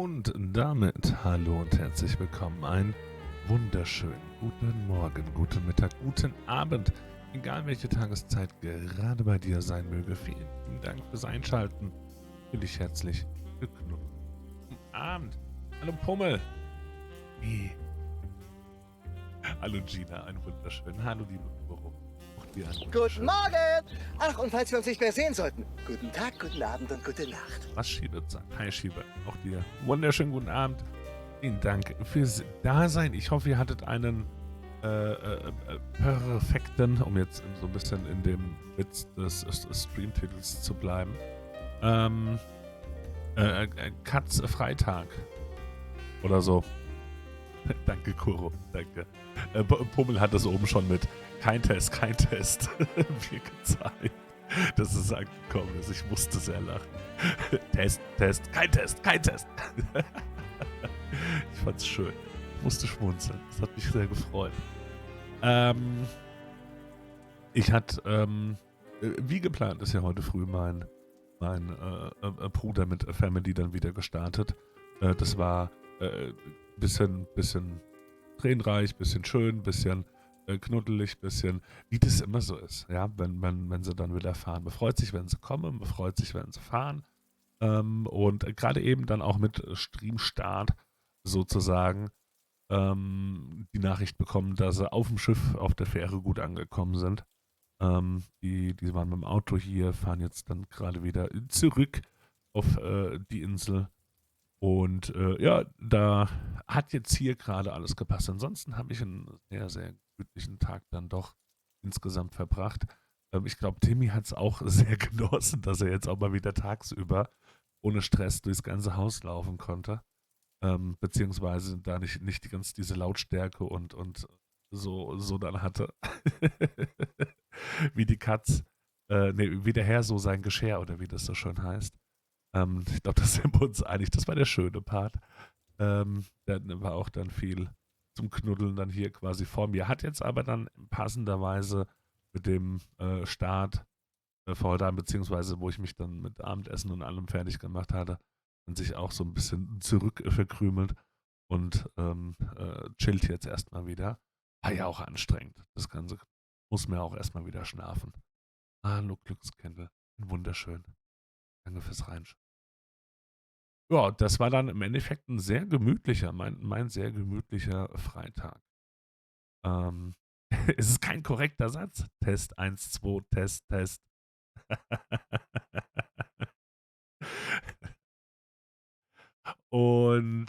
Und damit hallo und herzlich willkommen. Einen wunderschönen guten Morgen, guten Mittag, guten Abend. Egal welche Tageszeit gerade bei dir sein möge. Vielen lieben Dank fürs Einschalten. Fühl dich herzlich willkommen. Guten Abend. Hallo Pummel. Hey. Hallo Gina, einen wunderschönen. Hallo liebe Büro. Auch dir einen Guten wunderschönen. Morgen! Ach, und falls wir uns nicht mehr sehen sollten, guten Tag, guten Abend und gute Nacht. Was Schiebe sagt. Hi Schiebe. Auch dir wunderschönen guten Abend. Vielen Dank fürs Dasein. Ich hoffe, ihr hattet einen perfekten, um jetzt so ein bisschen in dem Witz des Streamtitels zu bleiben, Katz Freitag oder so. Danke, Kuro. Danke. Pummel hat es oben schon mit kein Test mir gezeigt, dass es angekommen ist. Ich musste sehr lachen. Test, kein Test. Ich fand's schön. Ich musste schmunzeln. Das hat mich sehr gefreut. Ich hatte, wie geplant ist ja heute früh mein Bruder mit Family dann wieder gestartet. Das war bisschen tränenreich, bisschen schön, bisschen knuddelig, bisschen, wie das immer so ist, ja, wenn sie dann wieder fahren. Man freut sich, wenn sie kommen, man freut sich, wenn sie fahren. Und gerade eben dann auch mit Streamstart sozusagen die Nachricht bekommen, dass sie auf dem Schiff, auf der Fähre gut angekommen sind. Die waren mit dem Auto hier, fahren jetzt dann gerade wieder zurück auf die Insel. Und ja, da hat jetzt hier gerade alles gepasst. Ansonsten habe ich einen sehr, sehr gemütlichen Tag dann doch insgesamt verbracht. Ich glaube, Timmy hat es auch sehr genossen, dass er jetzt auch mal wieder tagsüber ohne Stress durchs ganze Haus laufen konnte. Beziehungsweise da nicht diese Lautstärke und so dann hatte. Wie die Katz, wie der Herr so sein Geschirr oder wie das so schön heißt. Ich glaube, da sind wir uns einig. Das war der schöne Part. Da war auch dann viel zum Knuddeln dann hier quasi vor mir. Hat jetzt aber dann passenderweise mit dem Start vor heute Abend, beziehungsweise wo ich mich dann mit Abendessen und allem fertig gemacht hatte, dann sich auch so ein bisschen zurück verkrümelt und chillt jetzt erstmal wieder. War ja auch anstrengend. Das Ganze muss mir auch erstmal wieder schlafen. Hallo Glückskindl. Wunderschön. Danke fürs Reinschauen. Ja, das war dann im Endeffekt ein sehr gemütlicher, mein sehr gemütlicher Freitag. Ähm, es ist kein korrekter Satz. Test 1, 2, Test. Und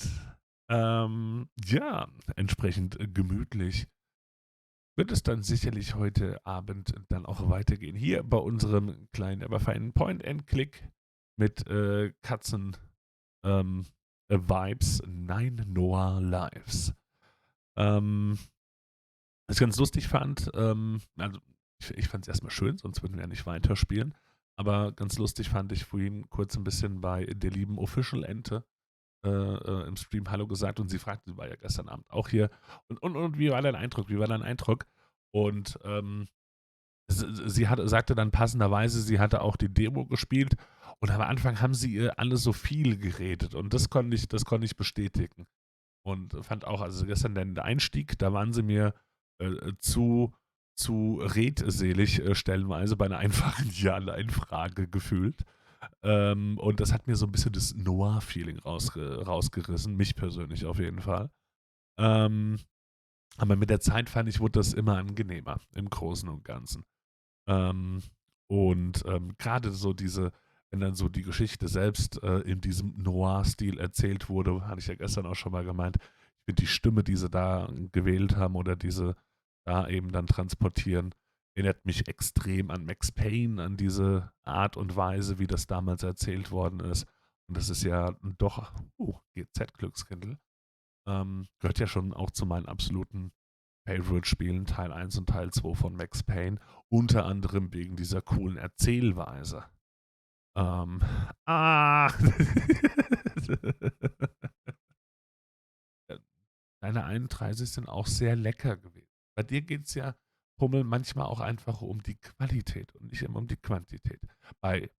ja, entsprechend gemütlich wird es dann sicherlich heute Abend dann auch weitergehen. Hier bei unserem kleinen, aber feinen Point-and-Click mit Katzen Vibes, 9 Noir Lives. Was ich ganz lustig fand, also ich fand es erstmal schön, sonst würden wir ja nicht weiterspielen. Aber ganz lustig fand ich vorhin kurz ein bisschen bei der lieben Official Ente im Stream Hallo gesagt und sie fragte, sie war ja gestern Abend auch hier. Und wie war dein Eindruck? Und sagte dann passenderweise, sie hatte auch die Demo gespielt und am Anfang haben sie ihr alle so viel geredet und das konnte ich bestätigen. Und fand auch, also gestern der Einstieg, da waren sie mir zu redselig stellenweise bei einer einfachen Ja-Nein-Frage gefühlt. Und das hat mir so ein bisschen das Noir-Feeling rausgerissen, mich persönlich auf jeden Fall. Aber mit der Zeit fand ich, wurde das immer angenehmer im Großen und Ganzen. Gerade so wenn dann so die Geschichte selbst in diesem Noir-Stil erzählt wurde, hatte ich ja gestern auch schon mal gemeint, ich finde die Stimme, die sie da gewählt haben oder diese da eben dann transportieren, erinnert mich extrem an Max Payne, an diese Art und Weise, wie das damals erzählt worden ist. Und das ist ja doch, GZ-Glückskindl, gehört ja schon auch zu meinen absoluten Favorite-Spielen, Teil 1 und Teil 2 von Max Payne, unter anderem wegen dieser coolen Erzählweise. Ähm, ah! Deine 31 sind auch sehr lecker gewesen. Bei dir geht es ja, Pummel, manchmal auch einfach um die Qualität und nicht immer um die Quantität. Bei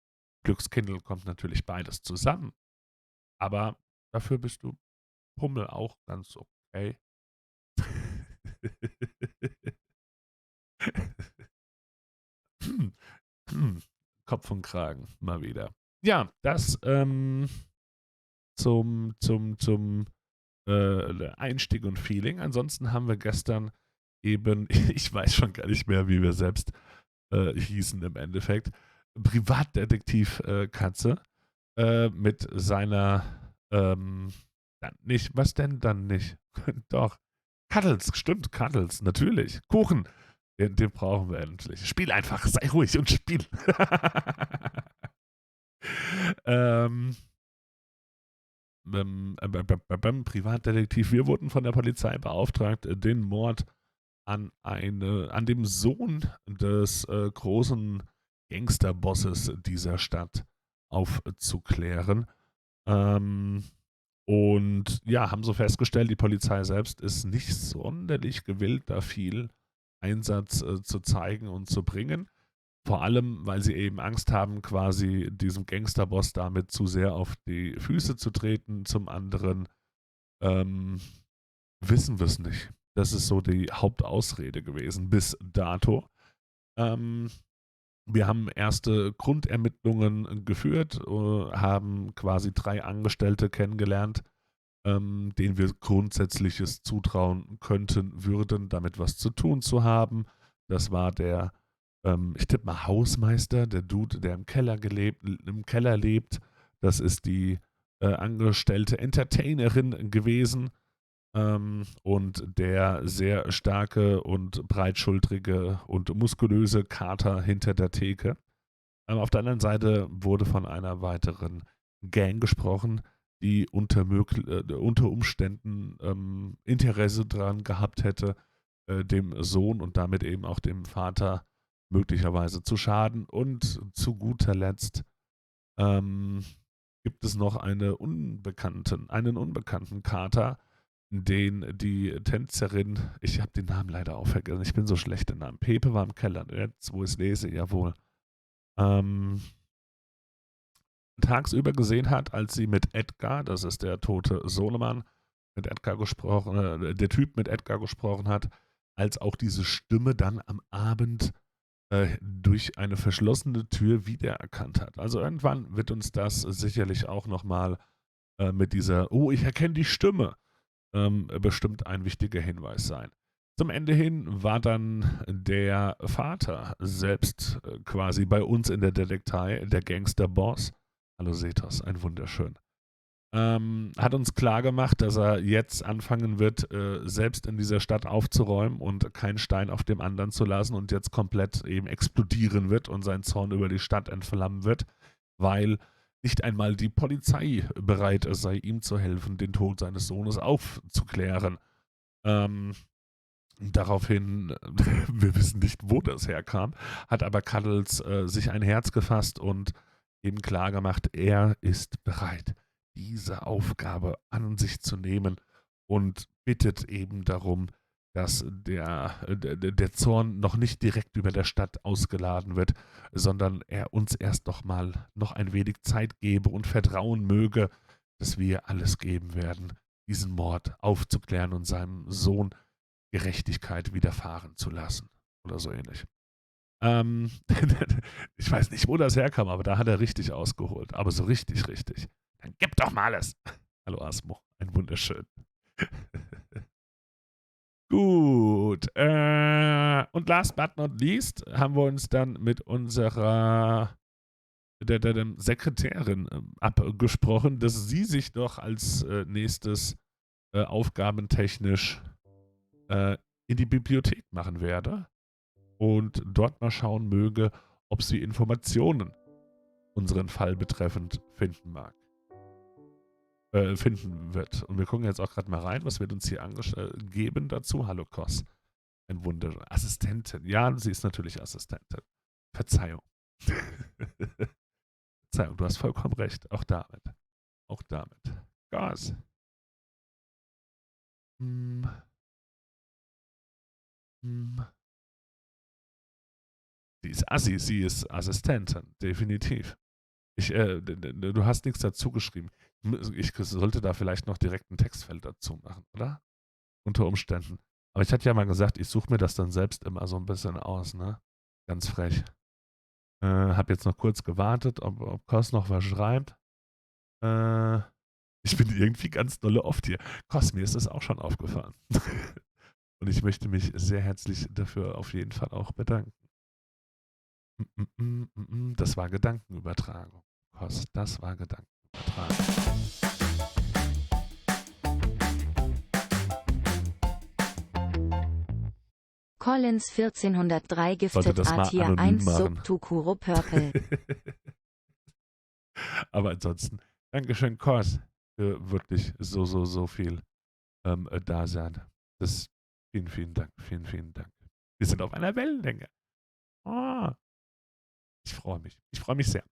Glückskindl kommt natürlich beides zusammen. Aber Dafür bist du Pummel auch ganz okay. Kopf und Kragen, mal wieder. Ja, das zum Einstieg und Feeling. Ansonsten haben wir gestern eben, ich weiß schon gar nicht mehr, wie wir selbst hießen im Endeffekt, Privatdetektiv Katze mit seiner, dann nicht, was denn dann nicht? Doch, Cuddles, stimmt, Cuddles, natürlich. Kuchen, den brauchen wir endlich. Spiel einfach, sei ruhig und spiel. ähm, beim Privatdetektiv, wir wurden von der Polizei beauftragt, den Mord an dem Sohn des großen Gangsterbosses dieser Stadt aufzuklären. Ähm, und ja, haben so festgestellt, die Polizei selbst ist nicht sonderlich gewillt, da viel Einsatz zu zeigen und zu bringen. Vor allem, weil sie eben Angst haben, quasi diesem Gangsterboss damit zu sehr auf die Füße zu treten. Zum anderen ähm, wissen wir es nicht. Das ist so die Hauptausrede gewesen bis dato. Ähm, wir haben erste Grundermittlungen geführt, haben quasi 3 Angestellte kennengelernt, denen wir Grundsätzliches zutrauen könnten, würden, damit was zu tun zu haben. Das war der, ich tippe mal Hausmeister, der Dude, der im Keller lebt. Das ist die angestellte Entertainerin gewesen, und der sehr starke und breitschultrige und muskulöse Kater hinter der Theke. Auf der anderen Seite wurde von einer weiteren Gang gesprochen, die unter Umständen Interesse daran gehabt hätte, dem Sohn und damit eben auch dem Vater möglicherweise zu schaden. Und zu guter Letzt ähm, gibt es noch einen unbekannten Kater, den die Tänzerin, ich habe den Namen leider auch vergessen, ich bin so schlecht im Namen. Pepe war im Keller, jetzt wo ich es lese, jawohl. Ähm, tagsüber gesehen hat, als sie mit Edgar, das ist der tote Sohnemann, mit Edgar gesprochen, der Typ mit Edgar gesprochen hat, als auch diese Stimme dann am Abend durch eine verschlossene Tür wiedererkannt hat. Also irgendwann wird uns das sicherlich auch nochmal mit dieser, oh, ich erkenne die Stimme, bestimmt ein wichtiger Hinweis sein. Zum Ende hin war dann der Vater selbst quasi bei uns in der Detektei, der Gangsterboss. Hallo Sethos, ein wunderschön. Hat uns klar gemacht, dass er jetzt anfangen wird, selbst in dieser Stadt aufzuräumen und keinen Stein auf dem anderen zu lassen und jetzt komplett eben explodieren wird und sein Zorn über die Stadt entflammen wird, weil nicht einmal die Polizei bereit sei, ihm zu helfen, den Tod seines Sohnes aufzuklären. Ähm, daraufhin, wir wissen nicht, wo das herkam, hat aber Cuddles sich ein Herz gefasst und eben klar gemacht, er ist bereit, diese Aufgabe an sich zu nehmen und bittet eben darum, dass der Zorn noch nicht direkt über der Stadt ausgeladen wird, sondern er uns erst noch ein wenig Zeit gebe und vertrauen möge, dass wir alles geben werden, diesen Mord aufzuklären und seinem Sohn Gerechtigkeit widerfahren zu lassen. Oder so ähnlich. Ähm, ich weiß nicht, wo das herkam, aber da hat er richtig ausgeholt. Aber so richtig, richtig. Dann gib doch mal alles. Hallo Asmo, ein wunderschön. Gut. Und last but not least haben wir uns dann mit unserer der Sekretärin abgesprochen, dass sie sich doch als nächstes aufgabentechnisch äh, in die Bibliothek machen werde und dort mal schauen möge, ob sie Informationen unseren Fall betreffend finden wird. Und wir gucken jetzt auch gerade mal rein, was wird uns hier geben dazu. Hallo Kos, ein Wunder. Assistentin. Ja, sie ist natürlich Assistentin. Verzeihung. Verzeihung, du hast vollkommen recht. Auch damit. Auch damit. Gas. Hm, hm. Sie ist Assistentin, definitiv. Du hast nichts dazu geschrieben. Ich sollte da vielleicht noch direkt ein Textfeld dazu machen, oder? Unter Umständen. Aber ich hatte ja mal gesagt, ich suche mir das dann selbst immer so ein bisschen aus, ne? Ganz frech. Hab jetzt noch kurz gewartet, ob Kos noch was schreibt. Ich bin irgendwie ganz dolle oft hier. Kos, mir ist das auch schon aufgefallen. Und ich möchte mich sehr herzlich dafür auf jeden Fall auch bedanken. Das war Gedankenübertragung. Kos, das war Gedankenübertragung. Collins 1403 Sollte giftet das mal Atia anonym 1 machen. Sub to Kuro Purple. Aber ansonsten, Dankeschön, Kos, für wirklich so viel Dasein. Vielen, vielen Dank. Vielen, vielen Dank. Wir sind auf einer Wellenlänge. Oh, ich freue mich. Ich freue mich sehr.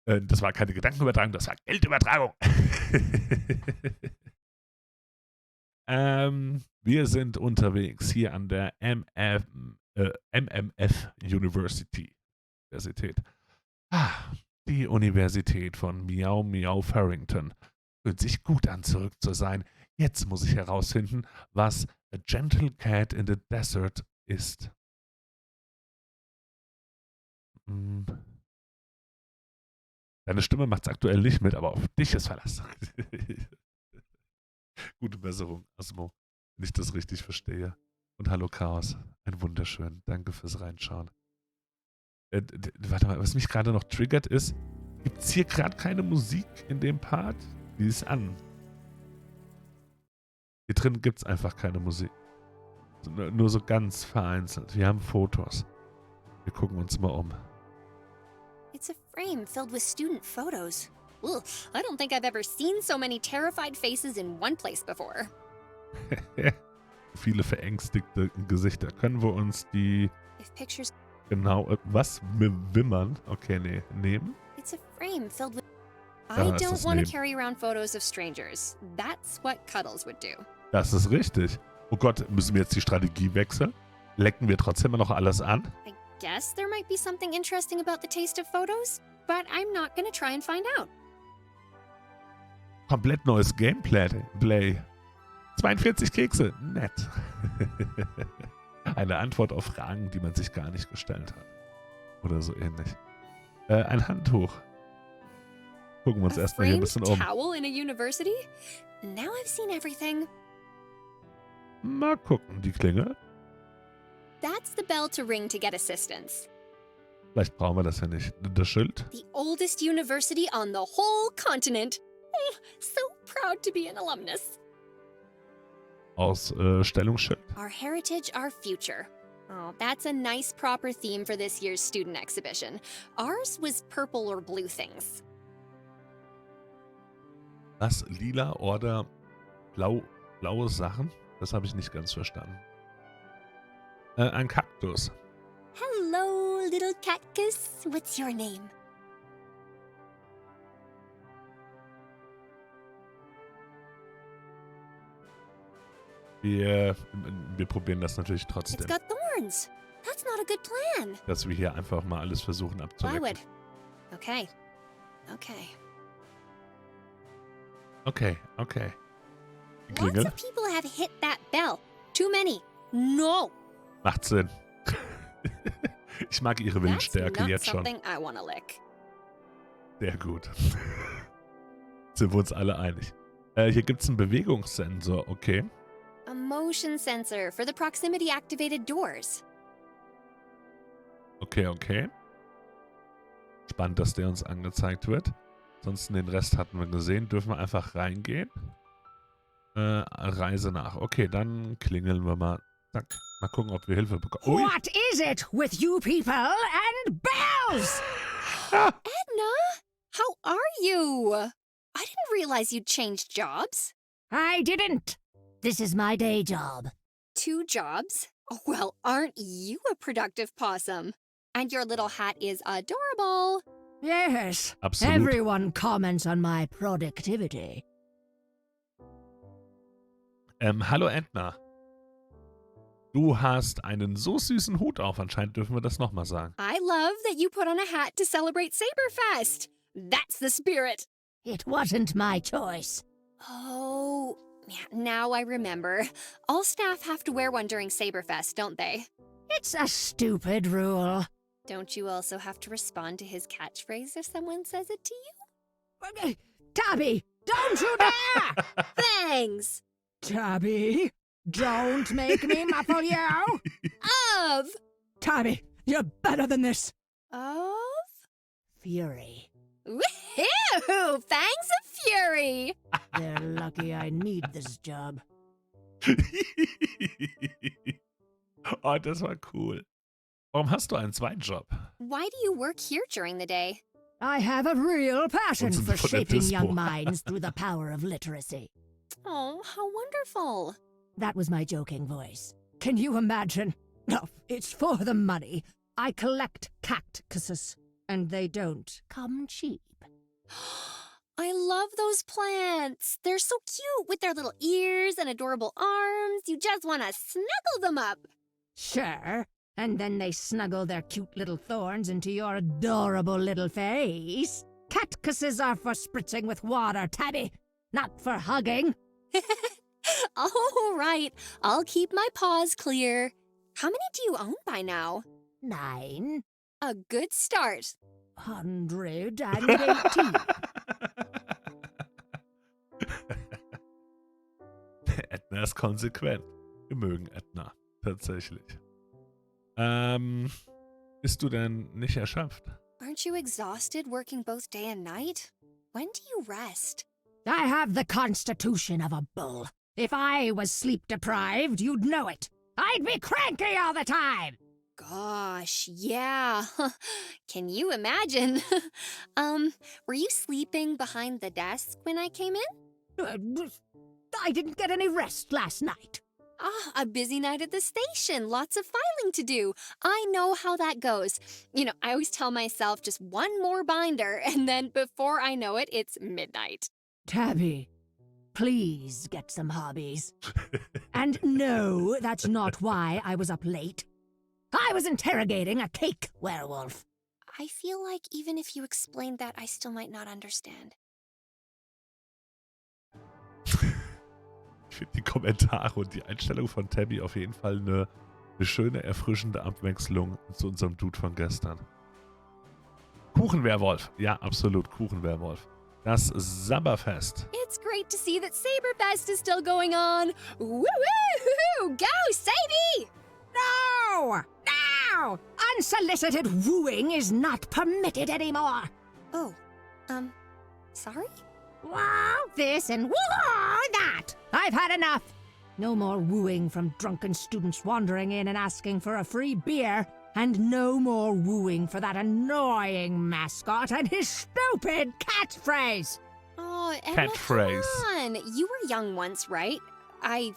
Das war keine Gedankenübertragung, das war Geldübertragung. Wir sind unterwegs hier an der MMF University. Die Universität von Miau Miau Farrington. Fühlt sich gut an, zurück zu sein. Jetzt muss ich herausfinden, was A Gentle Cat in the Desert ist. Deine Stimme macht es aktuell nicht mit, aber auf dich ist Verlass. Gute Besserung, Asmo, wenn ich das richtig verstehe. Und hallo Chaos, ein wunderschön. Danke fürs Reinschauen. Warte mal, was mich gerade noch triggert ist, gibt es hier gerade keine Musik in dem Part? Die ist an. Hier drin gibt es einfach keine Musik. Nur so ganz vereinzelt. Wir haben Fotos. Wir gucken uns mal um. It's a frame filled with student photos. Ugh, I don't think I've ever seen so many terrified faces in one place before. Viele verängstigte Gesichter. Können wir uns die If pictures... genau, was? Wimmern? Okay, nee. Nehmen? It's a frame filled with... Ja, I ist don't das want to nehmen. carry around photos of strangers. That's what Cuddles would do. Das ist richtig. Oh Gott, müssen wir jetzt die Strategie wechseln? Lecken wir trotzdem immer noch alles an? I guess there might be something interesting about the taste of photos, but I'm not gonna try and find out. Komplett neues Gameplay. 42 Kekse. Nett. Eine Antwort auf Fragen, die man sich gar nicht gestellt hat. Oder so ähnlich. Ein Handtuch. Gucken wir uns A erstmal hier ein framed bisschen um. towel in a university? Now I've seen everything. Mal gucken, die Klingel. That's the bell to ring to get assistance. Vielleicht brauchen wir das ja nicht. Das Schild. The oldest university on the whole continent. So proud to be an alumnus. Ausstellungsschild. Our heritage, our future. Oh, that's a nice proper theme for this year's student exhibition. Ours was purple or blue things. Was? Lila oder blaue Sachen? Das habe ich nicht ganz verstanden. Ein Kaktus. Hello, little cactus. What's your name? Wir probieren das natürlich It's trotzdem. got thorns. That's not a good plan. Dass wir hier einfach mal alles versuchen abzulecken. Plywood. Okay. Okay. Okay. Die Lots Klingel. of people have hit that bell. Too many. No. Macht Sinn. Ich mag ihre That's Willensstärke not jetzt schon. something I want to lick. Sehr gut. Sind wir uns alle einig. Hier gibt es einen Bewegungssensor, okay. A motion sensor for the proximity activated doors. Okay. Spannend, dass der uns angezeigt wird. Ansonsten den Rest hatten wir gesehen. Dürfen wir einfach reingehen? Reise nach. Okay, dann klingeln wir mal. Zack. Mal gucken, ob wir Hilfe bekommen. Ui. What is it with you people and bells? Edna, how are you? I didn't realize you'd changed jobs. I didn't. This is my day job. 2 jobs? Oh, well, aren't you a productive possum? And your little hat is adorable. Yes. Absolut. Everyone comments on my productivity. Hallo Edna. Du hast einen so süßen Hut auf. Anscheinend dürfen wir das nochmal sagen. I love that you put on a hat to celebrate Saberfest. That's the spirit. It wasn't my choice. Oh, yeah, now I remember. All staff have to wear one during Saberfest, don't they? It's a stupid rule. Don't you also have to respond to his catchphrase if someone says it to you? Tabby, don't you dare! Thanks. Tabby, don't make me muffle you. Of. Tabby, you're better than this. Of? Fury. Woohoo! Fangs of Fury! They're lucky I need this job. Oh, das war cool. Warum hast du einen Zweitjob? Why do you work here during the day? I have a real passion Uns for von der shaping Dispo. young minds through the power of literacy. Oh, how wonderful. That was my joking voice. Can you imagine? No, it's for the money. I collect cactuses, and they don't come cheap. I love those plants. They're so cute with their little ears and adorable arms. You just want to snuggle them up. Sure, and then they snuggle their cute little thorns into your adorable little face. Cactuses are for spritzing with water, Tabby, not for hugging. All right, I'll keep my paws clear. How many do you own by now? 9. A good start. 118. Edna ist konsequent. Wir mögen Edna. Tatsächlich. Bist du denn nicht erschöpft? Aren't you exhausted working both day and night? When do you rest? I have the constitution of a bull. If I was sleep-deprived, you'd know it. I'd be cranky all the time. Gosh, yeah. Can you imagine? Were you sleeping behind the desk when I came in? I didn't get any rest last night. Ah, a busy night at the station. Lots of filing to do. I know how that goes. You know, I always tell myself just one more binder, and then before I know it, it's midnight. Tabby, please get some hobbies. And no, that's not why I was up late. I was interrogating a cake werewolf. I feel like even if you explained that, I still might not understand. Ich finde die Kommentare und die Einstellung von Tabby auf jeden Fall eine schöne, erfrischende Abwechslung zu unserem Dude von gestern. Kuchenwerwolf. Ja, absolut, Kuchenwerwolf. Das Sabberfest. It's great to see that Saberfest is still going on. Woo-woo! Go, Sadie! No! No! Unsolicited wooing is not permitted anymore. Oh, sorry? Wow, this and woo that! I've had enough! No more wooing from drunken students wandering in and asking for a free beer, and no more wooing for that annoying mascot and his stupid catchphrase! Oh, Emma, Catchphrase. come on. You were young once, right? I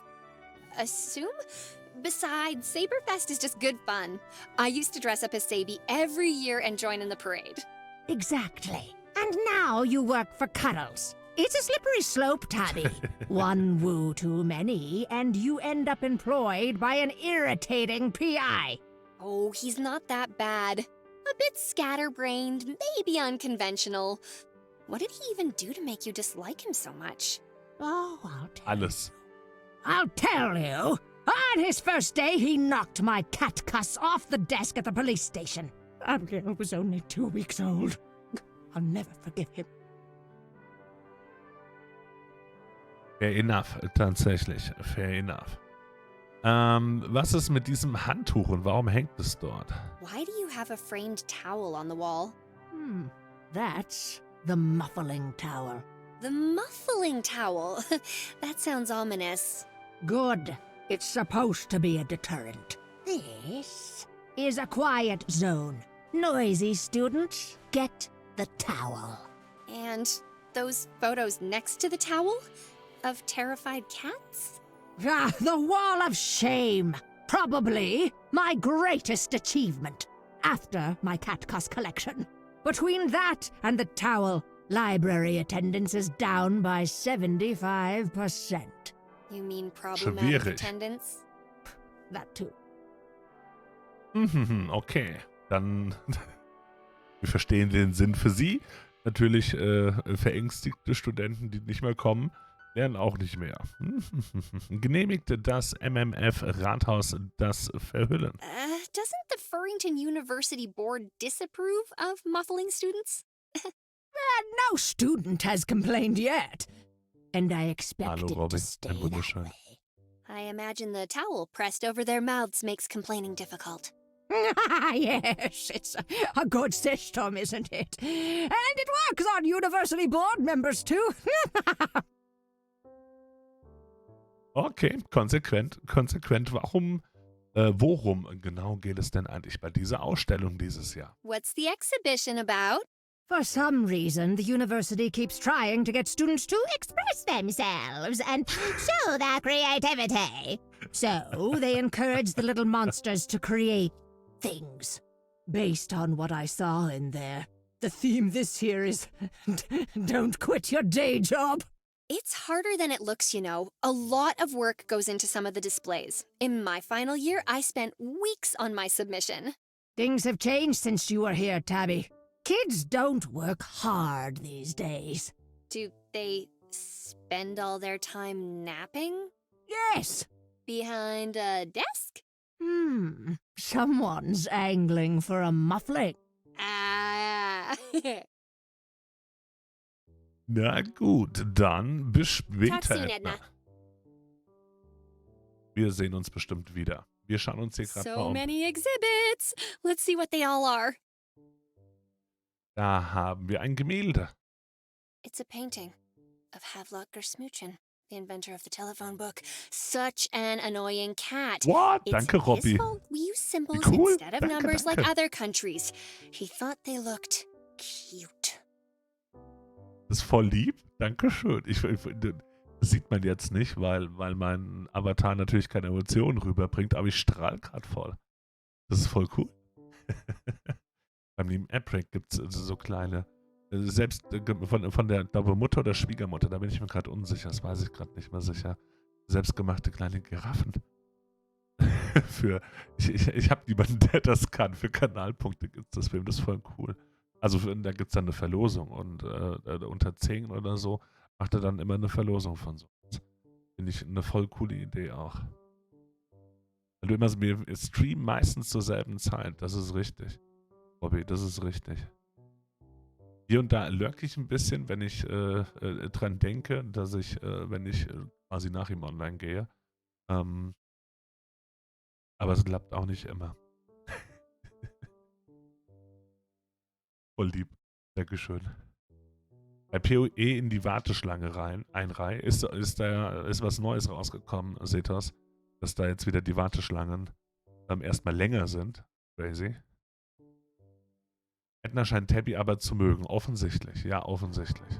assume? Besides, Saberfest is just good fun. I used to dress up as Sadie every year and join in the parade. Exactly. And now you work for Cuddles. It's a slippery slope, Tabby. One woo too many, and you end up employed by an irritating PI. Oh, he's not that bad. A bit scatterbrained, maybe unconventional. What did he even do to make you dislike him so much? Oh, I'll tell Alles. I'll tell you. On his first day, he knocked my cat cuss off the desk at the police station. Abigail was only 2 weeks old. I'll never forgive him. Fair enough, tatsächlich. Fair enough. Was ist mit diesem Handtuch und warum hängt es dort? Why do you have a framed towel on the wall? That's the muffling towel. The muffling towel. That sounds ominous. Good. It's supposed to be a deterrent. This is a quiet zone. Noisy students, get the towel. And those photos next to the towel? Of terrified cats? Ah, the wall of shame. Probably my greatest achievement. After my cat cuss collection. Between that and the towel, library attendance is down by 75%. You mean problematic Schwierig. attendance? that too. Okay, dann wir verstehen den Sinn für Sie. Natürlich verängstigte Studenten, die nicht mehr kommen, lernen auch nicht mehr. Genehmigte das MMF-Rathaus das Verhüllen? Doesn't the Furrington University Board disapprove of muffling students? No student has complained yet. And I expect Hallo it to Robin, stay ein that wunderschön. way. I imagine the towel pressed over their mouths makes complaining difficult. Yes, it's a good system, isn't it? And it works on university board members too. Okay, konsequent. Worum genau geht es denn eigentlich bei dieser Ausstellung dieses Jahr? What's the exhibition about? For some reason, the university keeps trying to get students to express themselves and show their creativity. So they encourage the little monsters to create things based on what I saw in there. The theme this year is don't quit your day job. It's harder than it looks, you know. A lot of work goes into some of the displays. In my final year, I spent weeks on my submission. Things have changed since you were here, Tabby. Kids don't work hard these days. Do they spend all their time napping? Yes. Behind a desk? Someone's angling for a muffling. Ah. Na gut, dann bis Talk später. soon, Edna. Wir sehen uns bestimmt wieder. Wir schauen uns hier gerade mal So um. many exhibits. Let's see what they all are. Da haben wir ein Gemälde. It's a painting of Havelock Gersmoochen, the inventor of the telephone book. Such an annoying cat. What? It's Danke, his Robby. fault we use symbols Cool. instead of Danke, numbers like danke. other countries. He thought they looked cute. Das ist voll lieb. Dankeschön. Das sieht man jetzt nicht, weil mein Avatar natürlich keine Emotionen rüberbringt, aber ich strahle gerade voll. Das ist voll cool. Beim lieben App-Rack gibt es so kleine, selbst von der Mutter oder Schwiegermutter, da bin ich mir gerade unsicher, das weiß ich gerade nicht mehr sicher. Selbstgemachte kleine Giraffen. Ich habe niemanden, der das kann. Für Kanalpunkte gibt es das Film, das ist voll cool. Also da gibt es dann eine Verlosung und unter 10 oder so macht er dann immer eine Verlosung von so. Finde ich eine voll coole Idee auch. Weil du immer so, wir streamen meistens zur selben Zeit, das ist richtig. Robby, das ist richtig. Hier und da lurke ich ein bisschen, wenn ich dran denke, dass ich, wenn ich quasi nach ihm online gehe. Aber es klappt auch nicht immer. Voll lieb. Dankeschön. Bei PoE in die Warteschlange einreihe, ist was Neues rausgekommen, seht ihr's, dass da jetzt wieder die Warteschlangen erstmal länger sind. Crazy. Edna scheint Tabby aber zu mögen. Offensichtlich. Ja, offensichtlich.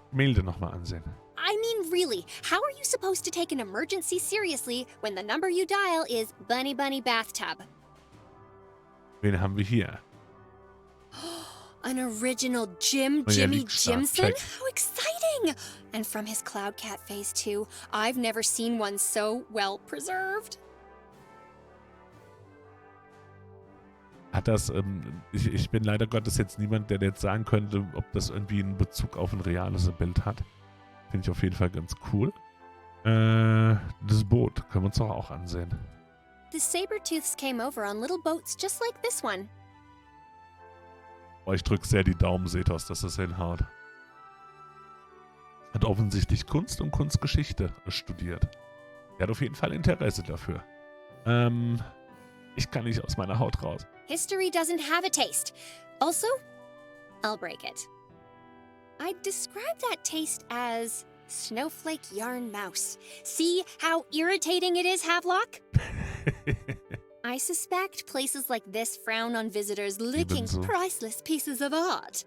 Gemälde nochmal ansehen. I mean, really, how are you supposed to take an emergency seriously when the number you dial is Bunny Bunny Bathtub? Wen haben wir hier? An original Jim Oh, ja, Jimmy liegt stark. Jimson? Check. How exciting! And from his Cloud Cat phase 2, I've never seen one so well preserved. Hat das, ich bin leider Gottes jetzt niemand, der jetzt sagen könnte, ob das irgendwie einen Bezug auf ein reales Bild hat. Finde ich auf jeden Fall ganz cool. Das Boot können wir uns doch auch ansehen. The Sabertooths came over on little boats just like this one. Oh, ich drücke sehr die Daumen, seht ihr, dass das hinhaut. Hat offensichtlich Kunst und Kunstgeschichte studiert. Er hat auf jeden Fall Interesse dafür. Ich kann nicht aus meiner Haut raus. History doesn't have a taste. Also, I'll break it. I'd describe that taste as snowflake yarn mouse. See how irritating it is, Havelock? I suspect places like this frown on visitors licking Ebenso. priceless pieces of art.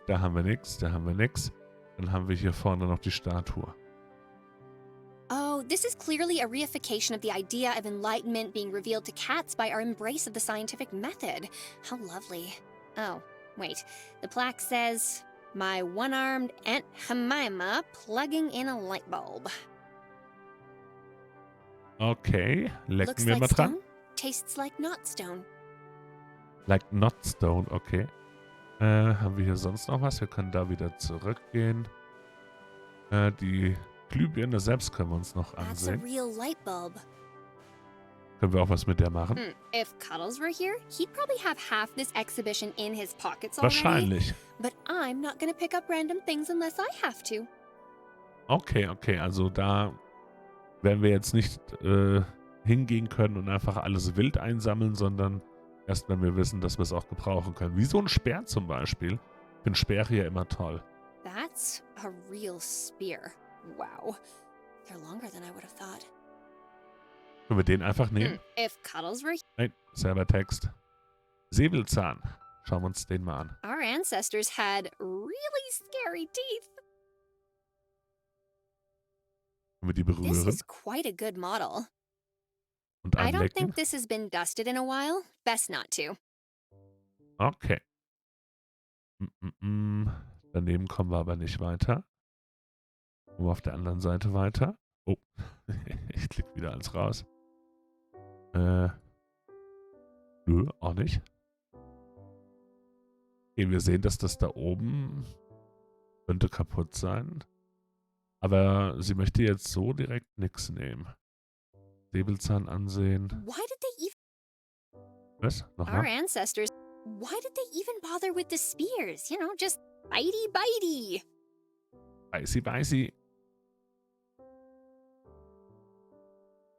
Da haben wir nichts, da haben wir nichts. Dann haben wir hier vorne noch die Statue. Oh, this is clearly a reification of the idea of enlightenment being revealed to cats by our embrace of the scientific method. How lovely. Oh, wait. The plaque says, "My one-armed Aunt Jemima plugging in a light bulb." Okay, lecken Looks wir like mal dran. stone, tastes like not stone. Like not stone, okay. Haben wir hier sonst noch was? Wir können da wieder zurückgehen. Die Glühbirne selbst können wir uns noch That's a ansehen. real light bulb. Können wir auch was mit der machen? If Cuddles were here, he'd probably have half this exhibition in his pockets already. Wahrscheinlich. But I'm not gonna pick up random things unless I have to. Okay, also da werden wir jetzt nicht hingehen können und einfach alles wild einsammeln, sondern erst wenn wir wissen, dass wir es auch gebrauchen können. Wie so ein Speer zum Beispiel. Ich finde Speere ja immer toll. That's a real spear. Wow. They're longer than I would have thought. Können wir den einfach nehmen? If Cuddles were Nein, selber Text. Säbelzahn. Schauen wir uns den mal an. Our ancestors had really scary teeth. Können wir die This berühren is quite a good model. und I don't anlecken? think this has been dusted in a while. Best not to. Okay. Daneben kommen wir aber nicht weiter. Kommen wir auf der anderen Seite weiter. Oh, ich klicke wieder alles raus. Nö, auch nicht. Okay, wir sehen, dass das da oben könnte kaputt sein. Aber sie möchte jetzt so direkt nichts nehmen. Säbelzahn ansehen. Why did they Was? Our Nochmal? ancestors, why did they even bother with the spears? You know, just bitey. Beißi.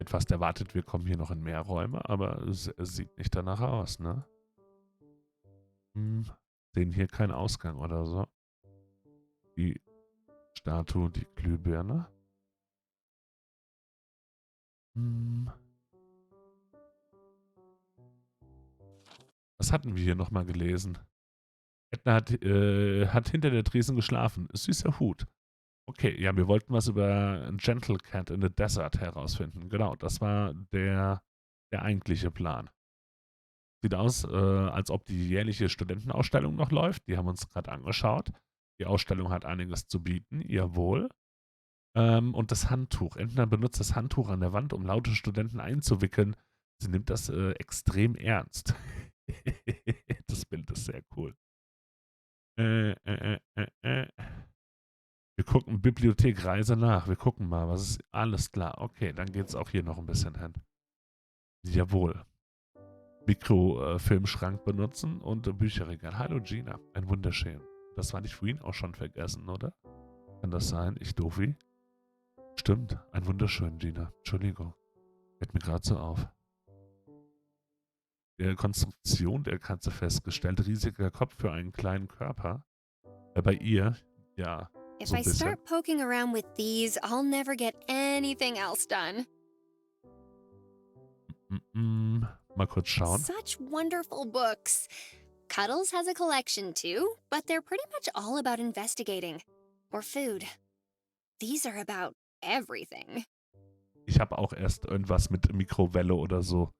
Etwas erwartet, wir kommen hier noch in mehr Räume, aber es sieht nicht danach aus, ne? Sehen hier keinen Ausgang oder so. Die Statue, die Glühbirne. Was hatten wir hier nochmal gelesen? Edna hat hinter der Tresen geschlafen. Süßer Hut. Okay, ja, wir wollten was über ein Gentle Cat in the Desert herausfinden. Genau, das war der eigentliche Plan. Sieht aus, als ob die jährliche Studentenausstellung noch läuft. Die haben wir uns gerade angeschaut. Die Ausstellung hat einiges zu bieten, jawohl. Und das Handtuch. Edna benutzt das Handtuch an der Wand, um laute Studenten einzuwickeln. Sie nimmt das extrem ernst. Das Bild ist sehr cool. Wir gucken Bibliothek Reise nach. Wir gucken mal, was ist. Alles klar. Okay, dann geht es auch hier noch ein bisschen hin. Jawohl. Mikrofilmschrank benutzen und Bücherregal. Hallo Gina. Ein wunderschön. Das war nicht vorhin auch schon vergessen, oder? Kann das sein? Ich doofi? Stimmt. Ein wunderschön, Gina. Entschuldigung. Fällt mir gerade so auf. Der Konstruktion der Katze festgestellt. Riesiger Kopf für einen kleinen Körper. Bei ihr, ja. If So I ein bisschen. start poking around with these, I'll never get anything else done. Mal kurz schauen. Such wonderful books. Cuddles has a collection too, but they're pretty much all about investigating. Or food. These are about everything. Ich habe auch erst irgendwas mit Mikrowelle oder so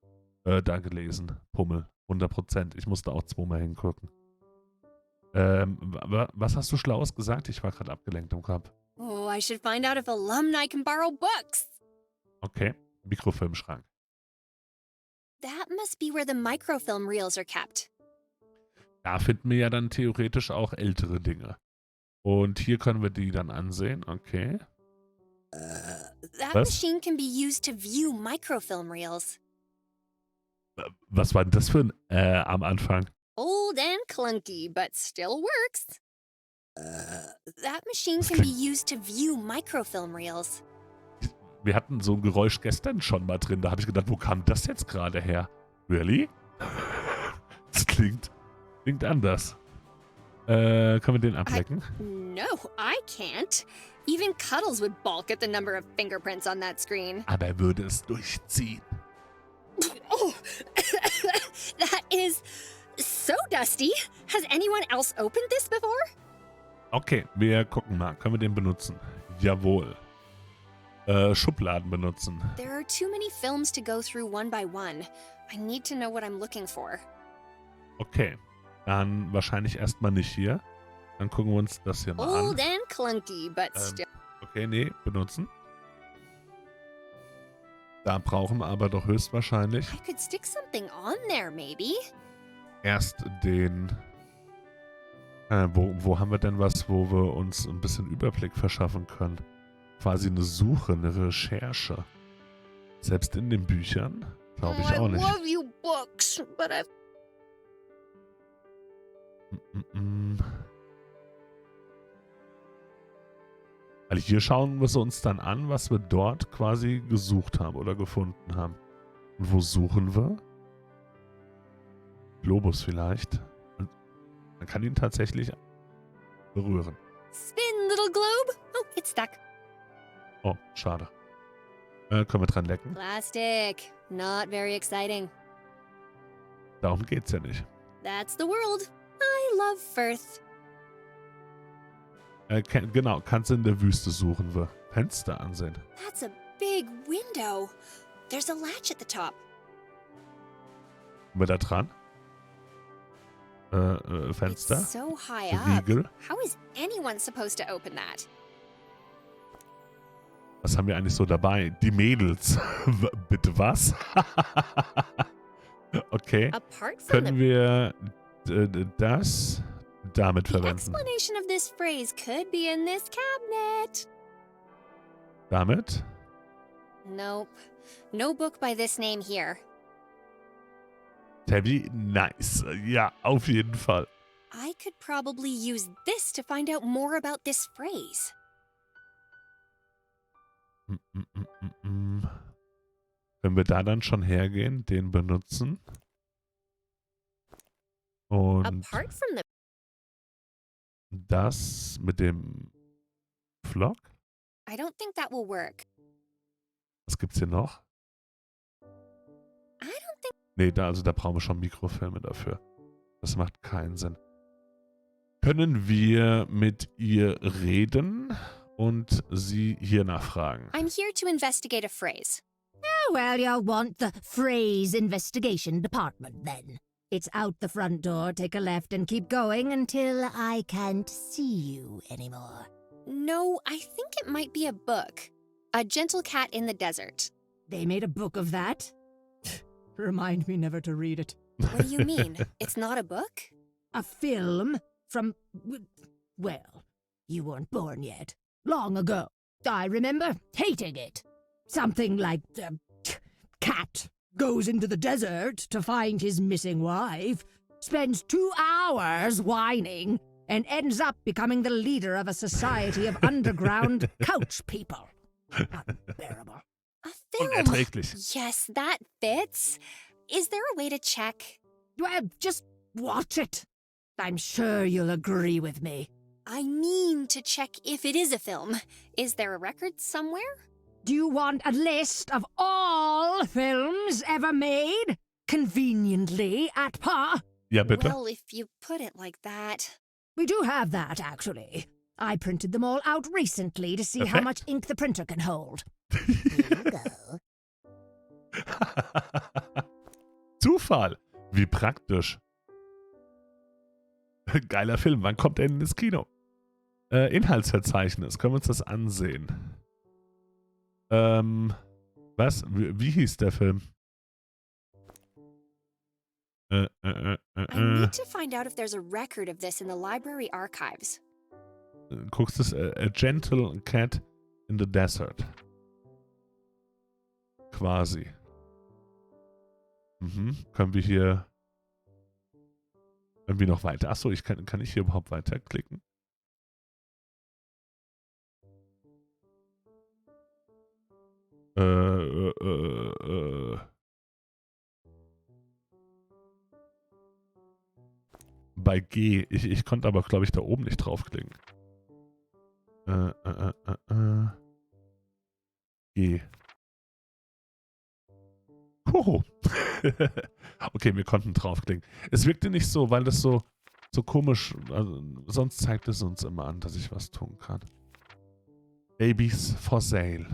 da gelesen. Pummel. 100%. Ich musste auch zweimal hingucken. Was hast du Schlaues gesagt? Ich war gerade abgelenkt im Kopf. Oh, I should find out if alumni can borrow books. Okay. Mikrofilmschrank. That must be where the microfilm reels are kept. Da finden wir ja dann theoretisch auch ältere Dinge. Und hier können wir die dann ansehen. Okay. That Was? machine can be used to view microfilm reels. Was war denn das für ein am Anfang? Old and clunky, but still works. That machine Das can be klingt- used to view microfilm reels. Wir hatten so ein Geräusch gestern schon mal drin. Da habe ich gedacht, wo kam das jetzt gerade her? Really? Das klingt anders. Können wir den ablecken? No, I can't. Even Cuddles would balk at the number of fingerprints on that screen. Aber er würde es durchziehen. Oh, that is so dusty. Has anyone else opened this before? Okay, wir gucken mal. Können wir den benutzen? Jawohl. Schubladen benutzen. There are too many films to go through one by one. I need to know what I'm looking for. Okay. Dann wahrscheinlich erstmal nicht hier. Dann gucken wir uns das hier mal Old an. and clunky, but still. Okay, nee, benutzen. Da brauchen wir aber doch höchstwahrscheinlich I could stick something on there, maybe. erst den... wo haben wir denn was, wo wir uns ein bisschen Überblick verschaffen können? Quasi eine Suche, eine Recherche. Selbst in den Büchern? Glaube ich auch nicht. I love you books, but I've... Weil hier schauen wir uns dann an, was wir dort quasi gesucht haben oder gefunden haben. Und wo suchen wir? Globus vielleicht. Und man kann ihn tatsächlich berühren. Spin, little globe. Oh, it's stuck. Oh, schade. Können wir dran lecken? Plastic. Not very exciting. Darum geht's ja nicht. That's the world. I love Firth. Genau, kannst du in der Wüste suchen wir. Fenster ansehen. That's a big window. There's a latch at the top. Sind wir da dran? Fenster? It's so high up. Riegel? How is anyone supposed to open that? Was haben wir eigentlich so dabei? Die Mädels. Bitte was? Okay. Apart from Können wir das damit the verwenden? explanation of this phrase could be in this cabinet. Damit? Nope. No book by this name here. Tabby, nice. Ja, auf jeden Fall. I could probably use this to find out more about this phrase. Können wir da dann schon hergehen, den benutzen? Und Apart from the... das mit dem Flock? I don't think that will work. Was gibt's hier noch? I don't think... Nee, da brauchen wir schon Mikrofilme dafür. Das macht keinen Sinn. Können wir mit ihr reden und sie hier nachfragen? I'm here to investigate a phrase. Oh, well, you'll want the phrase investigation department then. It's out the front door, take a left and keep going until I can't see you anymore. No, I think it might be a book. A Gentle Cat in the Desert. They made a book of that? Remind me never to read it. What do you mean? It's not a book? A film from... well, you weren't born yet. Long ago. I remember hating it. Something like the cat goes into the desert to find his missing wife, spends 2 hours whining, and ends up becoming the leader of a society of underground couch people. Unbearable. A film? Unerträglich. Yes, that fits. Is there a way to check? Well, just watch it. I'm sure you'll agree with me. I mean to check if it is a film. Is there a record somewhere? Do you want a list of all films ever made? Conveniently at par? Ja, bitte. Well, if you put it like that. We do have that, actually. I printed them all out recently to see how much ink the printer can hold. Here you go. Zufall. Wie praktisch. Geiler Film. Wann kommt er denn ins Kino? Inhaltsverzeichnis. Können wir uns das ansehen? Was? Wie hieß der Film? I need to find out if there's a record of this in the library archives. Guckst du es? A Gentle Cat in the Desert. Quasi. Können wir hier irgendwie noch weiter? Achso, kann ich hier überhaupt weiterklicken? Bei G. Ich konnte aber, glaube ich, da oben nicht draufklicken. G. Hoho. Okay, wir konnten draufklicken. Es wirkte nicht so, weil das so komisch, also, sonst zeigt es uns immer an, dass ich was tun kann. Babies for sale.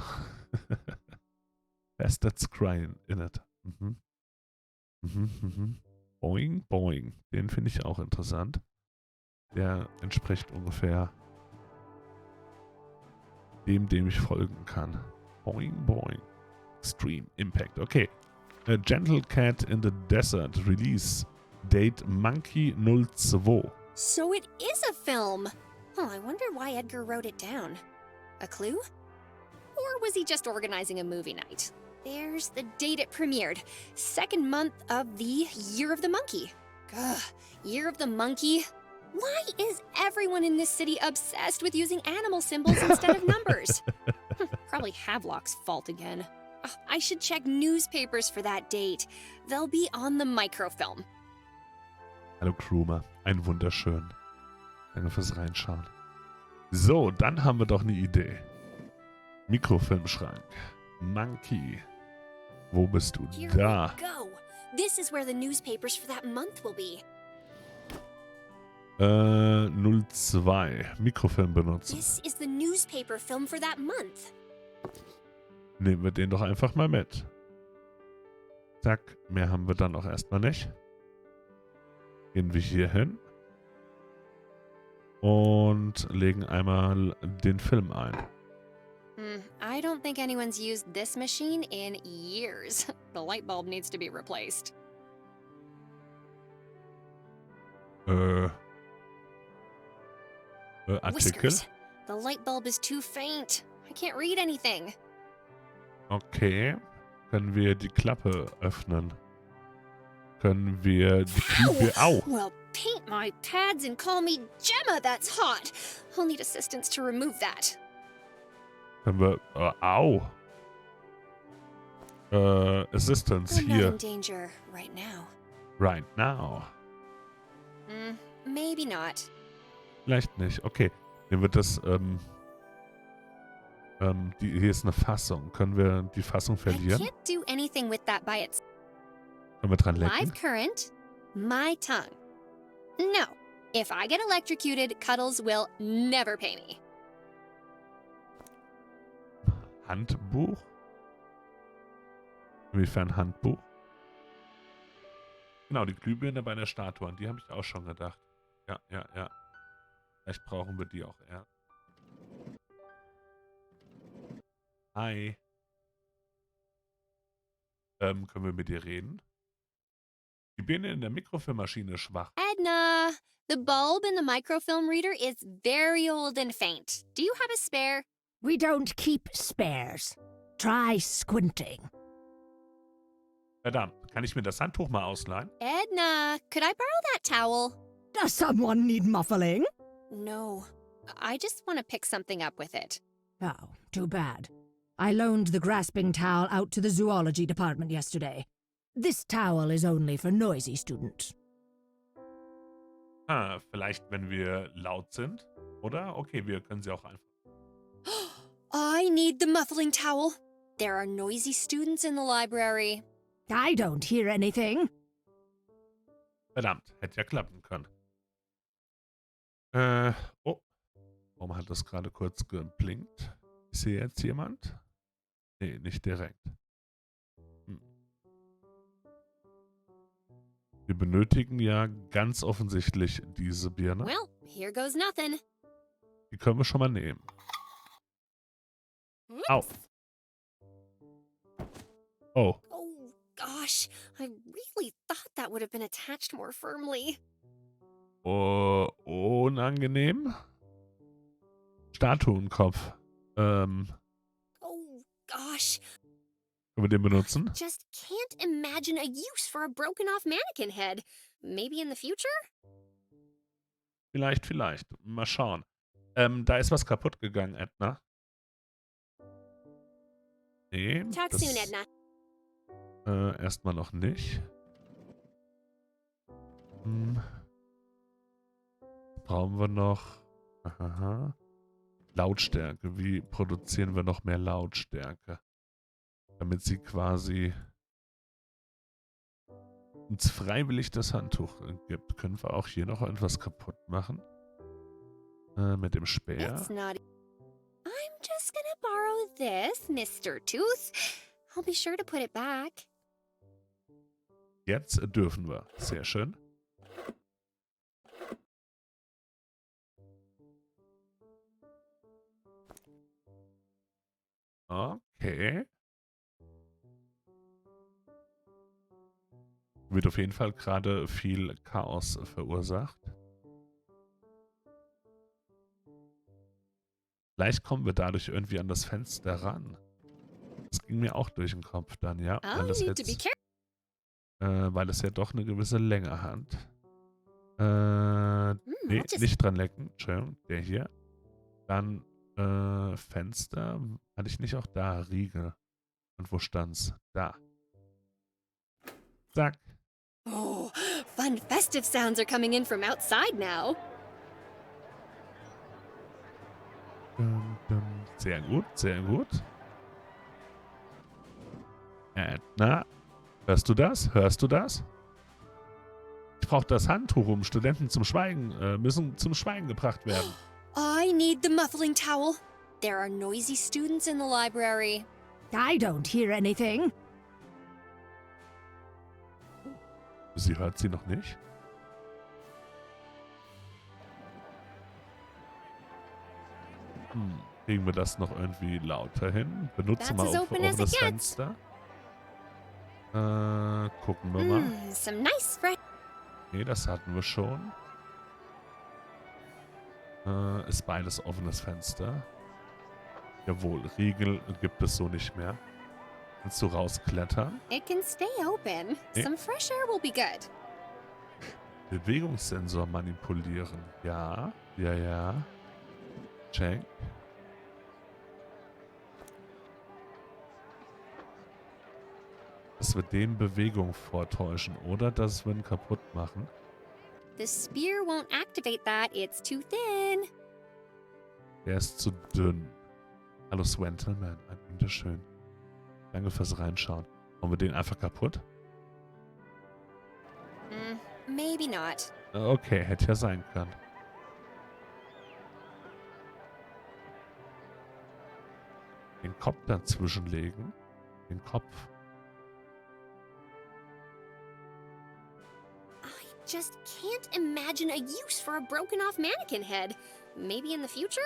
Bastards crying in it. Boing, boing. Den finde ich auch interessant. Der entspricht ungefähr dem ich folgen kann. Boing, boing. Extreme Impact. Okay. A Gentle Cat in the Desert. Release Date Monkey 02. So it is a film. Oh, I wonder why Edgar wrote it down. A clue? Or was he just organizing a movie night? There's the date it premiered. 2nd month of the Year of the Monkey. Ugh, Year of the Monkey? Why is everyone in this city obsessed with using animal symbols instead of numbers? Probably Havelock's fault again. Ugh, I should check newspapers for that date. They'll be on the microfilm. Hallo Krumer, ein wunderschön. Danke fürs Reinschauen. So, dann haben wir doch eine Idee. Mikrofilmschrank. Monkey. Wo bist du? Here Da. we go. This is where the newspapers for that month will be. 02. Mikrofilm benutzen. This is the newspaper film for that month. Nehmen wir den doch einfach mal mit. Zack, mehr haben wir dann auch erstmal nicht. Gehen wir hier hin. Und legen einmal den Film ein. I don't think anyone's used this machine in years. The light bulb needs to be replaced. Artikel. Whiskers. The light bulb is too faint. I can't read anything. Okay. Können wir die Klappe öffnen? Können wir die Klüge... Au! Well, paint my pads and call me Gemma, that's hot. I'll need assistance to remove that. Können wir... au! Assistance I'm not hier. in danger right now. Right now. Maybe not. Vielleicht nicht. Okay. Nehmen wir das... hier ist eine Fassung. Können wir die Fassung I verlieren? can't do anything with that by itself. Können wir dran lecken? Live current, my tongue. No. If I get electrocuted, Cuddles will never pay me. Handbuch? Inwiefern Handbuch? Genau, die Glühbirne bei der Statue. An die habe ich auch schon gedacht. Ja. Vielleicht brauchen wir die auch eher. Hi. Können wir mit dir reden? Die Birne in der Mikrofilmmaschine ist schwach. Edna, the bulb in the microfilm reader is very old and faint. Do you have a spare? We don't keep spares. Try squinting. Verdammt, kann ich mir das Handtuch mal ausleihen? Edna, could I borrow that towel? Does someone need muffling? No. I just want to pick something up with it. Oh, too bad. I loaned the grasping towel out to the zoology department yesterday. This towel is only for noisy students. Vielleicht, wenn wir laut sind, oder? Okay, wir können sie auch einfach... I need the muffling towel. There are noisy students in the library. I don't hear anything. Verdammt, hätte ja klappen können. Oh. Warum hat das gerade kurz geblinkt? Ist hier jetzt jemand? Nee, nicht direkt. Wir benötigen ja ganz offensichtlich diese Birne. Well, here goes nothing. Die können wir schon mal nehmen. Au. Oh. Oh, gosh. I really thought that would have been attached more firmly. Oh, unangenehm. Statuenkopf. Oh, gosh. Können wir den benutzen? Just can't imagine a use for a broken off mannequin head. Maybe in the future? Vielleicht. Mal schauen. Da ist was kaputt gegangen, Edna. Nee. Talk das, soon, Edna. Erstmal noch nicht. Brauchen wir noch... Aha. Lautstärke. Wie produzieren wir noch mehr Lautstärke? Damit sie quasi uns freiwillig das Handtuch gibt. Können wir auch hier noch etwas kaputt machen? Mit dem Speer. It's not. I'm just gonna borrow this, Mr. Tooth. I'll be sure to put it back. Jetzt dürfen wir. Sehr schön. Okay. Wird auf jeden Fall gerade viel Chaos verursacht. Vielleicht kommen wir dadurch irgendwie an das Fenster ran. Das ging mir auch durch den Kopf dann, ja. Oh, you need to be careful. Weil es ja doch eine gewisse Länge hat. Nee, I'll just nicht dran lecken. Entschuldigung, der hier. Dann Fenster. Hatte ich nicht auch da? Riegel. Und wo stand's? Da. Zack. Oh, fun festive sounds are coming in from outside now. Sehr gut, sehr gut. Na, hörst du das? Hörst du das? Ich brauche das Handtuch, um Studenten zum Schweigen, müssen zum Schweigen gebracht werden. I need the muffling towel. There are noisy students in the library. I don't hear anything. Sie hört sie noch nicht. Kriegen wir das noch irgendwie lauter hin? Benutze mal That's as open as it offenes gets. Fenster. Gucken wir mal. Some nice fresh. Nee, das hatten wir schon. Ist beides offenes Fenster. Jawohl, Riegel gibt es so nicht mehr. Kannst du rausklettern? It can stay open. Yeah. Some fresh air will be good. Bewegungssensor manipulieren. Ja, ja, ja. Check. Dass wir dem Bewegung vortäuschen oder dass wir ihn kaputt machen. The spear won't activate that. It's too thin. Der ist zu dünn. Hallo Swentelman, ein wunderschön. Danke fürs Reinschauen. Machen wir den einfach kaputt? Maybe not. Okay, hätte ja sein können. Den Kopf dazwischenlegen. Den Kopf. I just can't imagine a use for a broken off mannequin head. Maybe in the future?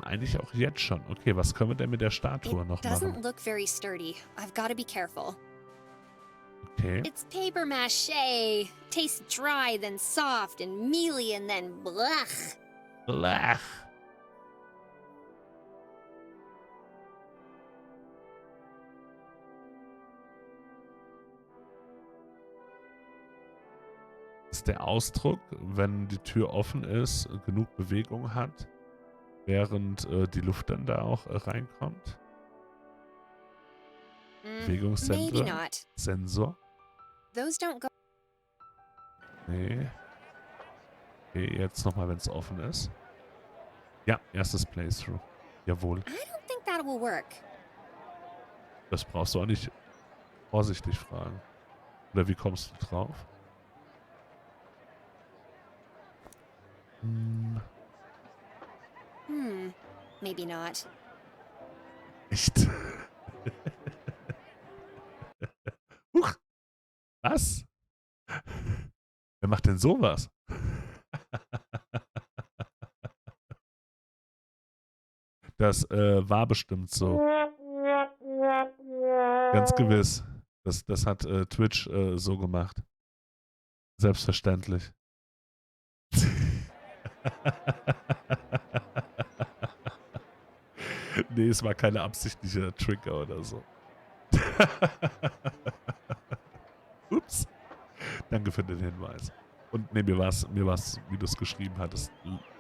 Eigentlich auch jetzt schon. Okay, was können wir denn mit der Statue It noch doesn't machen? look very sturdy. I've got to be careful. Okay. It's paper mache. Tastes dry, then soft, and mealy, and then blech. Blech. Ist der Ausdruck, wenn die Tür offen ist, genug Bewegung hat, während die Luft dann da auch reinkommt? Maybe Bewegungssensor? not. Sensor? Those don't go. Nee. Okay, jetzt nochmal, wenn es offen ist. Ja, erstes Playthrough. Jawohl. I don't think that will work. Das brauchst du auch nicht vorsichtig fragen. Oder wie kommst du drauf? Maybe not. Echt? Huch. Was? Wer macht denn sowas? Das war bestimmt so. Ganz gewiss. Das hat Twitch so gemacht. Selbstverständlich. Nee, es war keine absichtliche Trigger oder so. Ups. Danke für den Hinweis. Und nee, mir war's, wie du es geschrieben hattest,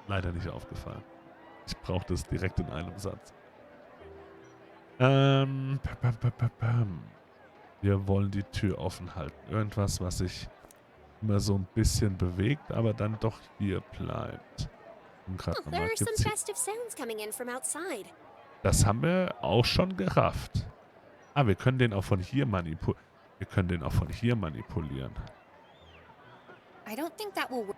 leider nicht aufgefallen. Ich brauchte es direkt in einem Satz. Wir wollen die Tür offen halten. Irgendwas, was sich immer so ein bisschen bewegt, aber dann doch hier bleibt. Und grad Oh, nochmal, there are some gibt's hier- festive sounds coming in from outside. Das haben wir auch schon gerafft. Ah, wir können den auch von hier manipulieren. I don't think that will work.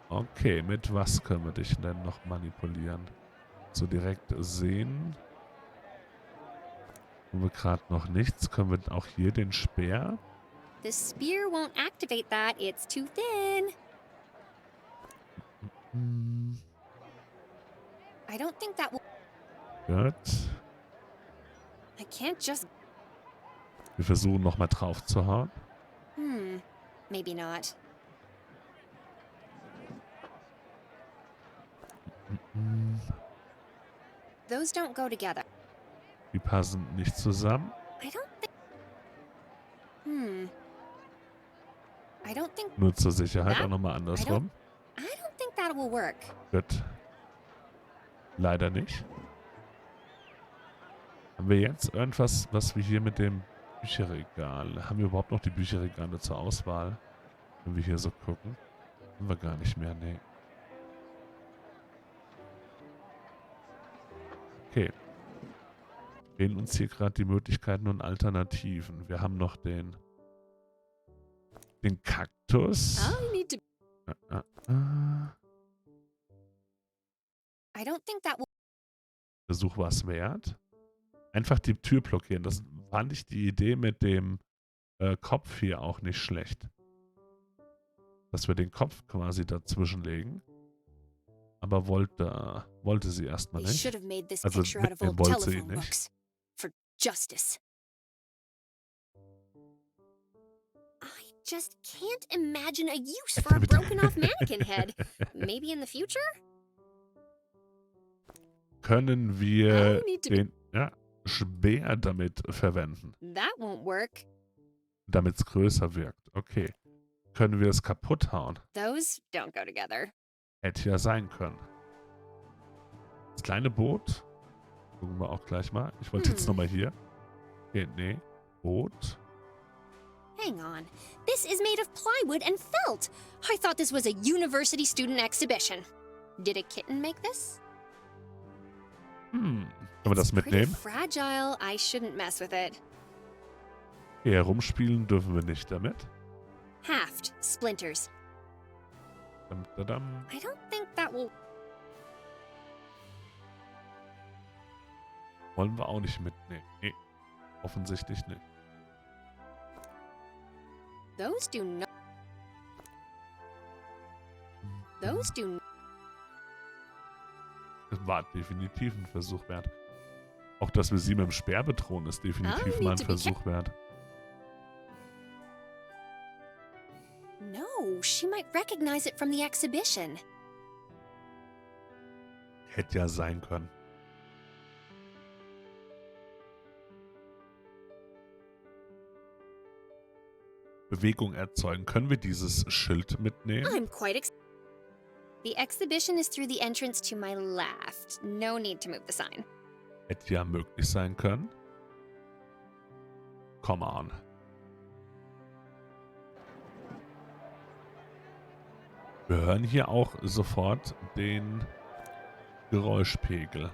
Okay, mit was können wir dich denn noch manipulieren? So direkt sehen. Tun wir gerade noch nichts. Können wir auch hier den Speer? The spear won't activate that. It's too thin. I don't think that will. Gut. I can't just. Wir versuchen nochmal drauf zu hauen. Maybe not. Those don't go together. Die passen nicht zusammen. I don't think... I don't think... Nur zur Sicherheit auch nochmal andersrum. I don't think that will work. Gut. Leider nicht. Haben wir jetzt irgendwas, was wir hier mit dem Bücherregal... Haben wir überhaupt noch die Bücherregale zur Auswahl? Wenn wir hier so gucken. Haben wir gar nicht mehr, nee. Okay. Fehlen uns hier gerade die Möglichkeiten und Alternativen. Wir haben noch den Kaktus. I need to... I don't think that will... Versuch war es wert. Einfach die Tür blockieren. Das fand ich die Idee mit dem Kopf hier auch nicht schlecht. Dass wir den Kopf quasi dazwischen legen. Aber wollte sie erstmal They nicht. should have made this Also picture out of mitnehmen old wollte sie telephone nicht. books. For justice. I just can't imagine a use for a broken off mannequin head. Maybe in the future? Können wir I need to den Speer damit verwenden. That won't work. Damit es größer wirkt. Okay. Können wir es kaputt hauen? Those don't go together. Hätte ja sein können. Das kleine Boot. Gucken wir auch gleich mal. Ich wollte jetzt nochmal hier. Okay, nee. Boot. Hang on. This is made of plywood and felt. I thought this was a university student exhibition. Did a kitten make this? Können wir das Pretty mitnehmen? fragile. I shouldn't mess with it. Hier rumspielen dürfen wir nicht damit. Haft. Splinters. Dadam. I don't think that will... Wollen wir auch nicht mitnehmen. Nee. Offensichtlich nicht. Those do not... Those do not... Das war definitiv ein Versuch wert. Auch, dass wir sie mit dem Speer bedrohen, ist definitiv mal ein Versuch wert. No, she might recognize it from the exhibition. Hätte ja sein können. Bewegung erzeugen. Können wir dieses Schild mitnehmen? I'm quite The exhibition is through the entrance to my left. No need to move the sign. Hätte ja möglich sein können. Come on. Wir hören hier auch sofort den Geräuschpegel.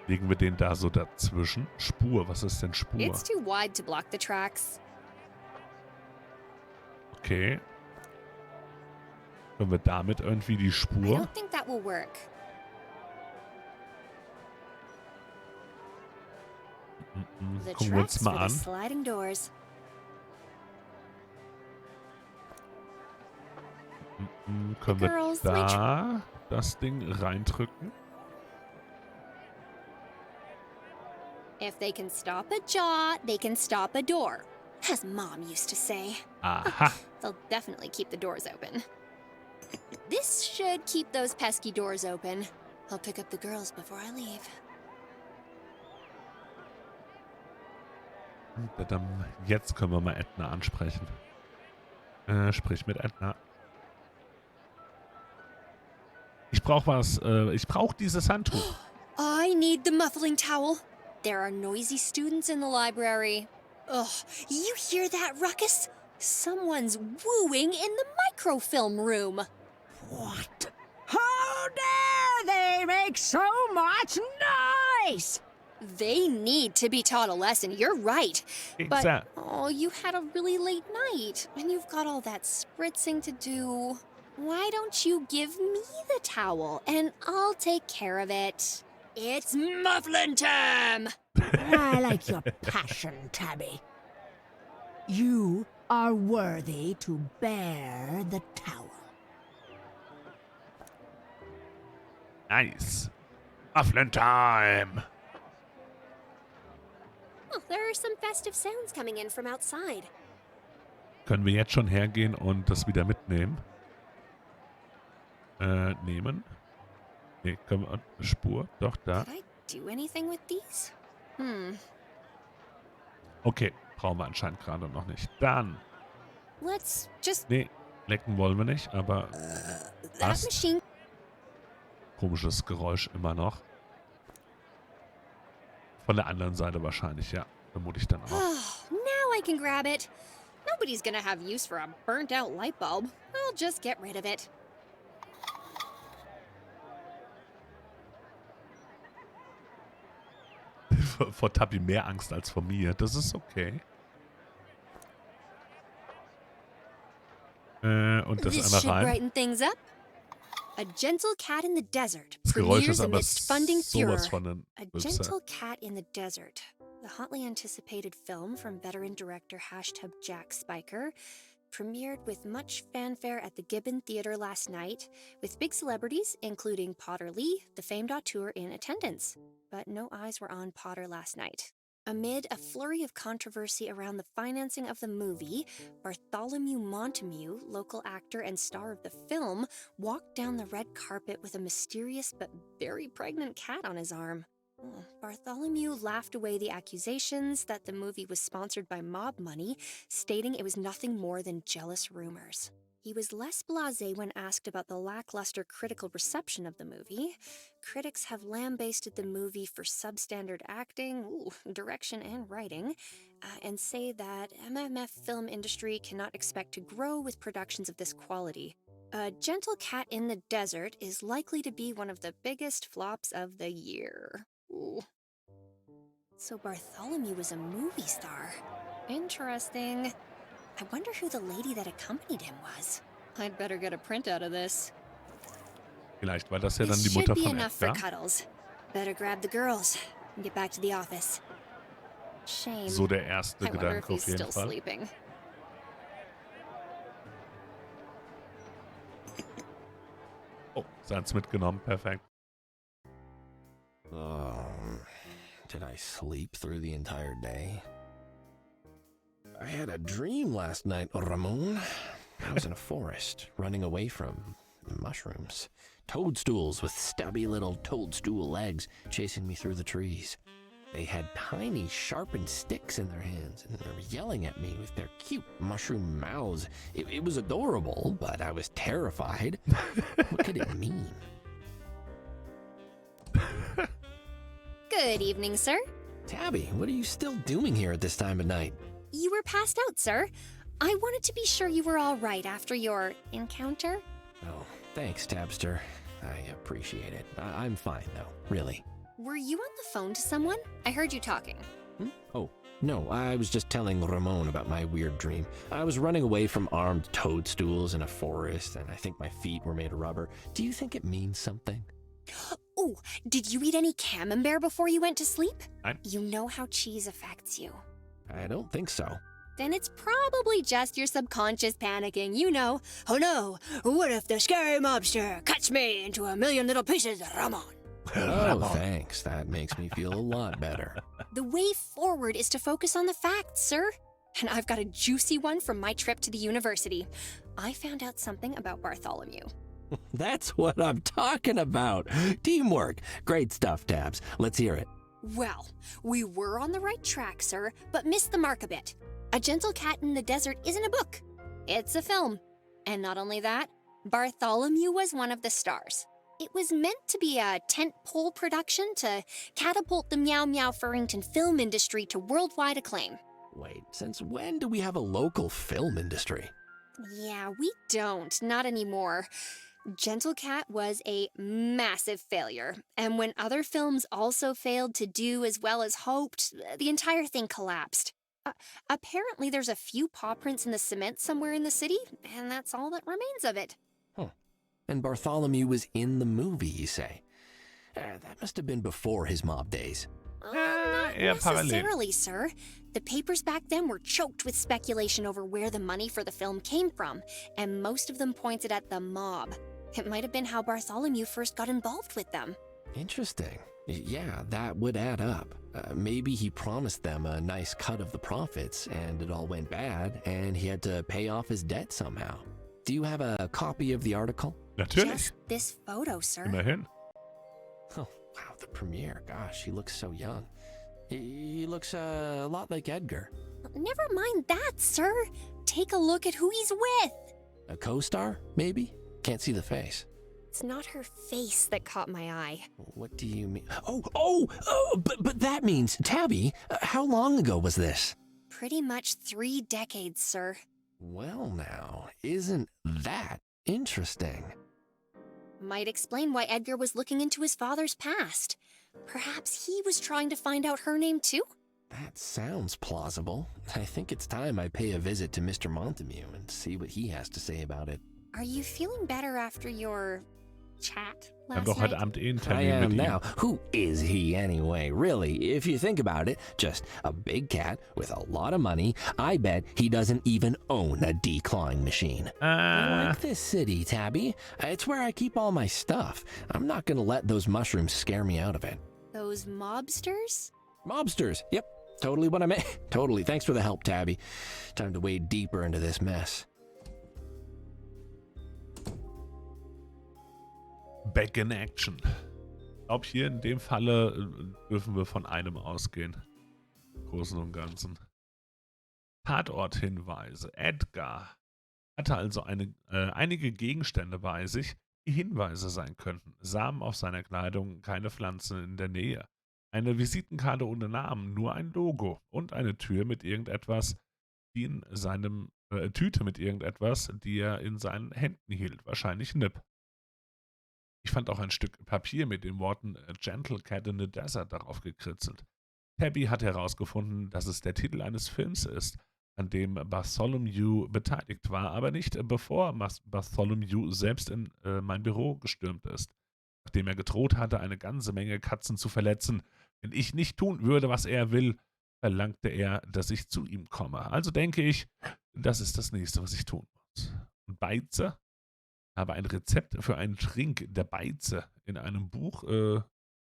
Legen wir den da so dazwischen? Spur, was ist denn Spur? It's too wide to block the tracks. Okay. Können wir damit irgendwie die I Spur? don't think that will work. The Gucken wir uns tracks mal for the an. sliding doors. Können wir Girls, da das Ding reindrücken? If they can stop a jaw, they can stop a door. As Mom used to say. Aha. They'll definitely keep the doors open. This should keep those pesky doors open. I'll pick up the girls before I leave. Jetzt können wir mal Edna ansprechen. Sprich mit Edna. Ich brauche was. Ich brauche dieses Handtuch. I need the muffling towel. There are noisy students in the library. Ugh, you hear that ruckus? Someone's wooing in the microfilm room. What? How dare they make so much noise? They need to be taught a lesson, you're right. But, Exact. oh, you had a really late night, and you've got all that spritzing to do. Why don't you give me the towel, and I'll take care of it? It's mufflin' time! I like your passion, Tabby. You are worthy to bear the towel. Nice. Mufflin time. Oh, there are some festive sounds coming in from outside. Können wir jetzt schon hergehen und das wieder mitnehmen? Nehmen. Nee, können wir... Spur, doch, da. Could I do anything with these? Okay, brauchen wir anscheinend gerade noch nicht. Dann. Let's just... Nee, lecken wollen wir nicht, aber That passt. machine... Komisches Geräusch immer noch. Von der anderen Seite wahrscheinlich, ja. Vermute ich dann auch. Oh, now I can grab it. Nobody's gonna have use for a burnt-out light bulb. I'll just get rid of it. Vor Tabi mehr Angst als vor mir. Das ist okay. Und das This einmal should rein. brighten things up. A Gentle Cat in the Desert Das Geräusch premieres ist aber amidst funding sowas furor. von ein A Website. Gentle Cat in the Desert, the hotly anticipated film from veteran director #Jack Spiker, premiered with much fanfare at the Gibbon Theatre last night, with big celebrities including Potter Lee, the famed auteur, in attendance. But no eyes were on Potter last night. Amid a flurry of controversy around the financing of the movie, Bartholomew Montague, local actor and star of the film, walked down the red carpet with a mysterious but very pregnant cat on his arm. Bartholomew laughed away the accusations that the movie was sponsored by mob money, stating it was nothing more than jealous rumors. He was less blasé when asked about the lackluster critical reception of the movie. Critics have lambasted the movie for substandard acting, direction, and writing, and say that MMF film industry cannot expect to grow with productions of this quality. A Gentle Cat in the Desert is likely to be one of the biggest flops of the year. Ooh. So Bartholomew was a movie star. Interesting. I wonder who the lady that accompanied him was. I'd better get a printout of this. Vielleicht war das ja dann This die should Mutter be von enough for Edgar. cuddles. Better grab the girls and get back to the office. Shame. So der erste I wonder if Gedanke he's auf jeden still Fall. sleeping. Oh, seins mitgenommen. Perfekt. Did I sleep through the entire day? I had a dream last night, Ramon. I was in a forest, running away from mushrooms. Toadstools with stubby little toadstool legs chasing me through the trees. They had tiny, sharpened sticks in their hands, and they were yelling at me with their cute mushroom mouths. It was adorable, but I was terrified. What could it mean? Good evening, sir. Tabby, what are you still doing here at this time of night? You were passed out, sir. I wanted to be sure you were all right after your encounter. Oh, thanks, Tabster. I appreciate it. I'm fine, though, really. Were you on the phone to someone? I heard you talking. Oh, no, I was just telling Ramon about my weird dream. I was running away from armed toadstools in a forest, and I think my feet were made of rubber. Do you think it means something? Oh, did you eat any camembert before you went to sleep? I- You know how cheese affects you. I don't think so. Then it's probably just your subconscious panicking, you know. Oh no, what if the scary mobster cuts me into a million little pieces, Ramon? Oh, thanks. That makes me feel a lot better. The way forward is to focus on the facts, sir. And I've got a juicy one from my trip to the university. I found out something about Bartholomew. That's what I'm talking about. Teamwork. Great stuff, Tabs. Let's hear it. Well, we were on the right track, sir, but missed the mark a bit. A Gentle Cat in the Desert isn't a book. It's a film. And not only that, Bartholomew was one of the stars. It was meant to be a tentpole production to catapult the Meow Meow Furrington film industry to worldwide acclaim. Wait, since when do we have a local film industry? Yeah, we don't. Not anymore. Gentle Cat was a massive failure, and when other films also failed to do as well as hoped, the entire thing collapsed. Apparently there's a few paw prints in the cement somewhere in the city, and that's all that remains of it. Huh. And Bartholomew was in the movie, you say? That must have been before his mob days. Not eher parallel. necessarily, sir. The papers back then were choked with speculation over where the money for the film came from, and most of them pointed at the mob. It might have been how Bartholomew first got involved with them. Interesting. Yeah, that would add up. Maybe he promised them a nice cut of the profits, and it all went bad, and he had to pay off his debt somehow. Do you have a copy of the article? Natürlich. Just this photo, sir. Immerhin. Oh, wow, the premiere. Gosh, he looks so young. He looks a lot like Edgar. Never mind that, sir. Take a look at who he's with. A co-star, maybe? Can't see the face. It's not her face that caught my eye. What do you mean? But that means, Tabby, how long ago was this? Pretty much 3 decades, sir. Well now, isn't that interesting? Might explain why Edgar was looking into his father's past. Perhaps he was trying to find out her name too? That sounds plausible. I think it's time I pay a visit to Mr. Montague and see what he has to say about it. Are you feeling better after your chat Wir haben last doch heute night? Abend eh einen I Termin am mit ihm. now. Who is he anyway? Really, if you think about it, just a big cat with a lot of money. I bet he doesn't even own a declawing machine. I like this city, Tabby. It's where I keep all my stuff. I'm not gonna let those mushrooms scare me out of it. Those mobsters? Mobsters. Yep, totally what I meant. Totally. Thanks for the help, Tabby. Time to wade deeper into this mess. Back in Action. Ich glaube, hier in dem Falle dürfen wir von einem ausgehen. Im Großen und Ganzen. Tatorthinweise. Edgar hatte also einige Gegenstände bei sich, die Hinweise sein könnten. Samen auf seiner Kleidung, keine Pflanzen in der Nähe. Eine Visitenkarte ohne Namen, nur ein Logo. Und eine Tür mit irgendetwas, die in seinem Tüte mit irgendetwas, die er in seinen Händen hielt. Wahrscheinlich Nip. Ich fand auch ein Stück Papier mit den Worten Gentle Cat in the Desert darauf gekritzelt. Tabby hat herausgefunden, dass es der Titel eines Films ist, an dem Bartholomew beteiligt war, aber nicht bevor Bartholomew selbst in mein Büro gestürmt ist. Nachdem er gedroht hatte, eine ganze Menge Katzen zu verletzen. Wenn ich nicht tun würde, was er will, verlangte er, dass ich zu ihm komme. Also denke ich, das ist das Nächste, was ich tun muss. Und Beize? Habe ein Rezept für einen Trink der Beize in einem Buch,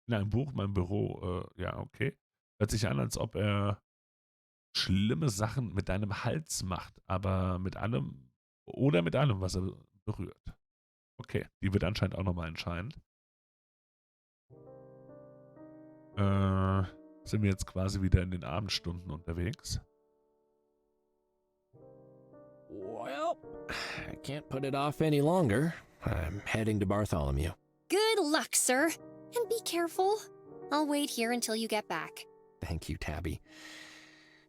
meinem Büro. Ja, okay. Hört sich an, als ob er schlimme Sachen mit deinem Hals macht, aber mit allem, was er berührt. Okay, die wird anscheinend auch nochmal entscheidend. Sind wir jetzt quasi wieder in den Abendstunden unterwegs. Well, I can't put it off any longer. I'm heading to Bartholomew. Good luck, sir. And be careful. I'll wait here until you get back. Thank you, Tabby.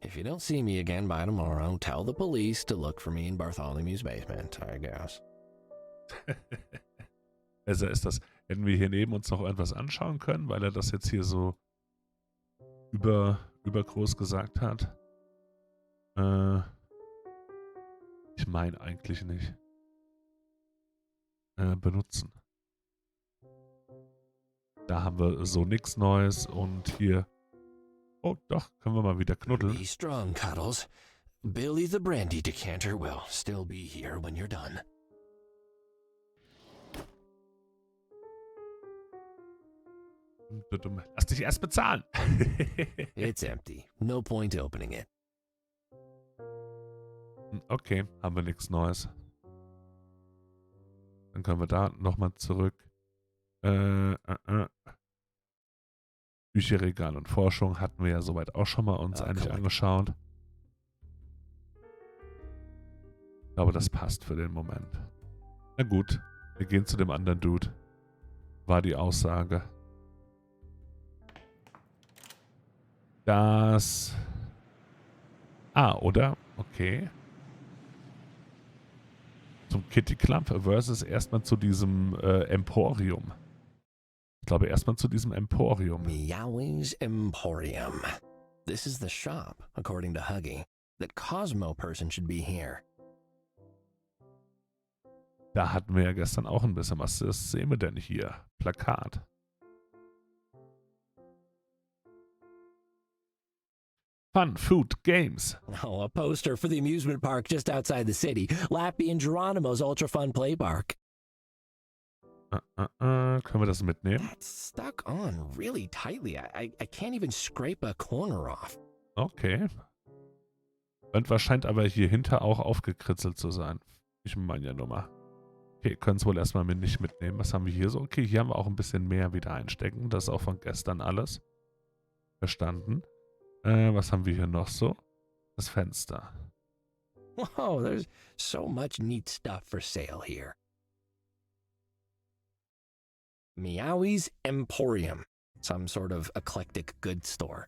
If you don't see me again by tomorrow, tell the police to look for me in Bartholomew's basement, I guess. Also ist das, hätten wir hier neben uns noch etwas anschauen können, weil er das jetzt hier so übergroß gesagt hat. Ich meine eigentlich nicht. Benutzen. Da haben wir so nichts Neues und hier. Oh, doch, können wir mal wieder knuddeln. Be strong, Cuddles. Billy the Brandy Decanter will still be here when you're done. Lass dich erst bezahlen. It's empty. No point opening it. Okay, haben wir nichts Neues. Dann können wir da nochmal zurück. Bücherregal und Forschung hatten wir ja soweit auch schon mal uns eigentlich angeschaut. Ich glaube, das passt für den Moment. Na gut, wir gehen zu dem anderen Dude. War die Aussage. Das... oder? Okay. Zum Kitty Club versus erstmal zu diesem Emporium. Ich glaube erstmal zu diesem Emporium. Meowing's Emporium. This is the shop, according to Huggy. That Cosmo person should be here. Da hatten wir ja gestern auch ein bisschen. Was sehen wir denn hier? Plakat. Fun, Food, Games. Oh, a poster for the amusement park just outside the city. Lappy and Geronimo's Ultra Fun Play Park. Können wir das mitnehmen? That's stuck on really tightly. I can't even scrape a corner off. Okay. Irgendwas scheint aber hier hinter auch aufgekritzelt zu sein. Ich meine ja nur mal. Okay, können es wohl erstmal nicht mitnehmen. Was haben wir hier so? Okay, hier haben wir auch ein bisschen mehr wieder einstecken. Das ist auch von gestern alles. Verstanden. Was haben wir hier noch so? Das Fenster. Whoa, there's so much neat stuff for sale here. Meowie's Emporium. Some sort of eclectic goods store.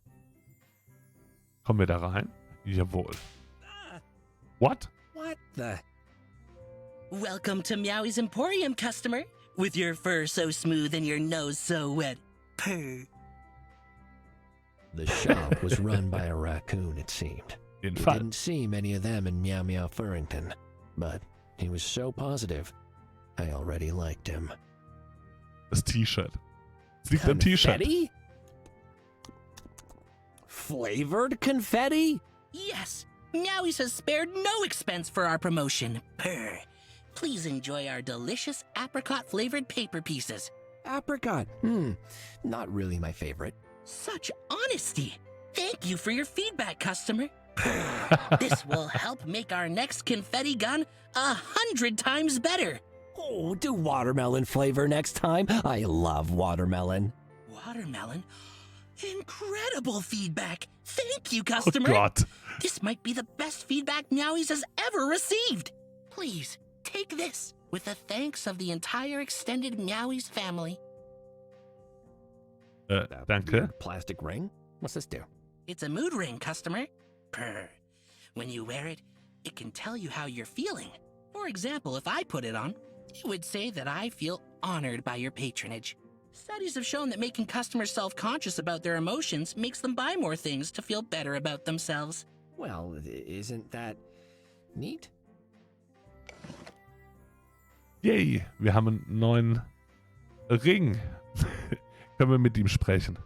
Kommen wir da rein? Jawohl. What? What the? Welcome to Meowie's Emporium, customer. With your fur so smooth and your nose so wet. Purr. The shop was run by a raccoon, it seemed. In You Fall. didn't see many of them in Meow Meow Furrington, but he was so positive, I already liked him. Das T-Shirt. Es liegt am T-Shirt. Confetti? Flavored confetti? Yes, Meowies has spared no expense for our promotion. Purr. Please enjoy our delicious apricot-flavored paper pieces. Apricot. Not really my favorite. Such honesty. Thank you for your feedback, customer. Purr. This will help make our next confetti gun 100 times better. Oh, do watermelon flavor next time. I love watermelon. Watermelon? Incredible feedback. Thank you, Oh customer. Gott. This might be the best feedback Meowies has ever received. Please, take this with the thanks of the entire extended Meowies family. Danke. Weird plastic ring? What's this do? It's a mood ring, customer. Purr. When you wear it, it can tell you how you're feeling. For example, if I put it on, it would say that I feel honored by your patronage. Studies have shown that making customers self-conscious about their emotions makes them buy more things to feel better about themselves. Well, isn't that neat? Yay, wir haben einen neuen Ring. Können wir mit ihm sprechen?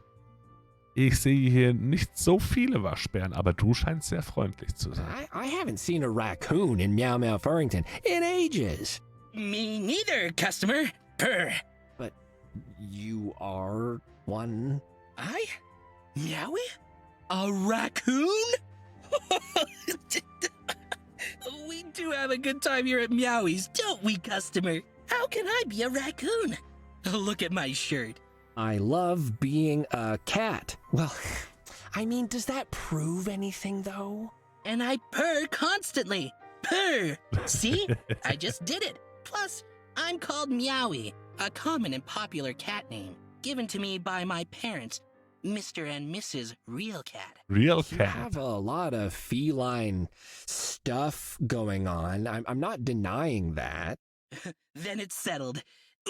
Ich sehe hier nicht so viele Waschbären, aber du scheinst sehr freundlich zu sein. I haven't seen a raccoon in Meow Meow Furrington in ages. Me neither, customer. Purr. But you are one? I? Meowie? A raccoon? We do have a good time here at Meowies, don't we, customer? How can I be a raccoon? Look at my shirt. I love being a cat. Well, I mean, does that prove anything, though? And I purr constantly. Purr. See? I just did it. Plus, I'm called Meowie, a common and popular cat name, given to me by my parents, Mr. and Mrs. Real Cat. Real You Cat. have a lot of feline stuff going on. I'm not denying that. Then it's settled.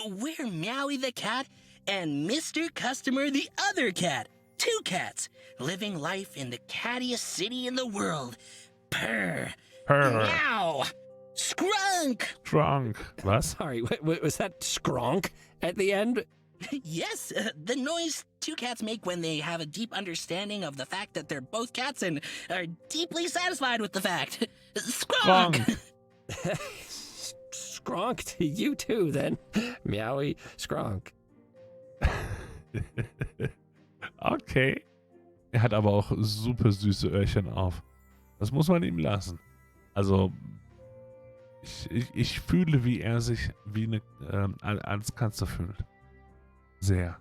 We're Meowie the cat and Mr. Customer the other cat. Two cats, living life in the cattiest city in the world. Purr. Purr. Meow. Scrunk. Drunk. Was? Sorry, was that skronk at the end? Yes, the noise two cats make when they have a deep understanding of the fact that they're both cats and are deeply satisfied with the fact. Scrunk. Skronk to you too, then. Meowie, skronk. Okay. Er hat aber auch super süße Öhrchen auf. Das muss man ihm lassen. Also, ich fühle, wie er sich wie als Katze fühlt. Sehr.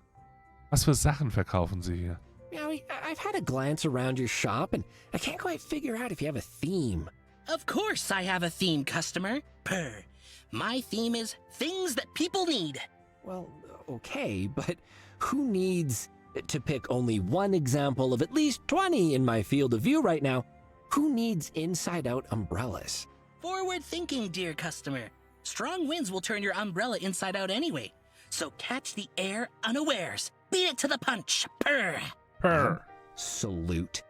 Was für Sachen verkaufen Sie hier? Meowie, I've had a glance around your shop, and I can't quite figure out if you have a theme. Of course I have a theme, customer. Purr. My theme is things that people need. Well, okay, but who needs, to pick only one example of at least 20 in my field of view right now, who needs inside-out umbrellas? Forward thinking, dear customer. Strong winds will turn your umbrella inside out anyway. So catch the air unawares. Beat it to the punch. Purr. Purr. Salute.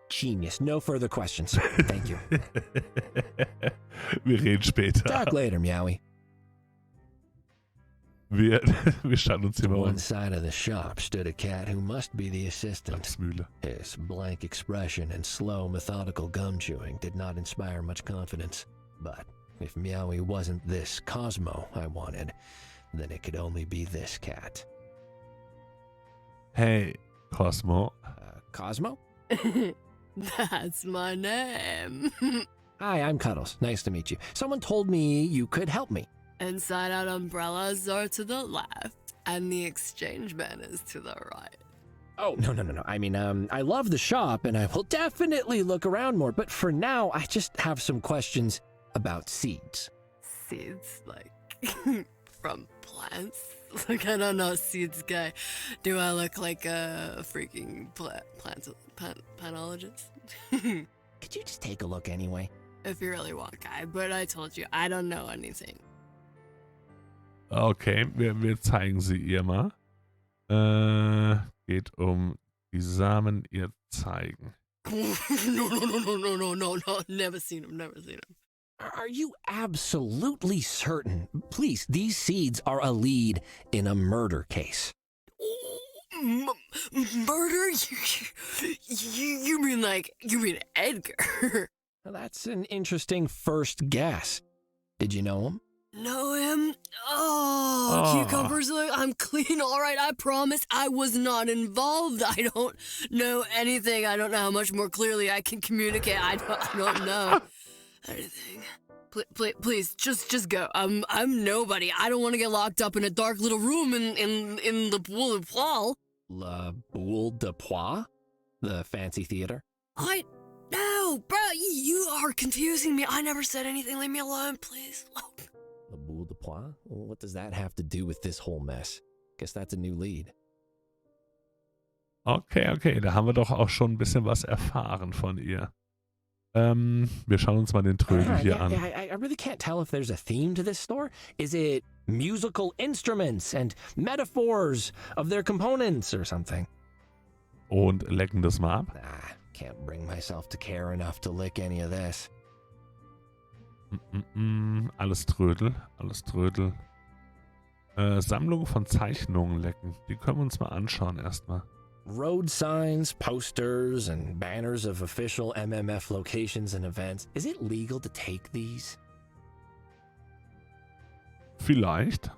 Genius. No further questions. Thank you. Wir reden später. Talk later, Meowie. Wir standen uns hier To mal one uns. side of the shop stood a cat who must be the assistant. Mühle. His blank expression and slow, methodical gum chewing did not inspire much confidence. But if Meowie wasn't this Cosmo I wanted, then it could only be this cat. Hey, Cosmo. Cosmo? That's my name. Hi, I'm Cuddles. Nice to meet you. Someone told me you could help me. Inside-out umbrellas are to the left, and the exchange bin is to the right. Oh, no. I mean, I love the shop, and I will definitely look around more, but for now, I just have some questions about seeds. Seeds, like, from plants? Like, I don't know, seeds guy. Do I look like a freaking planologist? Could you just take a look anyway? If you really want, guy, but I told you, I don't know anything. Okay, wir zeigen sie ihr mal. Geht die Samen ihr zeigen. No, never seen him. Are you absolutely certain? Please, these seeds are a lead in a murder case. Murder? You mean Edgar? Well, that's an interesting first guess. Did you know him? Know him? Oh, cucumbers, I'm clean, all right, I promise I was not involved. I don't know anything. I don't know how much more clearly I can communicate. I don't know anything. Please, just go. I'm nobody. I don't want to get locked up in a dark little room in the Boule de Poil. La Boule de Poil? The fancy theater? No, bro, you are confusing me. I never said anything. Leave me alone, please. La Boule de Poil? Well, what does that have to do with this whole mess? Guess that's a new lead. Okay, da haben wir doch auch schon ein bisschen was erfahren von ihr. Wir schauen uns mal den Trödel hier an. I really can't tell if there's a theme to this store. Is it musical instruments and metaphors of their components or something? Und lecken das mal ab. Can't bring myself to care enough to lick any of this. Alles Trödel. Sammlung von Zeichnungen lecken. Die können wir uns mal anschauen erstmal. Road signs, posters, and banners of official MMF locations and events. Is it legal to take these? Vielleicht.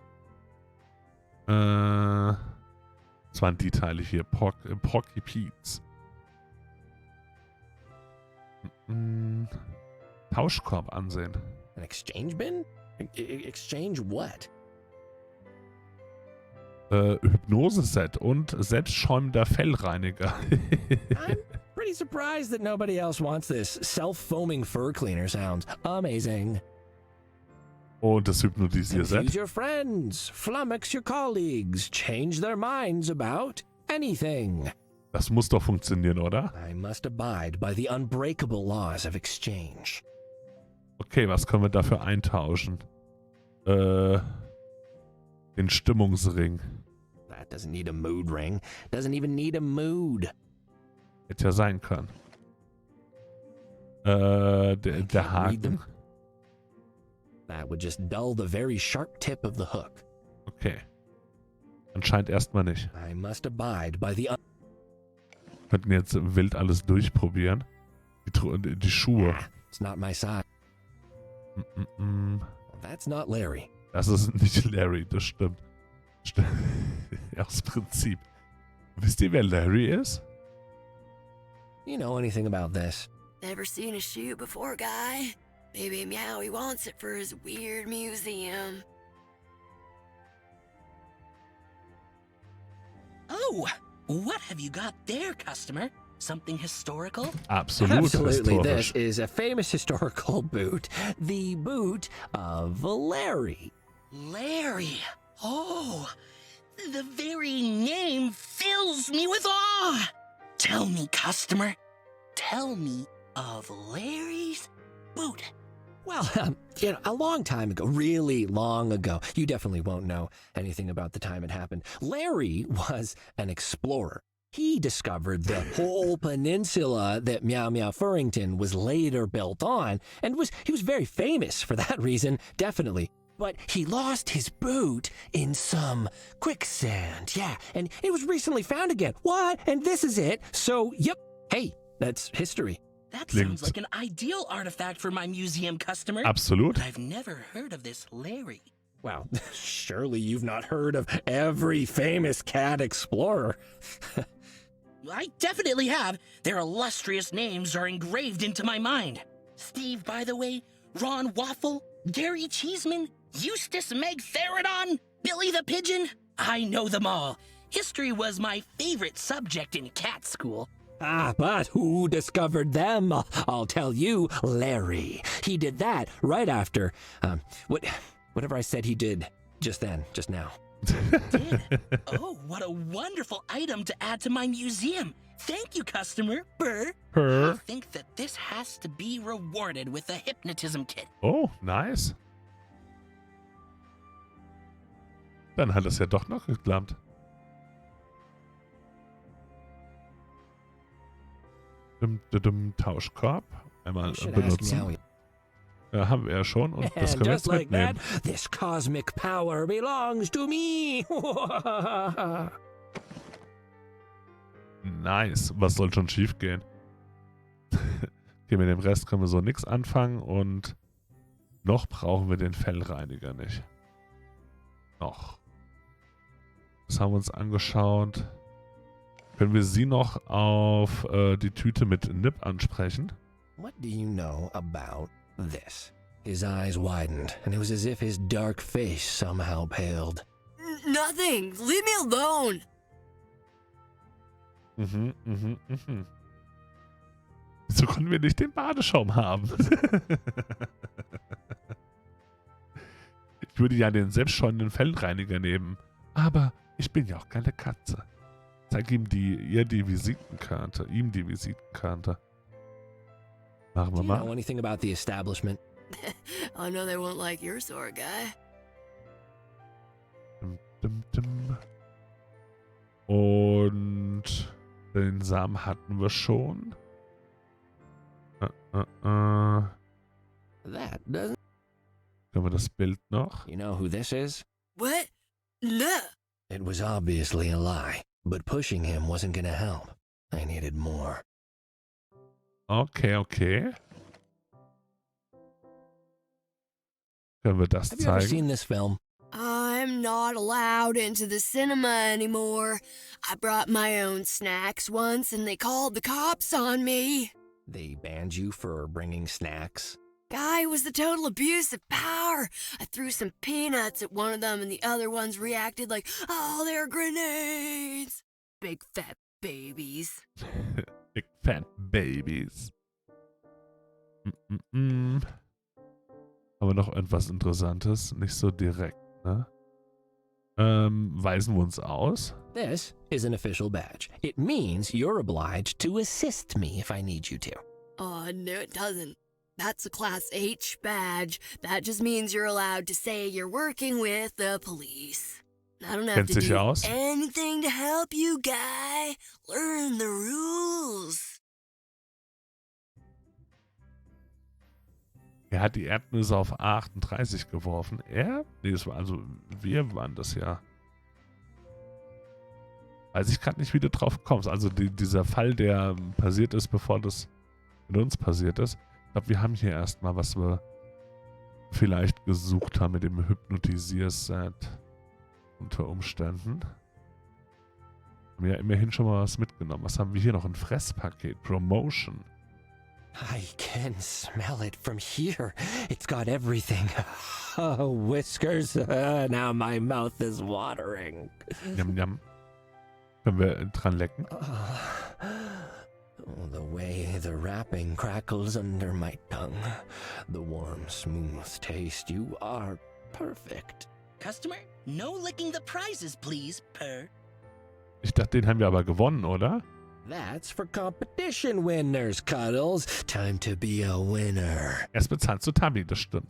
Das waren die Teile hier. Porky Pete's. Tauschkorb ansehen. An exchange bin? Exchange what? Hypnose-Set und selbstschäumender Fellreiniger. I'm pretty surprised that nobody else wants this. Self-foaming fur cleaner sounds amazing. Und das Hypnotisierset. Confuse your friends, flummox your colleagues, change their minds about anything. Das muss doch funktionieren, oder? I must abide by the unbreakable laws of exchange. Okay, was können wir dafür eintauschen? Den Stimmungsring. That doesn't need a mood ring. Doesn't even need a mood. Hätte ja sein können. Der Haken. That would just dull the very sharp tip of the hook. Okay. Anscheinend erstmal nicht. I must abide by the Könnten jetzt wild alles durchprobieren. Die Schuhe. It's not my size. That's not Larry. Das ist nicht Larry, das stimmt. Aus Prinzip. Wisst ihr, wer Larry ist? You know anything about this? Never seen a shoe before, guy. Maybe Meowie wants it for his weird museum. Oh, what have you got there, customer? Something historical? Absolutely. This is a famous historical boot. The boot of Larry. Larry. Oh, the very name fills me with awe. Tell me, customer. Tell me of Larry's boot. Well, a long time ago, really long ago, you definitely won't know anything about the time it happened. Larry was an explorer. He discovered the whole peninsula that Meow Meow Furrington was later built on, and he was very famous for that reason, definitely. But he lost his boot in some quicksand, yeah, and it was recently found again. What? And this is it. So, yep, hey, that's history. That sounds like an ideal artifact for my museum, customer. Absolut. But I've never heard of this Larry. Well, surely you've not heard of every famous cat explorer. I definitely have. Their illustrious names are engraved into my mind. Steve, by the way, Ron Waffle, Gary Cheeseman, Eustace Meg Therodon, Billy the Pigeon. I know them all. History was my favorite subject in cat school. Ah, but who discovered them? I'll tell you, Larry. He did that right after, whatever I said he did just now. Did? Oh, what a wonderful item to add to my museum. Thank you, customer. Burr. I think that this has to be rewarded with a hypnotism kit. Oh, nice. Dann hat es ja doch noch geklappt. Tauschkorb. Einmal benutzen. Ja, haben wir ja schon und das können wir jetzt mitnehmen. This cosmic power belongs to me. Nice. Was soll schon schief gehen? Okay, mit dem Rest können wir so nichts anfangen und noch brauchen wir den Fellreiniger nicht. Noch. Das haben wir uns angeschaut. Können wir sie noch auf die Tüte mit Nip ansprechen? What do you know about this? His eyes widened, and it was as if his dark face somehow paled. Nothing. Leave me alone. Wieso konnten wir nicht den Badeschaum haben? Ich würde ja den selbstschäumenden Fellreiniger nehmen. Aber ich bin ja auch keine Katze. Zeig ihm ihr die Visitenkarte. Ihm die Visitenkarte. Machen wir Do you know mal. anything about the establishment? I know they won't like your sort of guy. Und den Samen hatten wir schon. That doesn't. Können wir das Bild noch? You know who this is? What? No. It was obviously a lie, but pushing him wasn't gonna help. I needed more. Okay. Können wir das Have you ever zeigen? seen this film? I'm not allowed into the cinema anymore. I brought my own snacks once and they called the cops on me. They banned you for bringing snacks? Guy was the total abuse of power. I threw some peanuts at one of them and the other ones reacted like, oh, they're grenades. Big fat babies. Big Fat Babies. Haben wir noch etwas Interessantes? Nicht so direkt, ne? Weisen wir uns aus? This is an official badge. It means you're obliged to assist me if I need you to. Oh, no, it doesn't. That's a Class H badge. That just means you're allowed to say you're working with the police. I don't have Kennt to sich do aus? anything to help you, guy. Learn the rules. Er hat die Erdnüsse auf A38 geworfen. Er? Nee, das war also, wir waren das ja. Weiß ich gerade nicht, wie du drauf kommst. Also dieser Fall, der passiert ist, bevor das mit uns passiert ist. Ich glaube, wir haben hier erstmal, was wir vielleicht gesucht haben mit dem Hypnotisierset unter Umständen. Haben ja immerhin schon mal was mitgenommen. Was haben wir hier noch? Ein Fresspaket. Promotion. I can smell it from here. It's got everything. Oh, whiskers. Now my mouth is watering. Yum, yum. Können wir dran lecken? Oh, the way the wrapping crackles under my tongue. The warm, smooth taste. You are perfect. Customer, no licking the prizes, please, Purr. Ich dachte, den haben wir aber gewonnen, oder? That's for competition winners, Cuddles. Time to be a winner. Erst bezahlst du Tabby, das stimmt.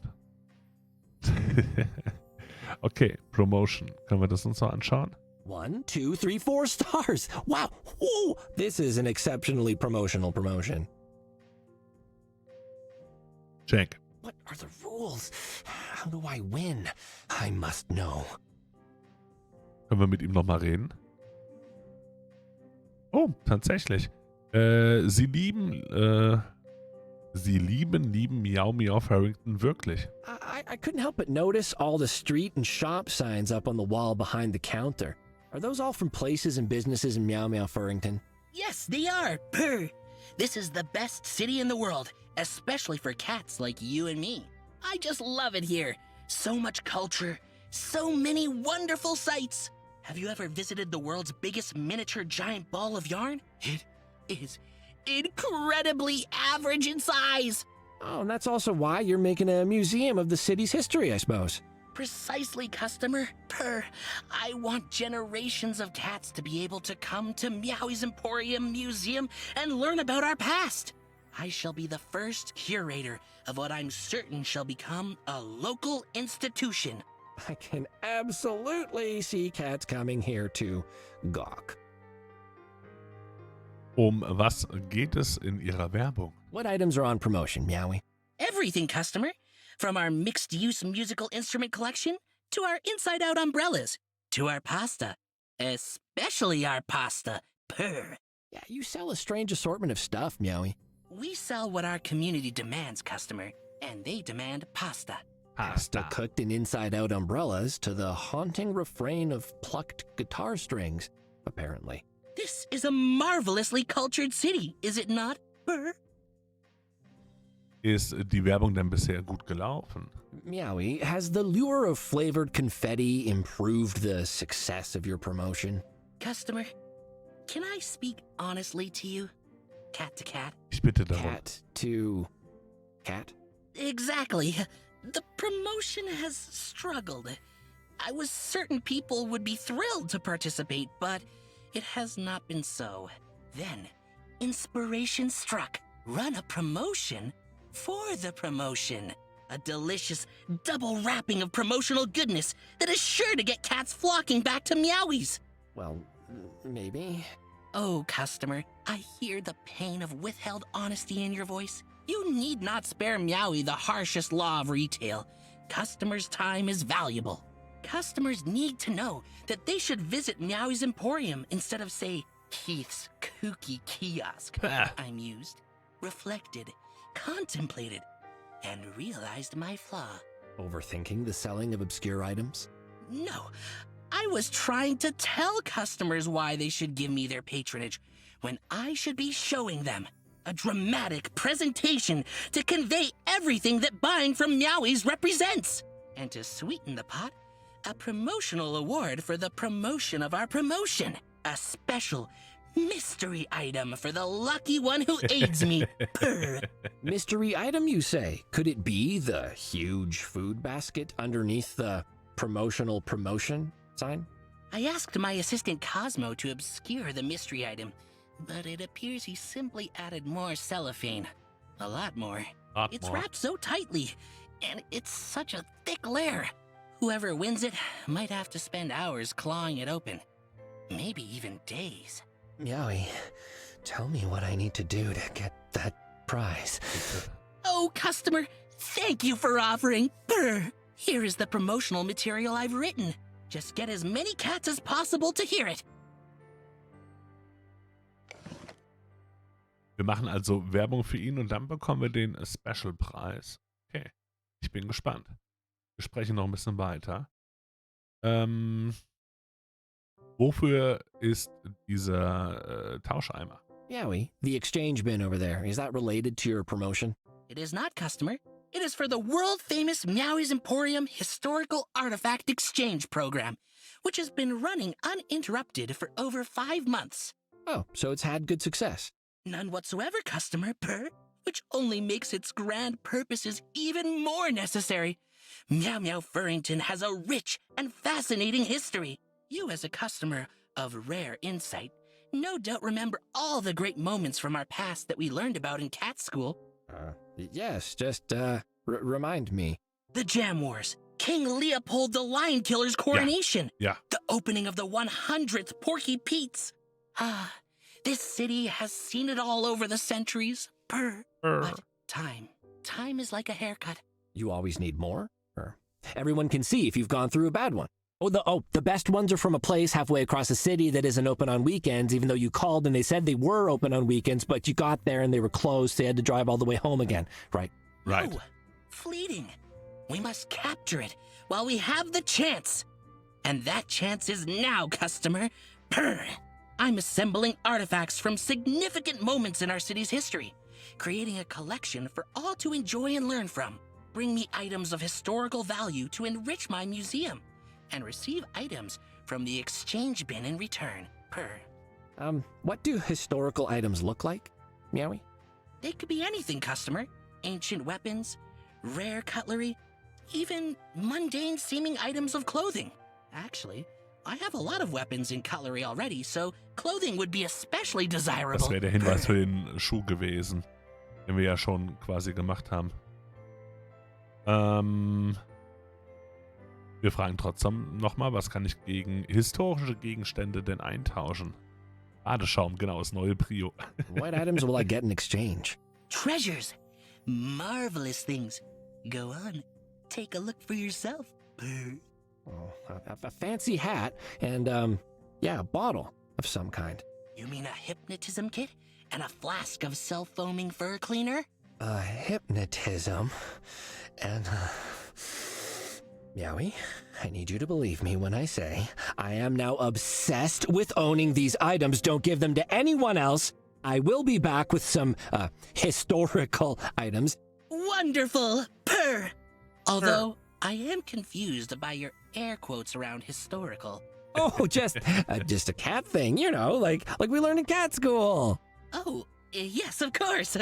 Okay, Promotion. Können wir das uns noch anschauen? 1, 2, 3, 4 stars. Wow. Ooh, this is an exceptionally promotional promotion. Check. What are the rules? How do I win? I must know. Können wir mit ihm nochmal reden? Oh, tatsächlich. Sie lieben Sie lieben Miau Miau Farrington wirklich. I couldn't help but notice all the street and shop signs up on the wall behind the counter. Are those all from places and businesses in Meow Meow Furrington? Yes, they are. Purr. This is the best city in the world, especially for cats like you and me. I just love it here. So much culture, so many wonderful sights. Have you ever visited the world's biggest miniature giant ball of yarn? It is incredibly average in size. Oh, and that's also why you're making a museum of the city's history, I suppose. Precisely, customer. Purr. I want generations of cats to be able to come to Meowie's Emporium Museum and learn about our past. I shall be the first curator of what I'm certain shall become a local institution. I can absolutely see cats coming here to gawk. Was geht es in Ihrer Werbung? What items are on promotion, Meowie? Everything, customer. From our mixed-use musical instrument collection, to our inside-out umbrellas, to our pasta. Especially our pasta. Purr. Yeah, you sell a strange assortment of stuff, Meowie. We sell what our community demands, customer, and they demand pasta. Pasta cooked in inside-out umbrellas to the haunting refrain of plucked guitar strings, apparently. This is a marvelously cultured city, is it not? Purr. Ist die Werbung denn bisher gut gelaufen? Meowie, has the lure of flavored confetti improved the success of your promotion? Customer, can I speak honestly to you? Cat to cat? Ich bitte darum. Cat to cat? Exactly. The promotion has struggled. I was certain people would be thrilled to participate, but it has not been so. Then, inspiration struck. Run a promotion for the promotion. A delicious double wrapping of promotional goodness that is sure to get cats flocking back to Meowies. Well, maybe. Oh, customer, I hear the pain of withheld honesty in your voice. You need not spare Meowie the harshest law of retail. Customers' time is valuable. Customers need to know that they should visit Meowie's Emporium instead of, say, Keith's kooky kiosk. I mused, reflected, contemplated, and realized my flaw. Overthinking the selling of obscure items? No, I was trying to tell customers why they should give me their patronage when I should be showing them a dramatic presentation to convey everything that buying from Meowies represents. And to sweeten the pot, a promotional award for the promotion of our promotion. A special mystery item for the lucky one who aids me. Purr. Mystery item, you say? Could it be the huge food basket underneath the promotional promotion sign? I asked my assistant Cosmo to obscure the mystery item, but it appears he simply added more cellophane. A lot more. It's wrapped so tightly, and it's such a thick layer. Whoever wins it might have to spend hours clawing it open. Maybe even days. Meowie, tell me what I need to do to get that prize. Oh, customer, thank you for offering. Brr. Here is the promotional material I've written. Just get as many cats as possible to hear it. Wir machen also Werbung für ihn und dann bekommen wir den Special-Preis. Okay, ich bin gespannt. Wir sprechen noch ein bisschen weiter. Wofür ist dieser Tauscheimer? Meowie, the exchange bin over there, is that related to your promotion? It is not, customer. It is for the world-famous Meowie's Emporium Historical Artifact Exchange Program, which has been running uninterrupted for over 5 months. Oh, so it's had good success. None whatsoever, customer, Purr, which only makes its grand purposes even more necessary. Meow Meow Furrington has a rich and fascinating history. You, as a customer of rare insight, no doubt remember all the great moments from our past that we learned about in cat school. Yes, just, remind me. The Jam Wars, King Leopold the Lion Killer's coronation, Yeah. the opening of the 100th Porky Pete's. This city has seen it all over the centuries. Purr. But time is like a haircut. You always need more? Or everyone can see if you've gone through a bad one. The best ones are from a place halfway across the city that isn't open on weekends, even though you called and they said they were open on weekends, but you got there and they were closed, so you had to drive all the way home again. Right. Right. No, fleeting. We must capture it while we have the chance. And that chance is now, customer. Purr. I'm assembling artifacts from significant moments in our city's history, creating a collection for all to enjoy and learn from. Bring me items of historical value to enrich my museum, and receive items from the exchange bin in return. Purr. What do historical items look like, Meowie? They could be anything, customer. Ancient weapons, rare cutlery, even mundane-seeming items of clothing. Actually, I have a lot of weapons and cutlery already, so clothing would be especially desirable. Das wäre der Hinweis für den Schuh gewesen, den wir ja schon quasi gemacht haben. Wir fragen trotzdem nochmal, was kann ich gegen historische Gegenstände denn eintauschen? Badeschaum, genau, das neue Prio. What items will I get in exchange? Treasures. Marvelous things. Go on. Take a look for yourself. Oh, a fancy hat and, a bottle of some kind. You mean a hypnotism kit? And a flask of self-foaming fur cleaner? A hypnotism and... Meowie, I need you to believe me when I say I am now obsessed with owning these items. Don't give them to anyone else. I will be back with some, historical items. Wonderful! Purr! Although, I am confused by your air quotes around historical. Oh, just a cat thing, you know, like we learned in cat school. Oh, yes, of course.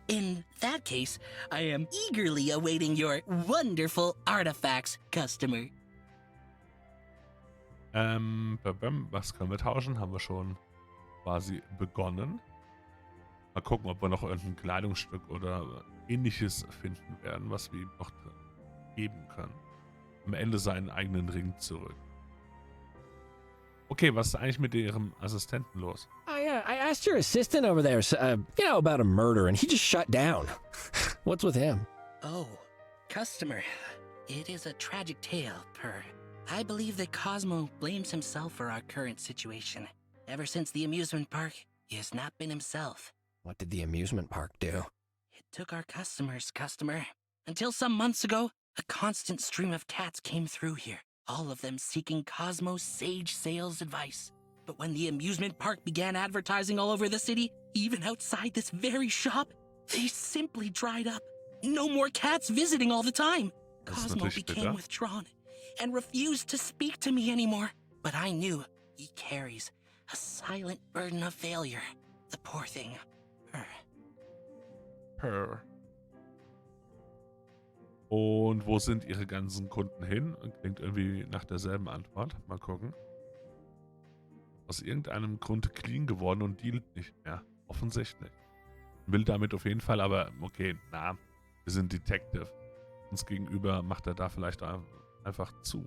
In that case, I am eagerly awaiting your wonderful artifacts, customer. Was können wir tauschen? Haben wir schon quasi begonnen. Mal gucken, ob wir noch irgendein Kleidungsstück oder ähnliches finden werden, was wir ihm noch geben können. Am Ende seinen eigenen Ring zurück. Okay, was ist eigentlich mit ihrem Assistenten los? I asked your assistant over there, about a murder, and he just shut down. What's with him? Oh, customer. It is a tragic tale, Purr. I believe that Cosmo blames himself for our current situation. Ever since the amusement park, he has not been himself. What did the amusement park do? It took our customers, customer. Until some months ago, a constant stream of cats came through here, all of them seeking Cosmo's sage sales advice. But when the amusement park began advertising all over the city, even outside this very shop, they simply dried up. No more cats visiting all the time. Cosmo became withdrawn and refused to speak to me anymore. But I knew he carries a silent burden of failure. The poor thing. Purr. Und wo sind ihre ganzen Kunden hin? Klingt irgendwie nach derselben Antwort. Mal gucken. Aus irgendeinem Grund clean geworden und dealt nicht mehr. Offensichtlich. Will damit auf jeden Fall, aber okay, wir sind Detective. Uns gegenüber macht er da vielleicht einfach zu.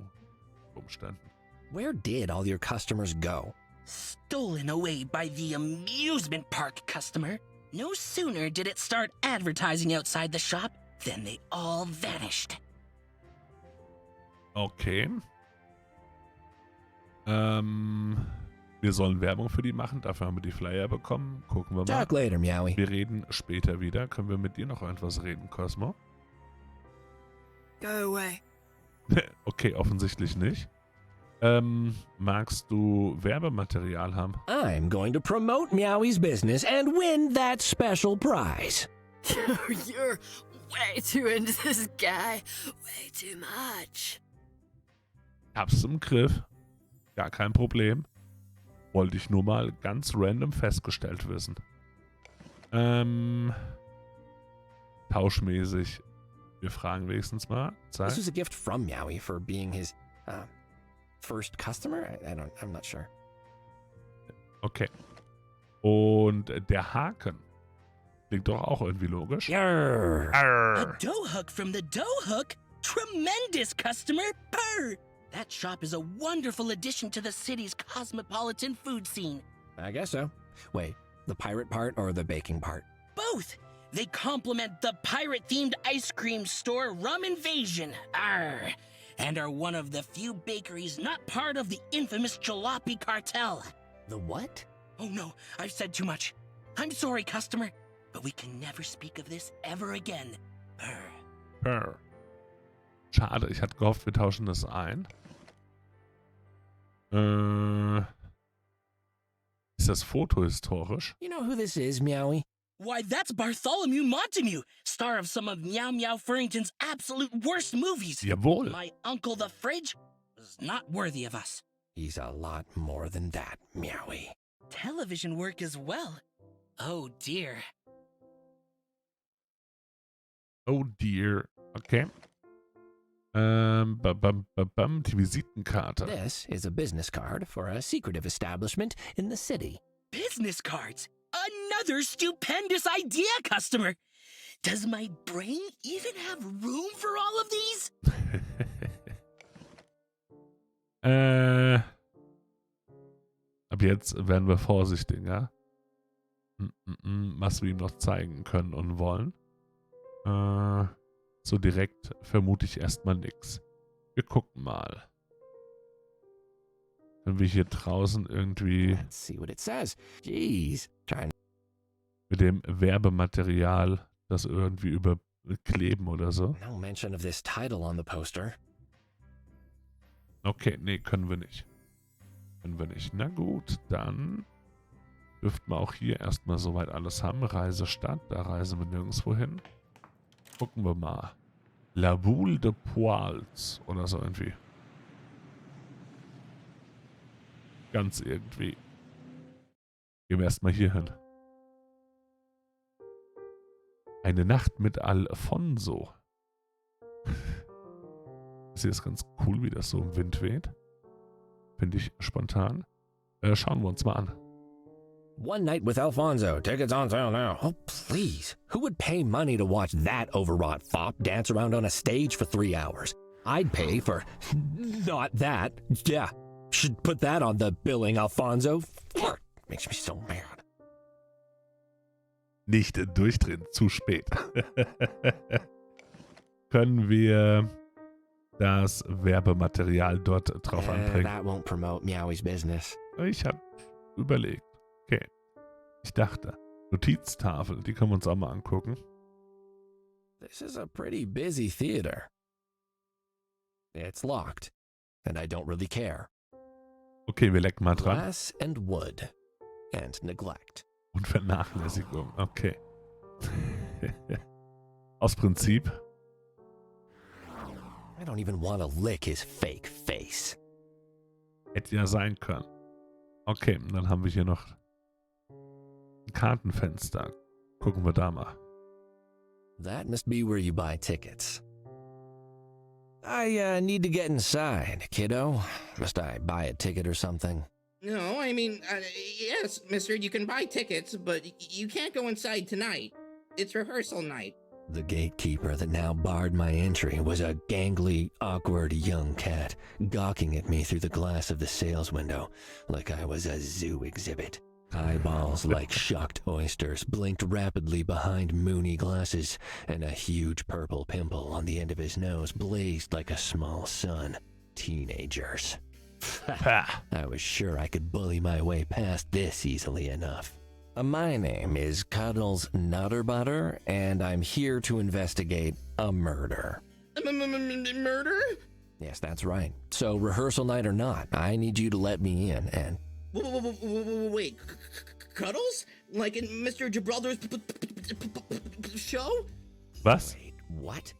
Umständen. Where did all your customers go? Stolen away by the amusement park, customer. No sooner did it start advertising outside the shop than they all vanished. Okay. Wir sollen Werbung für die machen. Dafür haben wir die Flyer bekommen. Gucken wir mal. Talk later, Meowie. Wir reden später wieder. Können wir mit dir noch etwas reden, Cosmo? Go away. Okay, offensichtlich nicht. Magst du Werbematerial haben? I'm going to promote Meowie's business and win that special prize. You're way too into this guy. Way too much. Hab's im Griff. Gar kein Problem. Wollte ich nur mal ganz random festgestellt wissen. Tauschmäßig. Wir fragen wenigstens mal. This was a gift from Meowie for being his first customer? I'm not sure. Okay. Und der Haken klingt doch auch irgendwie logisch. Yarr. A dough hook from the dough hook? Tremendous, customer! Purr! That shop is a wonderful addition to the city's cosmopolitan food scene. I guess so. Wait, the pirate part or the baking part? Both! They complement the pirate-themed ice cream store Rum Invasion. Arr! and are one of the few bakeries not part of the infamous jalopy cartel. The what? Oh no, I've said too much. I'm sorry, customer, but we can never speak of this ever again. Purr. Schade, ich hatte gehofft, wir tauschen das ein. Ist das Foto historisch? You know who this is, Meowie? Why, that's Bartholomew Montague, star of some of Meow Meow Furrington's absolute worst movies. Jawohl. My uncle the Fridge was not worthy of us. He's a lot more than that, Meowie. Television work as well. Oh dear. Oh dear. Okay. Die Visitenkarte. This is a business card for a secretive establishment in the city. Business cards. Another stupendous idea, customer. Does my brain even have room for all of these? Ab jetzt werden wir vorsichtiger. Was wir ihm noch zeigen können und wollen. So direkt vermute ich erstmal nichts. Wir gucken mal. Wenn wir hier draußen irgendwie Let's see what it says. Jeez. mit dem Werbematerial das irgendwie überkleben oder so. No mention of this title on the poster. Okay, nee, können wir nicht. Na gut, dann dürften wir auch hier erstmal soweit alles haben. Reisestadt, da reisen wir nirgendwo hin. Gucken wir mal. La Boule de Poils oder so irgendwie. Ganz irgendwie. Gehen wir erstmal hier hin. Eine Nacht mit Alfonso. Das hier ist ganz cool, wie das so im Wind weht. Finde ich spontan. Schauen wir uns mal an. One Night with Alfonso. Tickets on sale now. Oh, please. Who would pay money to watch that overwrought fop dance around on a stage for 3 hours? I'd pay for not that. Yeah. Should put that on the billing, Alfonso. Makes me so mad. Nicht durchdrehen, zu spät. Können wir das Werbematerial dort drauf anbringen? That won't promote Meowie's business. Ich habe überlegt. Okay. Ich dachte, Notiztafel, die können wir uns auch mal angucken. This is a pretty busy theater. It's locked, and I don't really care. Okay, wir lecken mal dran. Glass and wood. And neglect. Und Vernachlässigung. Okay. Aus Prinzip. I don't even want to lick his fake face. Hätte ja sein können. Okay, dann haben wir hier noch ein Kartenfenster. Gucken wir da mal. That must be where you buy tickets. I need to get inside, kiddo. Must I buy a ticket or something? No, I mean, yes, mister, you can buy tickets, but you can't go inside tonight. It's rehearsal night. The gatekeeper that now barred my entry was a gangly, awkward young cat, gawking at me through the glass of the sales window like I was a zoo exhibit. Eyeballs like shocked oysters blinked rapidly behind moony glasses, and a huge purple pimple on the end of his nose blazed like a small sun. Teenagers. I was sure I could bully my way past this easily enough. My name is Cuddles Nutterbutter, and I'm here to investigate a murder. Murder? Yes, that's right. So, rehearsal night or not, I need you to let me in and... Wait, Cuddles? Like in Mr. Gibraltar's show? Was? Wait, what?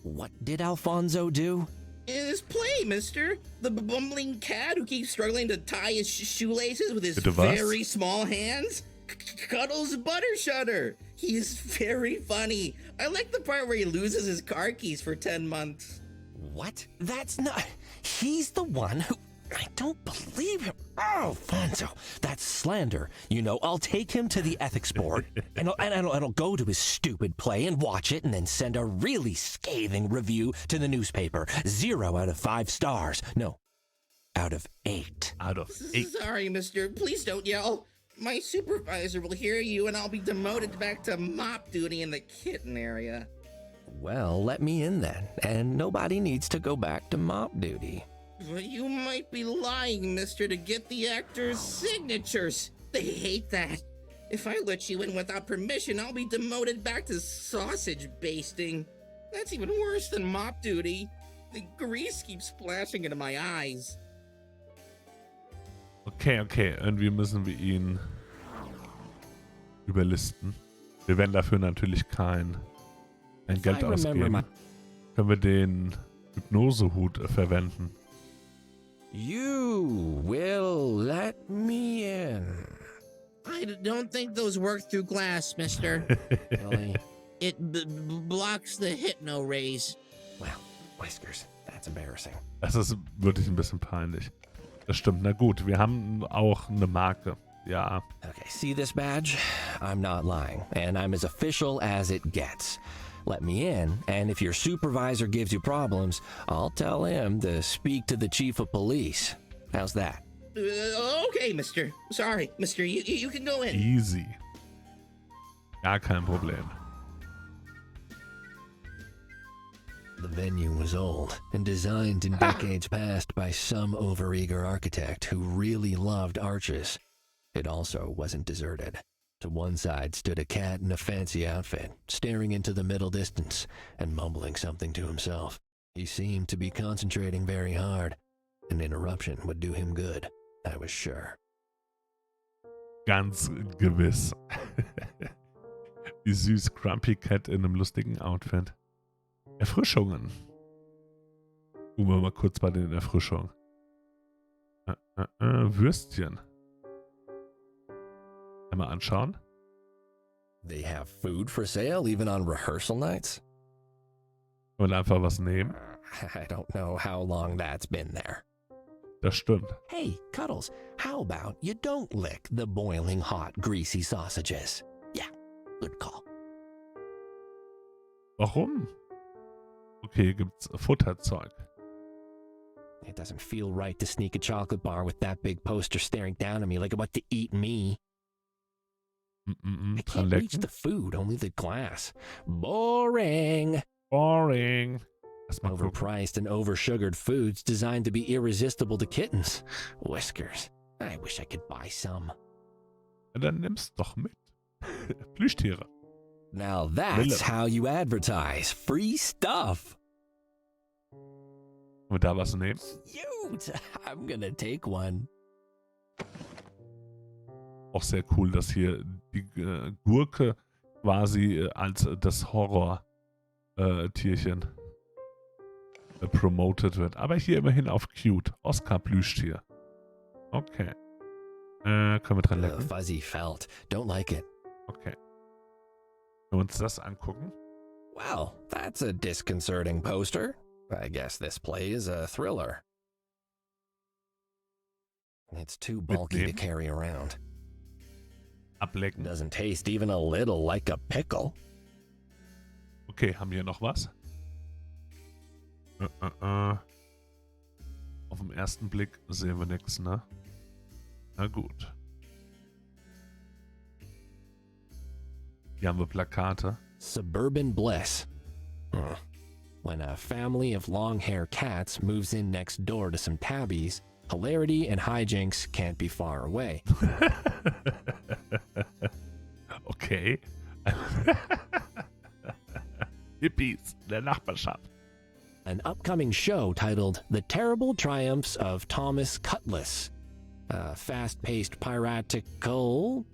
What did Alfonso do? In his play, mister. The bumbling cat who keeps struggling to tie his shoelaces with his very small hands. Cuddles Buttershutter. He's very funny. I like the part where he loses his car keys for 10 months. What? That's not... He's the one who... I don't believe him. Oh, Alfonso, that's slander. You know, I'll take him to the ethics board, and I'll go to his stupid play and watch it, and then send a really scathing review to the newspaper. 0 out of 5 stars. No, out of 8. Out of 8. Sorry, mister. Please don't yell. My supervisor will hear you, and I'll be demoted back to mop duty in the kitten area. Well, let me in then, and nobody needs to go back to mop duty. But you might be lying, mister, to get the actors' signatures. They hate that. If I let you in without permission, I'll be demoted back to sausage basting. That's even worse than mop duty. The grease keeps splashing into my eyes. Okay. Irgendwie müssen wir ihn überlisten. Wir werden dafür natürlich kein Geld ausgeben. Können wir den Hypnosehut verwenden? You will let me in. I don't think those work through glass, mister. Really? It blocks the hypno rays. Well, Whiskers, that's embarrassing. Das ist wirklich ein bisschen peinlich. Das stimmt. Na gut, wir haben auch eine Marke. Ja. Okay, see this badge? I'm not lying, and I'm as official as it gets. Let me in, and if your supervisor gives you problems, I'll tell him to speak to the chief of police. How's that? Okay, mister. Sorry, mister. You can go in. Easy. Gar kein Problem. The venue was old and designed in decades past by some overeager architect who really loved arches. It also wasn't deserted. To one side stood a cat in a fancy outfit, staring into the middle distance and mumbling something to himself. He seemed to be concentrating very hard. An interruption would do him good, I was sure. Ganz gewiss. Wie süß, Grumpy Cat in einem lustigen Outfit. Erfrischungen. Gucken wir mal kurz bei den Erfrischungen. Würstchen. Einmal anschauen. They have food for sale even on rehearsal nights? Und einfach was nehmen. I don't know how long that's been there. Das stimmt. Hey, Cuddles, how about you don't lick the boiling hot, greasy sausages? Yeah, good call. Warum? Okay, hier gibt's Futterzeug. It doesn't feel right to sneak a chocolate bar with that big poster staring down at me like about to eat me. I can't reach the food, only the glass. Boring. Boring. Overpriced and oversugared foods designed to be irresistible to kittens. Whiskers. I wish I could buy some. Dann nimm's doch mit. Plüschtiere. Now that's how you advertise. Free stuff. Wollen wir da was nehmen? Cute. I'm gonna take one. Auch sehr cool, dass hier die Gurke quasi als das Horror-Tierchen promoted wird. Aber hier immerhin auf cute. Oscar-Plüschtier. Okay. Können wir dran lecken? Fuzzy felt. Don't like it. Okay. Können wir uns das angucken? Well, that's a disconcerting poster. I guess this play is a thriller. It's too bulky to carry around. Ablecken. Doesn't taste even a little like a pickle. Okay, haben wir hier noch was? Auf den ersten Blick sehen wir nichts, ne? Na gut. Hier haben wir Plakate. Suburban bliss. When a family of long-hair cats moves in next door to some tabbies, hilarity and hijinks can't be far away. Okay. Hippies der Nachbarschaft. An upcoming show titled The Terrible Triumphs of Thomas Cutlass. A fast-paced piratical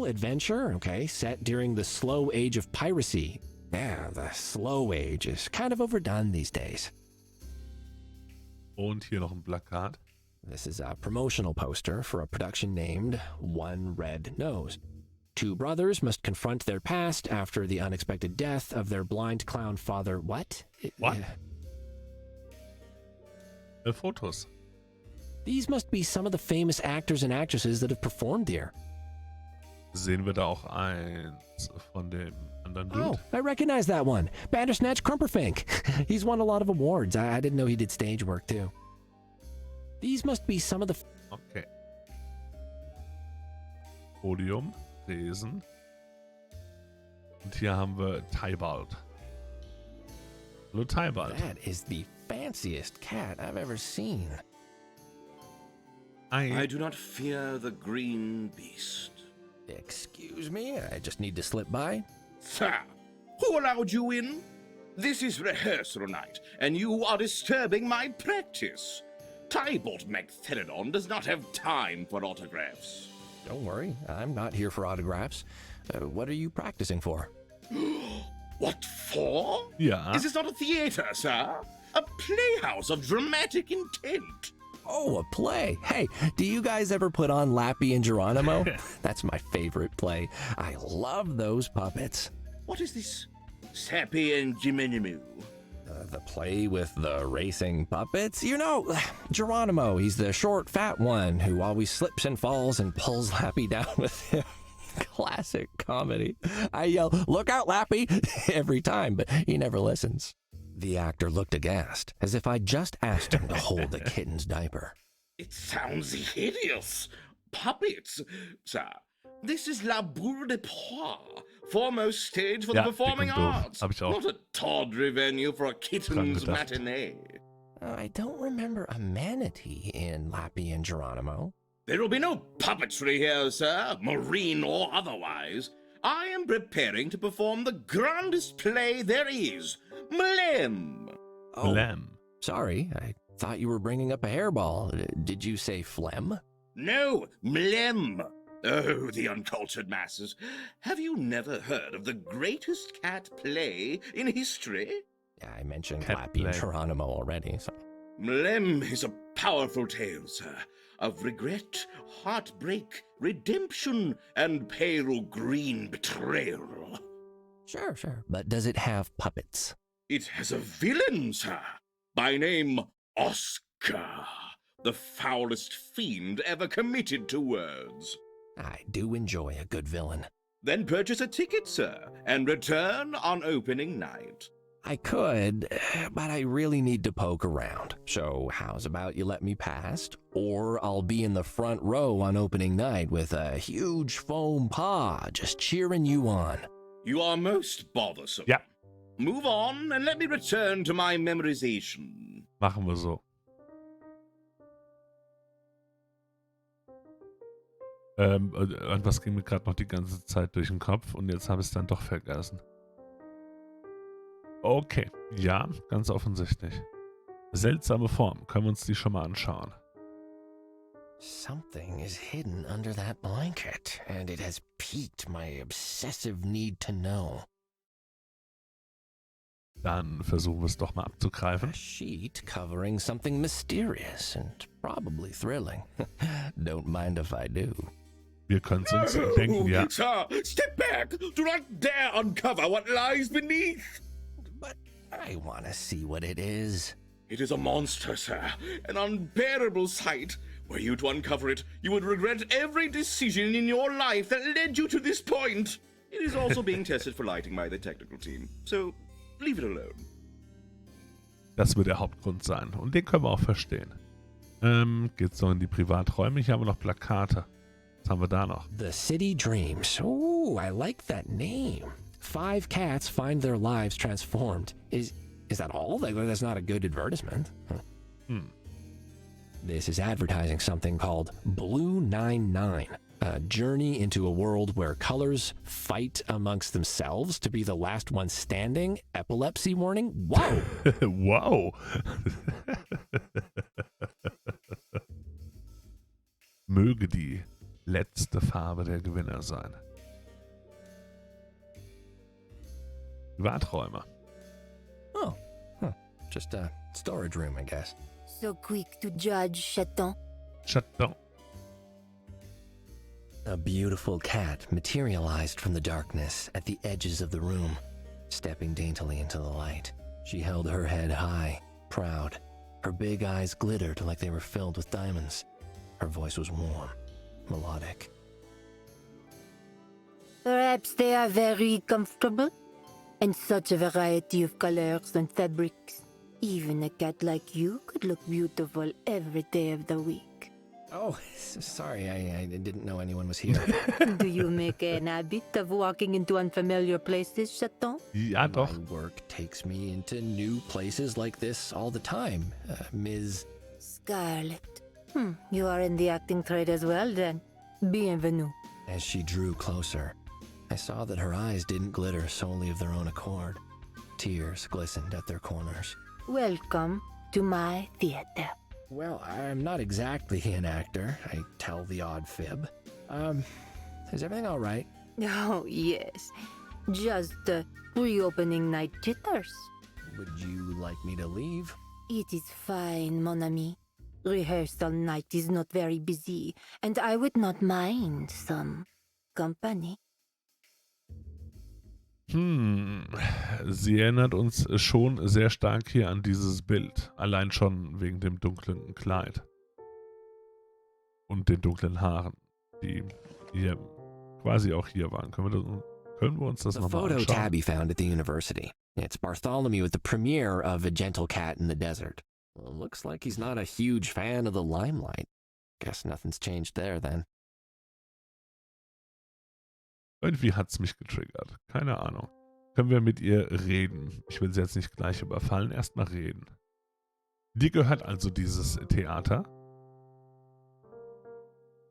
adventure, okay, set during the slow age of piracy. Yeah, the slow age is kind of overdone these days. Und hier noch ein Plakat. This is a promotional poster for a production named One Red Nose. Two brothers must confront their past after the unexpected death of their blind clown father. What? What? Fotos. These must be some of the famous actors and actresses that have performed here. Sehen wir da auch eins von dem anderen Dude? Oh, I recognize that one. Bandersnatch Crumperfink. He's won a lot of awards. I didn't know he did stage work too. These must be some of the... Okay. Podium, Tresen, Und hier haben wir Tybalt. Hallo Tybalt. That is the fanciest cat I've ever seen. I do not fear the green beast. Excuse me, I just need to slip by. Sir, who allowed you in? This is rehearsal night, and you are disturbing my practice. Tybalt McTherodon does not have time for autographs. Don't worry, I'm not here for autographs. What are you practicing for? What for? Yeah. Is this not a theater, sir? A playhouse of dramatic intent. Oh, a play. Hey, do you guys ever put on Lappy and Geronimo? That's my favorite play. I love those puppets. What is this Sappy and Jiminimu? The play with the racing puppets? You know, Geronimo, he's the short, fat one who always slips and falls and pulls Lappy down with him. Classic comedy. I yell, "Look out, Lappy!" every time, but he never listens. The actor looked aghast, as if I'd just asked him to hold the kitten's diaper. It sounds hideous. Puppets, sir. This is La Boule de Poix, foremost stage for the performing arts. Not a tawdry venue for a kitten's matinee. I don't remember a manatee in Lappy and Geronimo. There will be no puppetry here, sir, marine or otherwise. I am preparing to perform the grandest play there is, Mlem. Oh, Mlem. Sorry, I thought you were bringing up a hairball. Did you say phlegm? No, Mlem. Oh, the uncultured masses. Have you never heard of the greatest cat play in history? I mentioned Lappy and Geronimo already. So. Mlem is a powerful tale, sir, of regret, heartbreak, redemption, and pale green betrayal. Sure. But does it have puppets? It has a villain, sir, by name Oscar, the foulest fiend ever committed to words. I do enjoy a good villain. Then purchase a ticket, sir, and return on opening night. I could, but I really need to poke around. So how's about you let me past? Or I'll be in the front row on opening night with a huge foam paw just cheering you on. You are most bothersome. Ja. Move on and let me return to my memorization. Machen wir so. Was ging mir gerade noch die ganze Zeit durch den Kopf und jetzt habe ich es dann doch vergessen. Okay, ja, ganz offensichtlich. Seltsame Form, können wir uns die schon mal anschauen. Something is hidden under that blanket, and it has piqued my obsessive need to know. Dann versuchen wir es doch mal abzugreifen. A sheet covering something mysterious and probably thrilling. Don't mind if I do. Wir können es uns denken, ja. Sir, step back! Do not dare uncover what lies beneath! But I want to see what it is. It is a monster, sir. An unbearable sight. Were you to uncover it, you would regret every decision in your life that led you to this point. It is also being tested for lighting by the technical team. So, leave it alone. Das wird der Hauptgrund sein. Und den können wir auch verstehen. Geht's noch in die Privaträume? Hier haben wir noch Plakate. Was haben wir da noch? The City Dreams. Ooh, I like that name. 5 cats find their lives transformed. Is that all? That's not a good advertisement. This is advertising something called Blue 99, a journey into a world where colors fight amongst themselves to be the last one standing. Epilepsy warning. Whoa! Wow! Möge die letzte Farbe der Gewinner sein. Privaträume. Oh, just a storage room, I guess. So quick to judge, Chaton. Chaton. A beautiful cat materialized from the darkness at the edges of the room, stepping daintily into the light. She held her head high, proud. Her big eyes glittered like they were filled with diamonds. Her voice was warm, melodic. Perhaps they are very comfortable, and such a variety of colors and fabrics. Even a cat like you could look beautiful every day of the week. Oh, sorry, I didn't know anyone was here. Do you make an habit of walking into unfamiliar places, Chaton? Ja, doch. My work takes me into new places like this all the time, Ms. Scarlet. You are in the acting trade as well, then. Bienvenue. As she drew closer, I saw that her eyes didn't glitter solely of their own accord. Tears glistened at their corners. Welcome to my theater. Well, I'm not exactly an actor. I tell the odd fib. Is everything all right? Oh, yes. Just pre-opening night jitters. Would you like me to leave? It is fine, mon ami. Rehearsal night is not very busy, and I would not mind some company. Sie erinnert uns schon sehr stark hier an dieses Bild. Allein schon wegen dem dunklen Kleid. Und den dunklen Haaren, die hier quasi auch hier waren. Können wir uns das nochmal anschauen? The photo Tabby found at the university. It's Bartholomew at the premiere of A Gentle Cat in the Desert. Well, looks like he's not a huge fan of the limelight. Guess nothing's changed there then. Irgendwie hat es mich getriggert. Keine Ahnung. Können wir mit ihr reden? Ich will sie jetzt nicht gleich überfallen. Erstmal reden. Dir gehört also dieses Theater?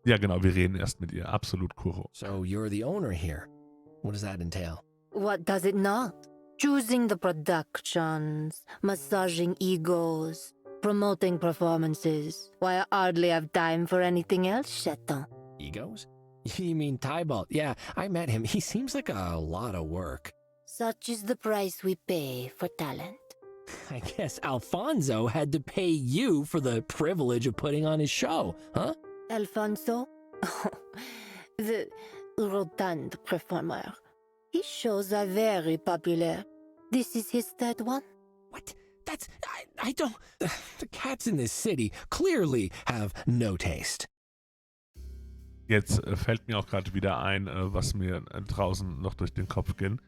Ja, genau. Wir reden erst mit ihr. Absolut, Kuro. So you're the owner here. What does that entail? What does it not? Choosing the productions, massaging egos, promoting performances. Why, I hardly have time for anything else, Chaton. Egos? You mean Tybalt? Yeah, I met him. He seems like a lot of work. Such is the price we pay for talent. I guess Alfonso had to pay you for the privilege of putting on his show, huh? Alfonso? The rotund performer. His shows are very popular. This is his third one. What? I don't... The cats in this city clearly have no taste. Jetzt fällt mir auch gerade wieder ein, was mir draußen noch durch den Kopf ging.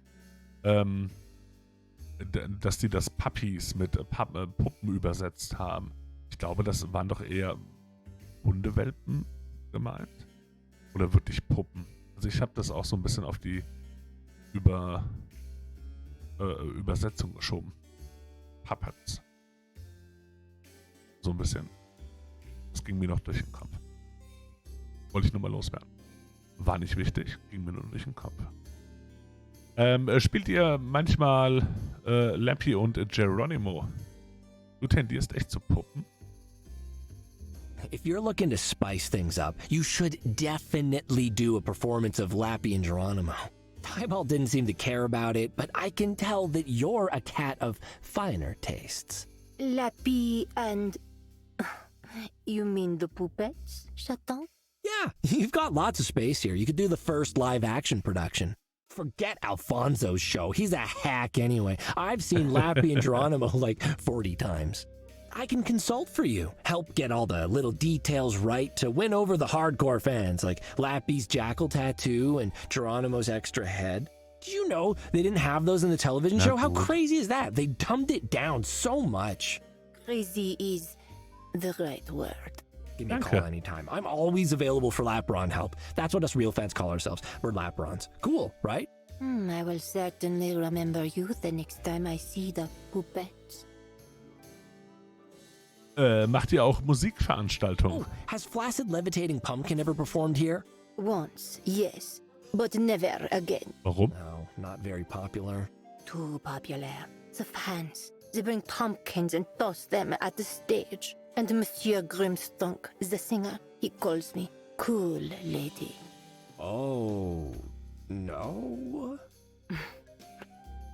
Dass die das Puppies mit Puppen übersetzt haben. Ich glaube, das waren doch eher Hundewelpen gemeint. Oder wirklich Puppen. Also ich habe das auch so ein bisschen auf die Übersetzung geschoben. Puppets. So ein bisschen. Das ging mir noch durch den Kopf. Wollte ich nur mal loswerden. War nicht wichtig, ging mir nur durch den Kopf. Spielt ihr manchmal Lappy und Geronimo? Du tendierst echt zu Puppen? If you're looking to spice things up, you should definitely do a performance of Lappy and Geronimo. Tybalt didn't seem to care about it, but I can tell that you're a cat of finer tastes. Lappy and... You mean the puppets, Chaton? Yeah, you've got lots of space here. You could do the first live-action production. Forget Alfonso's show. He's a hack anyway. I've seen Lappy and Geronimo like 40 times. I can consult for you, help get all the little details right to win over the hardcore fans, like Lappy's jackal tattoo and Geronimo's extra head. Did you know they didn't have those in the television show? How crazy is that? They dumbed it down so much. Crazy is the right word. Give me a call anytime. I'm always available for Lapron help. That's what us real fans call ourselves. We're Laprons. Cool, right? I will certainly remember you the next time I see the puppets. Macht ihr auch Musikveranstaltungen? Oh, has Flaccid Levitating Pumpkin ever performed here? Once, yes, but never again. Warum? No, not very popular. Too popular. The fans, they bring pumpkins and toss them at the stage. And Monsieur Grimstunk, the singer, he calls me cool lady. Oh, no?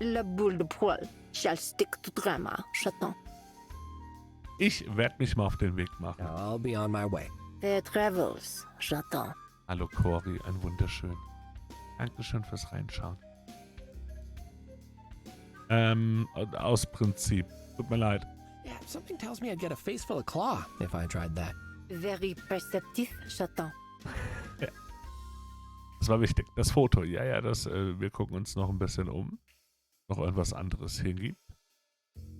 La boule de poil shall stick to drama, Chaton. Ich werde mich mal auf den Weg machen. I'll be on my way. Fair travels, Chaton. Hallo Cory, ein wunderschön. Dankeschön fürs Reinschauen. Aus Prinzip. Tut mir leid. Yeah, something tells me I'd get a face full of claw if I tried that. Very perceptive, Chaton. Ja. Das war wichtig. Das Foto. Ja, wir gucken uns noch ein bisschen um. Noch irgendwas anderes hier gibt.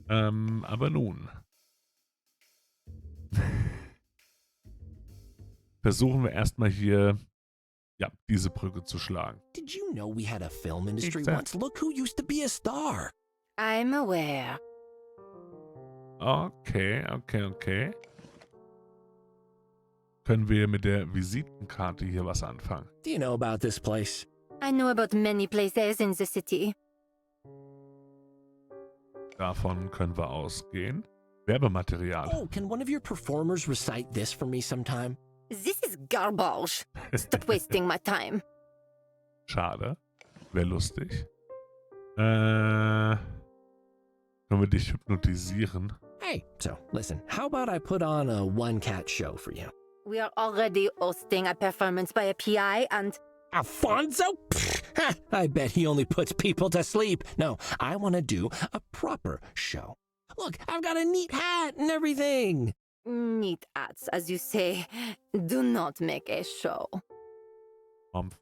Aber nun. versuchen wir erstmal hier, ja, diese Brücke zu schlagen. Did you know we had a film industry Exact. once? Look who used to be a star. I'm aware. Okay. Können wir mit der Visitenkarte hier was anfangen? Do you know about this place? I know about many places in the city. Davon können wir ausgehen. Werbematerial. Oh, can one of your performers recite this for me sometime? This is garbage. Stop wasting my time. Schade. Wäre lustig. Können wir dich hypnotisieren? Hey, so listen, how about I put on a one-cat show for you? We are already hosting a performance by a PI and... Alfonso? Pfft, ha, I bet he only puts people to sleep. No, I want to do a proper show. Look, I've got a neat hat and everything. Neat ads, as you say. Do not make a show. Mampf.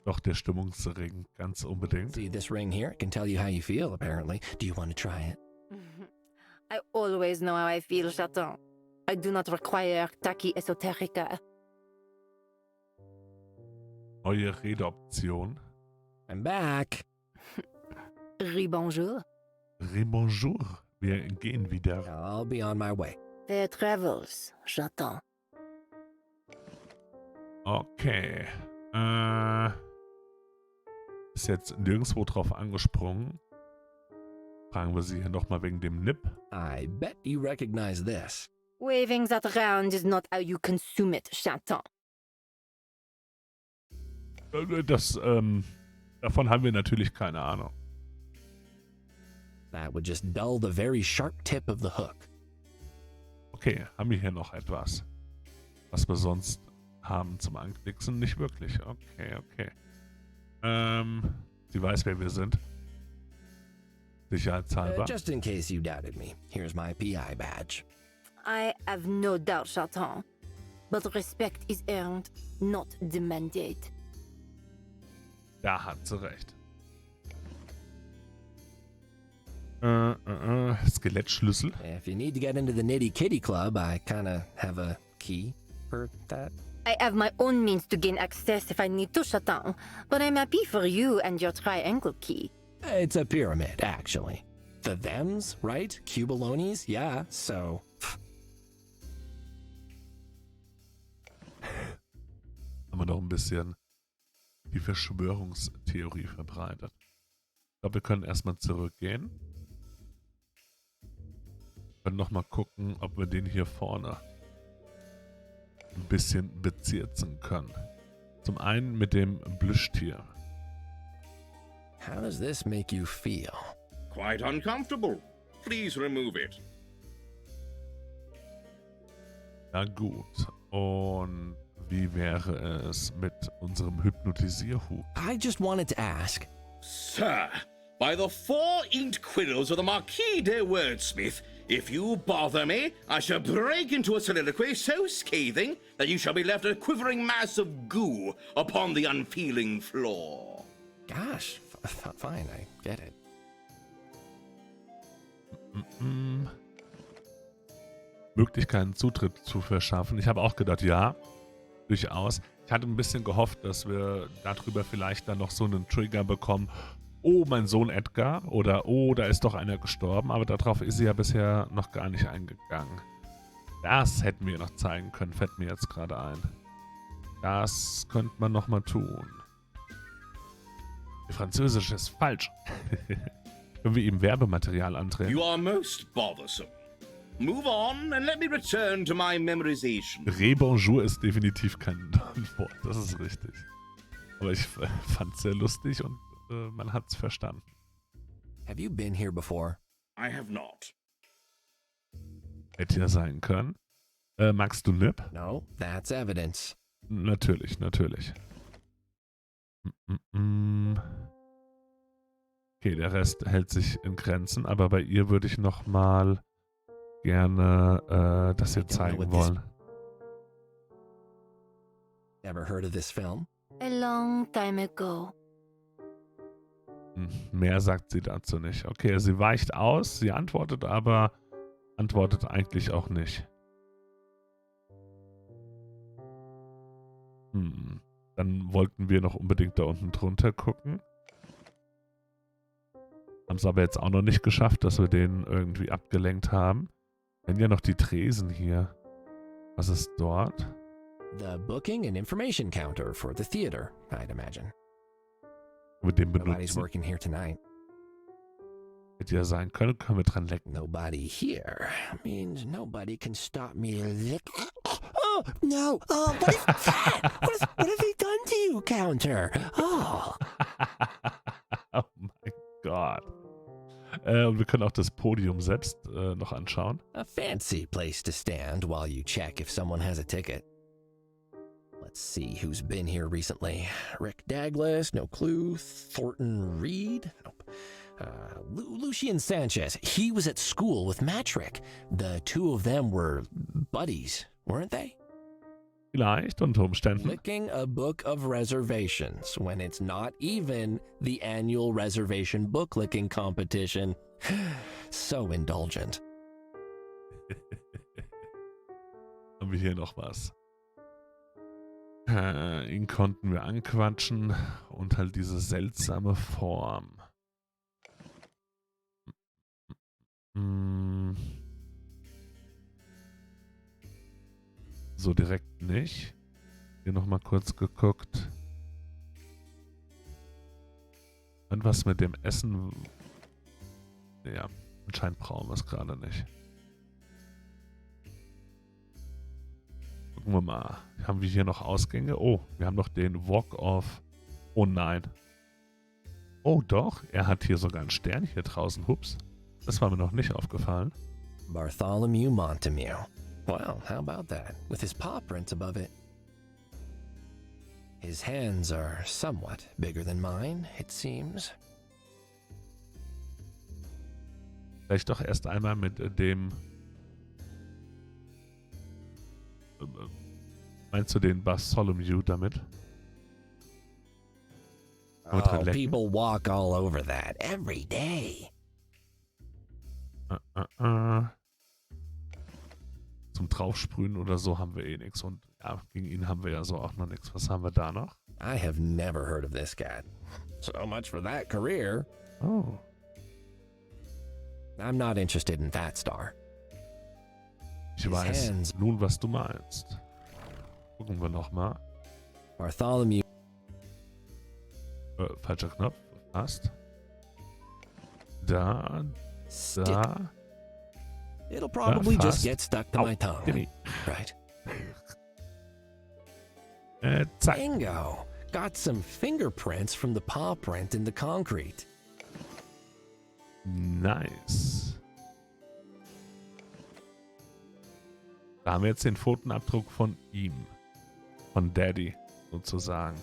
Doch, der Stimmungsring, ganz unbedingt. See this ring here? It can tell you how you feel, apparently. Do you want to try it? I always know how I feel, Chaton. I do not require tacky esoterica. Neue Redeoption. I'm back. Rebonjour. Rebonjour. Wir gehen wieder. I'll be on my way. Fair travels, Chaton. Okay. Ist jetzt nirgendwo drauf angesprungen. Fragen wir sie hier nochmal wegen dem Nip. I bet you recognize this. Waving that around is not how you consume it, Chaton. Davon haben wir natürlich keine Ahnung. That would just dull the very sharp tip of the hook. Okay, haben wir hier noch etwas, was wir sonst haben zum Anklicksen? Nicht wirklich. Okay. Sie weiß, wer wir sind. Sicherheitshalber. Just in case you doubted me, here's my PI badge. I have no doubt, Chaton. But respect is earned, not demanded. Da hat sie recht. Skelettschlüssel. If you need to get into the Nitty Kitty Club, I kinda have a key for that. I have my own means to gain access if I need to, Chaton. But I'm happy for you and your triangle key. It's a pyramid, actually. The thems, right? Cubalones, yeah, so... Haben wir noch ein bisschen die Verschwörungstheorie verbreitet. Ich glaube, wir können erstmal zurückgehen. Wir können nochmal gucken, ob wir den hier vorne ein bisschen bezirzen können. Zum einen mit dem Plüschtier. How does this make you feel? Quite uncomfortable. Please remove it. Na gut. Und wie wäre es mit unserem Hypnotisierhut? I just wanted to ask. Sir, by the 4 inked quills of the Marquis de Wordsmith, if you bother me, I shall break into a soliloquy so scathing that you shall be left a quivering mass of goo upon the unfeeling floor. Gosh, fine, I get it. Möglichkeiten, Zutritt zu verschaffen. Ich habe auch gedacht, ja, durchaus. Ich hatte ein bisschen gehofft, dass wir darüber vielleicht dann noch so einen Trigger bekommen. Oh, mein Sohn Edgar. Oder oh, da ist doch einer gestorben. Aber darauf ist sie ja bisher noch gar nicht eingegangen. Das hätten wir noch zeigen können, fällt mir jetzt gerade ein. Das könnte man noch mal tun. Französisch ist falsch. Können wir ihm Werbematerial andrehen? You are most bothersome. Move on and let me return to my memorization. Rebonjour ist definitiv kein Wort, das ist richtig. Aber ich fand es sehr lustig und man hat es verstanden. Have you been here before? I have not. Hätte ja sein können. Magst du Nip? No, that's evidence. Natürlich. Okay, der Rest hält sich in Grenzen, aber bei ihr würde ich noch mal gerne das hier zeigen wollen. Ever heard of this film? A long time ago. Mehr sagt sie dazu nicht. Okay, sie weicht aus, sie antwortet aber, antwortet eigentlich auch nicht. Dann wollten wir noch unbedingt da unten drunter gucken. Haben es aber jetzt auch noch nicht geschafft, dass wir den irgendwie abgelenkt haben. Wir haben ja noch die Tresen hier. Was ist dort? The booking and information counter for the theater, I'd imagine. Mit dem Nobody's benutzen. working here tonight. Hätte ja sein können, können wir dran lecken. Nobody here means nobody can stop me lick. Oh, no. Oh, what is that? What have they done to you, counter? Oh. Oh mein Gott. Und wir können auch das Podium selbst noch anschauen. A fancy place to stand while you check if someone has a ticket. Let's see who's been here recently. Rick Douglas, no clue. Thornton Reed? Nope. Lucian Sanchez. He was at school with Matrick. The two of them were buddies, weren't they? Vielleicht unter Umständen. Licking a book of reservations when it's not even the annual reservation book licking competition. So indulgent. Haben wir hier noch was? Ihn konnten wir anquatschen und halt diese seltsame Form. So direkt nicht. Hier nochmal kurz geguckt. Und was mit dem Essen? Ja, anscheinend brauchen wir es gerade nicht. Gucken wir mal. Haben wir hier noch Ausgänge? Oh, wir haben noch den Walk-Off. Oh nein. Oh doch, er hat hier sogar einen Stern hier draußen. Hups. Das war mir noch nicht aufgefallen. Bartholomew Montemue. Well, how about that? With his paw prints above it. His hands are somewhat bigger than mine, it seems. Vielleicht doch erst einmal mit dem... Meinst du den Bartholomew damit? Oh, people walk all over that every day. Zum Draufsprühen oder so haben wir eh nichts. Und ja, gegen ihn haben wir ja so auch noch nichts. Was haben wir da noch? I have never heard of this cat. So much for that career. Oh. I'm not interested in that star. Ich weiß nun, was du meinst. Gucken wir nochmal. Bartholomew. Falscher Knopf. Passt. Da. Da. It'll probably just get stuck to my tongue. Gimme. Right. Zack. Bingo. Got some fingerprints from the paw print in the concrete. Nice. Da haben wir jetzt den Pfotenabdruck von ihm. Von Daddy, sozusagen.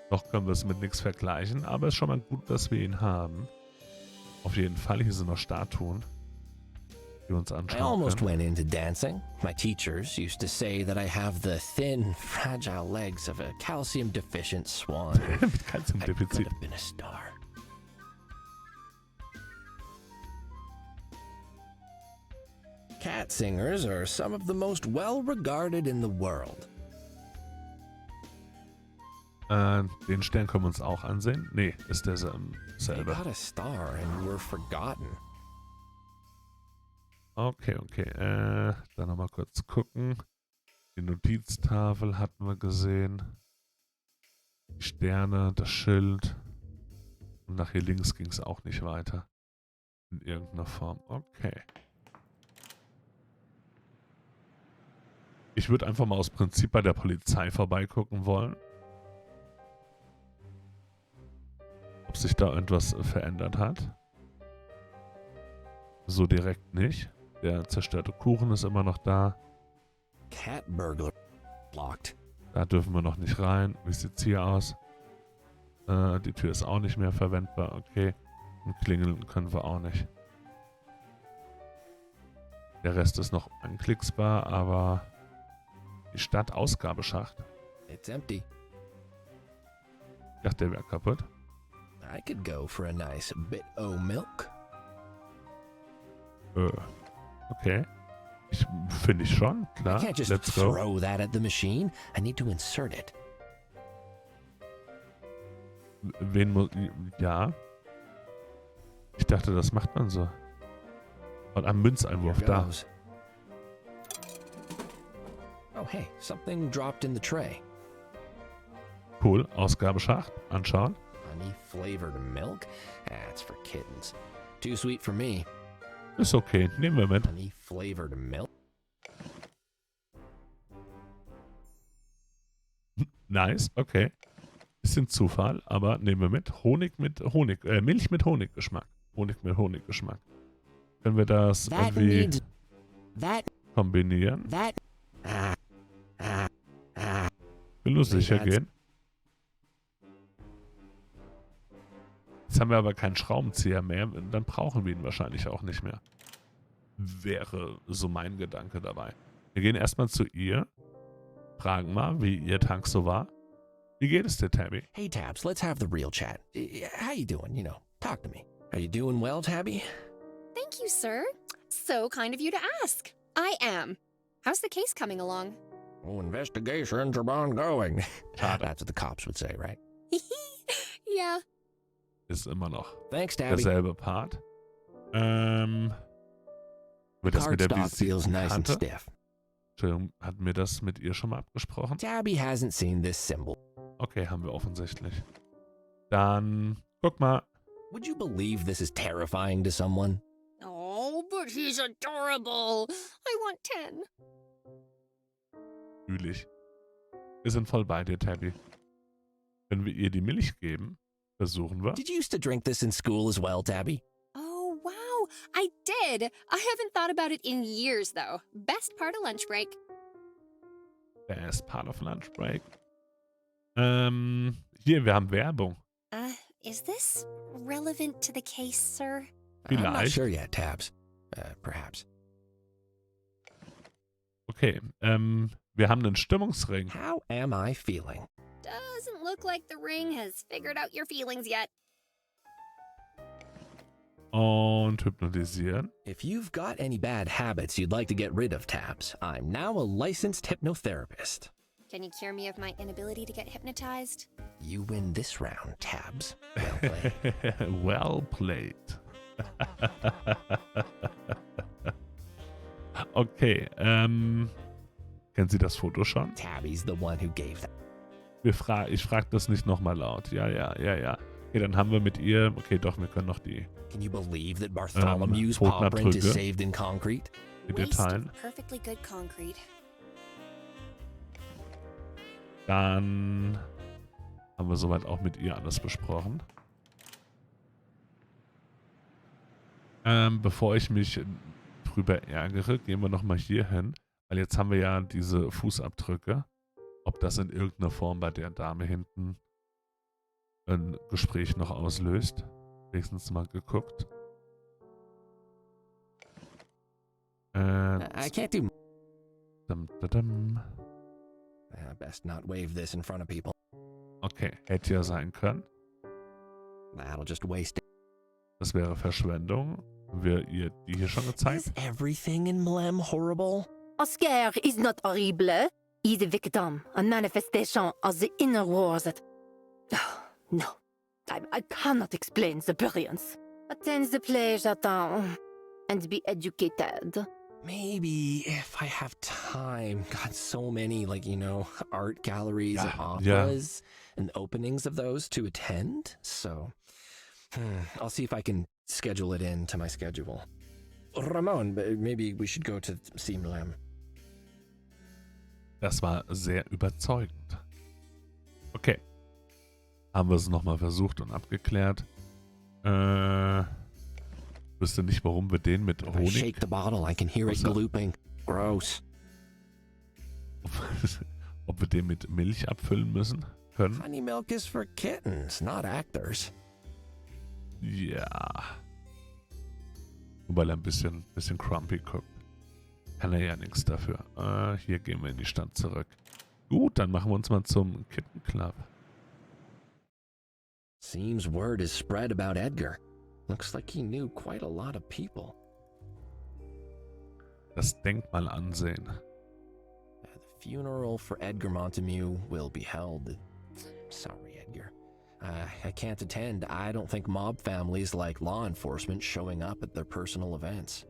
Doch können wir es mit nichts vergleichen, aber es ist schon mal gut, dass wir ihn haben. Auf jeden Fall, hier sind noch Statuen, die wir uns I anschauen almost können. went into dancing. My teachers used to say that I have the thin, fragile legs of a calcium-deficient swan. Mit I could Calciumdefizit. have been a star. Cat singers are some of the most well-regarded in the world. Den Stern können wir uns auch ansehen. Nee, ist der They selbe. got a star and were forgotten. Okay. Dann nochmal kurz gucken. Die Notiztafel hatten wir gesehen. Die Sterne, das Schild. Und nach hier links ging es auch nicht weiter. In irgendeiner Form. Okay. Ich würde einfach mal aus Prinzip bei der Polizei vorbeigucken wollen. Ob sich da irgendwas verändert hat. So direkt nicht. Der zerstörte Kuchen ist immer noch da. Cat burglar locked. Da dürfen wir noch nicht rein. Wie sieht's hier aus? Die Tür ist auch nicht mehr verwendbar. Okay. Und klingeln können wir auch nicht. Der Rest ist noch anklicksbar, aber die Stadtausgabeschacht. It's empty. Ich dachte, der wäre kaputt. I could go for a nice bit o' milk. Okay. Finde ich schon, klar. I can't just Let's go. throw that at the machine. I need to insert it. Wen muss... Ja. Ich dachte, das macht man so. Und am Münzeinwurf, Here da. goes. Oh, hey, something dropped in the tray. Cool. Ausgabeschacht. Anschauen. Honey-flavored milk? That's for kittens. Too sweet for me. Ist okay. Nehmen wir mit. Honey-flavored milk? Nice. Okay. Bisschen Zufall, aber nehmen wir mit. Milch mit Honiggeschmack. Honig mit Honiggeschmack. Können wir das irgendwie kombinieren? Will nur sicher gehen. Jetzt haben wir aber keinen Schraubenzieher mehr. Dann brauchen wir ihn wahrscheinlich auch nicht mehr. Wäre so mein Gedanke dabei. Wir gehen erstmal zu ihr. Fragen mal, wie ihr Tank so war. Wie geht es dir, Tabby? Hey, Tabs, let's have the real chat. How you doing? You know, talk to me. Are you doing well, Tabby? Thank you, sir. So kind of you to ask. I am. How's the case coming along? Oh, investigations are ongoing. That's what the cops would say, right? Yeah. Ist immer noch Thanks, Tabby. derselbe Part. Wird das mit der Cardstock feels nice and Visitenkarte? stiff. Entschuldigung, hatten wir das mit ihr schon mal abgesprochen? Tabby hasn't seen this symbol. Okay, haben wir offensichtlich. Dann, guck mal. Would you believe this is terrifying to someone? Oh, but he's adorable. I want 10. Fühl ich. Wir sind voll bei dir, Tabby. Wenn wir ihr die Milch geben, versuchen wir. Did you used to drink this in school as well, Tabby? Oh, wow. I did. I haven't thought about it in years, though. Best part of lunch break. Best part of lunch break. Hier, wir haben Werbung. Is this relevant to the case, sir? I'm not Vielleicht. sure yet, Tabs. Perhaps. Okay, wir haben einen Stimmungsring. How am I feeling? Doesn't look like the ring has figured out your feelings yet. Und hypnotisieren. If you've got any bad habits you'd like to get rid of, Tabs, I'm now a licensed hypnotherapist. Can you cure me of my inability to get hypnotized? You win this round, Tabs. Well played. Well played. Okay, kennen Sie das Foto schon? Tabby's the one who gave that. Ich frage das nicht nochmal laut. Ja. Okay, dann haben wir mit ihr... Okay, doch, wir können noch die Can you believe that Bartholomew's paw print is Pfotenabdrücke. saved in concrete? Die Waste Details. of perfectly good concrete. Dann haben wir soweit auch mit ihr alles besprochen. Bevor ich mich drüber ärgere, gehen wir nochmal hier hin. Weil jetzt haben wir ja diese Fußabdrücke. Ob das in irgendeiner Form bei der Dame hinten ein Gespräch noch auslöst. Wenigstens mal geguckt. I can't do... Dum. Best not wave this in front of people. Okay, hätte ja sein können. That'll just waste it. Das wäre Verschwendung. Haben wir ihr die hier schon gezeigt? Is everything in Mlem horrible? Oscar is not horrible. He's a victim, a manifestation of the inner wars that... Oh, no, I cannot explain the brilliance. Attend the play, Jatan, and be educated. Maybe if I have time. Got so many, art galleries and Yeah. operas and openings of those to attend. So, I'll see if I can schedule it into my schedule. Ramon, maybe we should go to see Mlem. Das war sehr überzeugend. Okay. Haben wir es nochmal versucht und abgeklärt. Wüsste nicht, warum wir den mit If I Honig... shake the bottle, I can hear it Also- glooping. Gross. Ob wir den mit Milch abfüllen müssen können? Honey milk is for kittens, not actors. Ja. Nur weil er ein bisschen crumpy guckt. Kann er ja nichts dafür. Hier gehen wir in die Stadt zurück. Gut, dann machen wir uns mal zum Kitten Club. Seems word is spread about Edgar. Looks like he knew quite a lot of people. Das Denkmal ansehen. The funeral for Edgar Montague will be held. Sorry, Edgar. I can't attend. I don't think mob families like law enforcement showing up at their personal events.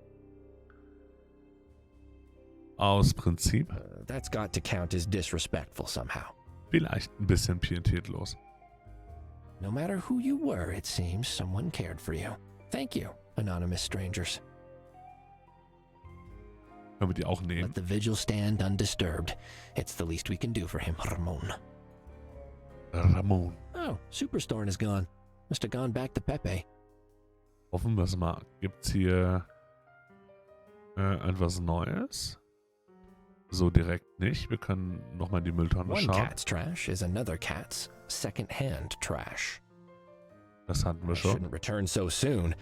Aus Prinzip? That's got to count as disrespectful somehow. Vielleicht ein bisschen pietätlos. No matter who you were, it seems someone cared for you. Thank you, anonymous strangers. Können wir die auch nehmen? Let the vigil stand undisturbed. It's the least we can do for him, Ramon. Ramon. Oh, Superstorm is gone. Must have gone back to Pepe. Hoffen wir es mal. Gibt's hier etwas Neues? So direkt nicht. Wir können nochmal in die Mülltonne One schauen. cat's trash is another cat's second-hand trash. Das hatten wir schon. Shouldn't return so soon.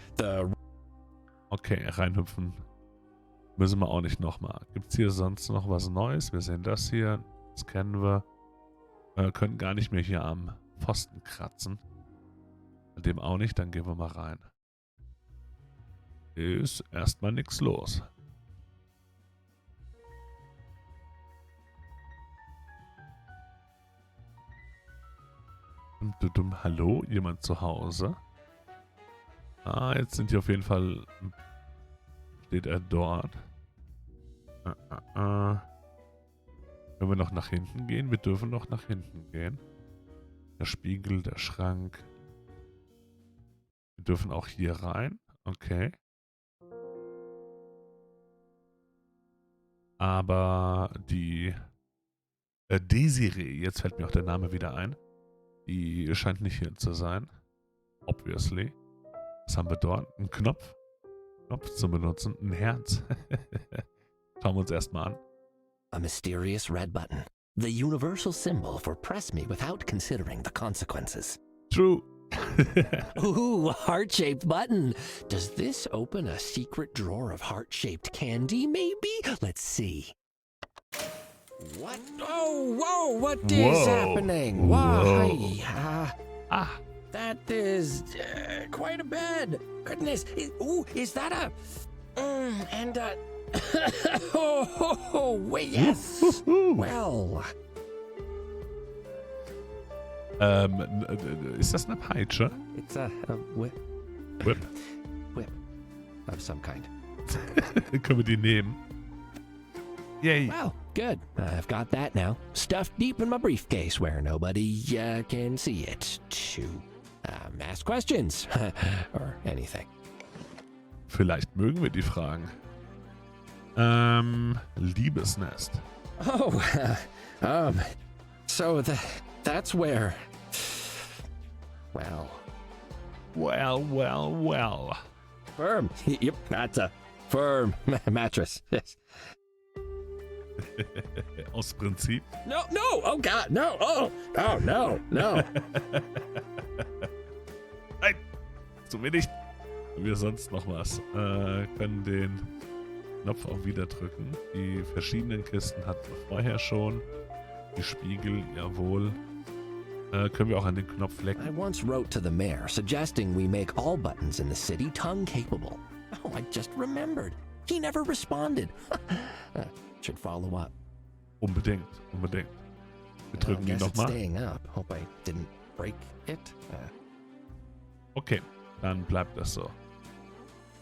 Okay, reinhüpfen müssen wir auch nicht nochmal. Gibt's hier sonst noch was Neues? Wir sehen das hier. Das kennen wir. Können gar nicht mehr hier am Pfosten kratzen. Bei dem auch nicht. Dann gehen wir mal rein. Ist erstmal nichts los. Hallo, jemand zu Hause? Ah, jetzt sind die auf jeden Fall. Steht er dort? Können wir noch nach hinten gehen? Wir dürfen noch nach hinten gehen. Der Spiegel, der Schrank. Wir dürfen auch hier rein. Okay. Aber die Desiree, jetzt fällt mir auch der Name wieder ein. Die scheint nicht hier zu sein. Obviously. Was haben wir dort? Ein Knopf. Knopf zu benutzen. Ein Herz. Schauen wir uns erstmal an. A mysterious red button. The universal symbol for press me without considering the consequences. True. Ooh, a heart-shaped button. Does this open a secret drawer of heart-shaped candy, maybe? Let's see. What? Oh, whoa, what is happening? Why? That is quite a bed. Goodness. Is that a... wait, yes. Well... Ist das eine Peitsche? It's a whip. Whip. Whip. Of some kind. Können wir die nehmen? Yay. Well, good. I've got that now. Stuffed deep in my briefcase where nobody can see it. To ask questions. Or anything. Vielleicht mögen wir die Fragen. Liebesnest. Oh, so that's where... Well. Firm. Yep, that's a firm mattress. Yes. Aus Prinzip. No, oh God, no, oh no. Nein, zu wenig. Haben wir sonst noch was? Können den Knopf auch wieder drücken. Die verschiedenen Kisten hatten wir vorher schon. Die Spiegel, jawohl. Können wir auch an den Knopf lecken. I once wrote to the mayor suggesting we make all buttons in the city tongue capable. Oh, I just remembered. He never responded. Should follow up. Unbedingt. Wir drücken ihn nochmal. Staying up. Hope I didn't break it. Okay, dann bleibt das so.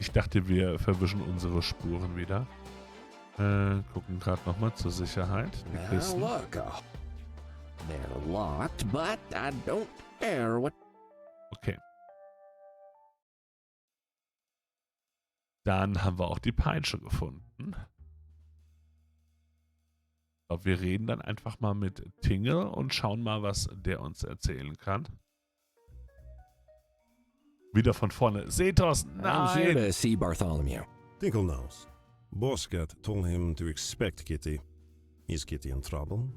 Ich dachte, wir verwischen unsere Spuren wieder. Gucken gerade nochmal zur Sicherheit. Die Kisten. Look, they're locked, but I don't care what... Okay. Dann haben wir auch die Peitsche gefunden. Aber wir reden dann einfach mal mit Tingle und schauen mal, was der uns erzählen kann. Wieder von vorne. Setos, I'm here nein! to see Bartholomew. Tinkle knows. Boscat told him to expect Kitty. Is Kitty in trouble?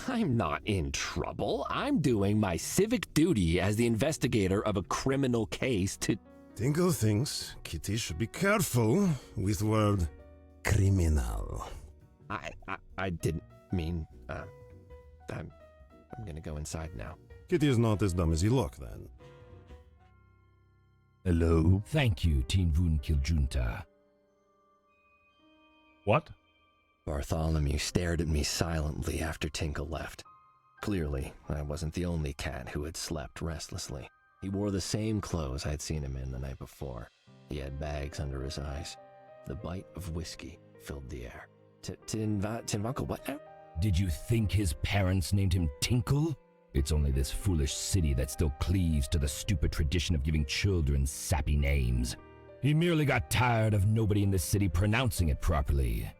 I'm not in trouble. I'm doing my civic duty as the investigator of a criminal case to... Tinkle thinks Kitty should be careful with the word criminal. I didn't mean... I'm gonna go inside now. Kitty is not as dumb as you look, then. Hello? Thank you, Teen Voon Kiljunta. What? Bartholomew stared at me silently after Tinkle left. Clearly, I wasn't the only cat who had slept restlessly. He wore the same clothes I'd seen him in the night before. He had bags under his eyes. The bite of whiskey filled the air. Tinvankle, what now? Did you think his parents named him Tinkle? It's only this foolish city that still cleaves to the stupid tradition of giving children sappy names. He merely got tired of nobody in the city pronouncing it properly,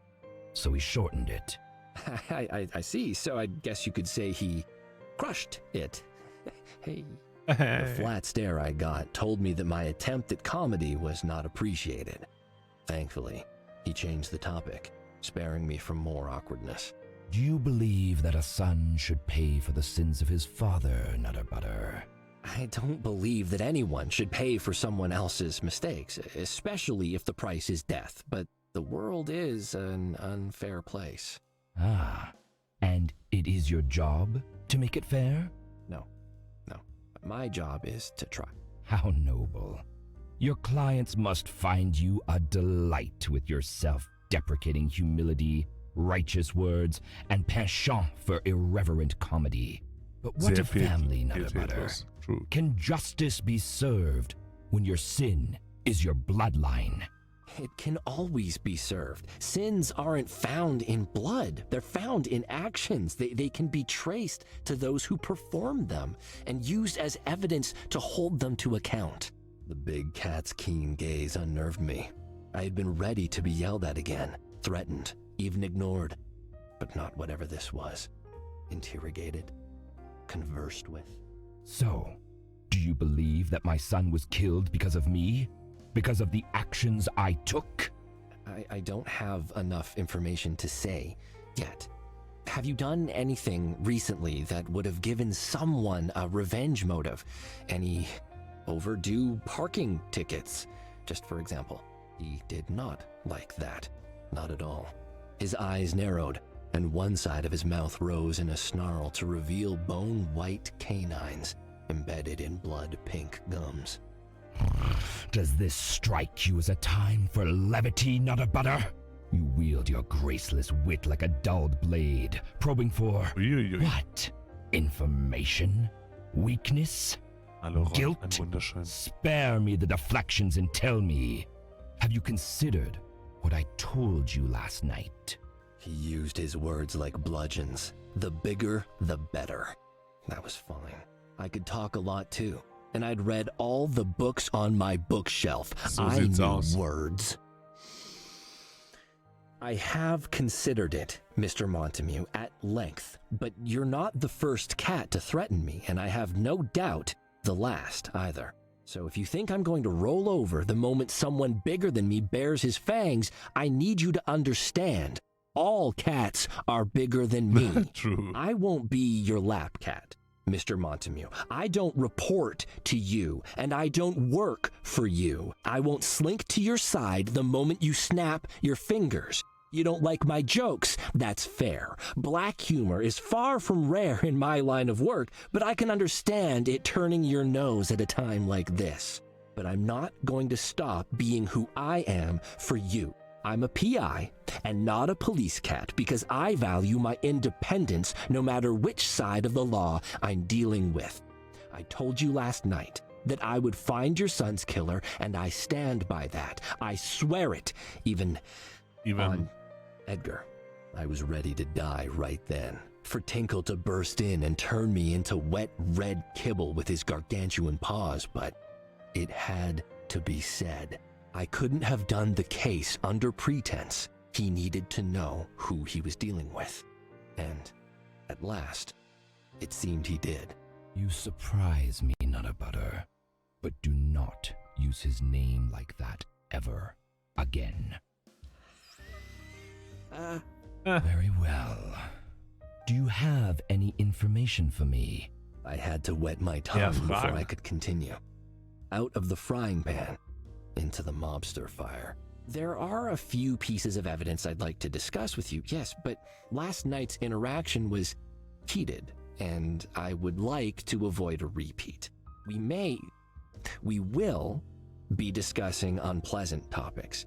so he shortened it. I see, so I guess you could say he crushed it. Hey. The flat stare I got told me that my attempt at comedy was not appreciated. Thankfully, he changed the topic, sparing me from more awkwardness. Do you believe that a son should pay for the sins of his father, Nutter Butter? I don't believe that anyone should pay for someone else's mistakes, especially if the price is death, but the world is an unfair place. Ah, and it is your job to make it fair? No. My job is to try. How noble. Your clients must find you a delight with your self-deprecating humility, righteous words, and penchant for irreverent comedy. But what of family, Nutter Butter? Can justice be served when your sin is your bloodline? It can always be served. Sins aren't found in blood. They're found in actions. They can be traced to those who performed them and used as evidence to hold them to account. The big cat's keen gaze unnerved me. I had been ready to be yelled at again, threatened, even ignored. But not whatever this was. Interrogated, conversed with. So, do you believe that my son was killed because of me? Because of the actions I took? I don't have enough information to say yet. Have you done anything recently that would have given someone a revenge motive? Any overdue parking tickets, just for example? He did not like that. Not at all. His eyes narrowed, and one side of his mouth rose in a snarl to reveal bone-white canines embedded in blood-pink gums. Does this strike you as a time for levity, Nutter Butter? You wield your graceless wit like a dulled blade, probing for what? Information? Weakness? Guilt? Spare me the deflections and tell me, have you considered what I told you last night? He used his words like bludgeons. The bigger, the better. That was fine. I could talk a lot too. And I'd read all the books on my bookshelf. I knew words. I have considered it, Mr. Montague, at length, but you're not the first cat to threaten me, and I have no doubt the last either. So if you think I'm going to roll over the moment someone bigger than me bares his fangs, I need you to understand, all cats are bigger than me. True. I won't be your lap cat. Mr. Montague, I don't report to you, and I don't work for you. I won't slink to your side the moment you snap your fingers. You don't like my jokes, that's fair. Black humor is far from rare in my line of work, but I can understand it turning your nose at a time like this. But I'm not going to stop being who I am for you. I'm a PI and not a police cat because I value my independence no matter which side of the law I'm dealing with. I told you last night that I would find your son's killer, and I stand by that. I swear it, even on Edgar. I was ready to die right then, for Tinkle to burst in and turn me into wet red kibble with his gargantuan paws, but it had to be said. I couldn't have done the case under pretense. He needed to know who he was dealing with. And at last, it seemed he did. You surprise me, Nutter Butter, but do not use his name like that ever again. Very well. Do you have any information for me? I had to wet my tongue before I could continue. Out of the frying pan, into the mobster fire. There are a few pieces of evidence I'd like to discuss with you, yes, but last night's interaction was heated, and I would like to avoid a repeat. We will be discussing unpleasant topics.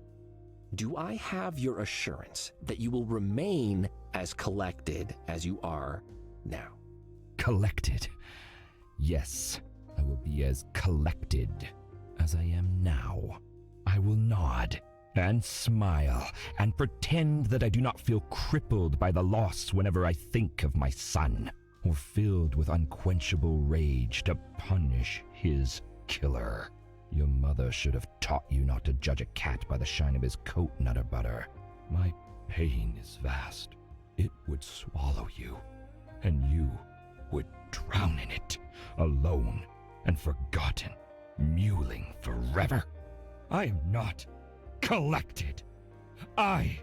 Do I have your assurance that you will remain as collected as you are now? Collected? Yes, I will be as collected as I am now. I will nod and smile and pretend that I do not feel crippled by the loss whenever I think of my son, or filled with unquenchable rage to punish his killer. Your mother should have taught you not to judge a cat by the shine of his coat, Nutter Butter. My pain is vast. It would swallow you, and you would drown in it, alone and forgotten, mewling forever. I am not collected. I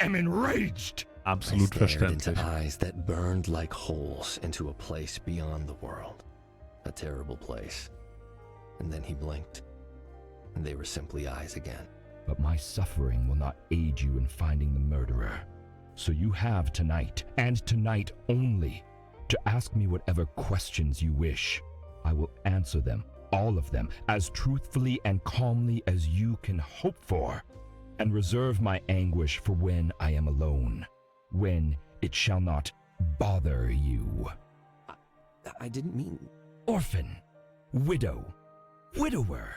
am enraged. Absolut I stared verständlich. into eyes that burned like holes into a place beyond the world. A terrible place. And then he blinked, and they were simply eyes again. But my suffering will not aid you in finding the murderer. So you have tonight, and tonight only, to ask me whatever questions you wish. I will answer them, all of them, as truthfully and calmly as you can hope for, and reserve my anguish for when I am alone, when it shall not bother you. I didn't mean... Orphan, widow, widower.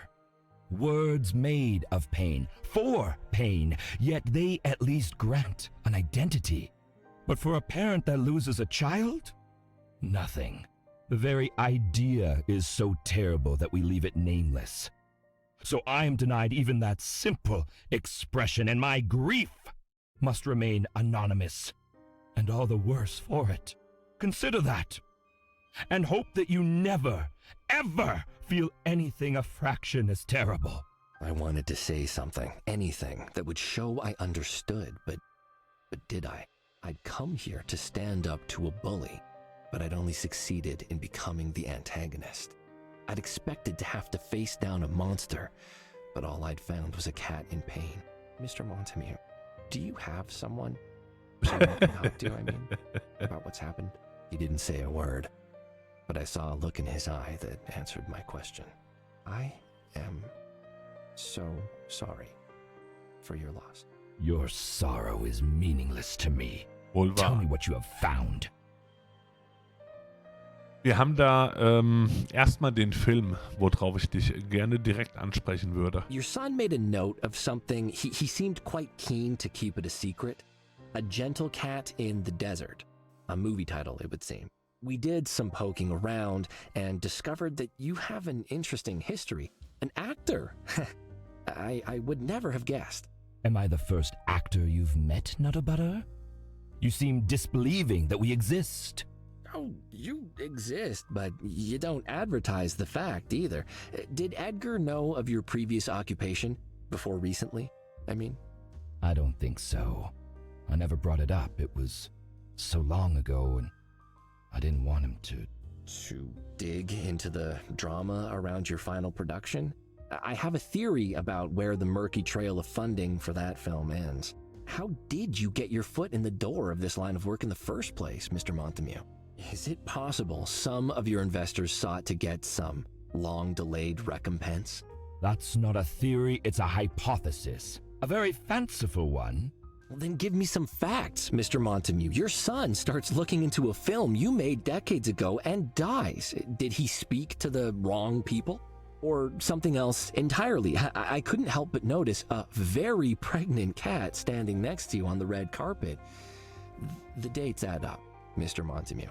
Words made of pain, for pain, yet they at least grant an identity. But for a parent that loses a child? Nothing. The very idea is so terrible that we leave it nameless. So I am denied even that simple expression, and my grief must remain anonymous, and all the worse for it. Consider that, and hope that you never, ever feel anything a fraction as terrible. I wanted to say something, anything, that would show I understood, but did I? I'd come here to stand up to a bully, but I'd only succeeded in becoming the antagonist. I'd expected to have to face down a monster, but all I'd found was a cat in pain. Mr. Montemute, do you have someone to talk to, about what's happened? He didn't say a word, but I saw a look in his eye that answered my question. I am so sorry for your loss. Your sorrow is meaningless to me. Tell me what you have found. Wir haben da erstmal den Film, worauf ich dich gerne direkt ansprechen würde. Your son made a note of something. He seemed quite keen to keep it a secret. A Gentle Cat in the Desert. A movie title, it would seem. We did some poking around and discovered that you have an interesting history. An actor. I would never have guessed. Am I the first actor you've met, Nutter Butter? You seem disbelieving that we exist. Oh, you exist, but you don't advertise the fact either. Did Edgar know of your previous occupation before recently? I don't think so. I never brought it up. It was so long ago, and I didn't want him to dig into the drama around your final production? I have a theory about where the murky trail of funding for that film ends. How did you get your foot in the door of this line of work in the first place, Mr. Montemute? Is it possible some of your investors sought to get some long-delayed recompense? That's not a theory, it's a hypothesis. A very fanciful one. Well, then give me some facts, Mr. Montemute. Your son starts looking into a film you made decades ago and dies. Did he speak to the wrong people? Or something else entirely? I couldn't help but notice a very pregnant cat standing next to you on the red carpet. The dates add up, Mr. Montemute.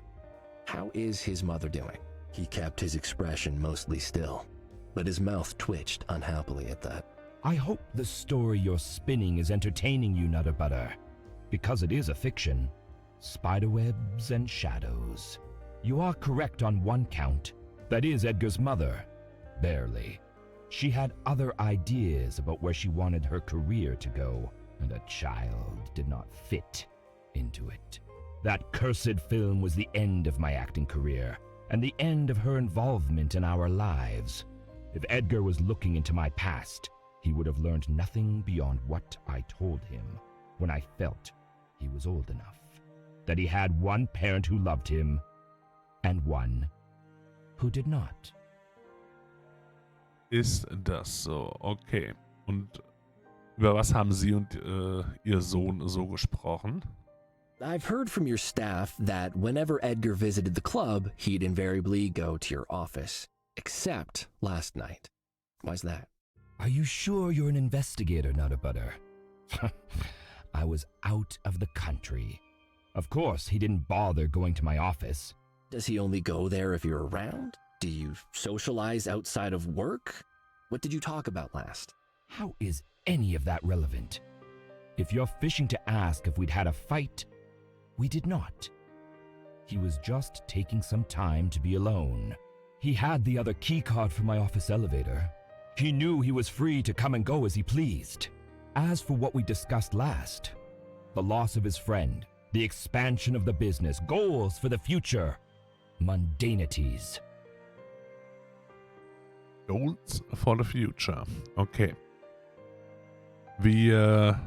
How is his mother doing? He kept his expression mostly still, but his mouth twitched unhappily at that. I hope the story you're spinning is entertaining you, Nutter Butter, because it is a fiction. Spiderwebs and shadows. You are correct on one count. That is Edgar's mother. Barely. She had other ideas about where she wanted her career to go, and a child did not fit into it. That cursed film was the end of my acting career, and the end of her involvement in our lives. If Edgar was looking into my past, he would have learned nothing beyond what I told him when I felt he was old enough. That he had one parent who loved him, and one who did not. Ist das so? Okay. Und über was haben Sie und Ihr Sohn so gesprochen? I've heard from your staff that whenever Edgar visited the club, he'd invariably go to your office. Except last night. Why's that? Are you sure you're an investigator, Nutter? I was out of the country. Of course, he didn't bother going to my office. Does he only go there if you're around? Do you socialize outside of work? What did you talk about last? How is any of that relevant? If you're fishing to ask if we'd had a fight, we did not. He was just taking some time to be alone. He had the other keycard for my office elevator. He knew he was free to come and go as he pleased. As for what we discussed last, the loss of his friend, the expansion of the business, goals for the future, mundanities. Goals for the future. Okay. Wir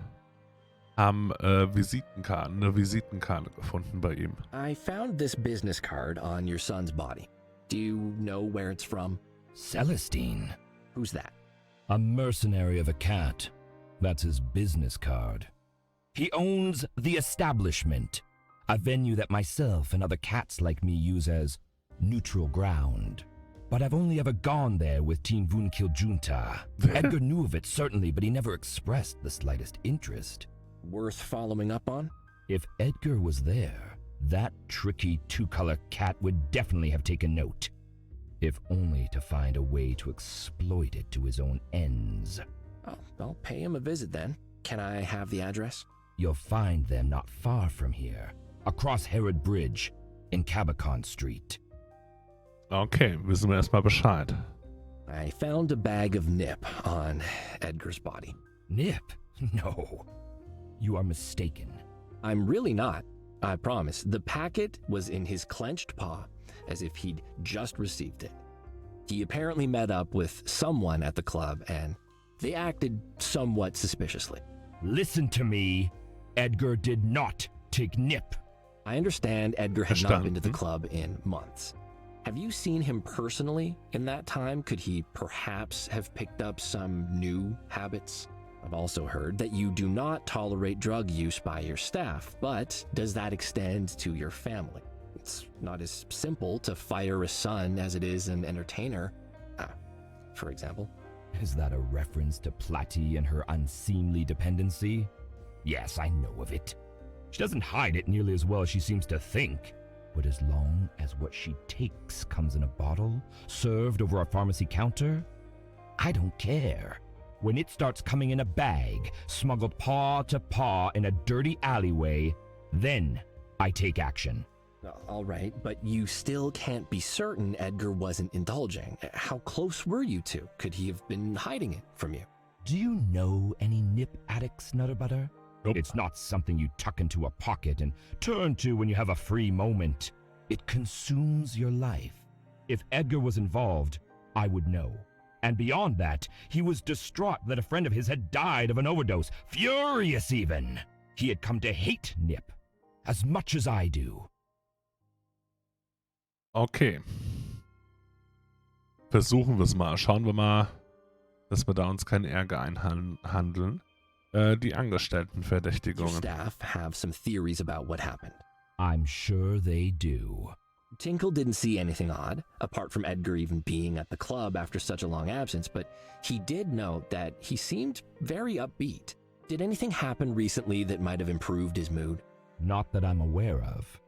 haben eine Visitenkarte gefunden bei ihm. I found this business card on your son's body. Do you know where it's from? Celestine. Who's that? A mercenary of a cat. That's his business card. He owns The Establishment, a venue that myself and other cats like me use as neutral ground. But I've only ever gone there with Teen Vunkil Junta. Edgar knew of it, certainly, but he never expressed the slightest interest. Worth following up on? If Edgar was there, that tricky two-color cat would definitely have taken note. If only to find a way to exploit it to his own ends. Oh, I'll pay him a visit then. Can I have the address? You'll find them not far from here, across Herod Bridge, in Cabacon Street. Okay, wissen wir erstmal Bescheid. I found a bag of nip on Edgar's body. Nip? No. You are mistaken. I'm really not. I promise. The packet was in his clenched paw, as if he'd just received it. He apparently met up with someone at the club, and they acted somewhat suspiciously. Listen to me. Edgar did not take nip. I understand Edgar had not been to the club in months. Have you seen him personally in that time? Could he perhaps have picked up some new habits? I've also heard that you do not tolerate drug use by your staff, but does that extend to your family? It's not as simple to fire a son as it is an entertainer, for example. Is that a reference to Platy and her unseemly dependency? Yes, I know of it. She doesn't hide it nearly as well as she seems to think. But as long as what she takes comes in a bottle, served over a pharmacy counter, I don't care. When it starts coming in a bag, smuggled paw to paw in a dirty alleyway, then I take action. All right, but you still can't be certain Edgar wasn't indulging. How close were you two? Could he have been hiding it from you? Do you know any nip addicts, Nutterbutter? Nope. It's not something you tuck into a pocket and turn to when you have a free moment. It consumes your life. If Edgar was involved, I would know. And beyond that, he was distraught that a friend of his had died of an overdose. Furious even. He had come to hate Nip as much as I do. Okay. Versuchen wir es mal. Schauen wir mal, dass wir da uns keinen Ärger einhandeln. Die Angestelltenverdächtigungen. Staff have some theories about what happened. I'm sure they do. Tinkle didn't see anything odd, apart from Edgar even being at the club after such a long absence, but he did note that he seemed very upbeat. Did anything happen recently that might have improved his mood? Not that I'm aware of,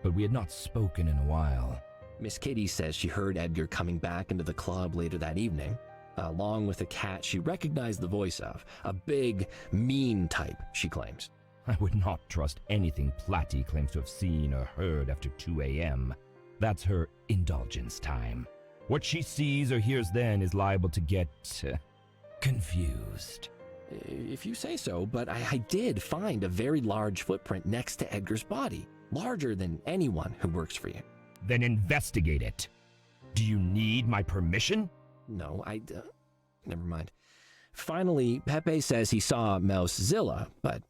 but we had not spoken in a while. Miss Kitty says she heard Edgar coming back into the club later that evening, along with a cat she recognized the voice of, a big, mean type, she claims. I would not trust anything Platy claims to have seen or heard after 2 a.m. That's her indulgence time. What she sees or hears then is liable to get confused. If you say so, but I did find a very large footprint next to Edgar's body, larger than anyone who works for you. Then investigate it. Do you need my permission? No, never mind. Finally, Pepe says he saw Mousezilla, but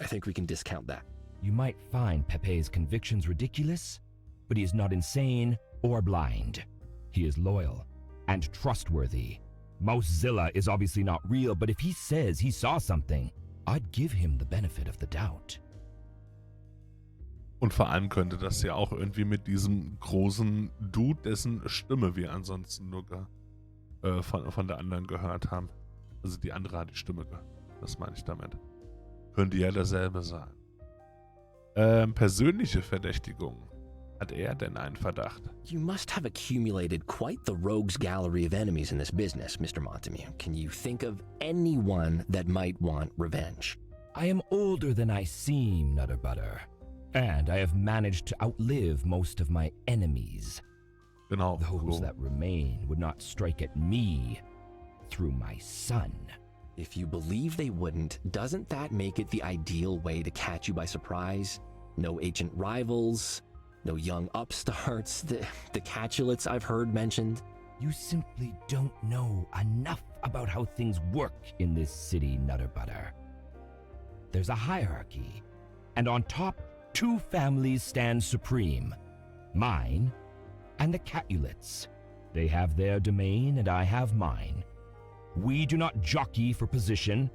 I think we can discount that. You might find Pepe's convictions ridiculous, but he is not insane or blind. He is loyal and trustworthy. Mousezilla is obviously not real, but if he says he saw something, I'd give him the benefit of the doubt. Und vor allem könnte das ja auch irgendwie mit diesem großen Dude, dessen Stimme wir ansonsten nur von der anderen gehört haben. Also die andere hat die Stimme gehört. Das meine ich damit. Könnte ja derselbe sein. Persönliche Verdächtigung. Hat er denn einen Verdacht? You must have accumulated quite the rogues gallery of enemies in this business, Mr. Montague. Can you think of anyone that might want revenge? I am older than I seem, Nutter Butter. And I have managed to outlive most of my enemies. Genau. Those that remain would not strike at me through my son. If you believe they wouldn't, doesn't that make it the ideal way to catch you by surprise? No ancient rivals, no young upstarts, the catulets I've heard mentioned. You simply don't know enough about how things work in this city, Nutter Butter. There's a hierarchy, and on top, 2 families stand supreme. Mine and the Catulets. They have their domain and I have mine. We do not jockey for position.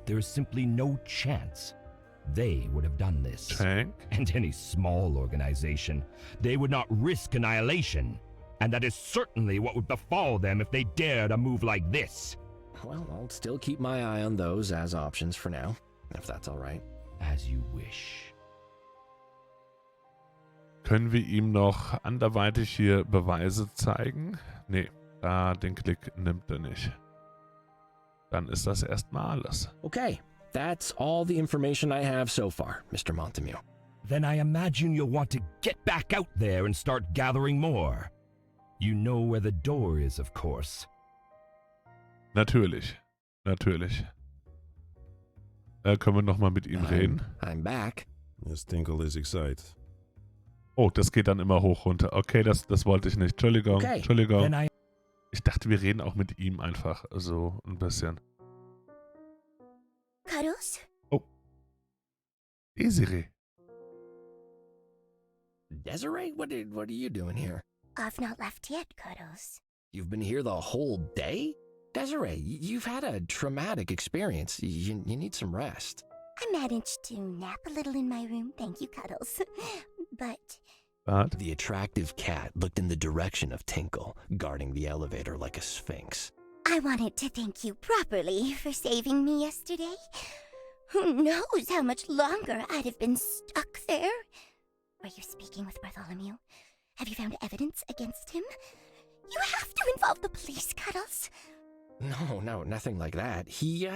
There is simply no chance they would have done this. Tank? And any small organization, they would not risk annihilation. And that is certainly what would befall them if they dared a move like this. Well, I'll still keep my eye on those as options for now, if that's all right. As you wish. Können wir ihm noch anderweitig hier Beweise zeigen? Nee, den Klick nimmt er nicht. Dann ist das erstmal alles. Okay, that's all the information I have so far, Mr. Montague. Then I imagine you'll want to get back out there and start gathering more. You know where the door is, of course. Natürlich. Können wir nochmal mit ihm reden? I'm back. Yes, Tinkle is excited. Oh, das geht dann immer hoch runter. Okay, das wollte ich nicht. Entschuldigung. Okay. Entschuldigung. Ich dachte, wir reden auch mit ihm einfach so ein bisschen. Cuddles? Oh. Desiree. Desiree? What are you doing here? I've not left yet, Cuddles. You've been here the whole day? Desiree, you've had a traumatic experience. You need some rest. I managed to nap a little in my room, thank you, Cuddles. But the attractive cat looked in the direction of Tinkle, guarding the elevator like a sphinx. I wanted to thank you properly for saving me yesterday. Who knows how much longer I'd have been stuck there? Were you speaking with Bartholomew? Have you found evidence against him? You have to involve the police, Cuddles. No, nothing like that. He,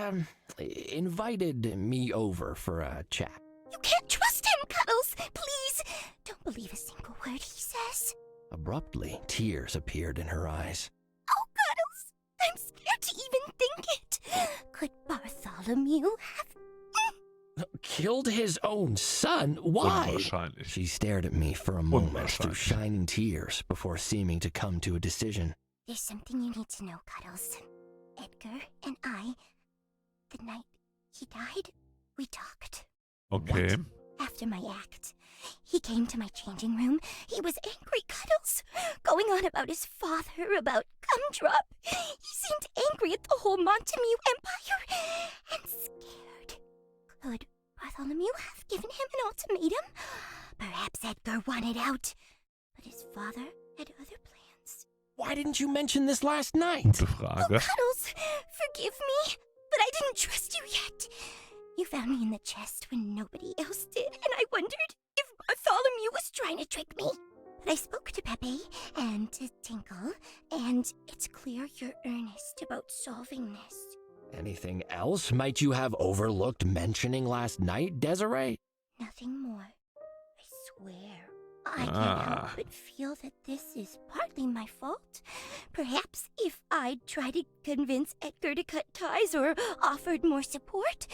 invited me over for a chat. You can't trust him, Cuddles! Please, don't believe a single word he says. Abruptly, tears appeared in her eyes. Oh, Cuddles, I'm scared to even think it. Could Bartholomew have... Killed his own son? Why? Unwahrscheinlich. She stared at me for a moment through shining tears before seeming to come to a decision. There's something you need to know, Cuddles. Edgar and I, the night he died, we talked. Okay. What? After my act, he came to my changing room. He was angry, Cuddles, going on about his father, about Gumdrop. He seemed angry at the whole Montague Empire and scared. Could Bartholomew have given him an ultimatum? Perhaps Edgar wanted out, but his father had other plans. Why didn't you mention this last night? Gute Frage. Oh, Cuddles, forgive me, but I didn't trust you yet. You found me in the chest when nobody else did, and I wondered if Bartholomew was trying to trick me. But I spoke to Pepe and to Tinkle, and it's clear you're earnest about solving this. Anything else might you have overlooked mentioning last night, Desiree? Nothing more. I swear. I can't help but feel that this is partly my fault. Perhaps if I'd tried to convince Edgar to cut ties or offered more support.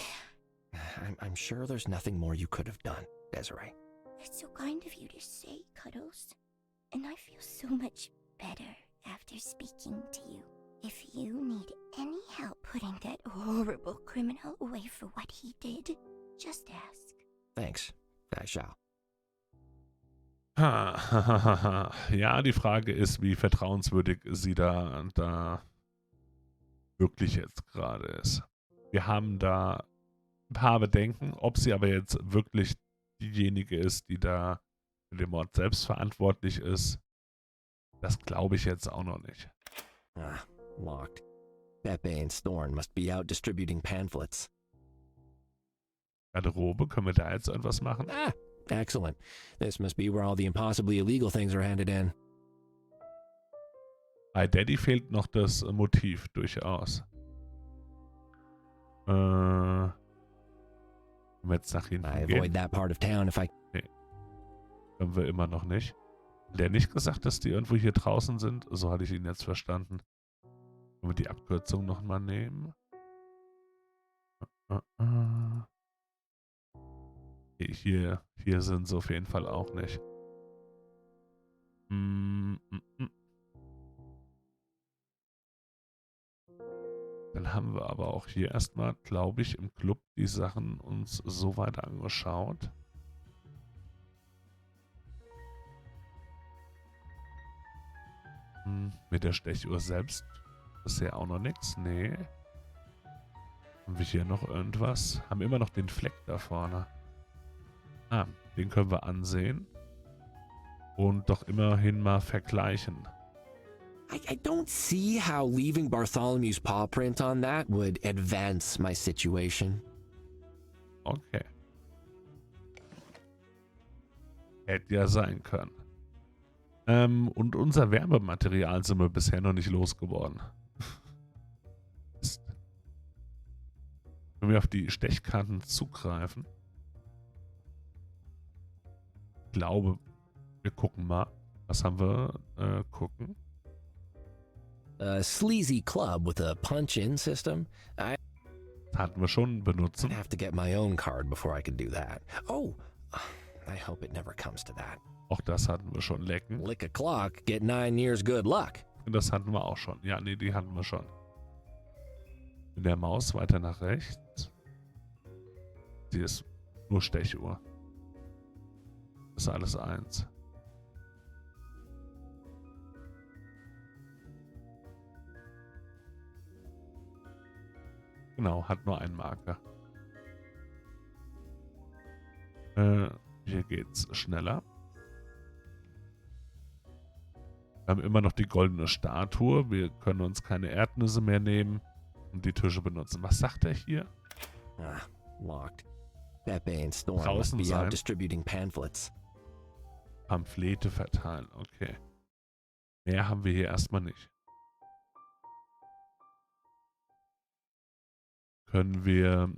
I'm sure there's nothing more you could have done, Desiree. That's so kind of you to say, Cuddles. And I feel so much better after speaking to you. If you need any help putting that horrible criminal away for what he did, just ask. Thanks. I shall. Ja, die Frage ist, wie vertrauenswürdig sie da wirklich jetzt gerade ist. Wir haben da ein paar Bedenken, ob sie aber jetzt wirklich diejenige ist, die da für den Mord selbst verantwortlich ist. Das glaube ich jetzt auch noch nicht. Ah, locked. Pepe and Thorn must be out distributing pamphlets. Garderobe, können wir da jetzt etwas machen? Ah, excellent. This must be where all the impossibly illegal things are handed in. Bei Daddy fehlt noch das Motiv, durchaus. Wenn wir jetzt nach hinten I gehen. avoid that part of town if I... Nee. Können wir immer noch nicht. Hat der nicht gesagt, dass die irgendwo hier draußen sind? So hatte ich ihn jetzt verstanden. Können wir die Abkürzung nochmal nehmen? Okay, hier sind sie auf jeden Fall auch nicht. Dann haben wir aber auch hier erstmal, glaube ich, im Club die Sachen uns so weit angeschaut. Mit der Stechuhr selbst ist ja auch noch nichts. Nee. Haben wir hier noch irgendwas? Haben immer noch den Fleck da vorne. Ah, den können wir ansehen. Und doch immerhin mal vergleichen. I don't see how leaving Bartholomew's paw print on that would advance my situation. Okay. Hätte ja sein können. Und unser Werbematerial sind wir bisher noch nicht losgeworden. Können wir auf die Stechkarten zugreifen? Ich glaube, wir gucken mal. Was haben wir? Gucken. A sleazy club with a punch-in system. Hatten wir schon benutzen. I'd have to get my own card before I could do that. Oh, I hope it never comes to that. Auch das hatten wir schon. Lecken. Lick a clock, get 9 years good luck. Und das hatten wir auch schon. Ja, nee, die hatten wir schon. Mit der Maus weiter nach rechts. Sie ist nur Stechuhr. Das ist alles eins. Genau, hat nur einen Marker. Hier geht's schneller. Wir haben immer noch die goldene Statue. Wir können uns keine Erdnüsse mehr nehmen und die Tische benutzen. Was sagt er hier? Ah, locked. Pepe and Storm Draußen must be sein. out distributing pamphlets. Pamphlete verteilen, okay. Mehr haben wir hier erstmal nicht. Können wir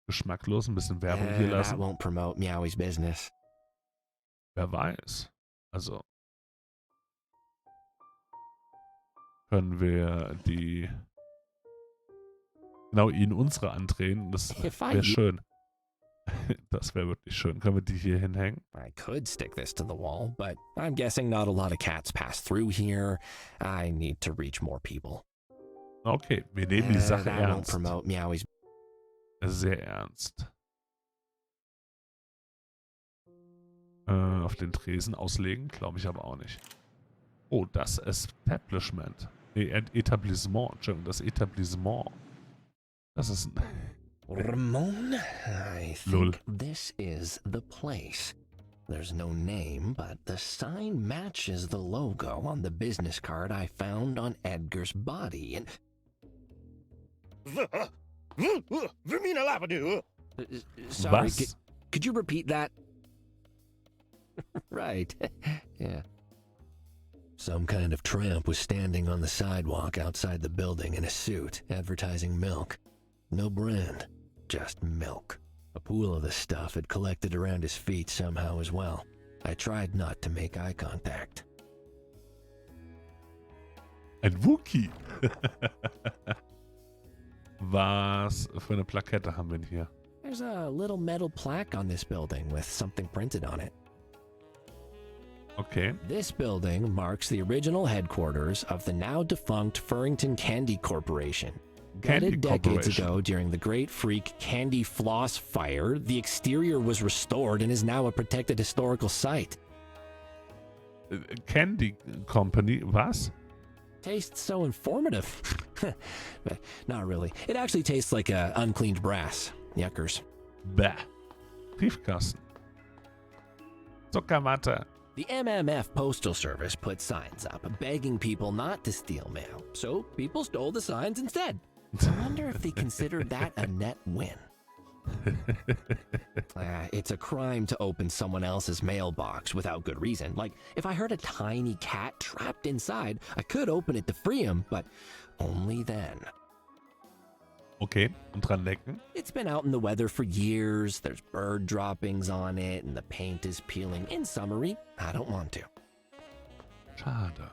geschmacklos ein bisschen Werbung hier lassen? That won't promote Meowy's business. Wer weiß. Also können wir die genau ihn unsere andrehen. Das wäre schön. Das wäre wirklich schön. Können wir die hier hinhängen? I could stick this to the wall, but I'm guessing not a lot of cats pass through here. I need to reach more people. Okay, wir nehmen die Sache That won't ernst. promote Meowy's. Sehr ernst. Auf den Tresen auslegen, glaube ich aber auch nicht. Oh, das Establishment. Nee, Etablissement. Entschuldigung, das Etablissement. Das ist ein... Ramon, I Lol. think this is the place. There's no name, but the sign matches the logo on the business card I found on Edgar's body. And sorry, Was? could you repeat that? Right. Yeah. Some kind of tramp was standing on the sidewalk outside the building in a suit, advertising milk. No brand, just milk. A pool of the stuff had collected around his feet somehow as well. I tried not to make eye contact. Ein Wookie. Was für eine Plakette haben wir denn hier? There's a little metal plaque on this building with something printed on it. Okay. This building marks the original headquarters of the now defunct Furrington Candy Corporation. Candy Gutted decades Corporation. ago during the Great Freak Candy Floss Fire, the exterior was restored and is now a protected historical site. Candy Company, was? Tastes so informative. But not really. It actually tastes like uncleaned brass. Yuckers. Bäh. Briefkasten. Zuckerwatte. The MMF Postal Service put signs up begging people not to steal mail, so people stole the signs instead. I wonder if they considered that a net win. It's a crime to open someone else's mailbox without good reason. Like, if I heard a tiny cat trapped inside, I could open it to free him, but only then. Okay, und dran lecken? It's been out in the weather for years, there's bird droppings on it, and the paint is peeling. In summary, I don't want to. Schade.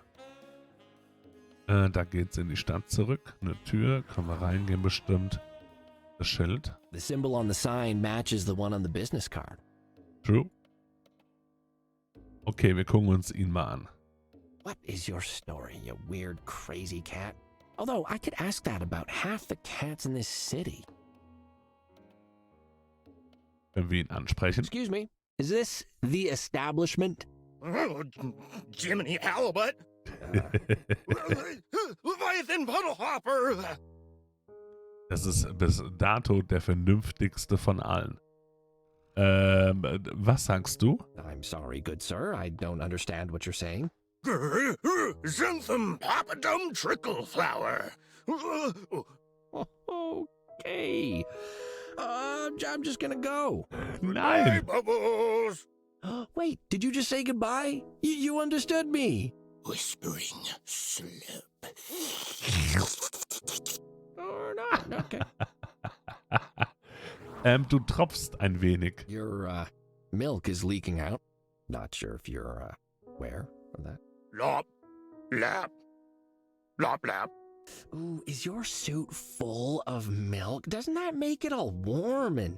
Da geht's in die Stadt zurück. Eine Tür, können wir reingehen bestimmt. Das Schild. The symbol on the sign matches the one on the business card. True. Okay, wir gucken uns ihn mal an. What is your story, you weird, crazy cat? Although, I could ask that about half the cats in this city. Können wir ihn ansprechen? Excuse me, is this the establishment? Oh, Jiminy Halibut! Leviathan Puddlehopper! Das ist bis dato der vernünftigste von allen. Was sagst du? I'm sorry, good sir. I don't understand what you're saying. Xanthum Papadum Trickle Flower. Okay. I'm just gonna go. Nein. Bubbles. Wait, did you just say goodbye? You understood me. Whispering slip. Or not, okay. Du tropfst ein wenig. Your milk is leaking out. Not sure if you're aware of that. Lop, lap, lop, lap. Ooh, is your suit full of milk? Doesn't that make it all warm and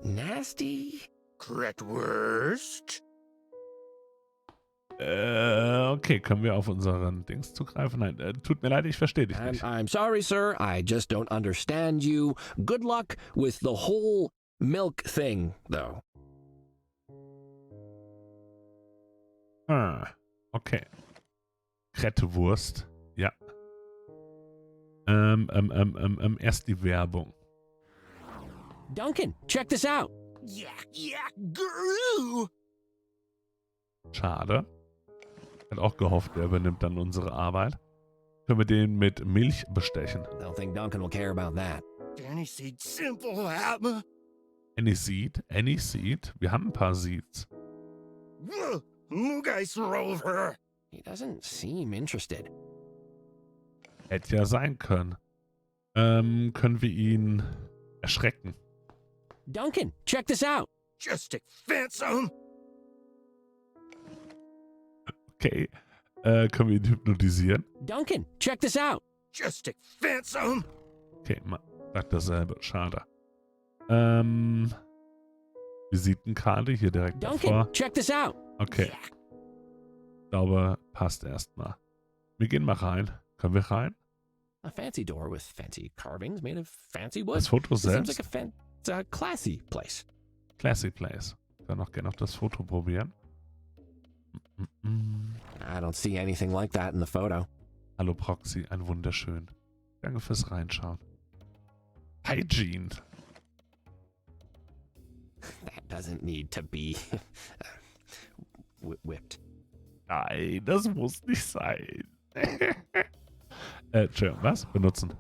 nasty? Kretwurst. Okay, können wir auf unseren Dings zugreifen? Nein, tut mir leid, ich verstehe dich nicht. I'm sorry, sir. I just don't understand you. Good luck with the whole milk thing, though. Okay. Kretwurst, ja. Erst die Werbung. Duncan, check this out. Yak, yak, guru. Schade. Ich hätte auch gehofft, er übernimmt dann unsere Arbeit. Können wir den mit Milch bestechen? Don't think Duncan will care about that. Danny Seed Simple Lab. Any Seed? Any Seed? Wir haben ein paar Seeds. Mugais Rover. He doesn't seem interested. Hätte ja sein können. Können wir ihn erschrecken? Duncan, check this out. Just Phantom. Okay. Können wir ihn hypnotisieren? Duncan, check this out. Just Phantom. Okay, sagt dasselbe. Schade. Visitenkarte hier direkt Duncan, davor. check this out. Okay. Ich glaube, passt erstmal. Wir gehen mal rein. Können wir rein? A fancy door with fancy carvings made of fancy wood. Das Foto It seems selbst? like it's a classy place. Classy Place. Ich kann auch gerne auf das Foto probieren. I don't see anything like that in the photo. Hallo Proxy, ein wunderschön. Danke fürs Reinschauen. Hygiene. That doesn't need to be whipped. Nein, das muss nicht sein. Entschuldigung, was? Benutzen.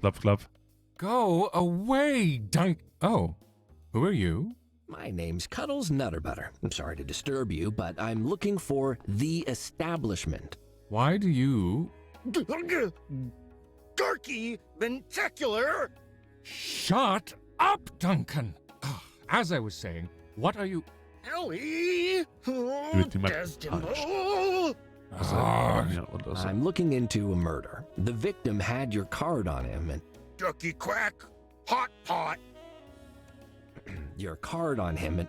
Klopf, klopf. Go away, Dunk. Oh, who are you? My name's Cuddles Nutterbutter. I'm sorry to disturb you, but I'm looking for the establishment. Why do you... Darky Venticular. Shut up, Duncan. As I was saying, what are you... Ellie. Desdemona. I'm looking into a murder. The victim had your card on him and... Ducky Quack. Hot Pot. Your card on him and...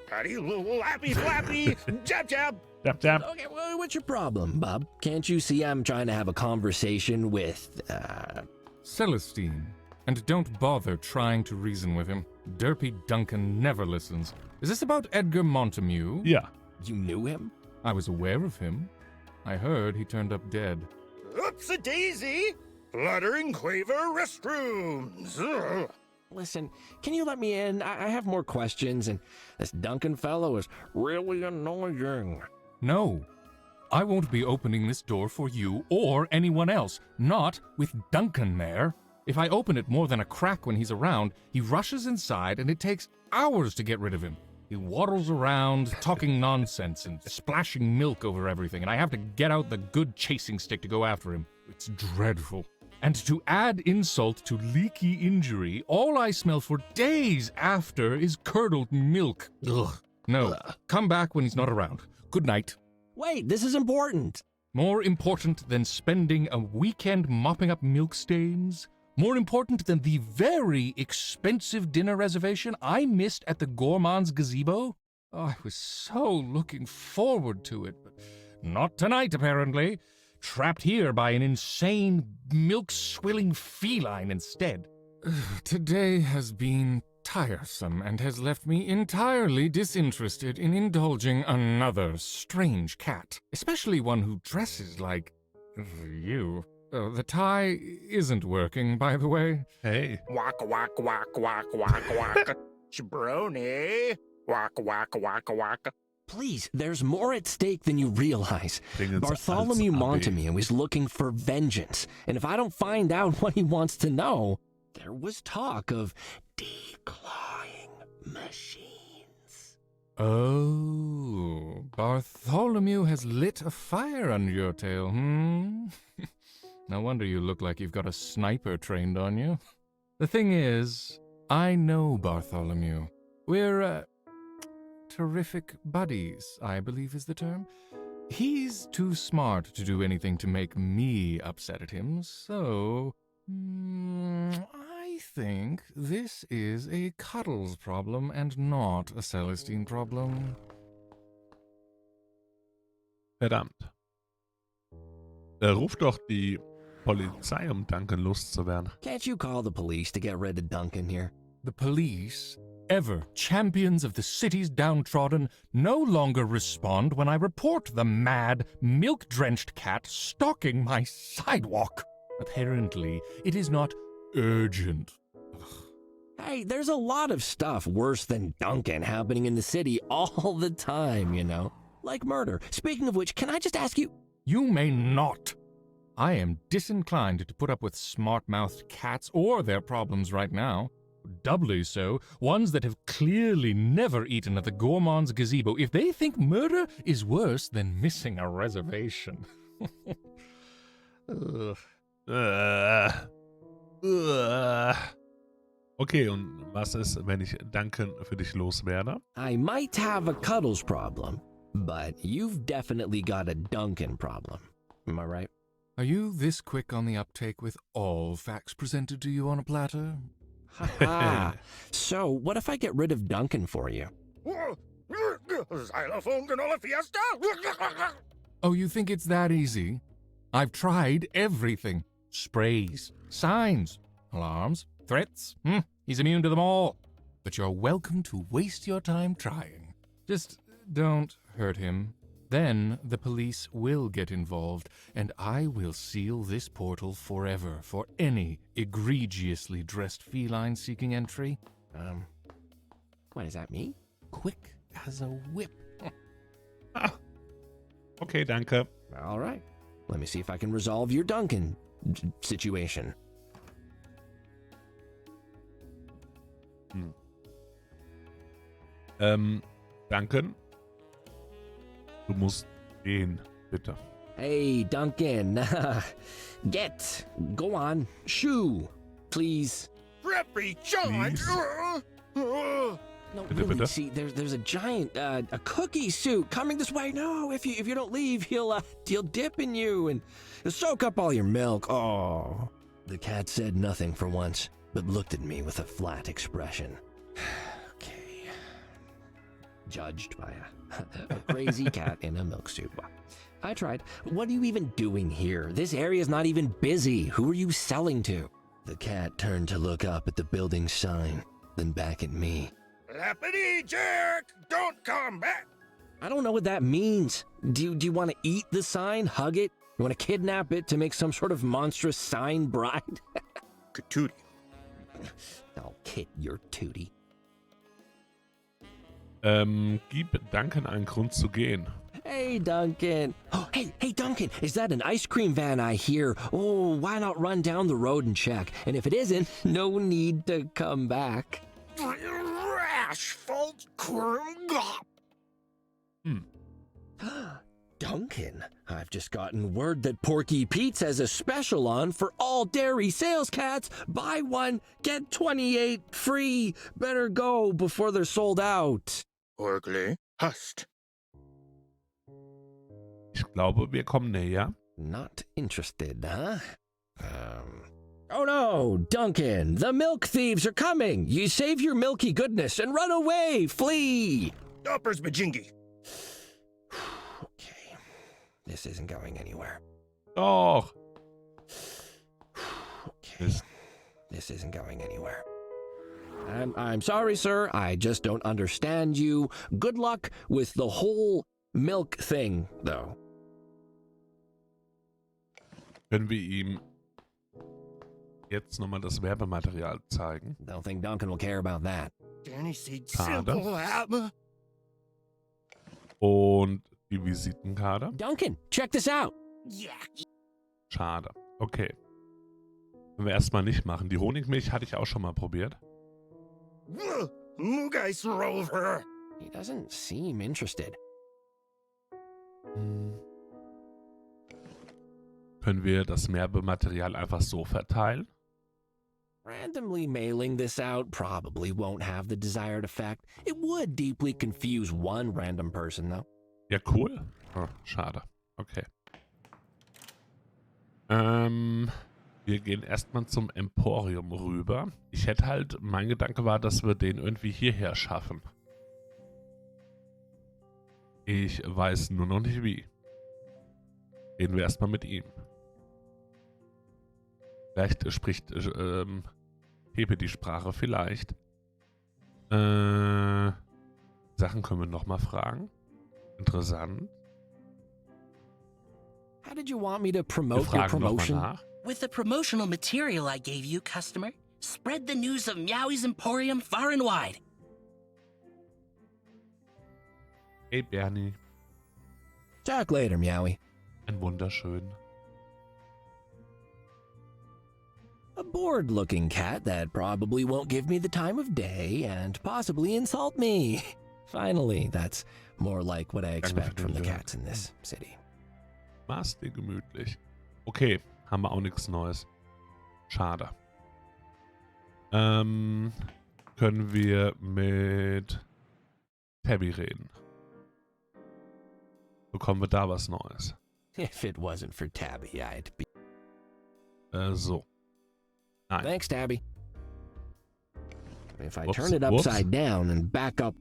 Patty, lappy, flappy, jab, jab. Jab, jab. Okay, well, what's your problem, Bob? Can't you see I'm trying to have a conversation with, Celestine. And don't bother trying to reason with him. Derpy Duncan never listens. Is this about Edgar Montague? Yeah. You knew him? I was aware of him. I heard he turned up dead. Oops-a-daisy! Fluttering Quaver restrooms! Ugh. Listen, can you let me in? I have more questions, and this Duncan fellow is really annoying. No. I won't be opening this door for you or anyone else. Not with Duncan there. If I open it more than a crack when he's around, he rushes inside and it takes hours to get rid of him. He waddles around, talking nonsense and splashing milk over everything, and I have to get out the good chasing stick to go after him. It's dreadful. And to add insult to leaky injury, all I smell for days after is curdled milk. Ugh. No, come back when he's not around. Good night. Wait, this is important. More important than spending a weekend mopping up milk stains? More important than the very expensive dinner reservation I missed at the Gourmand's gazebo? Oh, I was so looking forward to it, but not tonight, apparently. Trapped here by an insane, milk-swilling feline instead. Today has been tiresome and has left me entirely disinterested in indulging another strange cat, especially one who dresses like you. Oh, the tie isn't working, by the way. Hey. Waka waka waka waka waka waka. Jabroni. Waka waka waka waka. Please, there's more at stake than you realize. Bartholomew Montague is looking for vengeance, and if I don't find out what he wants to know, there was talk of declawing machines. Oh, Bartholomew has lit a fire under your tail, No wonder you look like you've got a sniper trained on you. The thing is, I know Bartholomew. We're, terrific buddies, I believe is the term. He's too smart to do anything to make me upset at him, so I think this is a Cuddles problem and not a Celestine problem. Verdammt. Ruf doch die Polizei, Duncan loszuwerden. Can't you call the police to get rid of Duncan here? The police, ever champions of the city's downtrodden, no longer respond when I report the mad, milk-drenched cat stalking my sidewalk. Apparently, it is not urgent. Hey, there's a lot of stuff worse than Duncan happening in the city all the time, you know? Like murder. Speaking of which, can I just ask you... You may not. I am disinclined to put up with smart-mouthed cats or their problems right now. Doubly so, ones that have clearly never eaten at the Gourmand's gazebo if they think murder is worse than missing a reservation. Okay, und was ist, wenn ich Duncan für dich loswerde? I might have a Cuddles problem, but you've definitely got a Duncan problem. Am I right? Are you this quick on the uptake with all facts presented to you on a platter? Ha! So, what if I get rid of Duncan for you? Xylophone granola fiesta? Oh, you think it's that easy? I've tried everything. Sprays, signs, alarms, threats. He's immune to them all. But you're welcome to waste your time trying. Just don't hurt him. Then the police will get involved, and I will seal this portal forever for any egregiously dressed feline seeking entry. What does that mean? Quick as a whip. Okay, danke. All right. Let me see if I can resolve your Duncan situation. Duncan? Du musst gehen, bitte. Hey, Duncan. Go on. Shoo. Please. Preppy John. No, really, see, there's a giant, a cookie suit coming this way. No, if you don't leave, he'll dip in you and soak up all your milk. Oh. The cat said nothing for once, but looked at me with a flat expression. Okay. Judged by a crazy cat in a milk suit. Well, I tried. What are you even doing here? This area's not even busy. Who are you selling to? The cat turned to look up at the building sign, then back at me. Lappity jerk! Don't come back! I don't know what that means. Do you want to eat the sign, hug it? You want to kidnap it to make some sort of monstrous sign bride? Katootie. Oh, Kit, you're tootie. Gib Duncan einen Grund zu gehen. Hey, Duncan. Oh, hey, Duncan, is that an ice cream van I hear? Oh, why not run down the road and check? And if it isn't, no need to come back. Asphalt cream gop. Duncan, I've just gotten word that Porky Pete's has a special on for all dairy sales cats. Buy one, get 28 free. Better go before they're sold out. Orgly, hast. Ich glaube, wir kommen näher. Not interested, huh? Oh no, Duncan, the milk thieves are coming. You save your milky goodness and run away, flee. Doppers bajingi. Okay, this isn't going anywhere. Doch. Okay, this isn't going anywhere. I'm sorry, sir. I just don't understand you. Good luck with the whole milk thing, though. Können wir ihm jetzt nochmal das Werbematerial zeigen? Don't think Duncan will care about that. Danny said Schade. simple Abba. Und die Visitenkarte? Duncan, check this out. Yeah. Schade. Okay. Können wir erstmal nicht machen. Die Honigmilch hatte ich auch schon mal probiert. Mugais rover. He doesn't seem interested. Können wir das Werbematerial einfach so verteilen? Randomly mailing this out probably won't have the desired effect. It would deeply confuse one random person, though. Ja, cool. Oh, schade. Okay. Wir gehen erstmal zum Emporium rüber. Ich hätte halt, mein Gedanke war, dass wir den irgendwie hierher schaffen. Ich weiß nur noch nicht wie. Reden wir erstmal mit ihm. Vielleicht spricht Pepe die Sprache, vielleicht. Sachen können wir nochmal fragen. Interessant. How did you want me to promote Wir your fragen nochmal promotion? nach. With the promotional material I gave you, customer, spread the news of Meowie's Emporium far and wide. Hey Bernie. Talk later, Meowie. Ein wunderschön. A bored-looking cat that probably won't give me the time of day and possibly insult me. Finally, that's more like what I expect from the cats in this city. Mach's dir gemütlich. Okay, haben wir auch nichts Neues. Schade. Können wir mit Tabby reden? Bekommen wir da was Neues? If it wasn't for Tabby, I'd be... So. Nein. Thanks, Tabby. If I Whoops, turn it upside down and back up...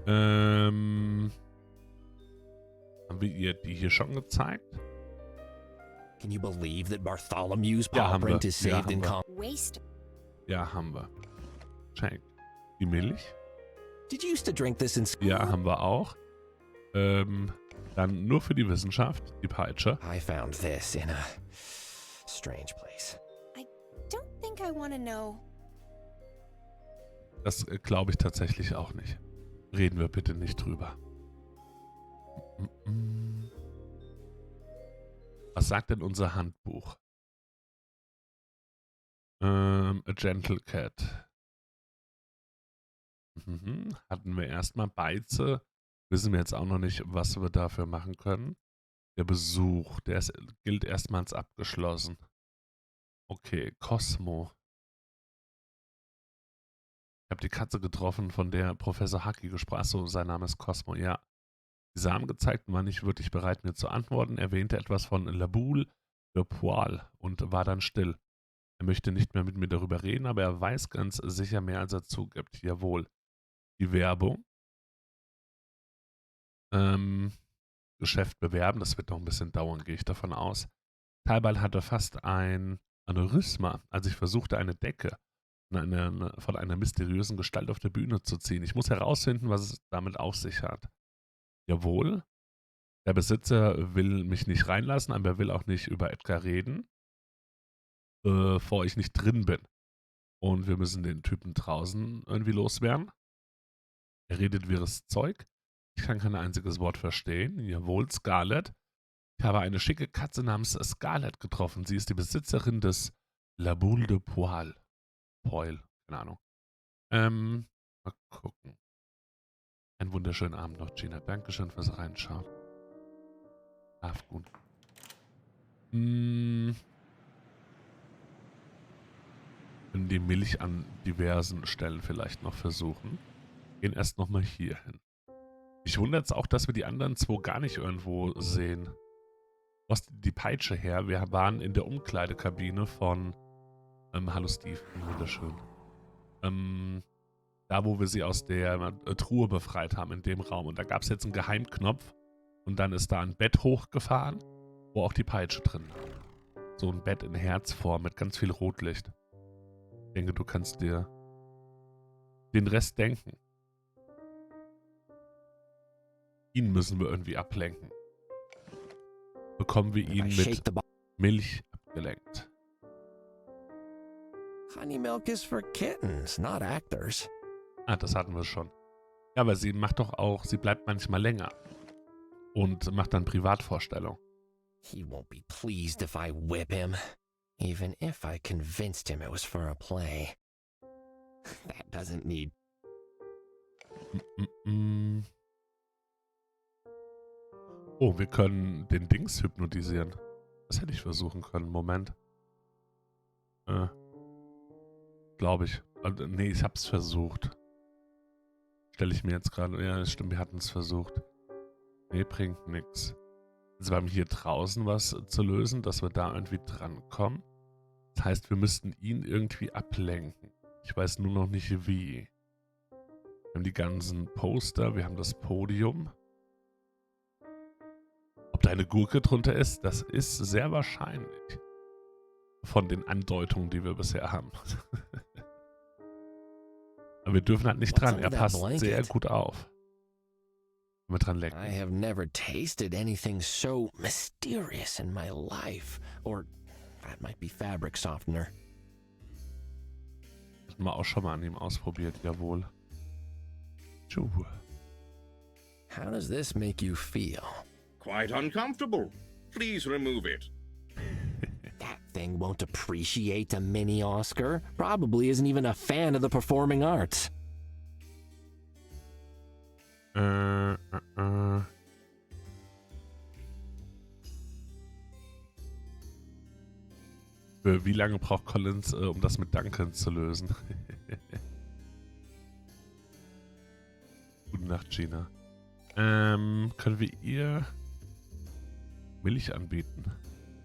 Haben wir ihr die hier schon gezeigt? Can you believe that Bartholomew's Ja, paw haben print wir. is Ja, saved in haben com... Waste. Ja, haben wir. Schenk. Die Milch? Did you used to drink this in school? Ja, haben wir auch. Dann nur für die Wissenschaft, die Peitsche. I found this in a strange place. I don't think I want to know. Das glaube ich tatsächlich auch nicht. Reden wir bitte nicht drüber. Was sagt denn unser Handbuch? A Gentle Cat. Hatten wir erstmal Beize. Wissen wir jetzt auch noch nicht, was wir dafür machen können. Der Besuch, gilt erstmal als abgeschlossen. Okay, Cosmo. Ich habe die Katze getroffen, von der Professor Haki gesprochen. Achso, sein Name ist Cosmo, ja. Die Samen gezeigt und war nicht wirklich bereit, mir zu antworten. Erwähnte etwas von La Boule de Poil und war dann still. Er möchte nicht mehr mit mir darüber reden, aber er weiß ganz sicher mehr, als er zugibt. Jawohl. Die Werbung. Geschäft bewerben, das wird noch ein bisschen dauern, gehe ich davon aus. Talbal hatte fast ein Aneurysma, als ich versuchte, eine Decke von einer mysteriösen Gestalt auf der Bühne zu ziehen. Ich muss herausfinden, was es damit auf sich hat. Jawohl, der Besitzer will mich nicht reinlassen, aber er will auch nicht über Edgar reden, bevor ich nicht drin bin. Und wir müssen den Typen draußen irgendwie loswerden. Er redet wirres Zeug. Ich kann kein einziges Wort verstehen. Jawohl, Scarlett. Ich habe eine schicke Katze namens Scarlett getroffen. Sie ist die Besitzerin des La Boule de Poil. Poil, keine Ahnung. Mal gucken. Einen wunderschönen Abend noch, Gina. Dankeschön fürs Reinschauen. Schlaf gut. Können die Milch an diversen Stellen vielleicht noch versuchen. Gehen erst nochmal hier hin. Mich wundert es auch, dass wir die anderen zwei gar nicht irgendwo sehen. Wo ist die Peitsche her? Wir waren in der Umkleidekabine von hallo Steve, wunderschön. Da, wo wir sie aus der Truhe befreit haben, in dem Raum. Und da gab es jetzt einen Geheimknopf. Und dann ist da ein Bett hochgefahren, wo auch die Peitsche drin war. So ein Bett in Herzform mit ganz viel Rotlicht. Ich denke, du kannst dir den Rest denken. Ihn müssen wir irgendwie ablenken. Bekommen wir ihn mit Milch abgelenkt. Honey milk is for kittens, not actors. Ah, das hatten wir schon. Ja, aber sie macht doch auch, sie bleibt manchmal länger. Und macht dann Privatvorstellung. He won't be pleased if I whip him. Even if I convinced him it was for a play. That doesn't need... Oh, wir können den Dings hypnotisieren. Das hätte ich versuchen können. Moment. Glaube ich. Nee, ich hab's versucht. Stelle ich mir jetzt gerade... Ja, stimmt, wir hatten es versucht. Nee, bringt nix. Also wir haben hier draußen was zu lösen, dass wir da irgendwie drankommen. Das heißt, wir müssten ihn irgendwie ablenken. Ich weiß nur noch nicht wie. Wir haben die ganzen Poster, wir haben das Podium. Ob da eine Gurke drunter ist, das ist sehr wahrscheinlich. Von den Andeutungen, die wir bisher haben. Aber wir dürfen halt nicht dran. Er passt sehr gut auf. Wenn wir dran lecken. I have never tasted anything so mysterious in my life. Or that might be fabric softener. Hatten wir auch schon mal an ihm ausprobiert, jawohl. Tschuh. How does this make you feel? Quite uncomfortable. Please remove it. That thing won't appreciate a mini Oscar. Probably isn't even a fan of the performing arts. Wie lange braucht Collins, um das mit Duncan zu lösen? Gute Nacht, Gina. Können wir ihr Milch anbieten?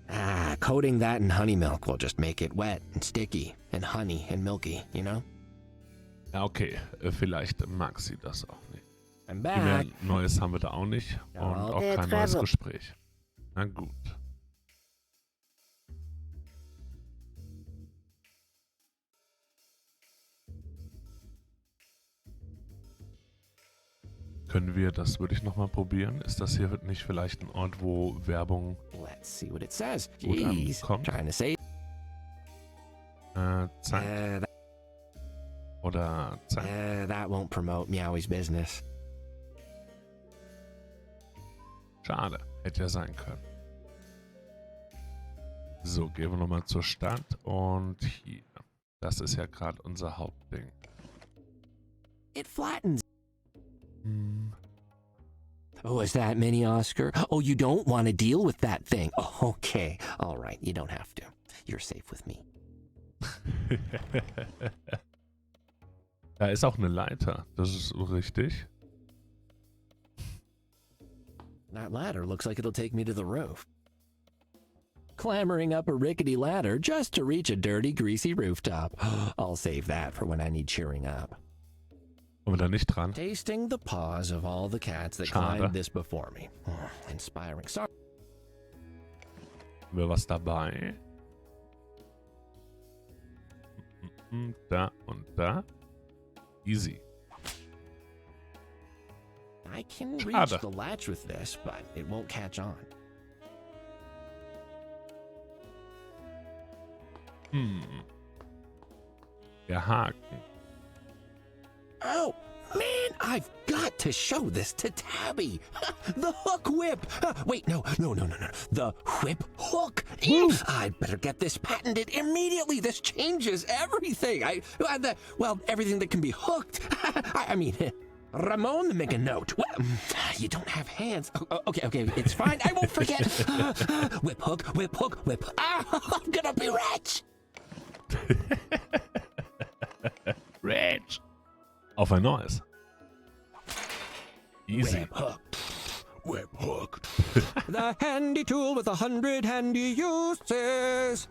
Ah, coating that in honey milk will just make it wet and sticky and honey and milky, you know? Ja, okay. Vielleicht mag sie das auch nicht. I'm back. Mehr Neues haben wir da auch nicht. Und auch kein neues Gespräch. Na gut. Können wir, das würde ich nochmal probieren. Ist das hier nicht vielleicht ein Ort, wo Werbung Let's see what it says. gut Jeez, ankommt? trying to say. Zack. Oder zack. That won't promote Meowy's business. Schade. Hätte ja sein können. So, gehen wir nochmal zur Stadt. Und hier. Das ist ja gerade unser Hauptding. It flattens. Oh, is that Mini Oscar? Oh, you don't want to deal with that thing. Oh, okay. All right, you don't have to. You're safe with me. Da ist auch eine Leiter. Das ist richtig. That ladder looks like it'll take me to the roof. Clambering up a rickety ladder just to reach a dirty, greasy rooftop. I'll save that for when I need cheering up. Kommen wir da nicht dran? Tasting the paws of all the cats that climbed this before me. Inspiring. Sorry. Haben wir was dabei? Da und da. Easy. I can reach Schade. the latch with this, but it won't catch on. Der Haken. Oh, man, I've got to show this to Tabby. The hook whip. Wait, no. The whip hook. I'd better get this patented immediately. This changes everything. Everything that can be hooked. I mean, Ramon, make a note. Well, you don't have hands. Okay, it's fine. I won't forget. Whip hook. I'm gonna be rich. Rich. Auf ein neues. Easy. Whip hook. The handy tool with 100 handy uses.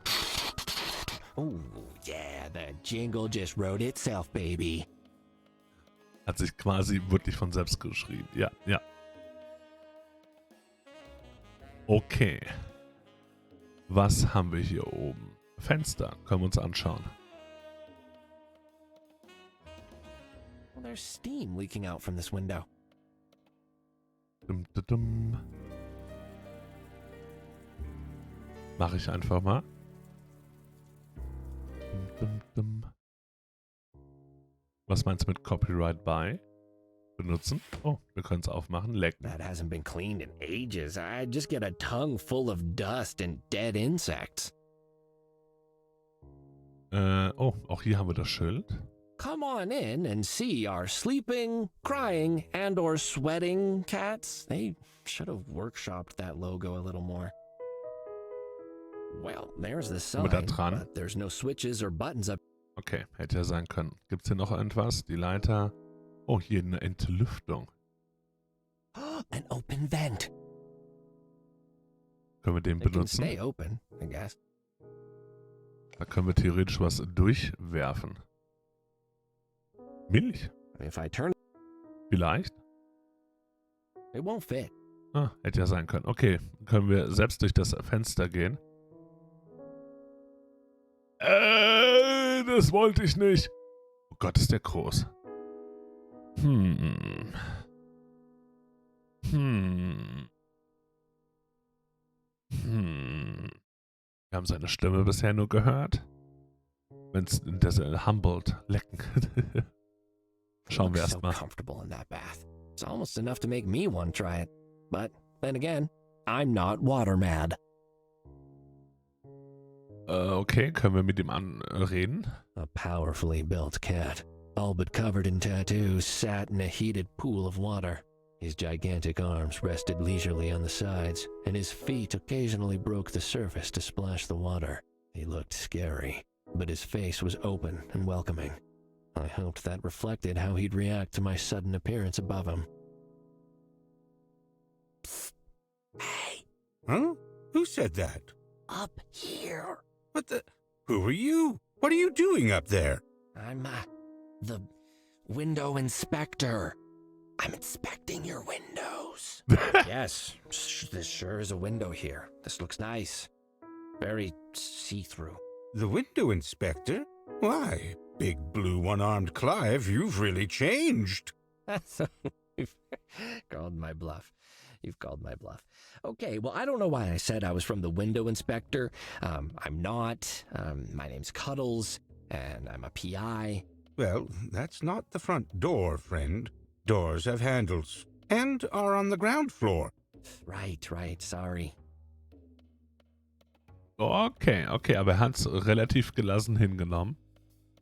Oh, yeah, the jingle just wrote itself, baby. Hat sich quasi wirklich von selbst geschrieben. Ja. Okay. Was haben wir hier oben? Fenster. Können wir uns anschauen. Well, there's steam leaking out from this window. Mache ich einfach mal. Was meinst du mit Copyright by? Benutzen? Oh, wir können es aufmachen. Lecken. That hasn't been cleaned in ages. I just get a tongue full of dust and dead insects. Auch hier haben wir das Schild. Come on in and see our sleeping, crying, and or sweating cats. They should have workshopped that logo a little more. Well, there's the sign, but there's no switches or buttons up. Okay, hätte ja sein können. Gibt's hier noch irgendwas? Die Leiter. Oh, hier eine Entlüftung. An open vent. Können wir den benutzen? Stay open, I guess. Da können wir theoretisch was durchwerfen. Milch? If I turn, vielleicht? It won't fit. Hätte ja sein können. Okay, können wir selbst durch das Fenster gehen? Das wollte ich nicht. Oh Gott, ist der groß. Wir haben seine Stimme bisher nur gehört. Wenn's das humbled, lecken. Schauen wir erst mal. So comfortable in that bath. It's almost enough to make me want to try it. But then again, I'm not water mad. Okay, können wir mit ihm reden? A powerfully built cat, all but covered in tattoos, sat in a heated pool of water. His gigantic arms rested leisurely on the sides, and his feet occasionally broke the surface to splash the water. He looked scary, but his face was open and welcoming. I hoped that reflected how he'd react to my sudden appearance above him. Psst. Hey. Huh? Who said that? Up here. What the? Who are you? What are you doing up there? I'm, the window inspector. I'm inspecting your windows. Yes, this sure is a window here. This looks nice. Very see-through. The window inspector? Why, big blue one-armed Clive, you've really changed. You've called my bluff. You've called my bluff. Okay, well, I don't know why I said I was from the window inspector. I'm not. My name's Cuddles, and I'm a PI. Well, that's not the front door, friend. Doors have handles, and are on the ground floor. Right, sorry. Okay, aber er hat es relativ gelassen hingenommen.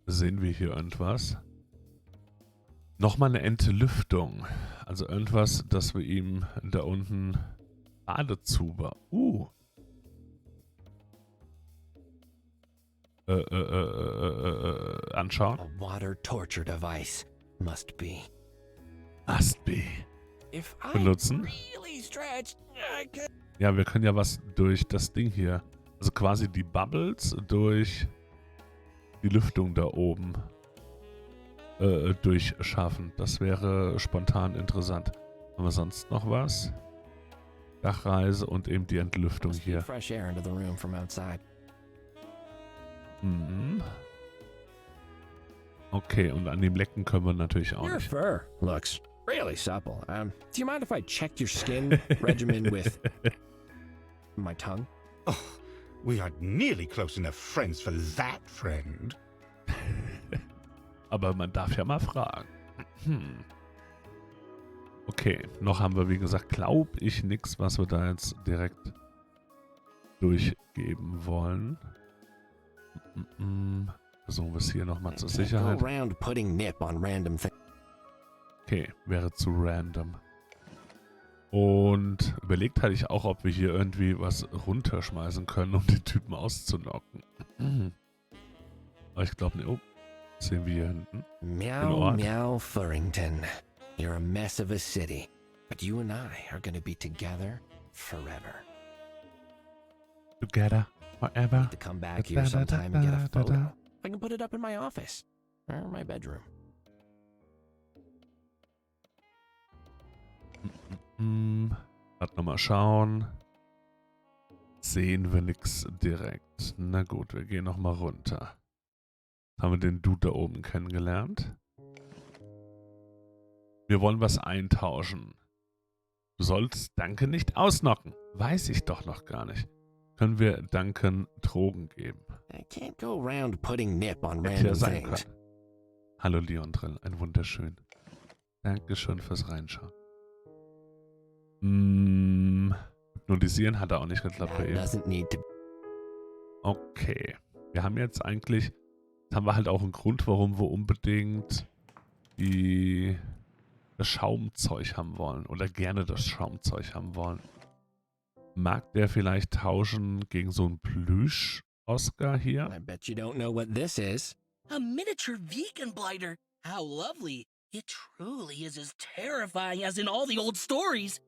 Sehen wir hier irgendwas? Nochmal eine Entlüftung. Also irgendwas, dass wir ihm da unten Badezuber. Anschauen. A water torture device. Must be. Benutzen. Really stretched, Ja, wir können ja was durch das Ding hier. Also quasi die Bubbles durch die Lüftung da oben durchschaffen. Das wäre spontan interessant. Haben wir sonst noch was? Dachreise und eben die Entlüftung hier. Okay, und an dem Lecken können wir natürlich auch Your nicht. fur looks really supple. Do you mind if I check your skin regimen with my tongue? Oh, we are nearly close enough friends for that, friend. Aber man darf ja mal fragen. Okay, noch haben wir, wie gesagt, glaube ich, nichts, was wir da jetzt direkt durchgeben wollen. Versuchen wir es hier nochmal zur Sicherheit. Okay, wäre zu random. Und überlegt hatte ich auch, ob wir hier irgendwie was runterschmeißen können, um den Typen auszunocken. Aber ich glaube nicht. Oh, sehen wir hier hinten. Meow, meow, Furrington. You're a mess of a city. But you and I are gonna be together forever. Together forever. To come back here sometime and get a photo. I can put it up in my office. Or my bedroom. Warte nochmal schauen. Sehen wir nichts direkt. Na gut, wir gehen nochmal runter. Haben wir den Dude da oben kennengelernt? Wir wollen was eintauschen. Du sollst Duncan nicht ausnocken. Weiß ich doch noch gar nicht. Können wir Duncan Drogen geben? I can't go around putting nip on Hätte random ja sein things. können. Hallo Leon Drill, ein wunderschön. Dankeschön fürs Reinschauen. Hypnotisieren hat er auch nicht geklappt bei ihm. Okay. Wir haben jetzt eigentlich, jetzt haben wir halt auch einen Grund, warum wir unbedingt das Schaumzeug haben wollen. Oder gerne das Schaumzeug haben wollen. Mag der vielleicht tauschen gegen so einen Plüsch-Oscar hier? I bet you don't know what this is. A miniature vegan blighter. How lovely. It truly is as terrifying as in all the old stories.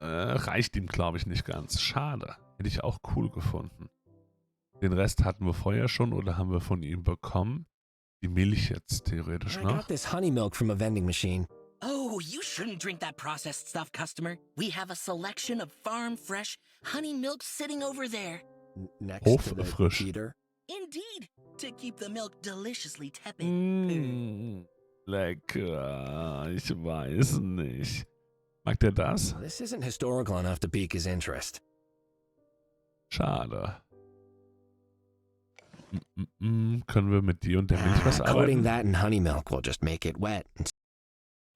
Reicht ihm, glaube ich, nicht ganz. Schade. Hätte ich auch cool gefunden. Den Rest hatten wir vorher schon oder haben wir von ihm bekommen. Die Milch jetzt theoretisch I noch. got this honey milk from a vending machine. Oh, you shouldn't drink that processed stuff, customer. We have a selection of farm fresh honey milk sitting over there. Next to the Hoffrisch. heater. Indeed, to keep the milk deliciously tepid. Lecker. Ich weiß nicht. Mag der das? This isn't historical enough to pique his interest. Schade. Können wir mit dir und der Milch was Coating arbeiten? that in honey milk will just make it wet.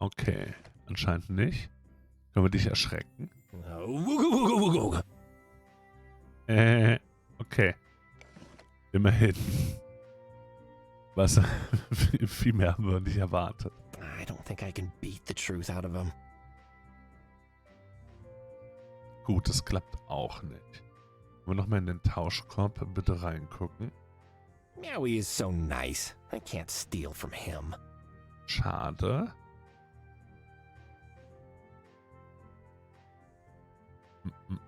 Okay, anscheinend nicht. Können wir dich erschrecken? Okay. Immerhin. Was? Viel mehr haben wir nicht erwartet. I don't think I can beat the truth out of him. Gut, das klappt auch nicht. Wollen wir nochmal in den Tauschkorb bitte reingucken? Meowie is so nice. I can't steal from him. Schade.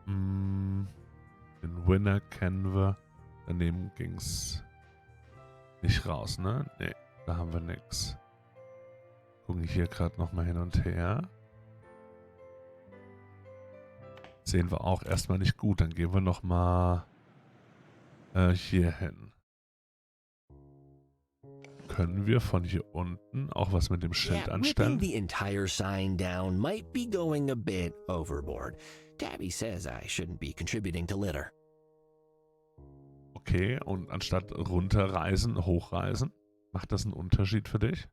Den Winner kennen wir. Daneben ging's nicht raus, ne? Ne, da haben wir nix. Gucken hier gerade nochmal hin und her. Sehen wir auch erstmal nicht gut. Dann gehen wir nochmal hier hin. Können wir von hier unten auch was mit dem Schild Yeah, anstellen? whipping the entire sign down might be going a bit overboard. Tabby says I shouldn't be contributing to litter. Okay, und anstatt runterreisen, hochreisen, macht das einen Unterschied für dich?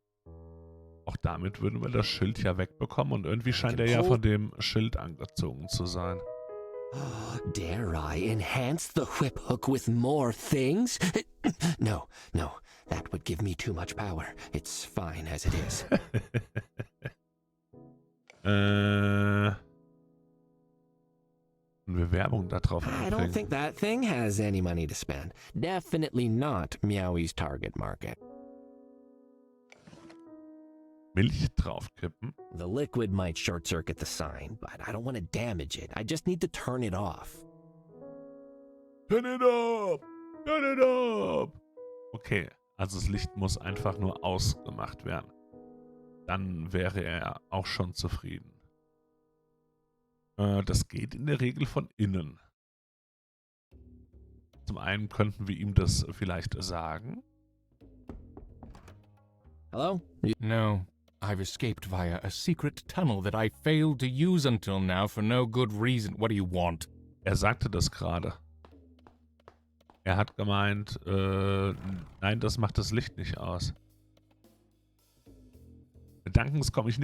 Auch damit würden wir das Schild ja wegbekommen und irgendwie scheint er ja von dem Schild angezogen zu sein. Dare I enhance the whip hook with more things? No, no, that would give me too much power. It's fine as it is. Eine Werbung da drauf I don't anbringen. think that thing has any money to spend. Definitely not Meowie's target market. Milch draufkippen? The liquid might short circuit the sign, but I don't want to damage it. I just need to turn it off. Turn it up! Turn it up! Okay, also das Licht muss einfach nur ausgemacht werden. Dann wäre er auch schon zufrieden. Das geht in der Regel von innen. Zum einen könnten wir ihm das vielleicht sagen. Hello? No. I've escaped via a secret tunnel that I failed to use until now for no good reason. What do you want? Sagte das gerade. Hat gemeint, nein, das macht das Licht nicht aus. Mit Danken komme ich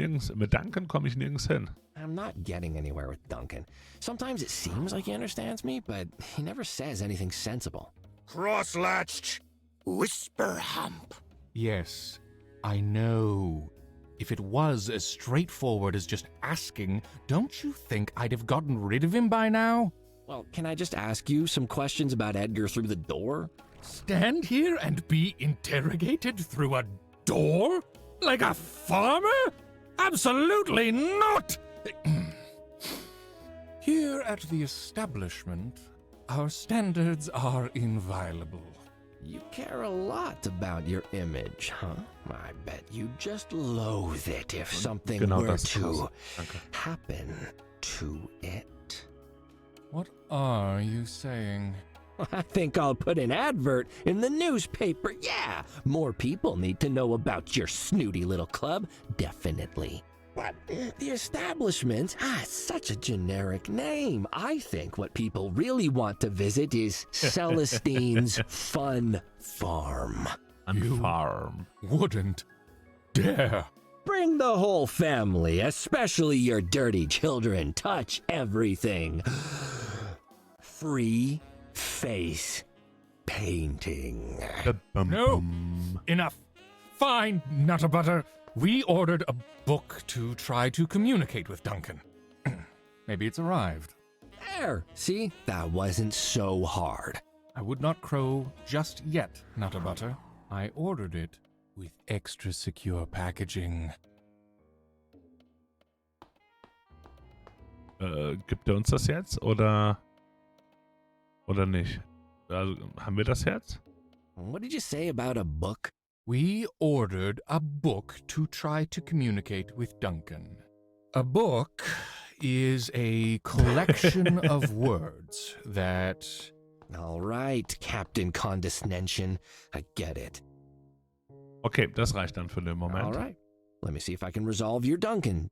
nirgends hin. I'm not getting anywhere with Duncan. Sometimes it seems like he understands me, but he never says anything sensible. Cross-latched whisper hump. Yes, I know. If it was as straightforward as just asking, don't you think I'd have gotten rid of him by now? Well, can I just ask you some questions about Edgar through the door? Stand here and be interrogated through a door? Like a farmer? Absolutely not! Here at the establishment, our standards are inviolable. You care a lot about your image, huh? I bet you just loathe it if something were to happen to it. What are you saying? I think I'll put an advert in the newspaper. Yeah, more people need to know about your snooty little club, definitely. But the establishment, such a generic name. I think what people really want to visit is Celestine's Fun Farm. You wouldn't dare. Bring the whole family, especially your dirty children. Touch everything. Free face painting. No, enough. Fine, Nutter Butter. We ordered a book to try to communicate with Duncan. Maybe it's arrived. There, see? That wasn't so hard. I would not crow just yet, Nutter Butter. I ordered it with extra secure packaging. Gibt uns das jetzt oder nicht? Also, haben wir das jetzt? What did you say about a book? We ordered a book to try to communicate with Duncan. A book is a collection of words that... All right, Captain Condescension. I get it. Okay, das reicht dann für den Moment. All right. Let me see if I can resolve your Duncan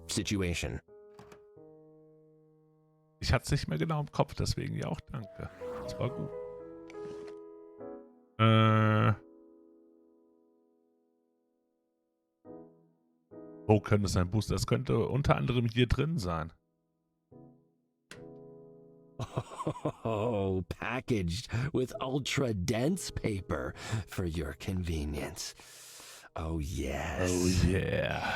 situation. Ich hatte es nicht mehr genau im Kopf, deswegen ja auch danke. Das war gut. Wo könnte es ein Booster? Das könnte unter anderem hier drin sein. Oh, packaged with ultra-dense paper for your convenience. Oh, yes. Oh, yeah.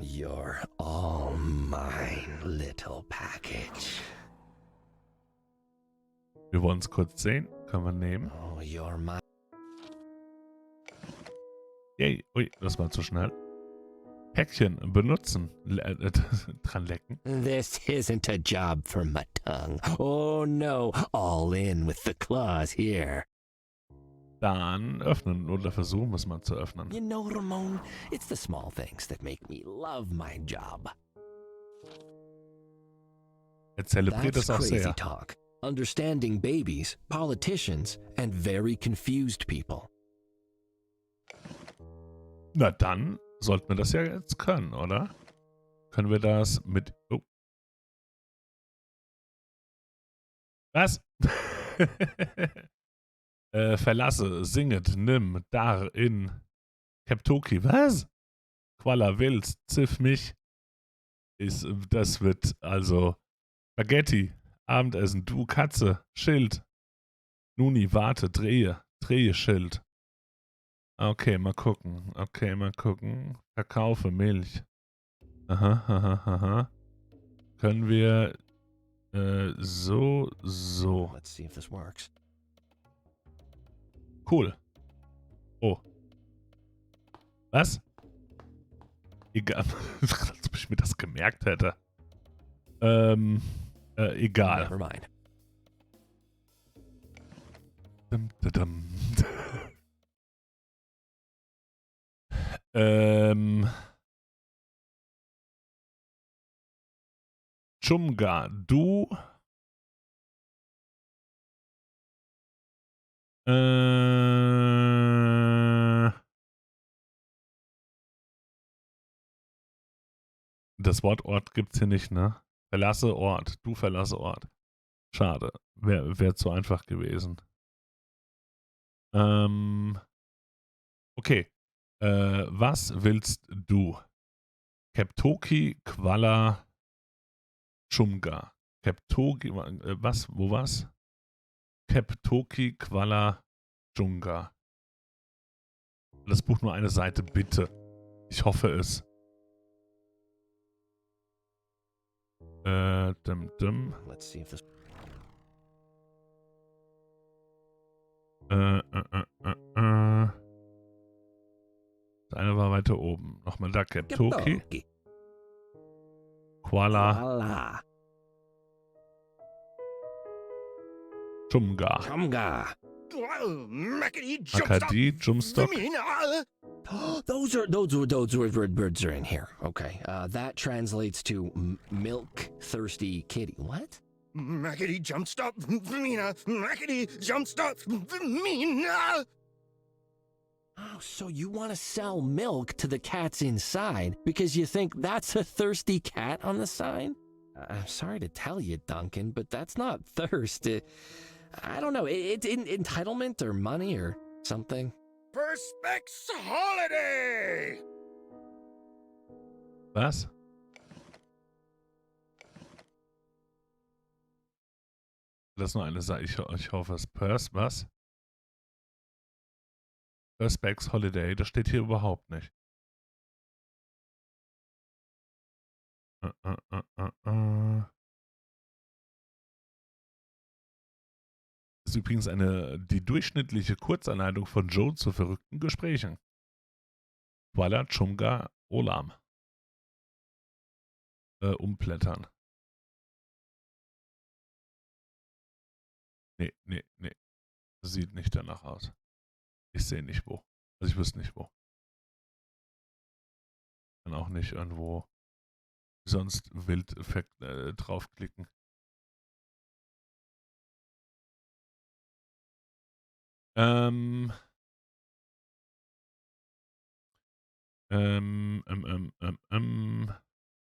You're all mine, little package. Wir wollen es kurz sehen. Können wir nehmen. Oh, you're mine. Yay. Ui, das war zu schnell. Päckchen benutzen. Dran lecken. This isn't a job for my tongue. Oh no, all in with the claws here. Dann öffnen oder versuchen wir es mal zu öffnen. You know, Ramon, it's the small things that make me love my job. Zelebriert That's es auch crazy sehr. talk. Understanding babies, politicians, and very confused people. Na dann sollten wir das ja jetzt können, oder? Können wir das mit... Oh. Was? Verlasse, singet, nimm, dar, in, Keptoki, was? Qualla, willst, ziff mich. Das wird also Spaghetti, Abendessen, du Katze, Schild. Nuni, warte, drehe, Schild. Okay, mal gucken. Verkaufe, Milch. Aha. Können wir so. Let's see if this works. Cool. Oh. Was? Egal. Als ob ich mir das gemerkt hätte. Egal. Never mind. Chumga, du Das Wort Ort gibt's hier nicht, ne? Verlasse Ort. Du verlasse Ort. Schade. Wäre zu einfach gewesen. Okay. Was willst du? Keptoki Quala Chumga. Keptoki, was? Wo was? Keptoki Quala Chunga. Das Buch nur eine Seite, bitte. Ich hoffe es. Let's see if this. Das eine war weiter oben. Nochmal da, Keptoki. Quala. Chumga. Akadi, Jumpstock. Those words are in here. Okay. That translates to milk thirsty kitty. What? Mackety jump stop, Mina. Mackety jump stop, Mina. Oh, so you want to sell milk to the cats inside because you think that's a thirsty cat on the sign? I'm sorry to tell you, Duncan, but that's not thirst. I don't know. It's entitlement or money or something. Perspex Holiday! Was? Das ist nur eine Seite. Ich hoffe, es was? Perspex Holiday. Das steht hier überhaupt nicht. Das ist übrigens die durchschnittliche Kurzanleitung von Joe zu verrückten Gesprächen. Walla Chunga Olam. Umblättern. Nee. Das sieht nicht danach aus. Ich sehe nicht wo. Also ich wüsste nicht wo. Kann auch nicht irgendwo sonst wild draufklicken.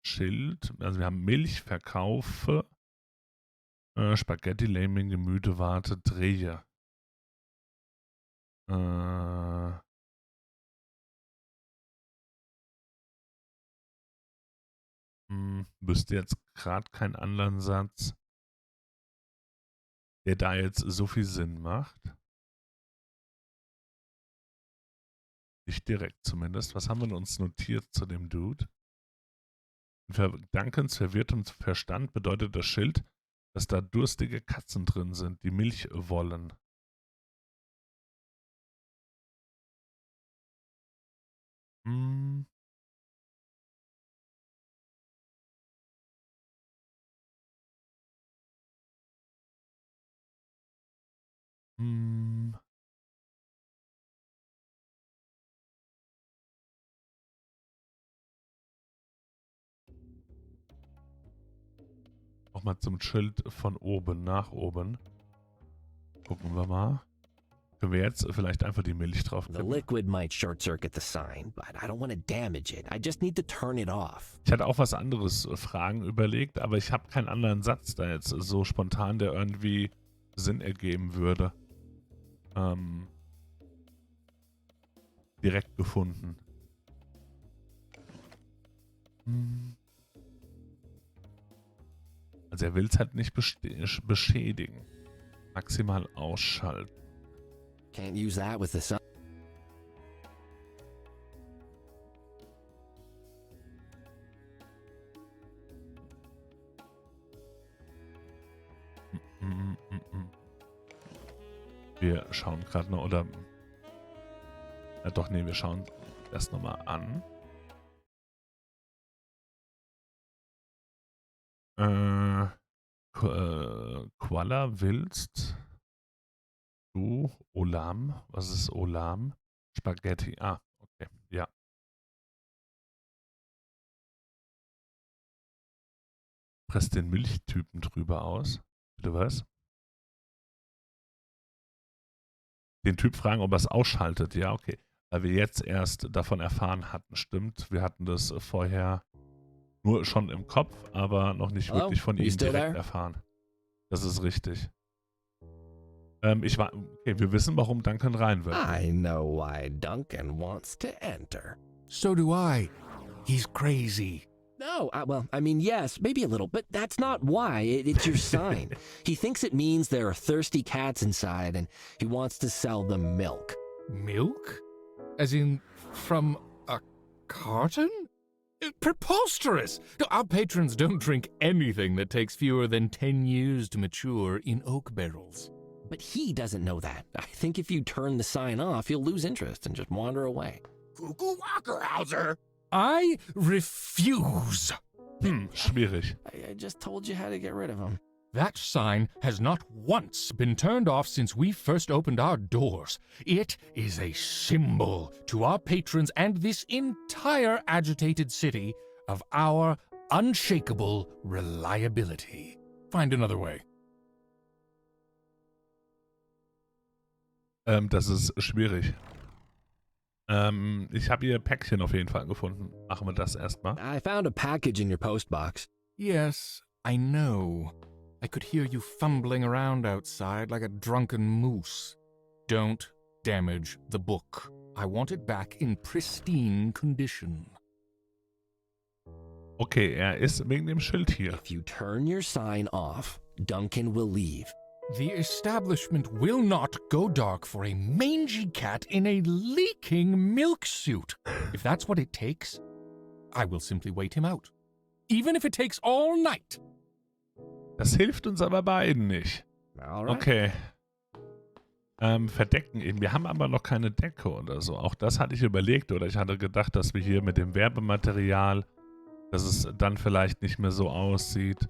Schild. Also wir haben Milchverkaufe, Spaghetti, Laming, Gemütewarte, Drehe. Wüsste jetzt gerade keinen anderen Satz, der da jetzt so viel Sinn macht. Nicht direkt zumindest. Was haben wir uns notiert zu dem Dude? In Duncans verwirrtem Verstand bedeutet das Schild, dass da durstige Katzen drin sind, die Milch wollen. Nochmal zum Schild von oben nach oben. Gucken wir mal. Können wir jetzt vielleicht einfach die Milch drauf The liquid might short circuit the sign, but I don't want to damage it. I just need to turn it off. Ich hatte auch was anderes Fragen überlegt, aber ich habe keinen anderen Satz da jetzt so spontan, der irgendwie Sinn ergeben würde. Direkt gefunden. Also er will es halt nicht beschädigen. Maximal ausschalten. Can't use that with the sun. Wir schauen gerade noch, oder... Ja doch, nee, wir schauen das nochmal an. Qualla willst du Olam? Was ist Olam? Spaghetti. Ah, okay, ja. Presst den Milchtypen drüber aus. Bitte was? Den Typ fragen, ob er es ausschaltet. Ja, okay. Weil wir jetzt erst davon erfahren hatten. Stimmt, wir hatten das vorher Nur schon im Kopf, aber noch nicht wirklich von ihm direkt erfahren. Das ist richtig. Okay, wir wissen, warum Duncan rein will. I know why Duncan wants to enter. So do I. He's crazy. No, well, I mean, yes, maybe a little, but that's not why. It's your sign. He thinks it means there are thirsty cats inside, and he wants to sell them milk. Milk? As in, from a carton? Preposterous! No, our patrons don't drink anything that takes fewer than 10 years to mature in oak barrels. But he doesn't know that. I think if you turn the sign off, he'll lose interest and just wander away. Cuckoo Wackerhauser! I refuse. Schwierig. I just told you how to get rid of him. That sign has not once been turned off since we first opened our doors. It is a symbol to our patrons and this entire agitated city of our unshakable reliability. Find another way. Das ist schwierig. Ich habe ihr Päckchen auf jeden Fall gefunden. Machen wir das erstmal. I found a package in your postbox. Yes, I know. I could hear you fumbling around outside like a drunken moose. Don't damage the book. I want it back in pristine condition. Okay, ist wegen dem Schild hier. If you turn your sign off, Duncan will leave. The establishment will not go dark for a mangy cat in a leaking milk suit. If that's what it takes, I will simply wait him out. Even if it takes all night. Das hilft uns aber beiden nicht. Alright. Okay. Verdecken eben. Wir haben aber noch keine Decke oder so. Auch das hatte ich überlegt. Oder ich hatte gedacht, dass wir hier mit dem Werbematerial, dass es dann vielleicht nicht mehr so aussieht,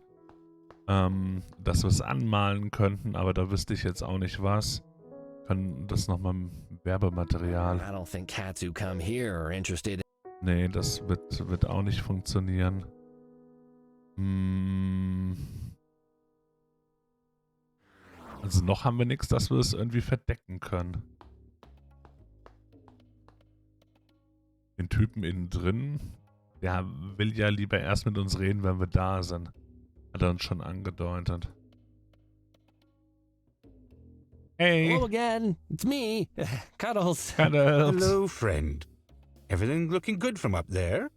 dass wir es anmalen könnten. Aber da wüsste ich jetzt auch nicht was. Können das nochmal Werbematerial. I don't think cats who come here are interested. Nee, das wird auch nicht funktionieren. Also noch haben wir nichts, dass wir es irgendwie verdecken können. Den Typen innen drin, der will ja lieber erst mit uns reden, wenn wir da sind. Hat er uns schon angedeutet. Hey. Hello again. It's me. Cuddles. Cuddles. Hello, friend. Everything looking good from up there?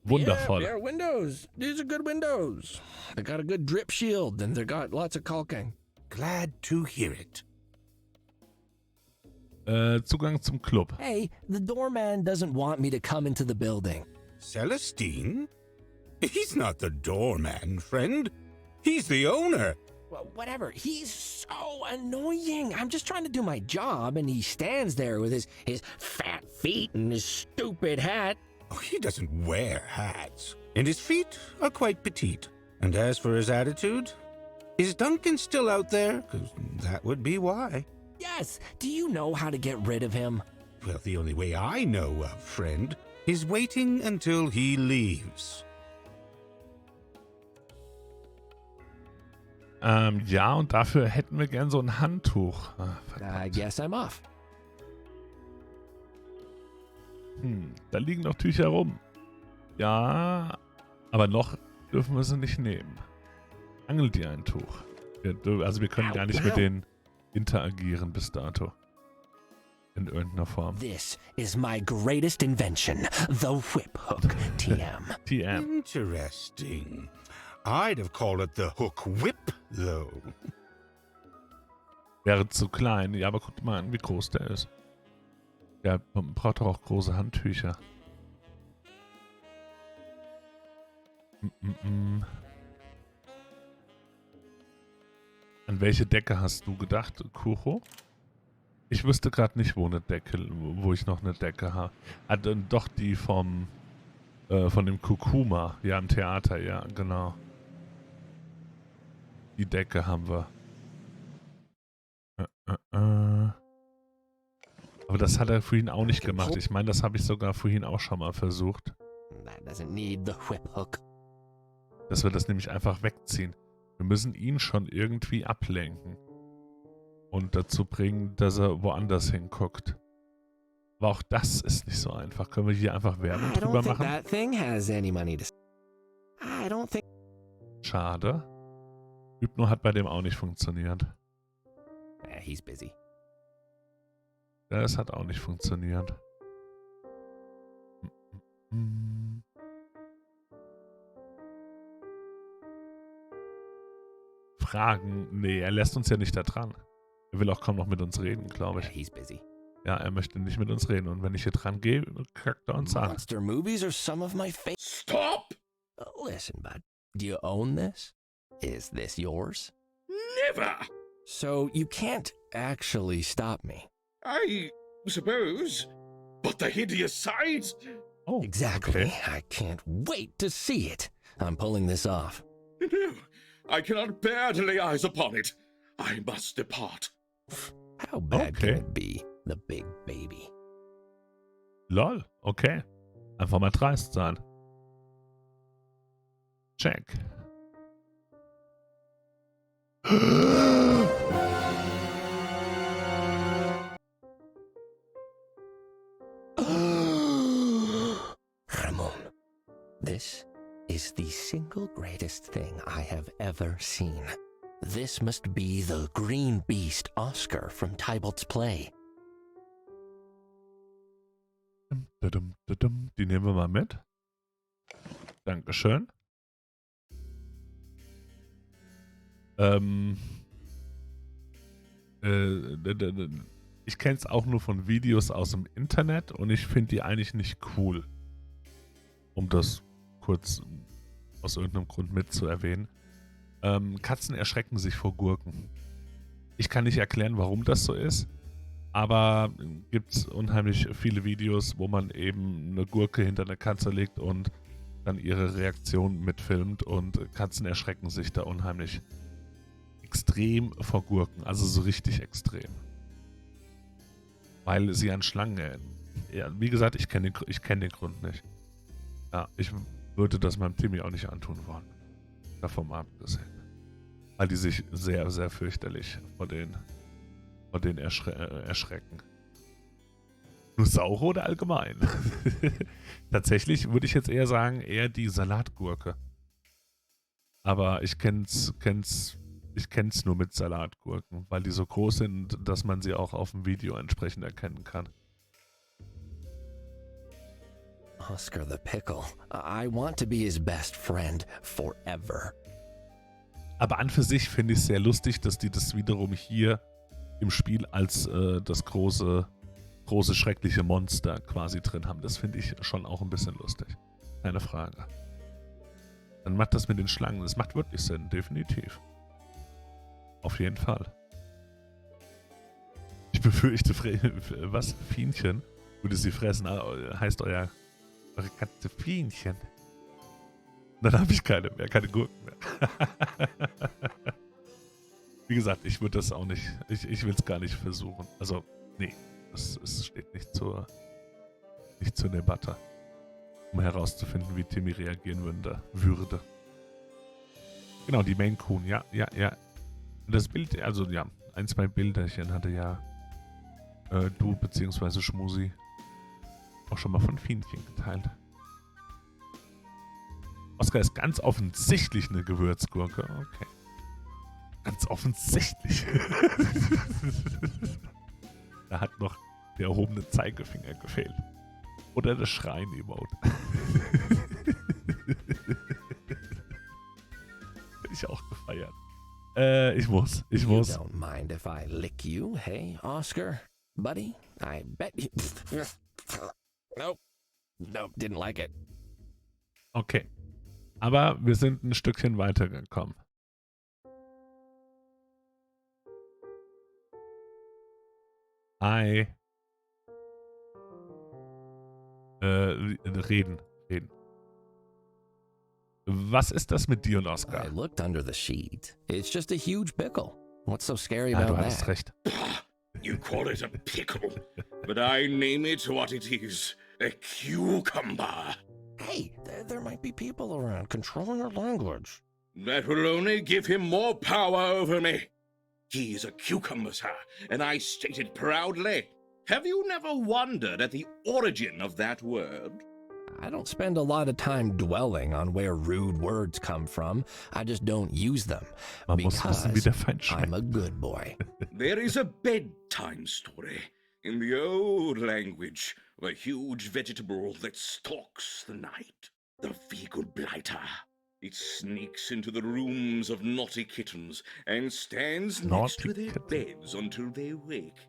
Wundervoll. Yeah, windows. These are good windows. They got a good drip shield and they got lots of caulking. Glad to hear it. Zugang zum Club. Hey, the doorman doesn't want me to come into the building. Celestine? He's not the doorman, friend. He's the owner. Well, whatever. He's so annoying. I'm just trying to do my job, and he stands there with his fat feet and his stupid hat. Oh, he doesn't wear hats. And his feet are quite petite. And as for his attitude, is Duncan still out there? 'Cause that would be why. Yes. Do you know how to get rid of him? Well, the only way I know of, friend, is waiting until he leaves. Ja, und dafür hätten wir gern so ein Handtuch. I guess I'm off. Da liegen noch Tücher rum. Ja, aber noch dürfen wir sie nicht nehmen. Angel dir ein Tuch. Also wir können gar nicht mit denen interagieren bis dato. In irgendeiner Form. This is my greatest invention, the whip hook. TM. TM. Interesting. I'd have called it the hook whip, though. Wäre zu klein. Ja, aber guck mal an, wie groß der ist. Ja, man braucht doch auch große Handtücher. An welche Decke hast du gedacht, Kuro? Ich wüsste gerade nicht, wo ich noch eine Decke habe. Doch die von dem Kurkuma. Ja, im Theater, ja, genau. Die Decke haben wir. Aber das hat er vorhin auch nicht gemacht. Ich meine, das habe ich sogar vorhin auch schon mal versucht. That doesn't need the whip hook. Dass wir das nämlich einfach wegziehen. Wir müssen ihn schon irgendwie ablenken. Und dazu bringen, dass er woanders hinguckt. Aber auch das ist nicht so einfach. Können wir hier einfach Werbung drüber machen? That thing has any money to... I don't think... Schade. Hypno hat bei dem auch nicht funktioniert. He's busy. Das hat auch nicht funktioniert. Fragen? Nee, er lässt uns ja nicht da dran. Er will auch kaum noch mit uns reden, glaube ich. He's busy. Ja, er möchte nicht mit uns reden. Und wenn ich hier dran gehe, kackt er uns an. Monster movies are some of my favorite. Stop! Listen, bud. Do you own this? Is this yours? Never! So you can't actually stop me. I suppose. But the hideous sides... Oh, exactly. Okay. I can't wait to see it. I'm pulling this off. No, I cannot bear to lay eyes upon it. I must depart. How bad can it be, the big baby? Lol, okay. Einfach mal dreist sein. Check. Ramon, this is the single greatest thing I have ever seen. This must be the green beast Oscar from Tybalt's play. Die nehmen wir mal mit. Dankeschön. Ich kenne es auch nur von Videos aus dem Internet und ich finde die eigentlich nicht cool. Um das kurz aus irgendeinem Grund mitzuerwähnen. Katzen erschrecken sich vor Gurken. Ich kann nicht erklären, warum das so ist, aber gibt es unheimlich viele Videos, wo man eben eine Gurke hinter eine Katze legt und dann ihre Reaktion mitfilmt und Katzen erschrecken sich da unheimlich extrem vor Gurken, also so richtig extrem. Weil sie an Schlangen erinnern. Ja, wie gesagt, ich kenn den Grund nicht. Ja, ich würde das meinem Timmy auch nicht antun wollen. Davon mal abgesehen. Weil die sich sehr, sehr fürchterlich vor denen erschrecken. Nur saure oder allgemein? Tatsächlich würde ich jetzt eher sagen, eher die Salatgurke. Aber ich kenn's nur mit Salatgurken, weil die so groß sind, dass man sie auch auf dem Video entsprechend erkennen kann. Oscar the Pickle. I want to be his best friend forever. Aber an für sich finde ich es sehr lustig, dass die das wiederum hier im Spiel als das große, schreckliche Monster quasi drin haben. Das finde ich schon auch ein bisschen lustig. Keine Frage. Dann macht das mit den Schlangen, das macht wirklich Sinn, definitiv. Auf jeden Fall. Ich befürchte, was? Fienchen? Würde sie fressen, heißt eure Katze Fienchen. Dann habe ich keine mehr, keine Gurken mehr. Wie gesagt, ich würde das auch nicht, ich will es gar nicht versuchen. Also, nee, es steht nicht zur Debatte. Um herauszufinden, wie Timmy reagieren würde. Genau, die Maine Coon, ja. Und das Bild, also ja, 1, 2 Bilderchen hatte ja du bzw. Schmusi auch schon mal von Fienchen geteilt. Oscar ist ganz offensichtlich eine Gewürzgurke. Okay. Ganz offensichtlich. Da hat noch der erhobene Zeigefinger gefehlt. Oder das Schreien-Emote. Hätte ich auch gefeiert. Ich muss. You don't mind if I lick you, hey, Oscar? Buddy? I bet you... Nope, didn't like it. Okay. Aber wir sind ein Stückchen weitergekommen. Hi. Reden. Was ist das mit dir und Oscar? I looked under the sheet. It's just a huge pickle. What's so scary Ja, about du hattest that? recht. You call it a pickle, but I name it what it is. A cucumber. Hey, there might be people around controlling our language. That will only give him more power over me. He is a cucumber, sir, and I state it proudly. Have you never wondered at the origin of that word? I don't spend a lot of time dwelling on where rude words come from. I just don't use them. Man muss wissen, wie der Feind I'm a good boy. There is a bedtime story in the old language of a huge vegetable that stalks the night. The vegan blighter. It sneaks into the rooms of naughty kittens and stands next to their beds until they wake,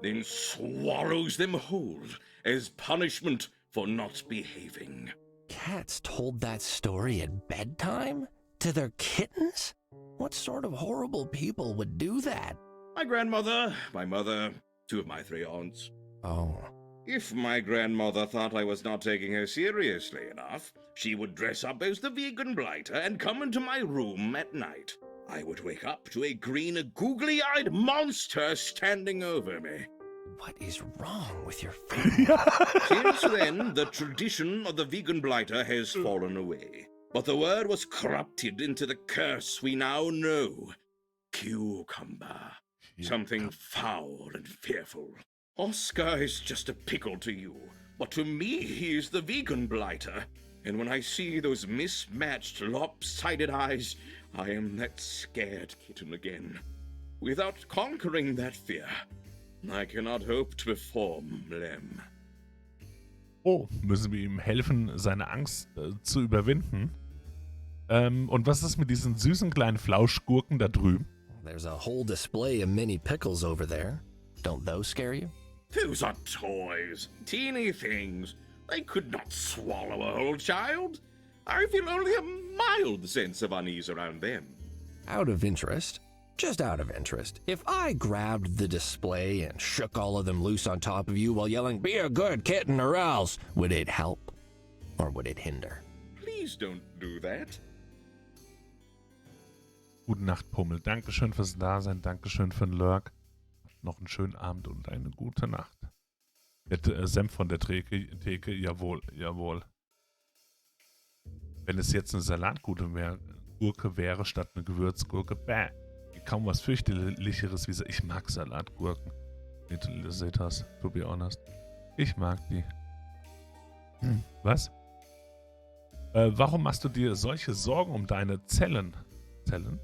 then swallows them whole as punishment for not behaving. Cats told that story at bedtime? To their kittens? What sort of horrible people would do that? My grandmother, my mother, 2 of my 3 aunts. Oh. If my grandmother thought I was not taking her seriously enough, she would dress up as the vegan blighter and come into my room at night. I would wake up to a green, googly-eyed monster standing over me. What is wrong with your family? Since then, the tradition of the vegan blighter has fallen away. But the word was corrupted into the curse we now know. Cucumber. Something foul and fearful. Oscar is just a pickle to you, but to me he is the vegan blighter. And when I see those mismatched, lopsided eyes, I am that scared kitten again. Without conquering that fear, I cannot hope to perform Lem. Oh, müssen wir ihm helfen, seine Angst zu überwinden? Und was ist mit diesen süßen kleinen Flauschgurken da drüben? There's a whole display of mini pickles over there. Don't those scare you? Those are toys, teeny things. They could not swallow a whole child. I feel only a mild sense of unease around them. Out of interest, just out of interest, if I grabbed the display and shook all of them loose on top of you while yelling, "Be a good kitten or else," would it help or would it hinder? Please don't do that. Gute Nacht, Pummel. Dankeschön fürs Dasein, Dankeschön für den Lurk. Noch einen schönen Abend und eine gute Nacht. Mit Senf von der Theke, jawohl, jawohl. Wenn es jetzt eine Salatgurke wäre statt eine Gewürzgurke, bäh. Kaum was fürchterlicheres wie ich mag Salatgurken. Little Citas, to be honest. Ich mag die. Was? Warum machst du dir solche Sorgen um deine Zellen? Zellen?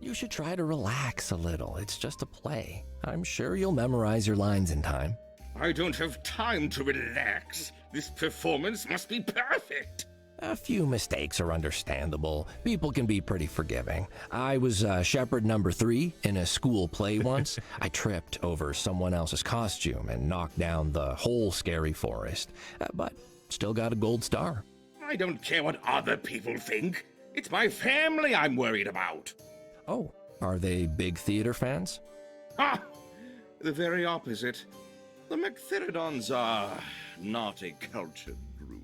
You should try to relax a little. It's just a play. I'm sure you'll memorize your lines in time. I don't have time to relax. This performance must be perfect. A few mistakes are understandable. People can be pretty forgiving. I was shepherd number 3 in a school play once. I tripped over someone else's costume and knocked down the whole scary forest. But still got a gold star. I don't care what other people think. It's my family I'm worried about. Oh, are they big theater fans? Ah, the very opposite. The McThiridons are not a cultured group.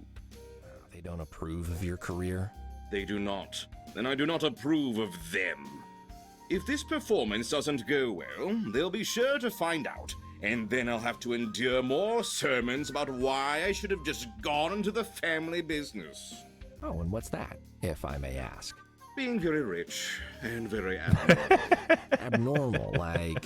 They don't approve of your career? They do not. And I do not approve of them. If this performance doesn't go well, they'll be sure to find out. And then I'll have to endure more sermons about why I should have just gone into the family business. Oh, and what's that, if I may ask? Being very rich and very abnormal. Abnormal, like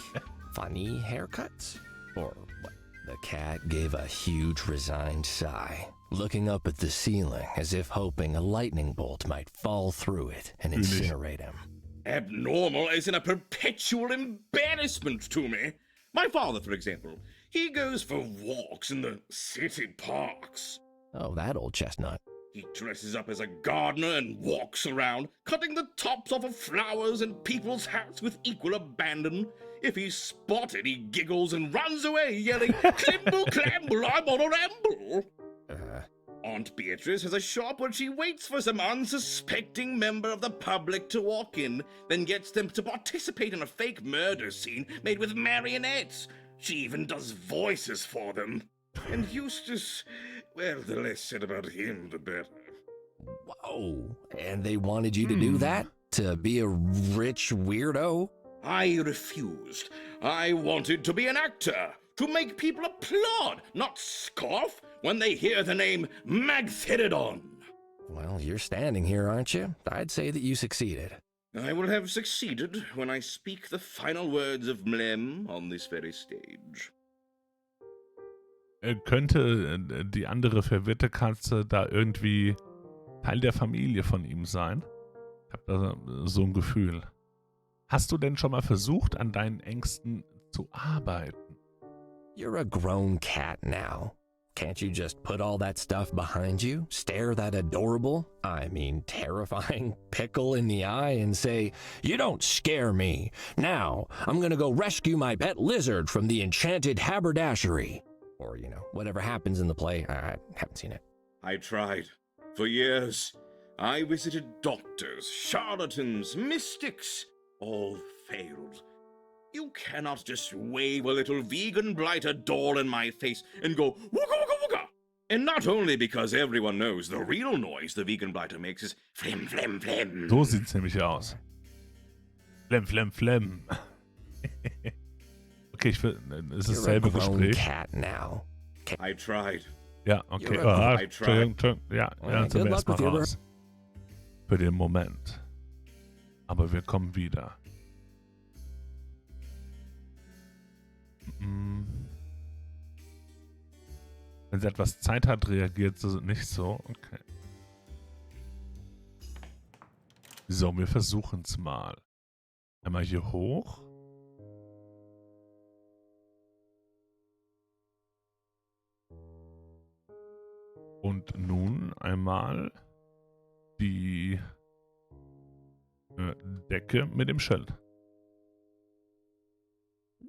funny haircuts? Or what? The cat gave a huge resigned sigh, looking up at the ceiling as if hoping a lightning bolt might fall through it and incinerate him. Abnormal as in a perpetual embarrassment to me. My father, for example, he goes for walks in the city parks. Oh, that old chestnut. He dresses up as a gardener and walks around, cutting the tops off of flowers and people's hats with equal abandon. If he's spotted, he giggles and runs away, yelling, "Climble, clamble, I'm on a ramble!" Aunt Beatrice has a shop where she waits for some unsuspecting member of the public to walk in, then gets them to participate in a fake murder scene made with marionettes. She even does voices for them. And Eustace, well, the less said about him, the better. Whoa, and they wanted you to do that? To be a rich weirdo? I refused. I wanted to be an actor, to make people applaud, not scoff, when they hear the name Magtheridon. Well, you're standing here, aren't you? I'd say that you succeeded. I will have succeeded when I speak the final words of Mlem on this very stage. könnte die andere verwirrte Katze da irgendwie Teil der Familie von ihm sein? Ich habe da so ein Gefühl. Hast du denn schon mal versucht, an deinen Ängsten zu arbeiten? You're a grown cat now. Can't you just put all that stuff behind you, stare that adorable, I mean terrifying pickle in the eye and say, "You don't scare me. Now, I'm gonna go rescue my pet lizard from the enchanted haberdashery." Or, whatever happens in the play. I haven't seen it. I tried. For years, I visited doctors, charlatans, mystics. All failed. You cannot just wave a little vegan blighter doll in my face and go wooga wooga wooga. And not only because everyone knows the real noise the vegan blighter makes is flim flim flim. So sieht's nämlich aus. Flem, flem, flem. Okay, es ist dasselbe Gespräch. Cat now. I tried. Ja, okay. Entschuldigung. Ja, zum ersten Mal raus. Für den Moment. Aber wir kommen wieder. Wenn sie etwas Zeit hat, reagiert sie nicht so. Okay. So, wir versuchen es mal. Einmal hier hoch. Und nun einmal die Decke mit dem Schild.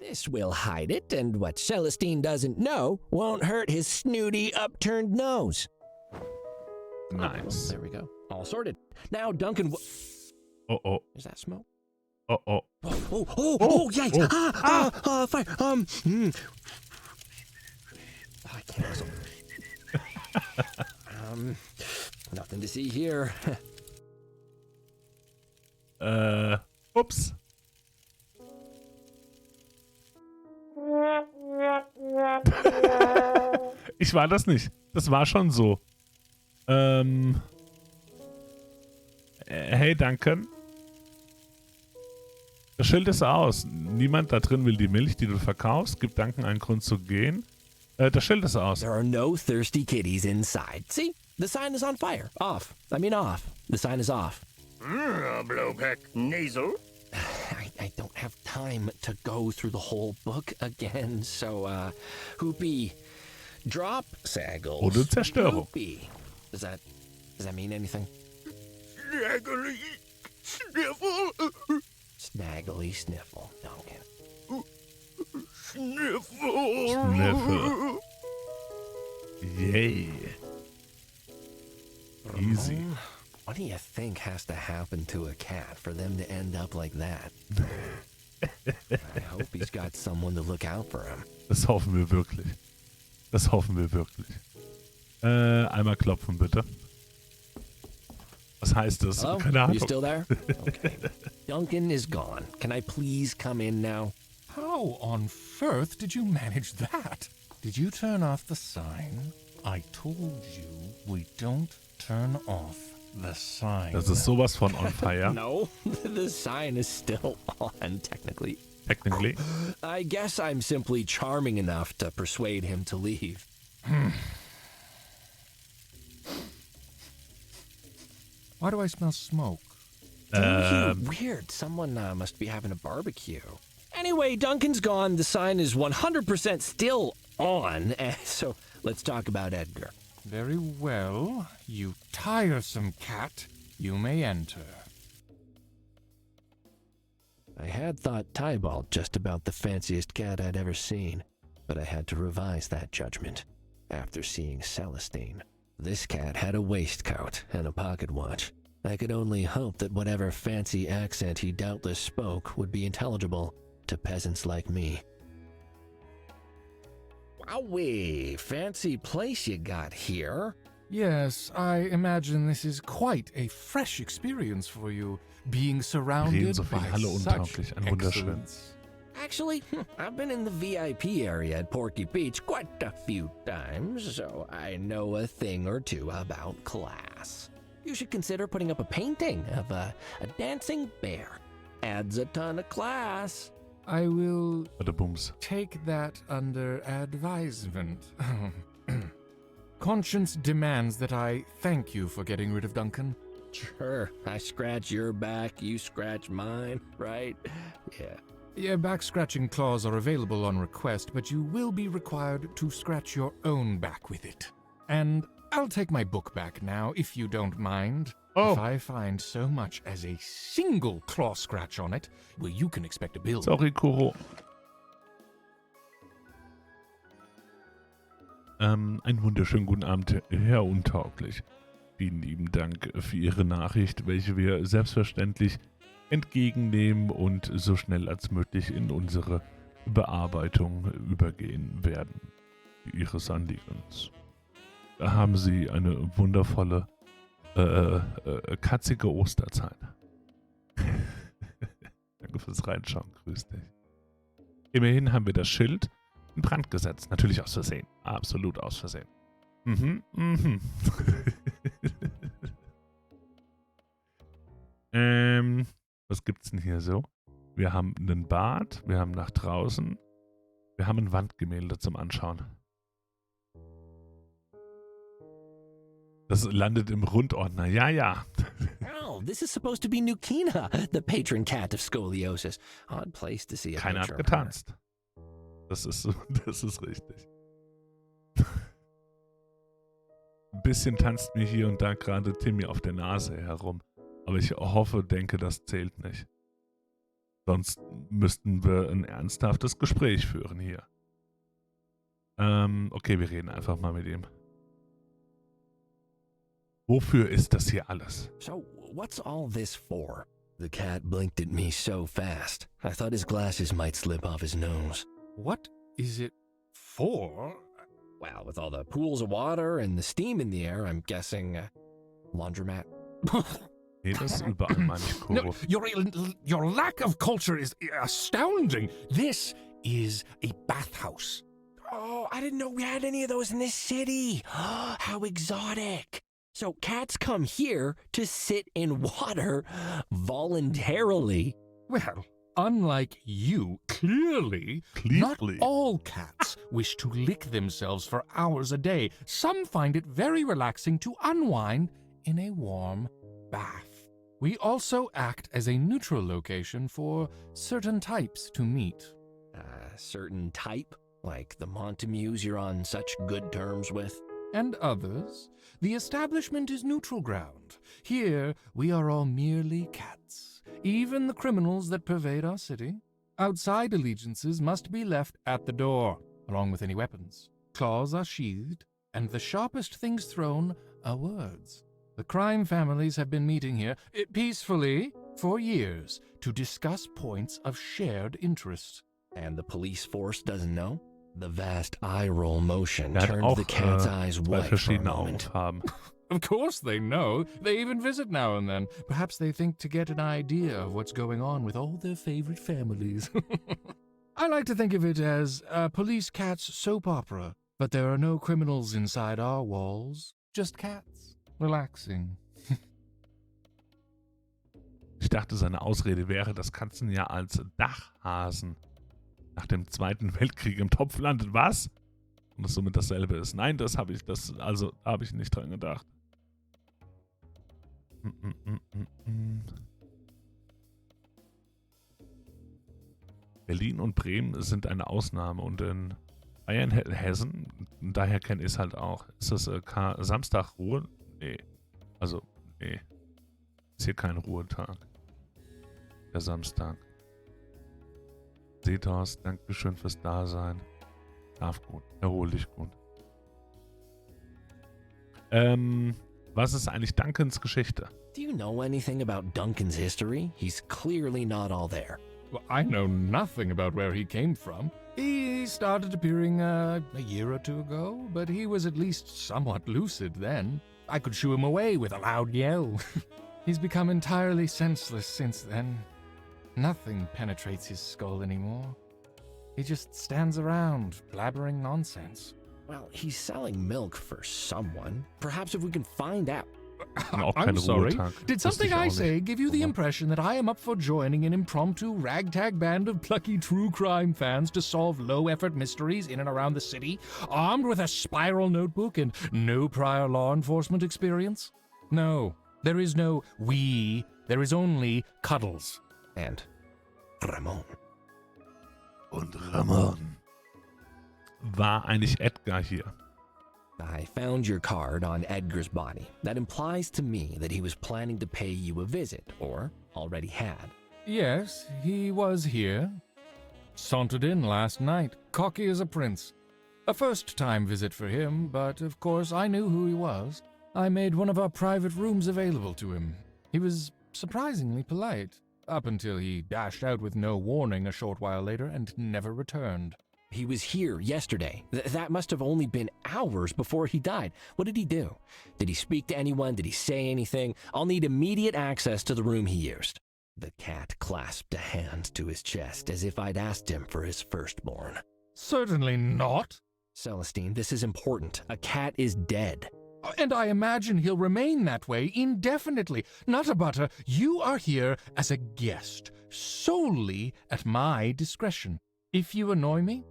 This will hide it, and what Celestine doesn't know won't hurt his snooty, upturned nose. Nice. There we go. All sorted. Now Duncan... Oh. Is that smoke? Oh. Yikes! Fire! I can't whistle. Nothing to see here. Ups. Ich war das nicht. Das war schon so. Hey, Duncan. Das Schild ist aus. Niemand da drin will die Milch, die du verkaufst. Gib Duncan einen Grund zu gehen. Das Schild ist aus. There are no thirsty kitties inside. See? The sign is on fire. Off. The sign is off. Blowpeck nasal. I don't have time to go through the whole book again, so, Hoopy, drop Saggles. Oder Zerstörung. Hoopy. Does that mean anything? Snaggly sniffle. Snaggly sniffle, Duncan. Sniffle. Yay. Easy. What do you think has to happen to a cat for them to end up like that? I hope he's got someone to look out for him. Das hoffen wir wirklich. Einmal klopfen, bitte. Was heißt das? Hello? Keine Ahnung. You still there? Okay. Duncan is gone. Can I please come in now? How on earth did you manage that? Did you turn off the sign? I told you we don't turn off the sign. Das ist sowas von on fire. No, the sign is still on, technically. Technically. I guess I'm simply charming enough to persuade him to leave. Why do I smell smoke? Weird. Someone must be having a barbecue. Anyway, Duncan's gone. The sign is 100% still on. So let's talk about Edgar. Very well. You tiresome cat. You may enter. I had thought Tybalt just about the fanciest cat I'd ever seen, but I had to revise that judgment after seeing Celestine. This cat had a waistcoat and a pocket watch. I could only hope that whatever fancy accent he doubtless spoke would be intelligible to peasants like me. Wowee, fancy place you got here. Yes, I imagine this is quite a fresh experience for you, being surrounded by such excellence. Actually, I've been in the VIP area at Porky Beach quite a few times, so I know a thing or two about class. You should consider putting up a painting of a dancing bear. Adds a ton of class. I will Bums. take that under advisement. Conscience demands that I thank you for getting rid of Duncan. Sure, I scratch your back, you scratch mine, right? Yeah. Yeah, back-scratching claws are available on request, but you will be required to scratch your own back with it. And I'll take my book back now, if you don't mind. Oh. If I find so much as a single claw scratch on it, well, you can expect a bill. Sorry, Kuro. Einen wunderschönen guten Abend, Herr Untauglich. Vielen lieben Dank für Ihre Nachricht, welche wir selbstverständlich entgegennehmen und so schnell als möglich in unsere Bearbeitung übergehen werden. Ihres Anliegens. Da haben Sie eine wundervolle, katzige Osterzeit. Danke fürs Reinschauen, grüß dich. Immerhin haben wir das Schild in Brand gesetzt. Natürlich aus Versehen. Absolut aus Versehen. Was gibt's denn hier so? Wir haben einen Bad, wir haben nach draußen, wir haben ein Wandgemälde zum Anschauen. Das landet im Rundordner. Ja, ja. Oh, this is supposed to be Nukina, the patron cat of scoliosis. Odd place to see a Keiner hat picture of getanzt. Das ist richtig. Ein bisschen tanzt mir hier und da gerade Timmy auf der Nase herum. Aber ich denke, das zählt nicht. Sonst müssten wir ein ernsthaftes Gespräch führen hier. Okay, wir reden einfach mal mit ihm. Wofür ist das hier alles? So, what's all this for? The cat blinked at me so fast, I thought his glasses might slip off his nose. What is it for? Well, with all the pools of water and the steam in the air, I'm guessing laundromat. Nee, das ist überall, meine ich, Kuro. No, your lack of culture is astounding. This is a bathhouse. Oh, I didn't know we had any of those in this city. How exotic. So cats come here to sit in water voluntarily. Well, unlike you, clearly, not all cats wish to lick themselves for hours a day. Some find it very relaxing to unwind in a warm bath. We also act as a neutral location for certain types to meet. Certain type? Like the Montamues you're on such good terms with? And others. The establishment is neutral ground. Here, we are all merely cats, even the criminals that pervade our city. Outside allegiances must be left at the door, along with any weapons. Claws are sheathed, and the sharpest things thrown are words. The crime families have been meeting here peacefully for years to discuss points of shared interest. And the police force doesn't know? The vast eye-roll motion turned the cat's eyes white for a moment. Of course they know. They even visit now and then. Perhaps they think to get an idea of what's going on with all their favorite families. I like to think of it as a police cat's soap opera. But there are no criminals inside our walls. Just cats. Relaxing. Ich dachte, seine Ausrede wäre, dass Katzen ja als Dachhasen nach dem Zweiten Weltkrieg im Topf landet. Was? Und das somit dasselbe ist. Nein, da habe ich nicht dran gedacht. Berlin und Bremen sind eine Ausnahme und in Bayern, Hessen, daher kenne ich es halt auch. Ist das Samstag Ruhe? Nee. Also, nee. Ist hier kein Ruhetag. Der Samstag. Seethorst, Dankeschön fürs Dasein. Schlaf gut. Erhol dich gut. Was ist eigentlich Duncans Geschichte? Do you know anything about Duncan's history? He's clearly not all there. Well, I know nothing about where he came from. He started appearing a year or two ago, but he was at least somewhat lucid then. I could shoo him away with a loud yell. He's become entirely senseless since then. Nothing penetrates his skull anymore. He just stands around, blabbering nonsense. Well, he's selling milk for someone. Perhaps if we can find out. Und auch I'm kein sorry. Ruhetag. Did Wusste something ich auch I nicht. say give you the impression that I am up for joining an impromptu ragtag band of plucky true crime fans to solve low-effort mysteries in and around the city, armed with a spiral notebook and no prior law enforcement experience? No, there is no we. There is only Cuddles. And Ramon. Und Ramon. War eigentlich Edgar hier? I found your card on Edgar's body. That implies to me that he was planning to pay you a visit, or already had. Yes, he was here. Sauntered in last night, cocky as a prince. A first-time visit for him, but of course I knew who he was. I made one of our private rooms available to him. He was surprisingly polite, up until he dashed out with no warning a short while later and never returned. He was here yesterday. That must have only been hours before he died. What did he do? Did he speak to anyone? Did he say anything? I'll need immediate access to the room he used. The cat clasped a hand to his chest as if I'd asked him for his firstborn. Certainly not. Celestine, this is important. A cat is dead. And I imagine he'll remain that way indefinitely. Nutter Butter, you are here as a guest, solely at my discretion. If you annoy me,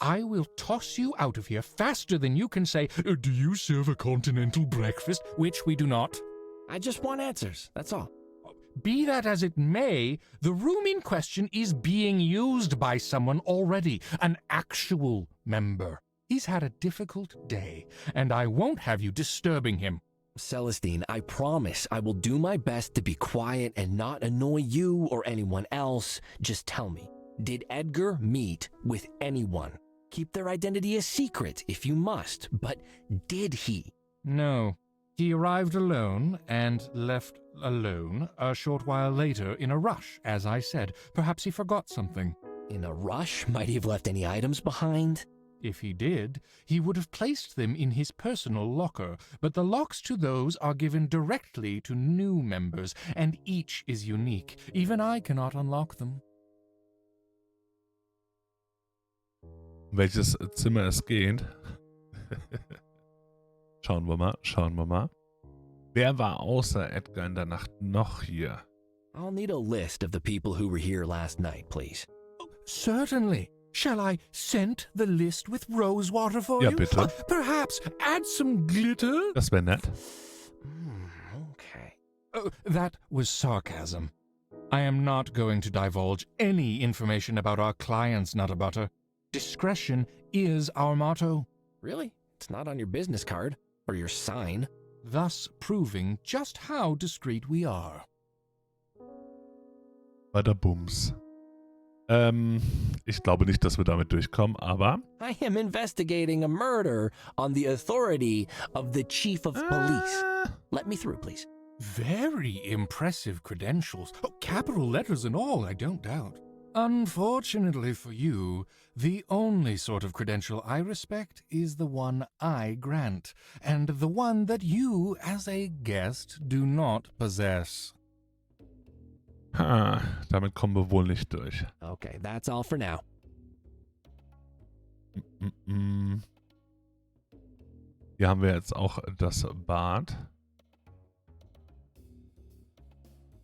I will toss you out of here faster than you can say, do you serve a continental breakfast? Which we do not. I just want answers, that's all. Be that as it may, the room in question is being used by someone already, an actual member. He's had a difficult day, and I won't have you disturbing him. Celestine, I promise I will do my best to be quiet and not annoy you or anyone else. Just tell me, did Edgar meet with anyone? Keep their identity a secret if you must, but did he? No. He arrived alone and left alone a short while later in a rush, as I said. Perhaps he forgot something. In a rush? Might he have left any items behind? If he did, he would have placed them in his personal locker, but the locks to those are given directly to new members, and each is unique. Even I cannot unlock them. Welches Zimmer es geht? Schauen wir mal. Wer war außer Edgar in der Nacht noch hier? I'll need a list of the people who were here last night, please. Certainly. Shall I scent the list with rosewater for Ja, you? bitte. Perhaps add some glitter? Das wäre nett. Okay. That was sarcasm. I am not going to divulge any information about our clients, Nutter Butter. Discretion is our motto. Really? It's not on your business card or your sign. Thus proving just how discreet we are. Bada Bums. Ich glaube nicht, dass wir damit durchkommen, aber... I am investigating a murder on the authority of the chief of police. Let me through, please. Very impressive credentials. Capital letters and all, I don't doubt. Unfortunately for you, the only sort of credential I respect is the one I grant, and the one that you, as a guest, do not possess. Ha, damit kommen wir wohl nicht durch. Okay, that's all for now. Hier haben wir jetzt auch das Bad.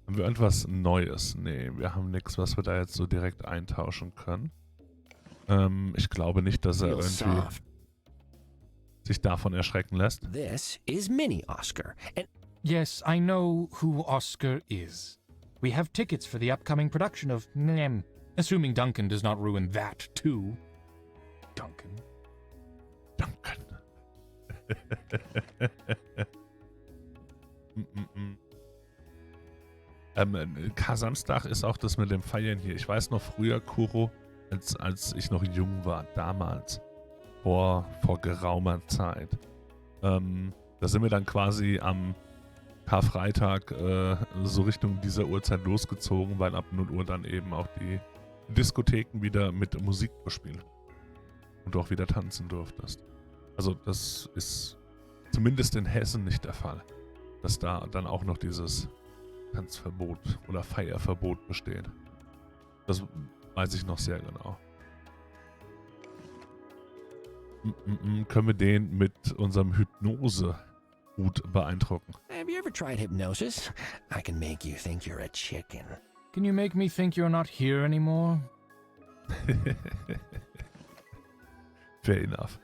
Haben wir irgendwas Neues? Nee, wir haben nichts, was wir da jetzt so direkt eintauschen können. Ich glaube nicht, dass er irgendwie sich davon erschrecken lässt. This is Mini Oscar. And yes, I know who Oscar is. We have tickets for the upcoming production of Nem, assuming Duncan does not ruin that too. Duncan. Samstag ist auch das mit dem Feiern hier. Ich weiß noch früher, Kuro, als ich noch jung war, damals, vor geraumer Zeit. Da sind wir dann quasi am Karfreitag so Richtung dieser Uhrzeit losgezogen, weil ab 0 Uhr dann eben auch die Diskotheken wieder mit Musik bespielen. Und du auch wieder tanzen durftest. Also das ist zumindest in Hessen nicht der Fall, dass da dann auch noch dieses Tanzverbot oder Feierverbot besteht. Das weiß ich noch sehr genau. Können wir den mit unserem Hypnose-Hut beeindrucken? have you ever ever tried hypnosis? I can make you think you're a chicken. Can you make me think you're not here anymore? Fair enough.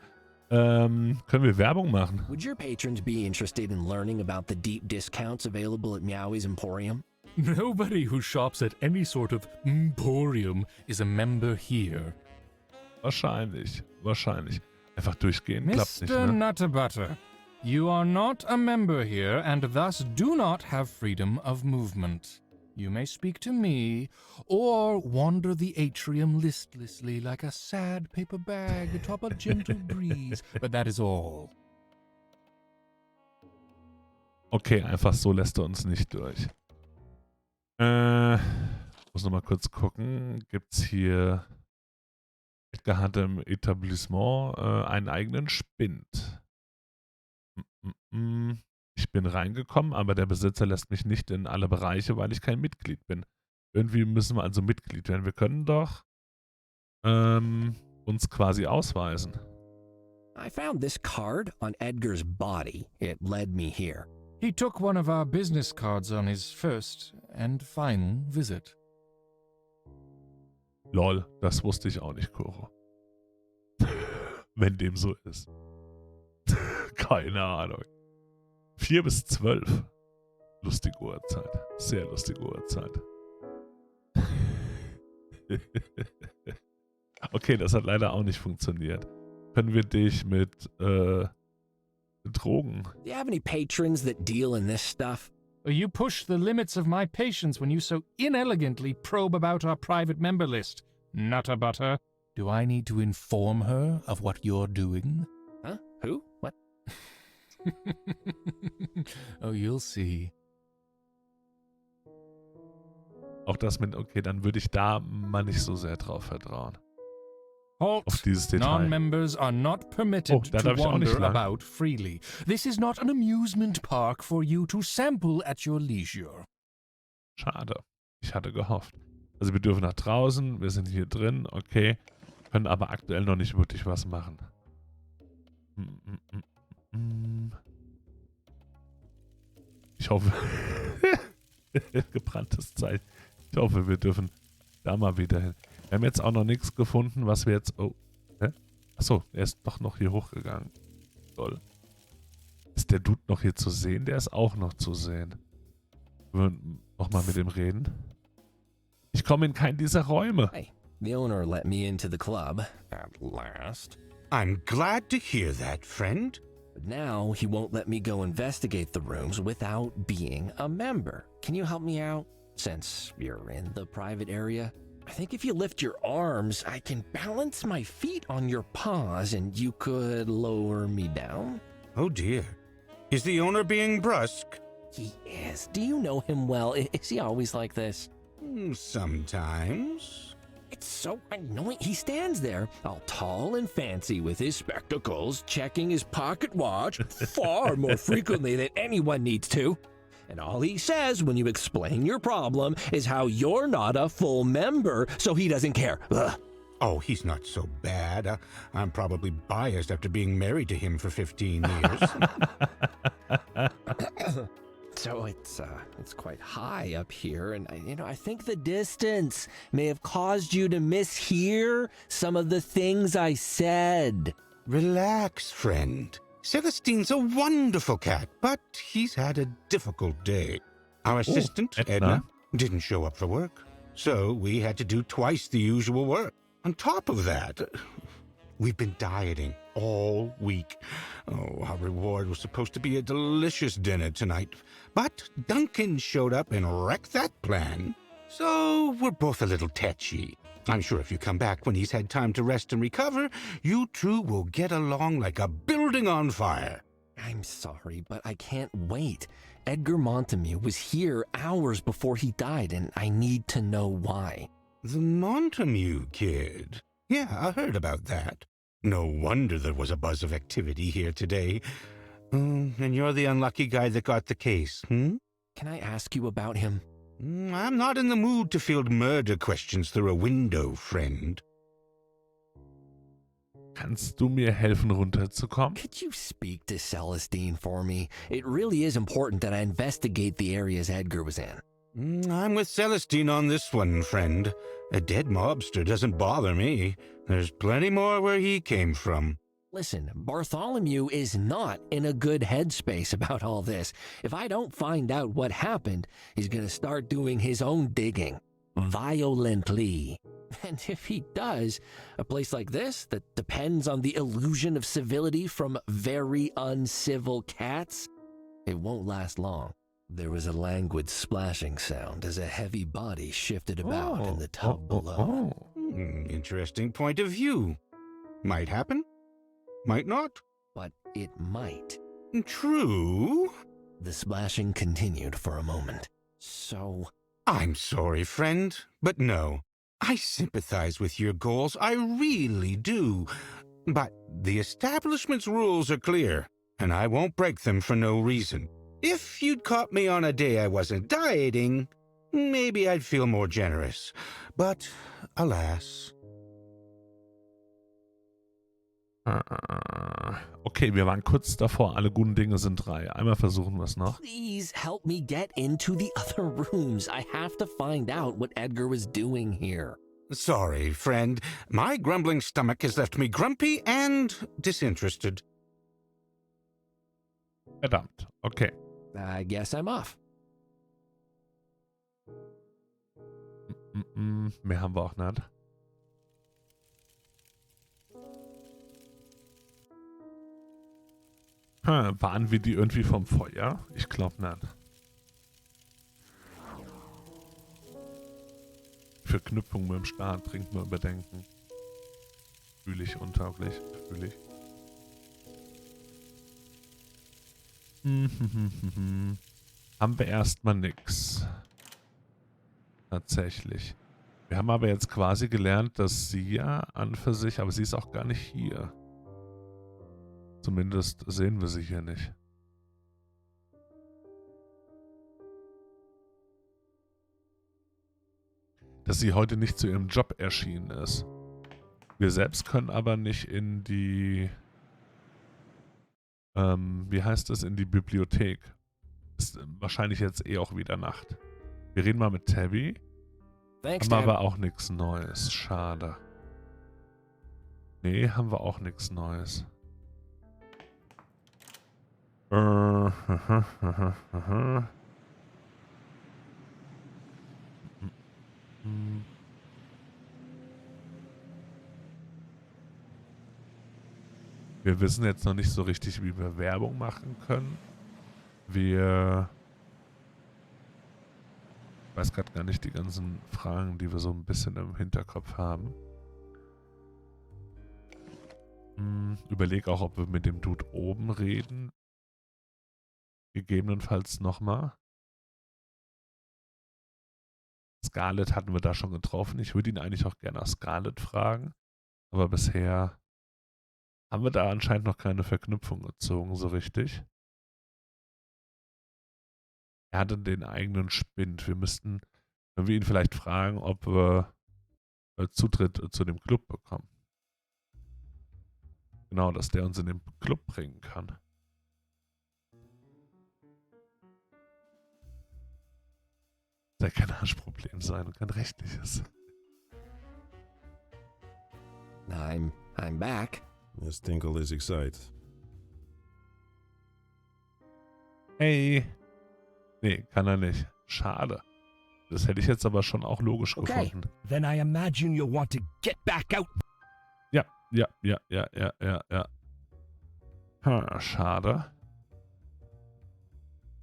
Können wir Werbung machen? Would your patrons be interested in learning about the deep discounts available at Meowie's Emporium? Nobody who shops at any sort of emporium is a member here. Wahrscheinlich. Einfach durchgehen, klappt nicht, Mr. ne? Nutterbutter, you are not a member here and thus do not have freedom of movement. You may speak to me, or wander the atrium listlessly like a sad paper bag atop a gentle breeze, but that is all. Okay, einfach so lässt er uns nicht durch. Muss nochmal kurz gucken. Gibt's hier... Edgar hat im Etablissement einen eigenen Spind. Ich bin reingekommen, aber der Besitzer lässt mich nicht in alle Bereiche, weil ich kein Mitglied bin. Irgendwie müssen wir also Mitglied werden. Wir können doch uns quasi ausweisen. I found this card on Edgar's body. It led me here. He took one of our business cards on his first and final visit. Lol, das wusste ich auch nicht, Koro. Wenn dem so ist. Keine Ahnung. 4 bis 12. Lustige Uhrzeit. Sehr lustige Uhrzeit. Okay, das hat leider auch nicht funktioniert. Können wir dich mit Drogen... Do you have any patrons that deal in this stuff? You push the limits of my patience when you so inelegantly probe about our private member list. Nutterbutter, do I need to inform her of what you're doing? Huh? Who? What? Oh, you'll see. Auch das mit, okay, dann würde ich da mal nicht so sehr drauf vertrauen. Halt! Auf dieses Detail. Non-members are not permitted da to darf ich auch nicht wander lang. about freely. This is not an amusement park for you to sample at your leisure. Schade. Ich hatte gehofft. Also wir dürfen nach draußen, wir sind hier drin, okay. Können aber aktuell noch nicht wirklich was machen. Ich hoffe... Gebranntes Zeichen. Ich hoffe, wir dürfen da mal wieder hin. Wir haben jetzt auch noch nichts gefunden, was wir jetzt... Oh, hä? Achso, er ist doch noch hier hochgegangen. Toll. Ist der Dude noch hier zu sehen? Der ist auch noch zu sehen. Wollen wir nochmal mit ihm reden? Ich komme in keinen dieser Räume. Hey, the owner let me into the club at last. I'm glad to hear that, friend. But now he won't let me go investigate the rooms without being a member. Can you help me out? Since you're in the private area, I think if you lift your arms, I can balance my feet on your paws and you could lower me down. Oh dear. Is the owner being brusque? He is. Do you know him well? Is he always like this? Sometimes. It's so annoying. He stands there, all tall and fancy with his spectacles, checking his pocket watch far more frequently than anyone needs to. And all he says when you explain your problem is how you're not a full member, so he doesn't care. Ugh. Oh, he's not so bad. I'm probably biased after being married to him for 15 years. So it's quite high up here, and I think the distance may have caused you to mishear some of the things I said. Relax, friend. Celestine's a wonderful cat, but he's had a difficult day. Our assistant, Edna, didn't show up for work, so we had to do twice the usual work. On top of that, we've been dieting all week. Oh, our reward was supposed to be a delicious dinner tonight, but Duncan showed up and wrecked that plan. So we're both a little tetchy. I'm sure if you come back when he's had time to rest and recover, you two will get along like a building on fire. I'm sorry, but I can't wait. Edgar Montague was here hours before he died, and I need to know why. The Montague kid. Yeah, I heard about that. No wonder there was a buzz of activity here today. And you're the unlucky guy that got the case, hmm? Can I ask you about him? I'm not in the mood to field murder questions through a window, friend. Kannst du mir helfen, runterzukommen? Could you speak to Celestine for me? It really is important that I investigate the areas Edgar was in. I'm with Celestine on this one, friend. A dead mobster doesn't bother me. There's plenty more where he came from. Listen, Bartholomew is not in a good headspace about all this. If I don't find out what happened, he's gonna start doing his own digging. Violently. And if he does, a place like this that depends on the illusion of civility from very uncivil cats, it won't last long. There was a languid splashing sound as a heavy body shifted about in the tub below. Interesting point of view. Might happen, might not. But it might. True. The splashing continued for a moment. So... I'm sorry, friend, but no. I sympathize with your goals, I really do. But the establishment's rules are clear, and I won't break them for no reason. If you'd caught me on a day I wasn't dieting, maybe I'd feel more generous. But, alas... Okay, wir waren kurz davor. Alle guten Dinge sind 3. Einmal versuchen wir es noch. Please help me get into the other rooms. I have to find out what Edgar was doing here. Sorry, friend. My grumbling stomach has left me grumpy and disinterested. Verdammt. Okay. I guess I'm off. Mehr haben wir auch nicht. Waren wir die irgendwie vom Feuer? Ich glaube nicht. Verknüpfung mit dem Start dringend mal überdenken. Fühle ich untauglich. Fühle ich. Haben wir erstmal nix. Tatsächlich. Wir haben aber jetzt quasi gelernt, dass sie ja an für sich, aber sie ist auch gar nicht hier. Zumindest sehen wir sie hier nicht. Dass sie heute nicht zu ihrem Job erschienen ist. Wir selbst können aber nicht in die... wie heißt es? In die Bibliothek. Ist wahrscheinlich jetzt eh auch wieder Nacht. Wir reden mal mit Tabby. Thanks, haben aber auch nichts Neues. Schade. Nee, haben wir auch nichts Neues. Wir wissen jetzt noch nicht so richtig, wie wir Werbung machen können. Ich weiß gerade gar nicht die ganzen Fragen, die wir so ein bisschen im Hinterkopf haben. Überleg auch, ob wir mit dem Dude oben reden. Gegebenenfalls nochmal. Scarlett hatten wir da schon getroffen. Ich würde ihn eigentlich auch gerne nach Scarlett fragen. Aber bisher haben wir da anscheinend noch keine Verknüpfung gezogen, so richtig. Er hatte den eigenen Spind. Wir müssten, wenn wir ihn vielleicht fragen, ob wir Zutritt zu dem Club bekommen. Genau, dass der uns in den Club bringen kann. Das kann kein Arschproblem sein und kein rechtliches. I'm back. Miss Tinkle is excited. Hey. Nee, kann er nicht. Schade. Das hätte ich jetzt aber schon auch logisch gefunden. Then I imagine you'll want to get back out. Ja. Schade.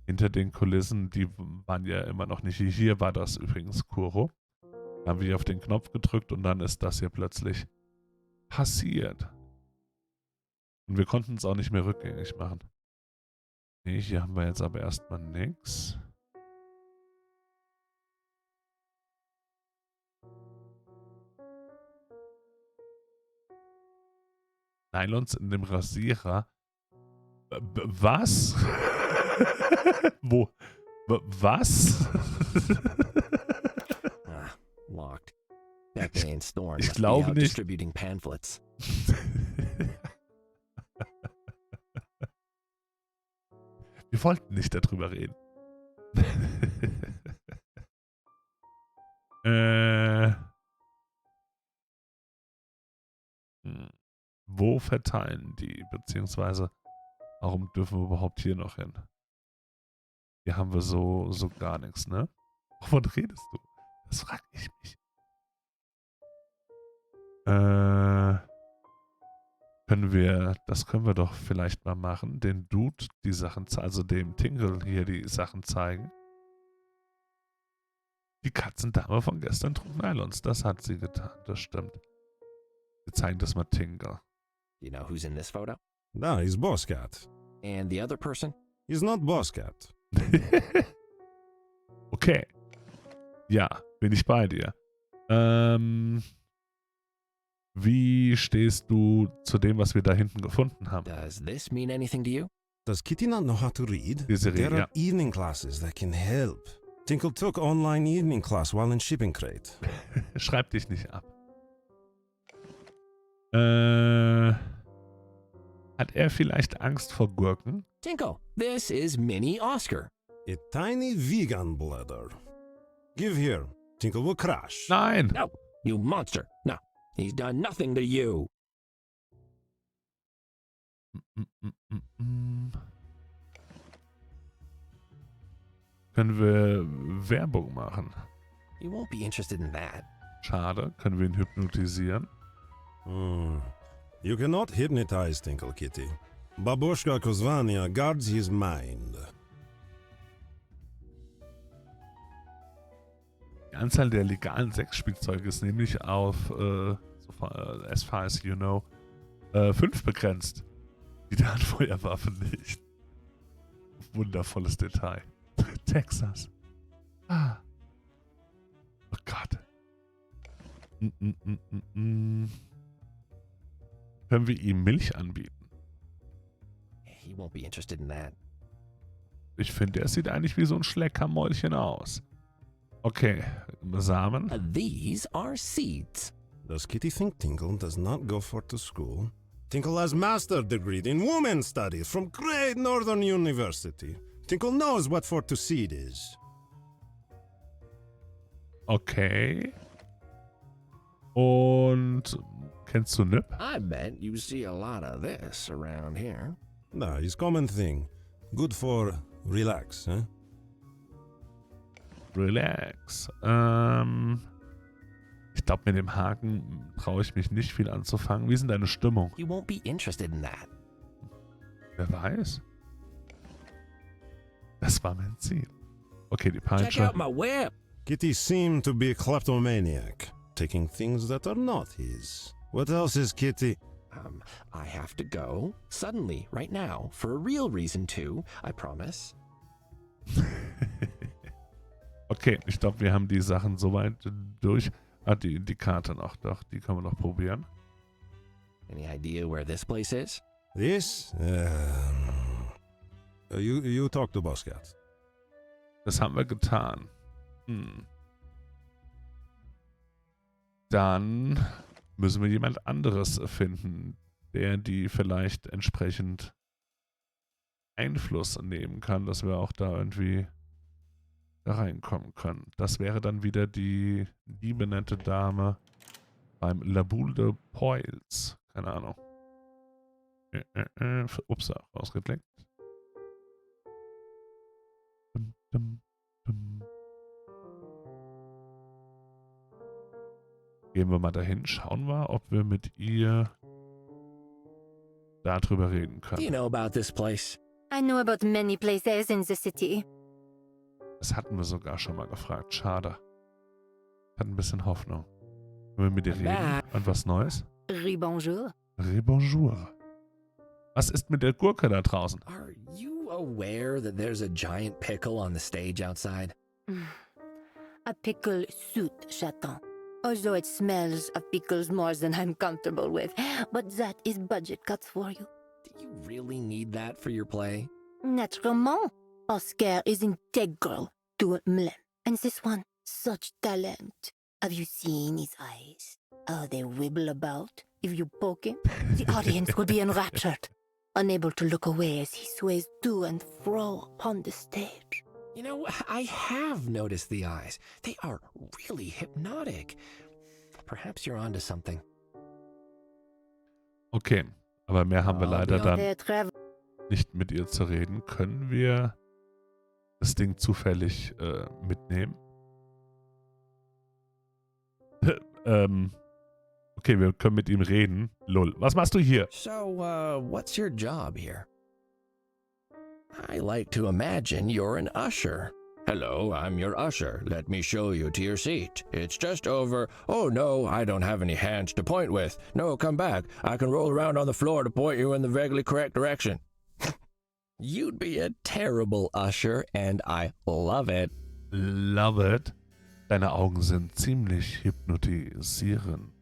Hinter den Kulissen, die waren ja immer noch nicht. Hier war das übrigens Kuro. Da haben wir auf den Knopf gedrückt und dann ist das hier plötzlich passiert. Und wir konnten es auch nicht mehr rückgängig machen. Nee, hier haben wir jetzt aber erstmal nichts. Nylons in dem Rasierer. Was? Wo? Was? Locked. That Bane's Thorn Ich must be glaube out nicht. distributing pamphlets. Wir wollten nicht darüber reden. Wo verteilen die? Beziehungsweise, warum dürfen wir überhaupt hier noch hin? Hier haben wir so gar nichts, ne? Wovon redest du? Das frag ich mich. Das können wir doch vielleicht mal machen, den Dude die Sachen, also dem Tingle hier die Sachen zeigen. Die Katzendame von gestern trug Nylons, das hat sie getan, das stimmt. Wir zeigen das mal Tingle. You know who's in this photo? No, he's Boss Cat. And the other person? He's not Boss Cat. Okay. Ja, bin ich bei dir. Wie stehst du zu dem, was wir da hinten gefunden haben? Does this mean anything to you? Does Kitty not know how to read? There are evening classes that can help. Tinkle took online evening class while in shipping crate. Schreib dich nicht ab. Hat er vielleicht Angst vor Gurken? Tinkle, this is Mini Oscar. A tiny vegan bladder. Give here. Tinkle will crash. Nein! No, you monster. No, he's done nothing to you. Können wir Werbung machen? You won't be interested in that. Schade. Können wir ihn hypnotisieren? You cannot hypnotize Tinkle Kitty. Babushka Kozvania guards his mind. Die Anzahl der legalen Sexspielzeuge ist nämlich auf, as far as you know, 5 begrenzt. Die Feuerwaffen nicht. Wundervolles Detail. Texas. Ah. Oh Gott. Können wir ihm Milch anbieten? He won't be interested in that. Ich finde, er sieht eigentlich wie so ein Schleckermäulchen aus. Okay, Samen. These are seeds. Does Kitty think Tinkle does not go for to school? Tinkle has master degree in women's studies from great Northern University. Tinkle knows what for to seed is. Okay. Und kennst du Nip? I bet you see a lot of this around here. No, it's common thing. Good for relax, eh? Relax. Ich glaube, mit dem Haken traue ich mich nicht viel anzufangen. Wie ist denn deine Stimmung? You won't be interested in that. Wer weiß? Das war mein Ziel. Okay, die Peitsche. Check out my whip. Kitty seemed to be a kleptomaniac, taking things that are not his. What else is Kitty? I have to go suddenly, right now, for a real reason too, I promise. Okay, ich glaube, wir haben die Sachen soweit durch. Ah, die Karte noch, doch, die können wir noch probieren. Any idea where this place is? This? You talk to Boss Cat. Das haben wir getan. Dann müssen wir jemand anderes finden, der die vielleicht entsprechend Einfluss nehmen kann, dass wir auch da irgendwie da reinkommen können. Das wäre dann wieder die liebe nette Dame beim La Boule de Poils. Keine Ahnung. Ups, rausgeklickt. Gehen wir mal dahin, schauen wir, ob wir mit ihr darüber reden können. Do you know about this place? I know about many places in the city. Das hatten wir sogar schon mal gefragt. Schade. Hat ein bisschen Hoffnung. Können wir mit ihr reden? Und was Neues? Rebonjour. Rebonjour. Was ist mit der Gurke da draußen? Are you aware that there's a giant pickle on the stage outside? A pickle suit, Chaton. Although it smells of pickles more than I'm comfortable with. But that is budget cuts for you. Do you really need that for your play? Naturellement. Oscar is integral to Mlem. And this one, such talent. Have you seen his eyes? How they wibble about? If you poke him, the audience will be enraptured, unable to look away as he sways to and fro upon the stage. You know, I have noticed the eyes. They are really hypnotic. Perhaps you're onto something. Okay, aber mehr haben wir leider dann nicht mit ihr zu reden. Können wir das Ding zufällig mitnehmen? Okay, wir können mit ihm reden. Lol. Was machst du hier? So, what's your job here? I like to imagine you're an usher. Hello, I'm your usher. Let me show you to your seat. It's just over. Oh no, I don't have any hands to point with. No, come back. I can roll around on the floor to point you in the vaguely correct direction. You'd be a terrible usher, and I love it. Love it? Deine Augen sind ziemlich hypnotisierend.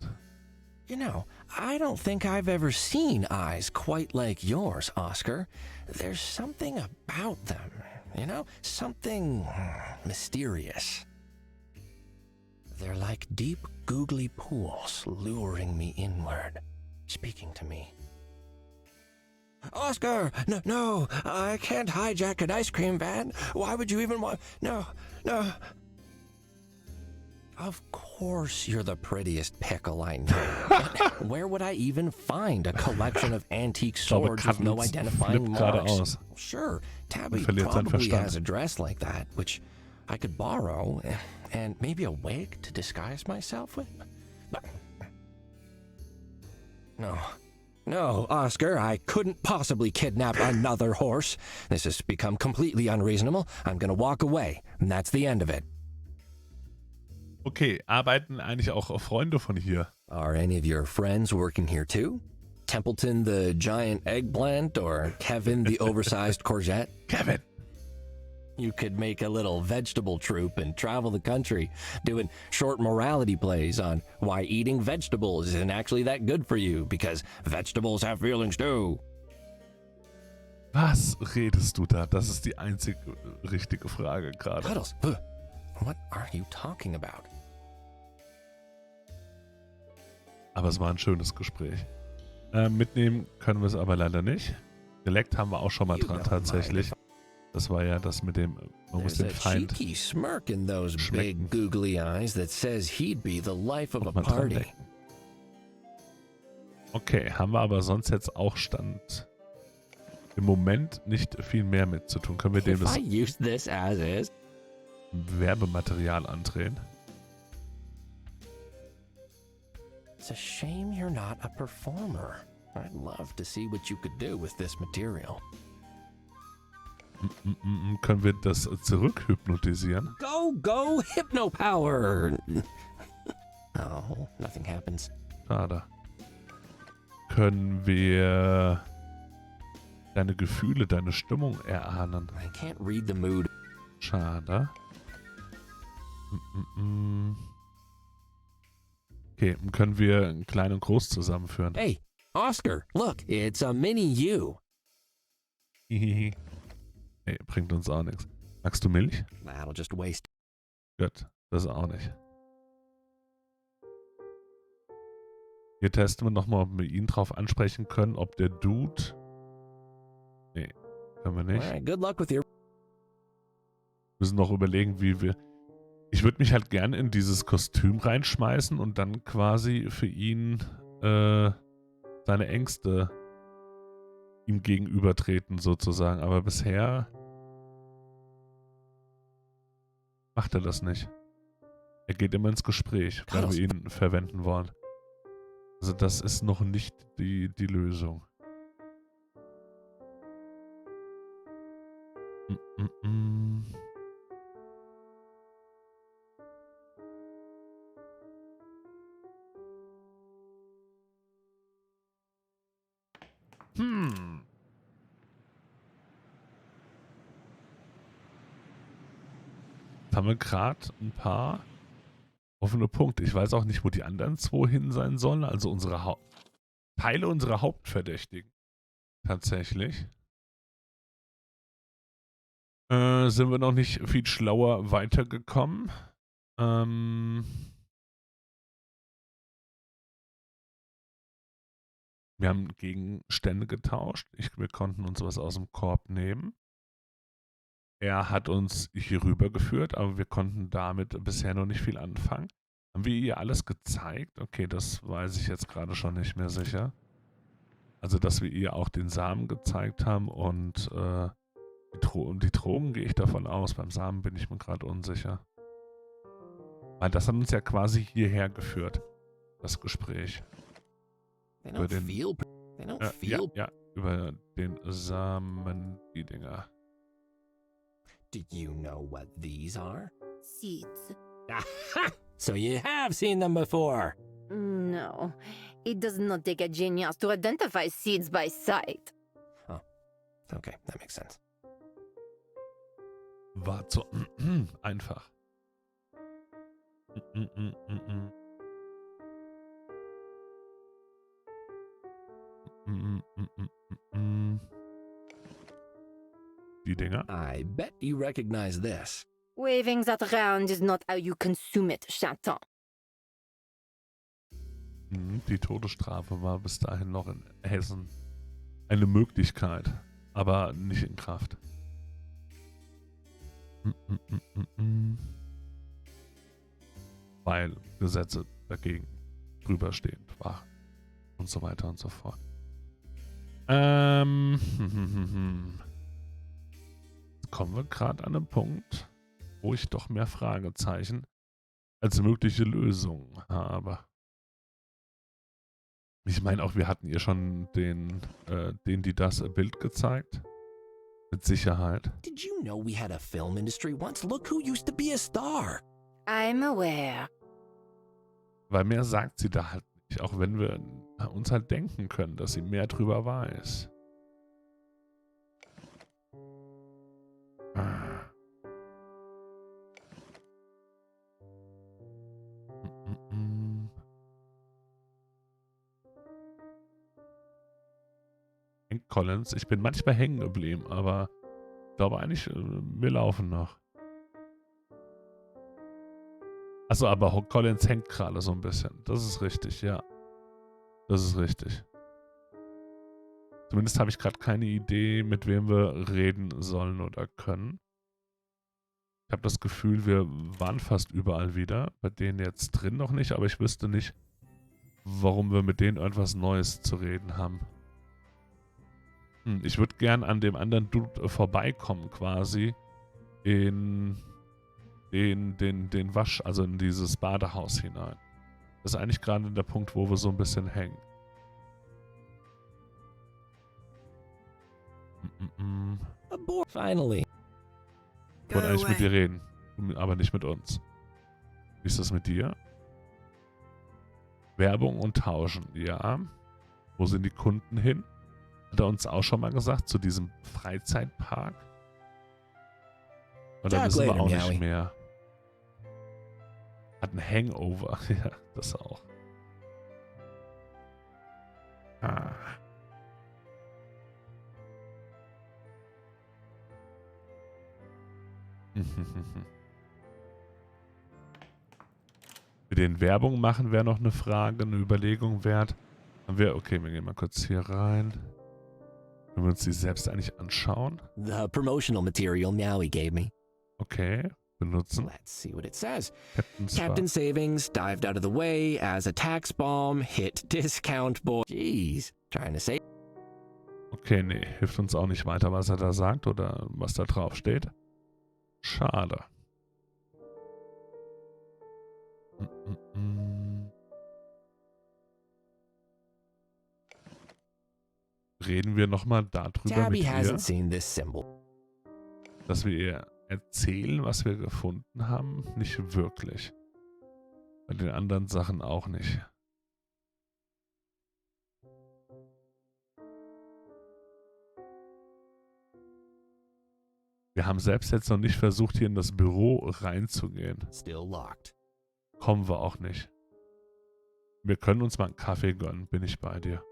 You know, I don't think I've ever seen eyes quite like yours, Oscar. There's something about them, you know? Something mysterious. They're like deep, googly pools luring me inward, speaking to me. Oscar! No, I can't hijack an ice cream van. Why would you even want... No. Of course you're the prettiest pickle I know. Where would I even find a collection of antique swords with no identifying marks? Sure, Tabby probably has a dress like that, which I could borrow, and maybe a wig to disguise myself with. But no, Oscar, I couldn't possibly kidnap another horse. This has become completely unreasonable. I'm gonna walk away, and that's the end of it. Okay, arbeiten eigentlich auch Freunde von hier? Are any of your friends working here too? Templeton the giant eggplant or Kevin the oversized courgette? Kevin! You could make a little vegetable troupe and travel the country, doing short morality plays on why eating vegetables isn't actually that good for you, because vegetables have feelings too. Was redest du da? Das ist die einzige richtige Frage gerade. Cuddles, what are you talking about? Aber es war ein schönes Gespräch. Mitnehmen können wir es aber leider nicht. Geleckt haben wir auch schon mal dran tatsächlich. Das war ja das mit dem, man muss den Feind smirk in those big googly eyes that says he'd be the life of a party. Okay, haben wir aber sonst jetzt auch Stand im Moment nicht viel mehr mit zu tun. Können wir dem das Werbematerial andrehen? It's a shame you're not a performer. I'd love to see what you could do with this material. Können wir das zurückhypnotisieren? Go, Hypnopower! Oh, nothing happens. Schade. Können wir deine Gefühle, deine Stimmung erahnen? I can't read the mood. Schade. Okay, können wir klein und groß zusammenführen? Hey, Oscar, look, it's a mini you. Hey, bringt uns auch nichts. Magst du Milch? That'll just waste. Gut, das auch nicht. Hier testen wir nochmal, ob wir ihn drauf ansprechen können, ob der Dude... Nee, können wir nicht. Alright, good luck with your... Wir müssen noch überlegen, wie wir... Ich würde mich halt gerne in dieses Kostüm reinschmeißen und dann quasi für ihn seine Ängste ihm gegenübertreten sozusagen. Aber bisher macht er das nicht. Er geht immer ins Gespräch, wenn wir ihn verwenden wollen. Also das ist noch nicht die Lösung. Jetzt haben wir gerade ein paar offene Punkte. Ich weiß auch nicht, wo die anderen zwei hin sein sollen. Also unsere Teile unserer Hauptverdächtigen. Tatsächlich. Sind wir noch nicht viel schlauer weitergekommen. Wir haben Gegenstände getauscht. Wir konnten uns was aus dem Korb nehmen. Er hat uns hier rüber geführt, aber wir konnten damit bisher noch nicht viel anfangen. Haben wir ihr alles gezeigt? Okay, das weiß ich jetzt gerade schon nicht mehr sicher. Also, dass wir ihr auch den Samen gezeigt haben und die Drogen gehe ich davon aus. Beim Samen bin ich mir gerade unsicher. Weil das hat uns ja quasi hierher geführt, das Gespräch. Über den, ja, über den Samen, die Dinger. Do you know what these are? Seeds. Aha! So you have seen them before. No. It does not take a genius to identify seeds by sight. Oh, okay, that makes sense. War so einfach. Die Dinger. I bet you recognize this. Waving that around is not how you consume it, Chaton. Die Todesstrafe war bis dahin noch in Hessen eine Möglichkeit, aber nicht in Kraft. Weil Gesetze dagegen drüber stehen waren und so weiter und so fort. Kommen wir gerade an einen Punkt, wo ich doch mehr Fragezeichen als mögliche Lösungen habe. Ich meine auch, wir hatten ihr schon das Bild gezeigt. Mit Sicherheit. Did you know we had a film industry once? Look who used to be a star. I'm aware. Weil mehr sagt sie da halt nicht, auch wenn wir uns halt denken können, dass sie mehr drüber weiß. Collins, ich bin manchmal hängen geblieben, aber ich glaube eigentlich, wir laufen noch. Achso, aber Collins hängt gerade so ein bisschen. Das ist richtig, ja. Das ist richtig. Zumindest habe ich gerade keine Idee, mit wem wir reden sollen oder können. Ich habe das Gefühl, wir waren fast überall wieder. Bei denen jetzt drin noch nicht, aber ich wüsste nicht, warum wir mit denen irgendwas Neues zu reden haben. Ich würde gern an dem anderen Dude vorbeikommen, quasi. In den Wasch, also in dieses Badehaus hinein. Das ist eigentlich gerade der Punkt, wo wir so ein bisschen hängen. Finally. Ich wollte eigentlich mit dir reden, aber nicht mit uns. Wie ist das mit dir? Werbung und Tauschen, ja. Wo sind die Kunden hin? Hat er uns auch schon mal gesagt, zu diesem Freizeitpark? Oder wissen wir auch nicht mehr? Hat ein Hangover. Ja, das auch. Ah. Für den Werbung machen wäre noch eine Frage, eine Überlegung wert. Okay, wir gehen mal kurz hier rein. Können wir uns die selbst eigentlich anschauen? The promotional material Meowie gave me. Okay, benutzen. Let's see what it says. Captain Savings dived out of the way as a tax bomb hit discount boy. Jeez, trying to save. Okay, nee, hilft uns auch nicht weiter, was er da sagt oder was da drauf steht. Schade. Reden wir nochmal darüber mit ihr, dass wir ihr erzählen, was wir gefunden haben? Nicht wirklich. Bei den anderen Sachen auch nicht. Wir haben selbst jetzt noch nicht versucht, hier in das Büro reinzugehen. Kommen wir auch nicht. Wir können uns mal einen Kaffee gönnen, bin ich bei dir.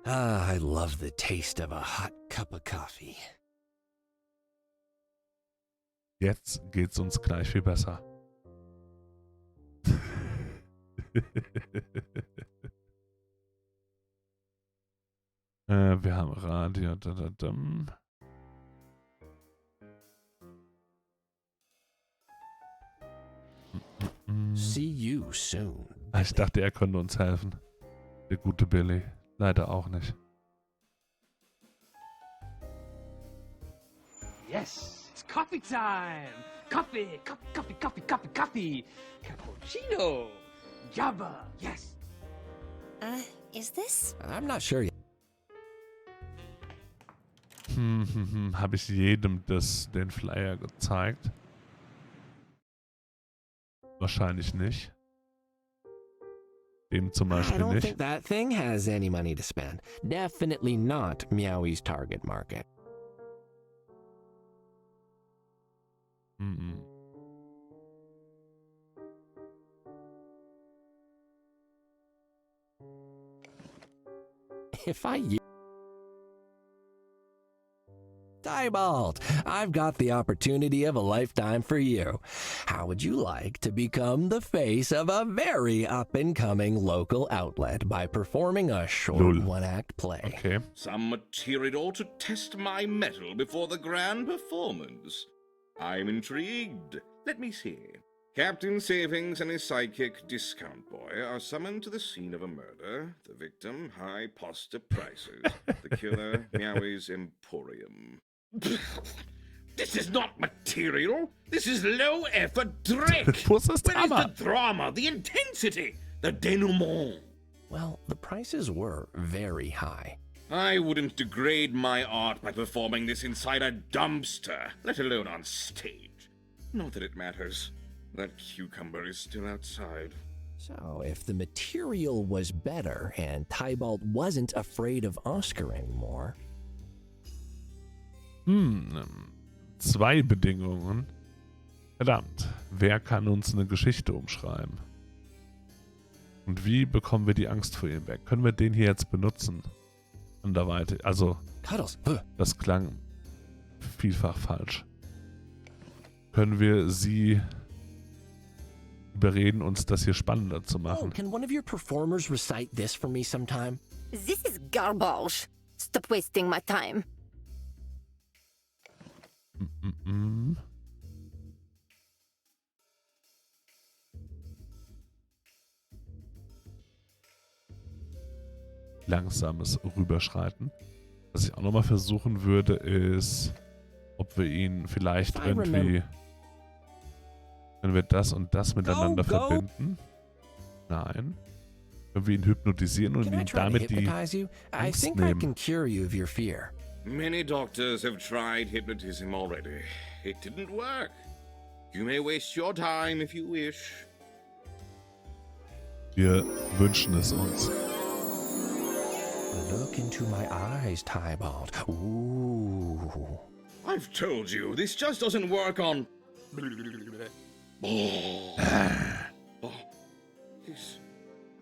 Ah, I love the taste of a hot cup of coffee. Jetzt geht's uns gleich viel besser. Wir haben Radio. See you soon. Ich dachte, er könnte uns helfen. Der gute Billy. Leider auch nicht. Yes, it's coffee time. Coffee, coffee, coffee, coffee, coffee, coffee. Cappuccino. Java, yes. Is this? I'm not sure yet. Habe ich jedem den Flyer gezeigt? Wahrscheinlich nicht. Dem zum I Beispiel don't nicht. think that thing has any money to spend. Definitely not Meowie's target market. If I Diebold, I've got the opportunity of a lifetime for you. How would you like to become the face of a very up-and-coming local outlet by performing a short one-act play? Okay. Some material to test my mettle before the grand performance. I'm intrigued. Let me see. Captain Savings and his sidekick, Discount Boy, are summoned to the scene of a murder. The victim, high poster prices. The killer, Meowie's Emporium. This is not material. This is low-effort dreck. Where is the drama, the intensity, the denouement? Well, the prices were very high. I wouldn't degrade my art by performing this inside a dumpster, let alone on stage. Not that it matters. That cucumber is still outside. So, if the material was better and Tybalt wasn't afraid of Oscar anymore... Zwei Bedingungen. Verdammt, wer kann uns eine Geschichte umschreiben? Und wie bekommen wir die Angst vor ihm weg? Können wir den hier jetzt benutzen? Anderweitig. Also, das klang vielfach falsch. Können wir sie überreden, uns das hier spannender zu machen? Oh, can one of your performers recite this for me sometime? This is garbage. Stop wasting my time. Langsames Rüberschreiten. Was ich auch nochmal versuchen würde, ist, ob wir ihn vielleicht irgendwie, wenn wir das und das miteinander verbinden. Nein. Können wir ihn hypnotisieren und ihm damit die Angst nehmen. Many doctors have tried hypnotism already. It didn't work. You may waste your time if you wish. Wir wünschen es uns. Look into my eyes, Tybalt. Ooh. I've told you, this just doesn't work on...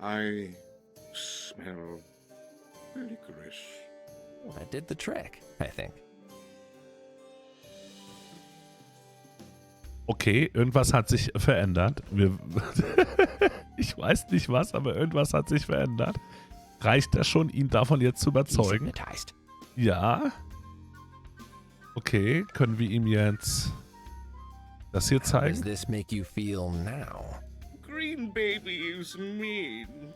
I smell licorice. Well, that did the trick, I think. Okay, irgendwas hat sich verändert. Ich weiß nicht was, aber irgendwas hat sich verändert. Reicht das schon, ihn davon jetzt zu überzeugen? Ja. Okay, können wir ihm jetzt das hier zeigen? How does this make you feel now? Green baby is mean.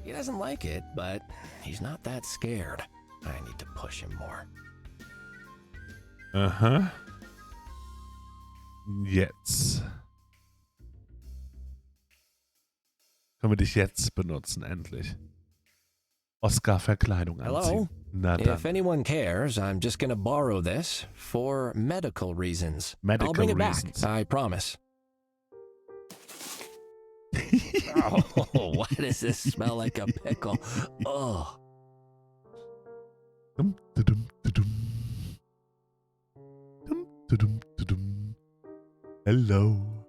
He doesn't like it, but he's not that scared. I need to push him more. Aha. Jetzt. Können wir dich jetzt benutzen, endlich. Oscar-Verkleidung anziehen. Hello? Na dann. If anyone cares, I'm just gonna borrow this for medical reasons. Medical I'll bring it reasons. back, I promise. Oh, why does this smell like a pickle? Oh. Hello.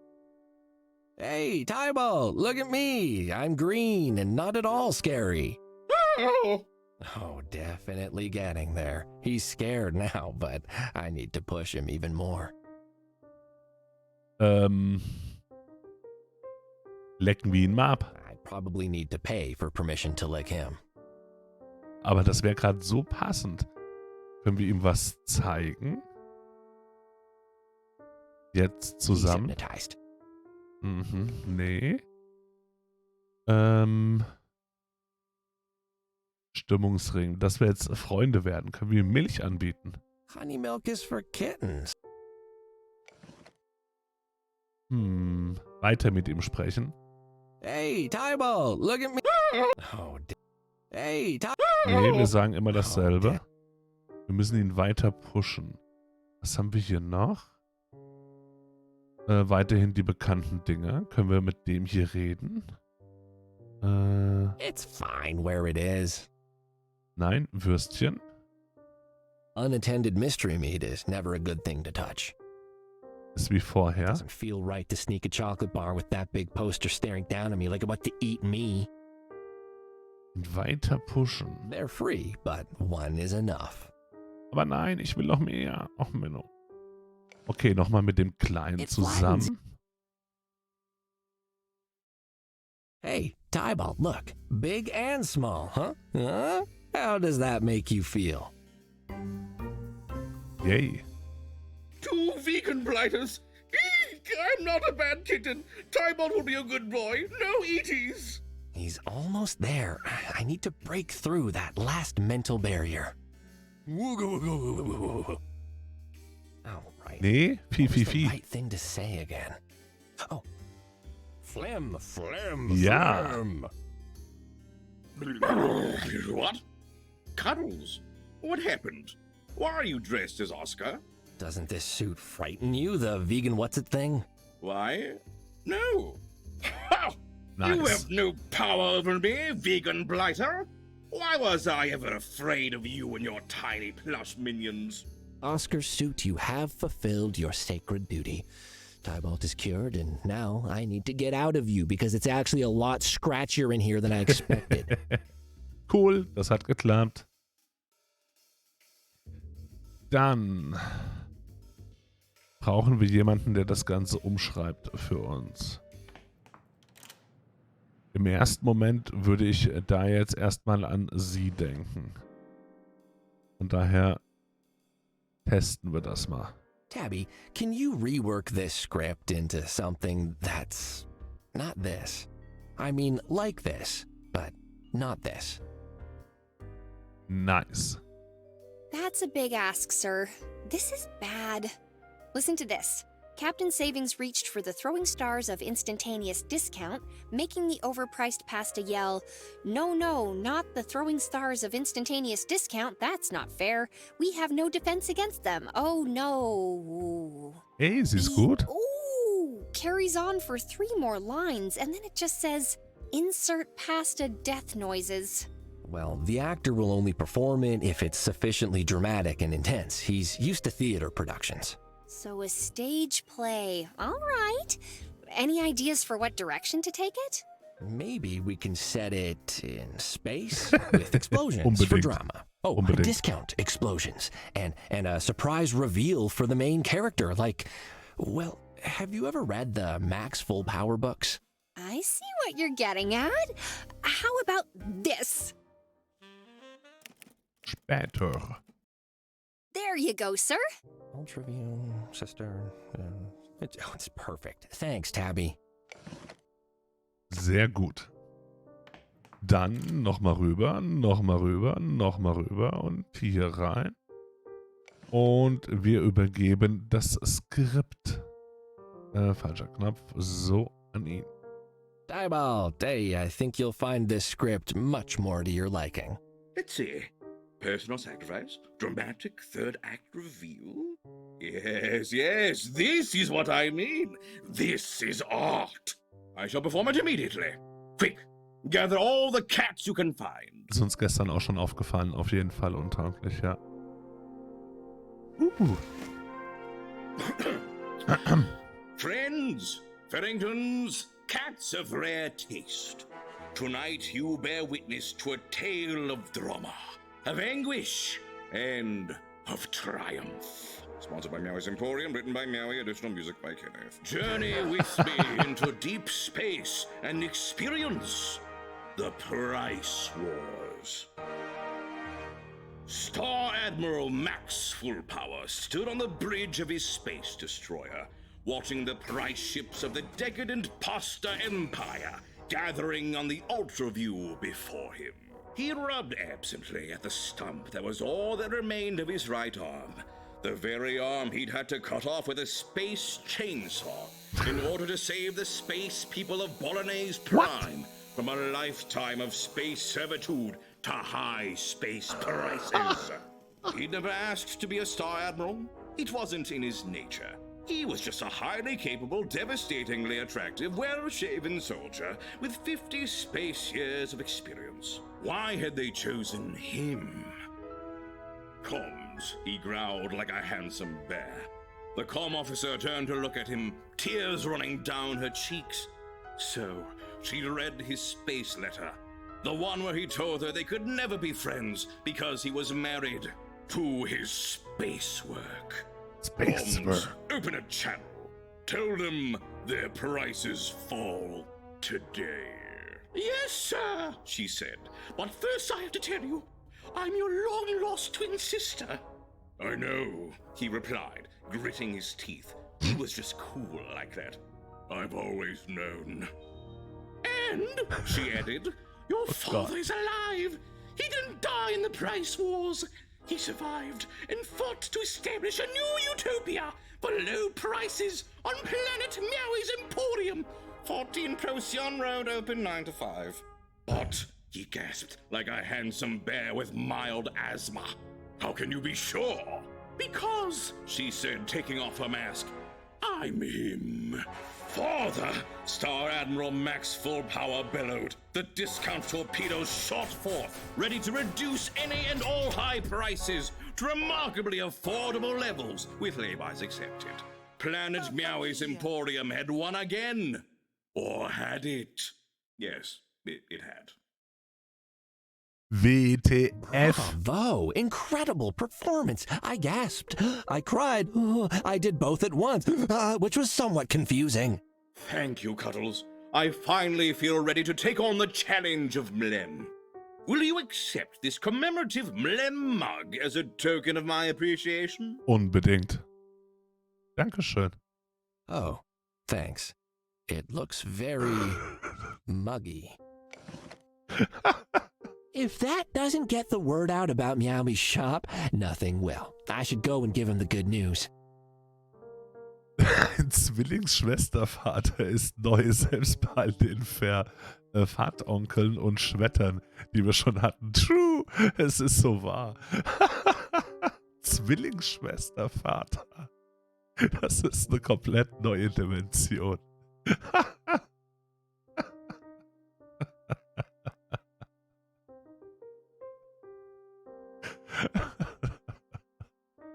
Hey, Tybalt, look at me. I'm green and not at all scary. Oh, definitely getting there. He's scared now, but I need to push him even more. Lecken wir ihn mal ab. I probably need to pay for permission to lick him. Aber das wäre gerade so passend. Können wir ihm was zeigen? Jetzt zusammen. Nee. Stimmungsring. Dass wir jetzt Freunde werden. Können wir ihm Milch anbieten? Honey milk is for kittens. Weiter mit ihm sprechen. Hey, Tybalt, look at me. Oh, hey, Nee, wir sagen immer dasselbe. Wir müssen ihn weiter pushen. Was haben wir hier noch? Weiterhin die bekannten Dinge. Können wir mit dem hier reden? It's fine where it is. Nein, Würstchen. Unattended mystery meat is never a good thing to touch. Ist wie vorher. Doesn't feel right to sneak a chocolate bar with that big poster staring down at me like about to eat me. Und weiter pushen. They're free, but one is enough. Aber nein, ich will noch mehr. Ach, Menno. Okay, nochmal mit dem Kleinen zusammen. Hey, Tybalt, look. Big and small, huh? Huh? How does that make you feel? Yay. 2 vegan blighters. Eek, I'm not a bad kitten. Tybalt will be a good boy. No eaties. He's almost there. I need to break through that last mental barrier. All right. Nee, What was the right thing to say again? Oh. Phlegm. Ja. Phlegm. What? Cuddles? What happened? Why are you dressed as Oscar? Doesn't this suit frighten you, the vegan what's-it thing? Why? No. Ha! Nice. You have no power over me, vegan blighter. Why was I ever afraid of you and your tiny plush minions? Oscar suit, you have fulfilled your sacred duty. Tybalt is cured, and now I need to get out of you because it's actually a lot scratchier in here than I expected. Cool, das hat geklappt. Dann brauchen wir jemanden, der das Ganze umschreibt für uns. Im ersten Moment würde ich da jetzt erstmal an sie denken. Und daher testen wir das mal. Tabby, can you rework this script into something that's not this? I mean, like this, but not this. Nice. That's a big ask, sir. This is bad. Listen to this. Captain Savings reached for the throwing stars of instantaneous discount, making the overpriced pasta yell, "No, no, not the throwing stars of instantaneous discount. That's not fair. We have no defense against them. Oh, no." Hey, sie ist gut. Ooh, carries on for 3 more lines, and then it just says, "Insert pasta death noises." Well, the actor will only perform it if it's sufficiently dramatic and intense. He's used to theater productions. So a stage play. All right. Any ideas for what direction to take it? Maybe we can set it in space with explosions for drama. Oh, discount explosions. And a surprise reveal for the main character. Like, well, have you ever read the Max Full Power books? I see what you're getting at. How about this? Später. There you go, sir. Ultraview, sister. It's perfect. Thanks, Tabby. Sehr gut. Dann nochmal rüber, nochmal rüber, nochmal rüber und hier rein. Und wir übergeben das Skript. Falscher Knopf. So, an ihn. Tybalt, hey, I think you'll find this script much more to your liking. Let's see. Personal sacrifice? Dramatic third act reveal? Yes, yes, this is what I mean. This is art. I shall perform it immediately. Quick, gather all the cats you can find. Ist uns gestern auch schon aufgefallen, auf jeden Fall untauglich, ja. Friends, Farringtons, cats of rare taste. Tonight you bear witness to a tale of drama, of anguish, and of triumph. Sponsored by Meowie's Emporium, written by Meowie, additional music by Kenneth. Journey with me into deep space and experience the Price Wars. Star Admiral Max Fullpower stood on the bridge of his space destroyer, watching the price ships of the decadent Pasta Empire gathering on the ultraview before him. He rubbed absently at the stump that was all that remained of his right arm, the very arm he'd had to cut off with a space chainsaw in order to save the space people of Bolognese Prime from a lifetime of space servitude to high space prices. He'd never asked to be a Star Admiral. It wasn't in his nature. He was just a highly capable, devastatingly attractive, well-shaven soldier with 50 space years of experience. Why had they chosen him? Comms, he growled like a handsome bear. The comm officer turned to look at him, tears running down her cheeks. So, she read his space letter. The one where he told her they could never be friends because he was married to his space work. Space work. Open a channel. Tell them their prices fall today. Yes, sir, she said. But first I have to tell you, I'm your long-lost twin sister. I know, he replied, gritting his teeth. He was just cool like that. I've always known. And, she added, your father is alive. He didn't die in the price wars. He survived and fought to establish a new utopia for low prices on planet Meowie's Emporium. 14 Procyon Road, open 9 to 5. But, he gasped like a handsome bear with mild asthma. How can you be sure? Because, she said, taking off her mask, I'm him. Father, Star Admiral Max Fullpower bellowed. The discount torpedoes shot forth, ready to reduce any and all high prices to remarkably affordable levels, with laybys accepted. Planet Meowie's Emporium had won again. Or had it? Yes, it had. WTF. Bravo! Incredible performance! I gasped. I cried. I did both at once, which was somewhat confusing. Thank you, Cuddles. I finally feel ready to take on the challenge of Mlem. Will you accept this commemorative Mlem mug as a token of my appreciation? Unbedingt. Dankeschön. Oh, thanks. It looks very muggy. If that doesn't get the word out about Meowie's shop, nothing will. I should go and give him the good news. Ein Zwillingsschwestervater ist neu, selbst bei all den Vatonkeln und Schwettern, die wir schon hatten. True, es ist so wahr. Zwillingsschwestervater. Das ist eine komplett neue Dimension.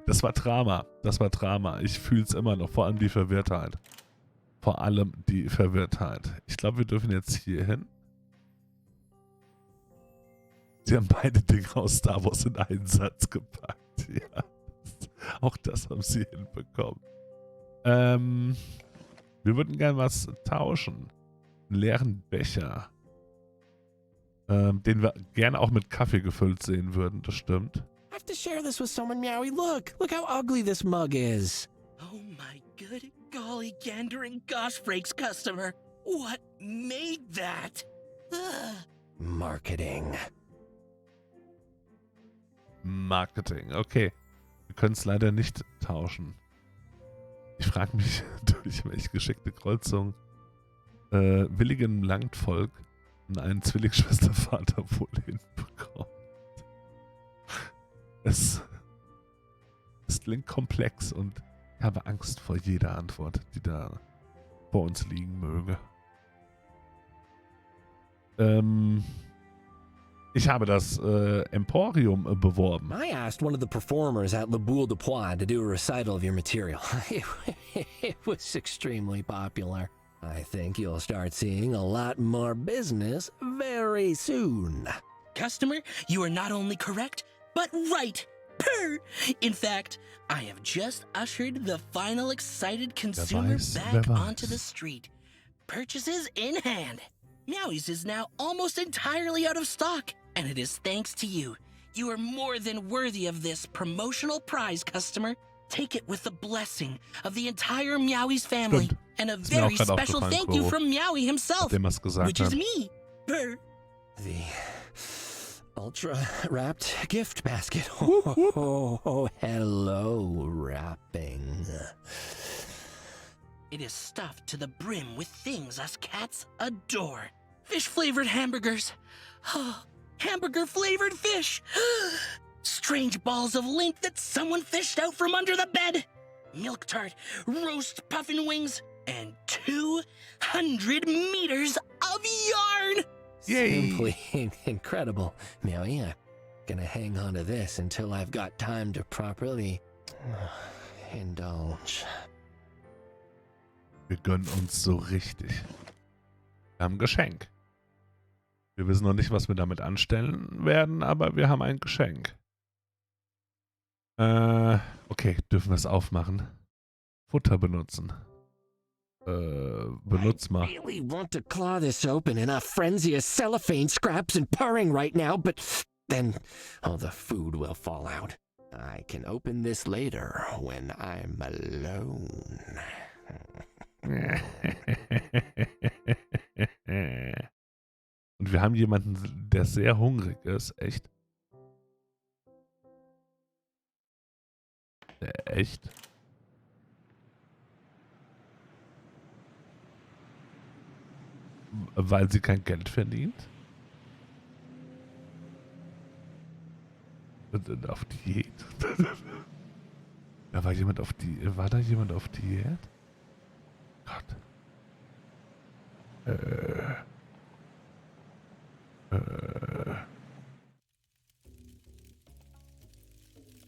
Das war Drama. Das war Drama. Ich fühle es immer noch. Vor allem die Verwirrtheit. Vor allem die Verwirrtheit. Ich glaube, wir dürfen jetzt hier hin. Sie haben beide Dinge aus Star Wars in einen Satz gepackt. Ja. Auch das haben sie hinbekommen. Wir würden gern was tauschen. Einen leeren Becher. Den wir gerne auch mit Kaffee gefüllt sehen würden. Das stimmt. I have to share this with someone, Meowie. Look how ugly this mug is. Oh my good golly gander and gosh frakes, customer. What made that? Marketing. Marketing, okay. Wir können es leider nicht tauschen. Ich frage mich, durch welche geschickte Kreuzung willigem Landvolk einen Zwillingsschwestervater wohl hinbekommt. Es klingt komplex und ich habe Angst vor jeder Antwort, die da vor uns liegen möge. Ich habe das Emporium beworben. I asked one of the performers at Le Boule de Poix to do a recital of your material. It was extremely popular. I think you'll start seeing a lot more business very soon. Customer, you are not only correct, but right. Purr! In fact, I have just ushered the final excited consumer back onto the street. Purchases in hand. Meowie's is now almost entirely out of stock, and it is thanks to you. You are more than worthy of this promotional prize, customer. Take it with the blessing of the entire Meowies family. Stimmt. And a Ist mir auch very grad special aufgefallen, thank you Koro, from Meowie himself, nachdem er's gesagt which is hat. me. Brr. The ultra-wrapped gift basket. Oh, hello, wrapping. It is stuffed to the brim with things us cats adore. Fish-flavored hamburgers. Hamburger-flavored fish. Strange balls of lint that someone fished out from under the bed. Milk tart, roast puffin wings, and 200 meters of yarn. Yay. Simply incredible. Meowie, I'm gonna hang on to this until I've got time to properly indulge. Wir gönnen uns so richtig. Wir haben ein Geschenk. Wir wissen noch nicht, was wir damit anstellen werden, aber wir haben ein Geschenk. Okay, dürfen wir es aufmachen? Futter benutzen. Benutz mal. I really want to claw this open in a frenzy of cellophane scraps and purring right now, but then all the food will fall out. I can open this later when I'm alone. Und wir haben jemanden, der sehr hungrig ist. Echt? Echt? Weil sie kein Geld verdient? Auf Diät? War da jemand auf Diät? Gott.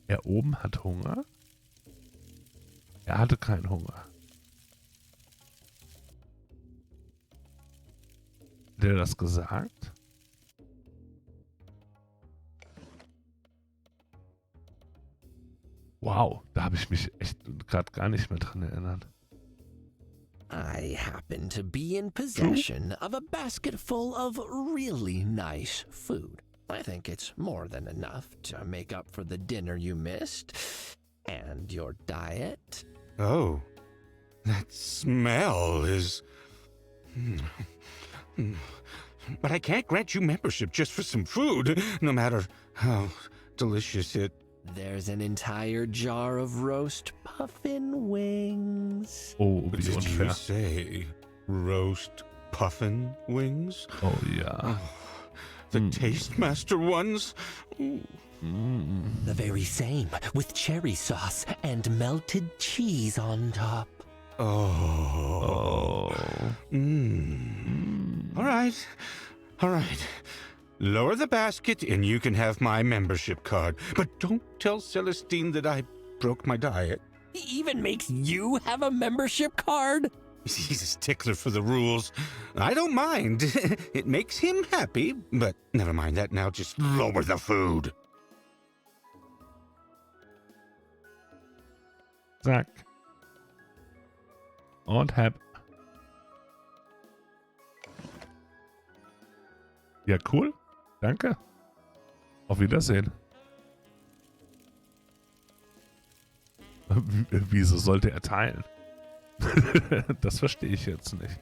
Er oben hat Hunger? Er hatte keinen Hunger. Hat er das gesagt? Wow, da habe ich mich echt gerade gar nicht mehr dran erinnert. I happen to be in possession of a basket full of really nice food. I think it's more than enough to make up for the dinner you missed and your diet. Oh, that smell is... But I can't grant you membership just for some food, no matter how delicious it... There's an entire jar of roast puffin wings. Oh, wie Did unfair. you say roast puffin wings? Oh, yeah. The Taste Master ones? The very same, with cherry sauce and melted cheese on top. Oh. All right. All right. Lower the basket and you can have my membership card. But don't tell Celestine that I broke my diet. He even makes you have a membership card? He's a stickler for the rules. I don't mind. It makes him happy, but never mind that now. Just lower the food. Zack. Und hab. Ja, cool. Danke. Auf Wiedersehen. Wieso sollte er teilen? Das verstehe ich jetzt nicht.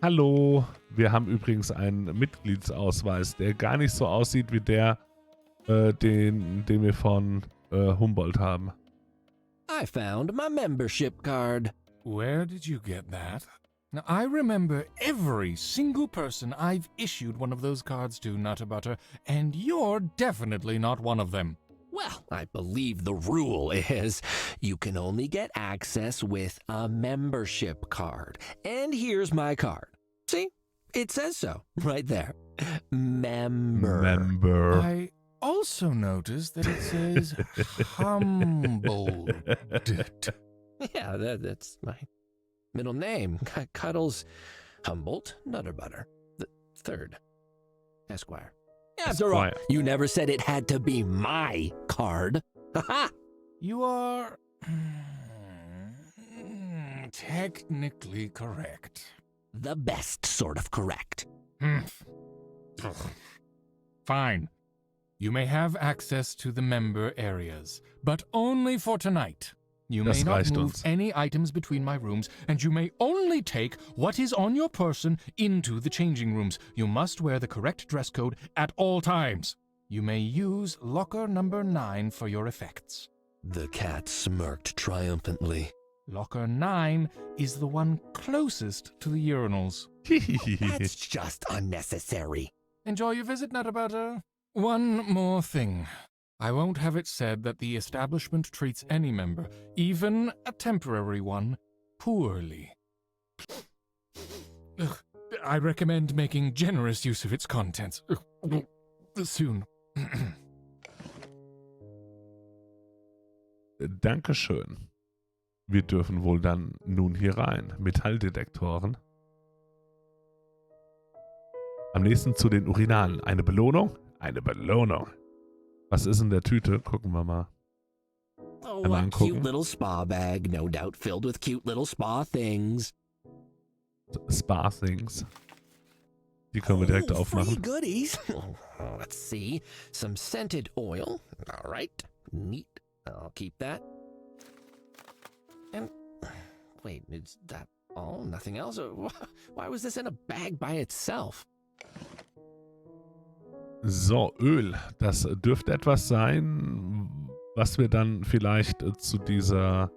Hallo. Wir haben übrigens einen Mitgliedsausweis, der gar nicht so aussieht wie der, den wir von Humboldt haben. I found my membership card. Where did you get that? Now, I remember every single person I've issued one of those cards to, Nutter Butter, and you're definitely not one of them. Well, I believe the rule is you can only get access with a membership card. And here's my card. See? It says so right there. Member. I also noticed that it says Humboldt. Yeah, that's my middle name. Cuddles Humboldt Nutterbutter the third, Esquire. After all, you never said it had to be my card. Ha! You are technically correct. The best sort of correct. Fine. You may have access to the member areas, but only for tonight. You may not move any items between my rooms, and you may only take what is on your person into the changing rooms. You must wear the correct dress code at all times. You may use locker number 9 for your effects. The cat smirked triumphantly. Locker 9 is the one closest to the urinals. That's just unnecessary. Enjoy your visit, Nutter Butter. One more thing. I won't have it said that the establishment treats any member, even a temporary one, poorly. Ugh, I recommend making generous use of its contents. Soon. Dankeschön. Wir dürfen wohl dann nun hier rein. Metalldetektoren. Am nächsten zu den Urinalen. Eine Belohnung? Eine Belohnung. Was ist in der Tüte? Gucken wir mal. Oh, a cute little spa bag, no doubt filled with cute little spa things. Spa things. Die können wir direkt aufmachen. Free goodies. Let's see. Some scented oil. All right. Neat. I'll keep that. And wait, is that all? Nothing else? Why was this in a bag by itself? So, Öl. Das dürfte etwas sein, was wir dann vielleicht zu dieser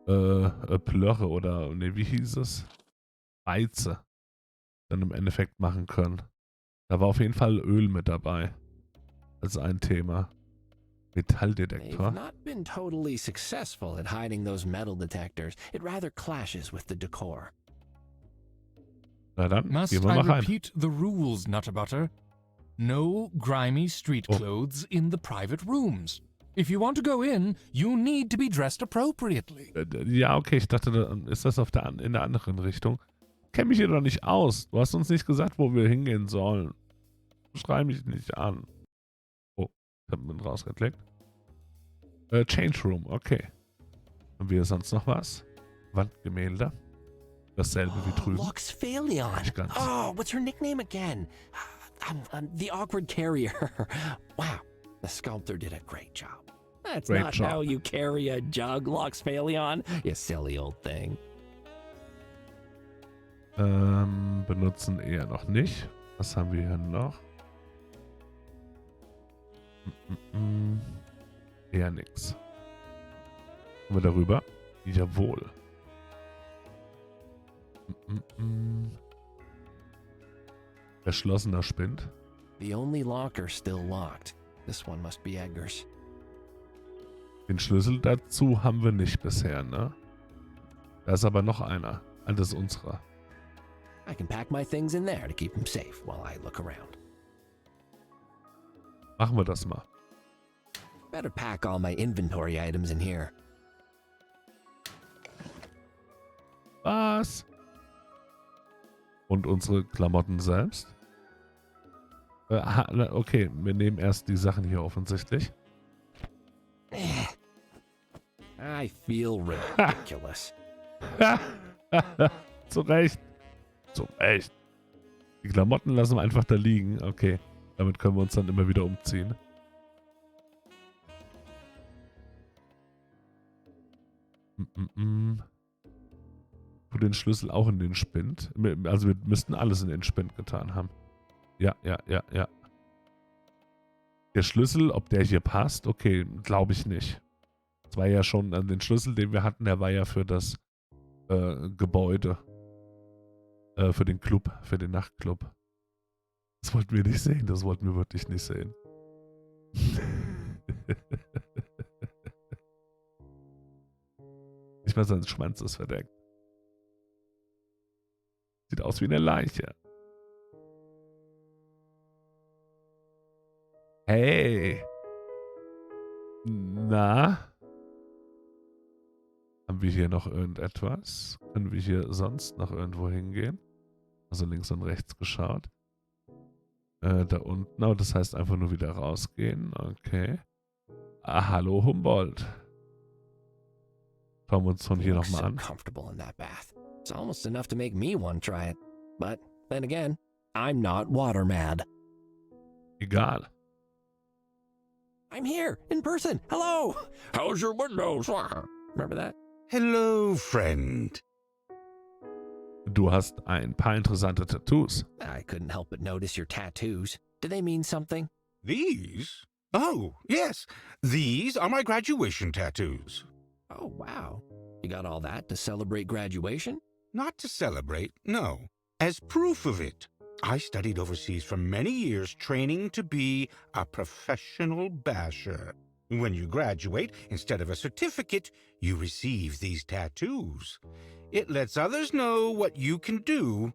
Plörre oder, ne, wie hieß es? Beize dann im Endeffekt machen können. Da war auf jeden Fall Öl mit dabei. Als ein Thema. Metalldetektor. They've not been totally successful at hiding those metal detectors. It rather clashes with the decor. Na dann, Must gehen wir I mal rein. repeat the rules, Nutter Butter? No grimy street clothes in the private rooms. If you want to go in, you need to be dressed appropriately. Ja, okay, ich dachte, ist das in der anderen Richtung? Kenn mich hier doch nicht aus. Du hast uns nicht gesagt, wo wir hingehen sollen. Schrei mich nicht an. Oh, ich hab ihn rausgeklickt. Change Room, okay. Haben wir sonst noch was? Wandgemälde. Dasselbe wie drüben. Luxphalion. Nicht ganz. Oh, what's her nickname again? The awkward carrier. Wow, the sculptor did a great job. That's Great not job. how you carry a jug, Luxphalion, you silly old thing. Benutzen eher noch nicht. Was haben wir hier noch? Eher nix. Kommen wir darüber? Jawohl. Verschlossener Spind. The only locker still locked. This one must be Edgar's. Den Schlüssel dazu haben wir nicht bisher, ne? Da ist aber noch einer. Das ist unserer. I can pack my things in there to keep them safe while I look around. Machen wir das mal. Better pack all my inventory items in here. Was? Und unsere Klamotten selbst? Okay, wir nehmen erst die Sachen hier offensichtlich. I feel ridiculous. Zu Recht. Zu Recht. Die Klamotten lassen wir einfach da liegen. Okay, damit können wir uns dann immer wieder umziehen. Tu den Schlüssel auch in den Spind. Also wir müssten alles in den Spind getan haben. Ja. Der Schlüssel, ob der hier passt? Okay, glaube ich nicht. Das war ja schon, den Schlüssel, den wir hatten, der war ja für das Gebäude. Für den Club, für den Nachtclub. Das wollten wir nicht sehen, das wollten wir wirklich nicht sehen. Nicht mal sein Schwanz ist verdeckt. Sieht aus wie eine Leiche. Hey. Na? Haben wir hier noch irgendetwas? Können wir hier sonst noch irgendwo hingehen? Also links und rechts geschaut. Da unten. Oh, das heißt einfach nur wieder rausgehen. Okay. Ah, hallo Humboldt. Schauen wir uns von hier nochmal an. Comfortable in that bath. It's almost enough to make me want to try it. But then again, I'm not water mad. Egal. I'm here, in person. Hello. How's your windows? Remember that? Hello, friend. Du hast ein paar interessante Tattoos. I couldn't help but notice your tattoos. Do they mean something? These? Oh, yes. These are my graduation tattoos. Oh, wow. You got all that to celebrate graduation? Not to celebrate, no. As proof of it. I studied overseas for many years training to be a professional basher. When you graduate, instead of a certificate, you receive these tattoos. It lets others know what you can do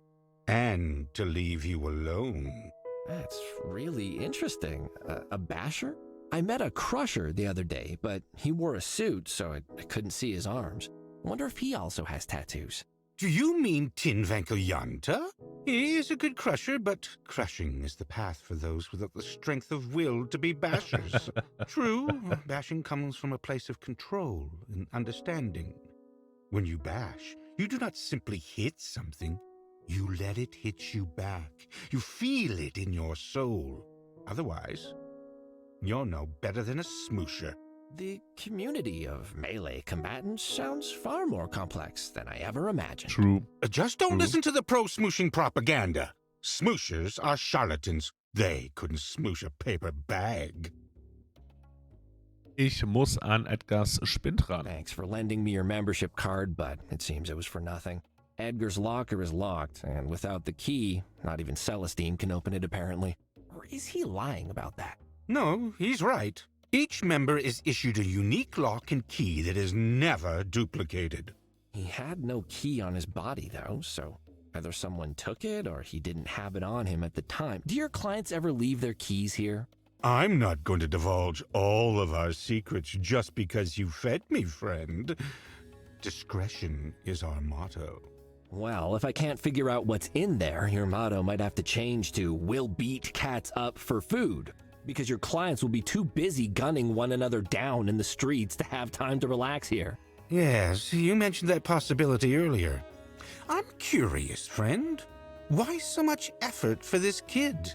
and to leave you alone. That's really interesting. A basher? I met a crusher the other day, but he wore a suit, so I couldn't see his arms. I wonder if he also has tattoos. Do you mean Tinvankel Yanta? He is a good crusher, but crushing is the path for those without the strength of will to be bashers. True, bashing comes from a place of control and understanding. When you bash, you do not simply hit something. You let it hit you back. You feel it in your soul. Otherwise, you're no better than a smoosher. The community of melee combatants sounds far more complex than I ever imagined. True. Just don't listen to the pro-smooshing propaganda. Smooshers are charlatans. They couldn't smoosh a paper bag. Ich muss an Edgars Spind ran. Thanks for lending me your membership card, but it seems it was for nothing. Edgar's locker is locked, and without the key, not even Celestine can open it apparently. Or is he lying about that? No, he's right. Each member is issued a unique lock and key that is never duplicated. He had no key on his body, though, so either someone took it or he didn't have it on him at the time. Do your clients ever leave their keys here? I'm not going to divulge all of our secrets just because you fed me, friend. Discretion is our motto. Well, if I can't figure out what's in there, your motto might have to change to "We'll beat cats up for food," because your clients will be too busy gunning one another down in the streets to have time to relax here. Yes, you mentioned that possibility earlier. I'm curious, friend. Why so much effort for this kid?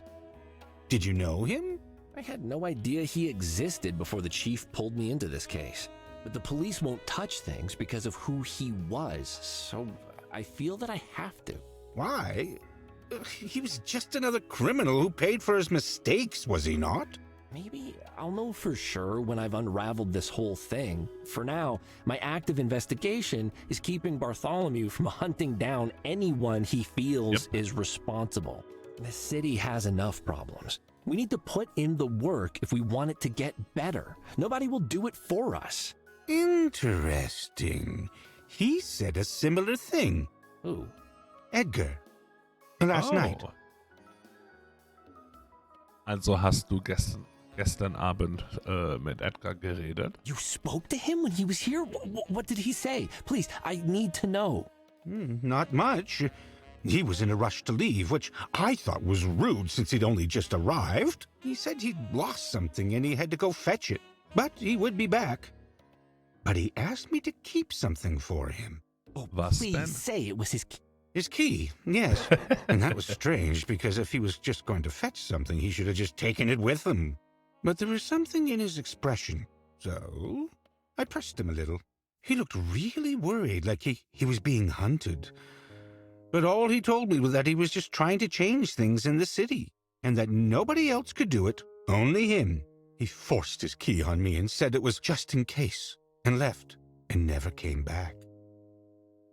Did you know him? I had no idea he existed before the chief pulled me into this case. But the police won't touch things because of who he was, so I feel that I have to. Why? He was just another criminal who paid for his mistakes, was he not? Maybe I'll know for sure when I've unraveled this whole thing. For now, my active investigation is keeping Bartholomew from hunting down anyone he feels is responsible. The city has enough problems. We need to put in the work if we want it to get better. Nobody will do it for us. Interesting. He said a similar thing. Who? Edgar. Last night. Also hast du gestern Abend mit Edgar geredet? You spoke to him when he was here? What did he say? Please, I need to know. Not much. He was in a rush to leave, which I thought was rude since he'd only just arrived. He said he'd lost something and he had to go fetch it, but he would be back. But he asked me to keep something for him. Oh, Was please denn? say it was his key. His key, yes. And that was strange, because if he was just going to fetch something, he should have just taken it with him. But there was something in his expression, so I pressed him a little. He looked really worried, like he was being hunted. But all he told me was that he was just trying to change things in the city, and that nobody else could do it, only him. He forced his key on me and said it was just in case, and left, and never came back.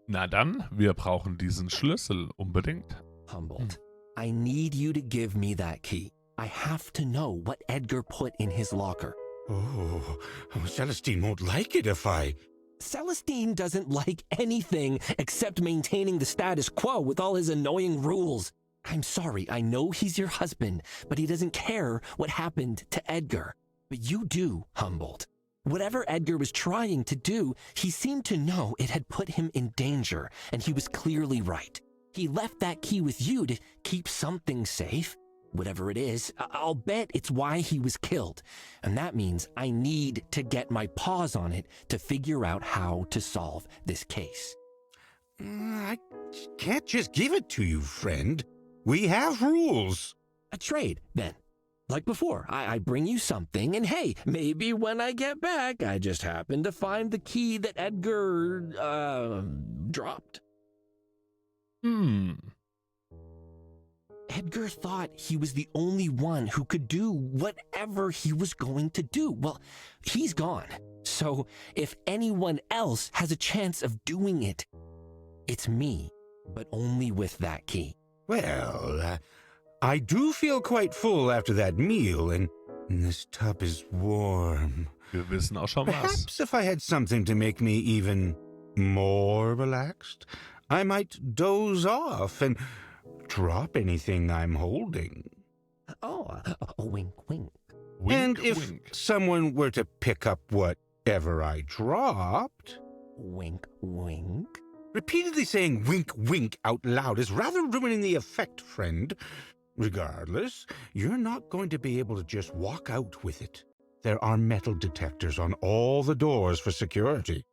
Na dann, wir brauchen diesen Schlüssel unbedingt. Humboldt, I need you to give me that key. I have to know what Edgar put in his locker. Oh, Celestine won't like it if I... Celestine doesn't like anything except maintaining the status quo with all his annoying rules. I'm sorry, I know he's your husband, but he doesn't care what happened to Edgar. But you do, Humboldt. Whatever Edgar was trying to do, he seemed to know it had put him in danger, and he was clearly right. He left that key with you to keep something safe. Whatever it is, I'll bet it's why he was killed. And that means I need to get my paws on it to figure out how to solve this case. I can't just give it to you, friend. We have rules. A trade, then. Like before, I bring you something, and hey, maybe when I get back, I just happen to find the key that Edgar, dropped. Edgar thought he was the only one who could do whatever he was going to do. Well, he's gone. So if anyone else has a chance of doing it, it's me, but only with that key. Well, I do feel quite full after that meal, and this tub is warm. Wir wissen auch schon was. Perhaps if I had something to make me even more relaxed, I might doze off and drop anything I'm holding. Oh, wink, wink. And if someone were to pick up whatever I dropped... Wink, wink. Repeatedly saying wink, wink out loud is rather ruining the effect, friend. Regardless, you're not going to be able to just walk out with it. There are metal detectors on all the doors for security.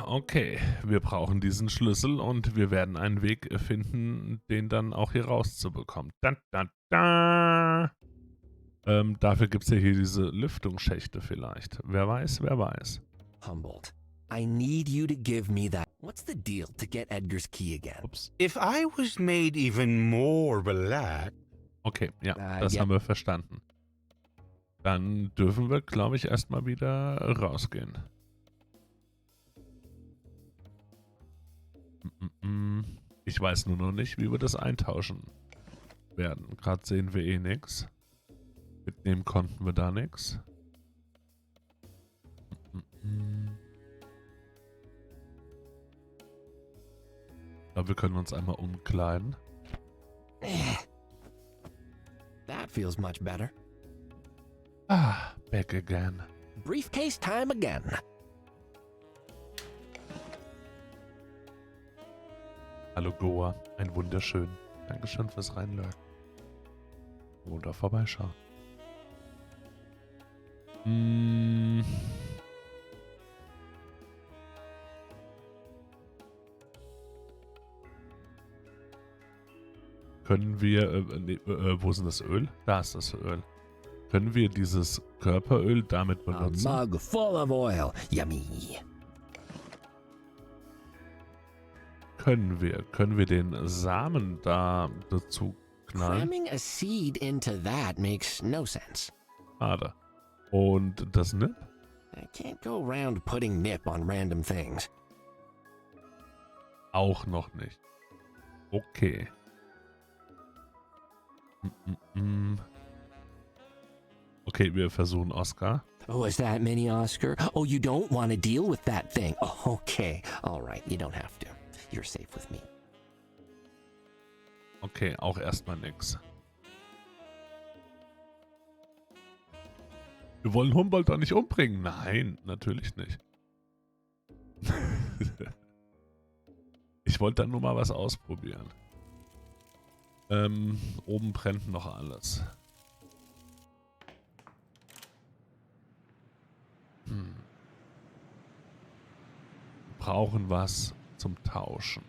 Okay, wir brauchen diesen Schlüssel und wir werden einen Weg finden, den dann auch hier rauszubekommen. Dafür gibt es ja hier diese Lüftungsschächte vielleicht. Wer weiß, wer weiß. Humboldt, I need you to give me that. What's the deal to get Edgar's key again? Ups. If I was made even more relaxed... Okay, ja, das haben wir verstanden. Dann dürfen wir, glaube ich, erstmal wieder rausgehen. Ich weiß nur noch nicht, wie wir das eintauschen werden. Gerade sehen wir eh nichts. Mitnehmen konnten wir da nichts. Aber wir können uns einmal umkleiden. That feels much better. Ah, back again. Briefcase time again. Hallo Goa, ein wunderschön. Dankeschön fürs Reinlöten. Oder vorbeischauen. Können wir, wo ist denn das Öl? Da ist das Öl. Können wir dieses Körperöl damit benutzen? A mug full of oil. Yummy. Können wir den Samen da dazu knallen? Cramming a seed into that makes no sense. Schade. Und das Nip? I can't go around putting nip on random things. Auch noch nicht. Okay. Okay, wir versuchen Oscar. Oh, is that mini Oscar? Oh, you don't want to deal with that thing. Oh, okay. All right, you don't have to. You're safe with me. Okay, auch erstmal nix. Wir wollen Humboldt doch nicht umbringen. Nein, natürlich nicht. Ich wollte dann nur mal was ausprobieren. Oben brennt noch alles. Wir brauchen was zum Tauschen.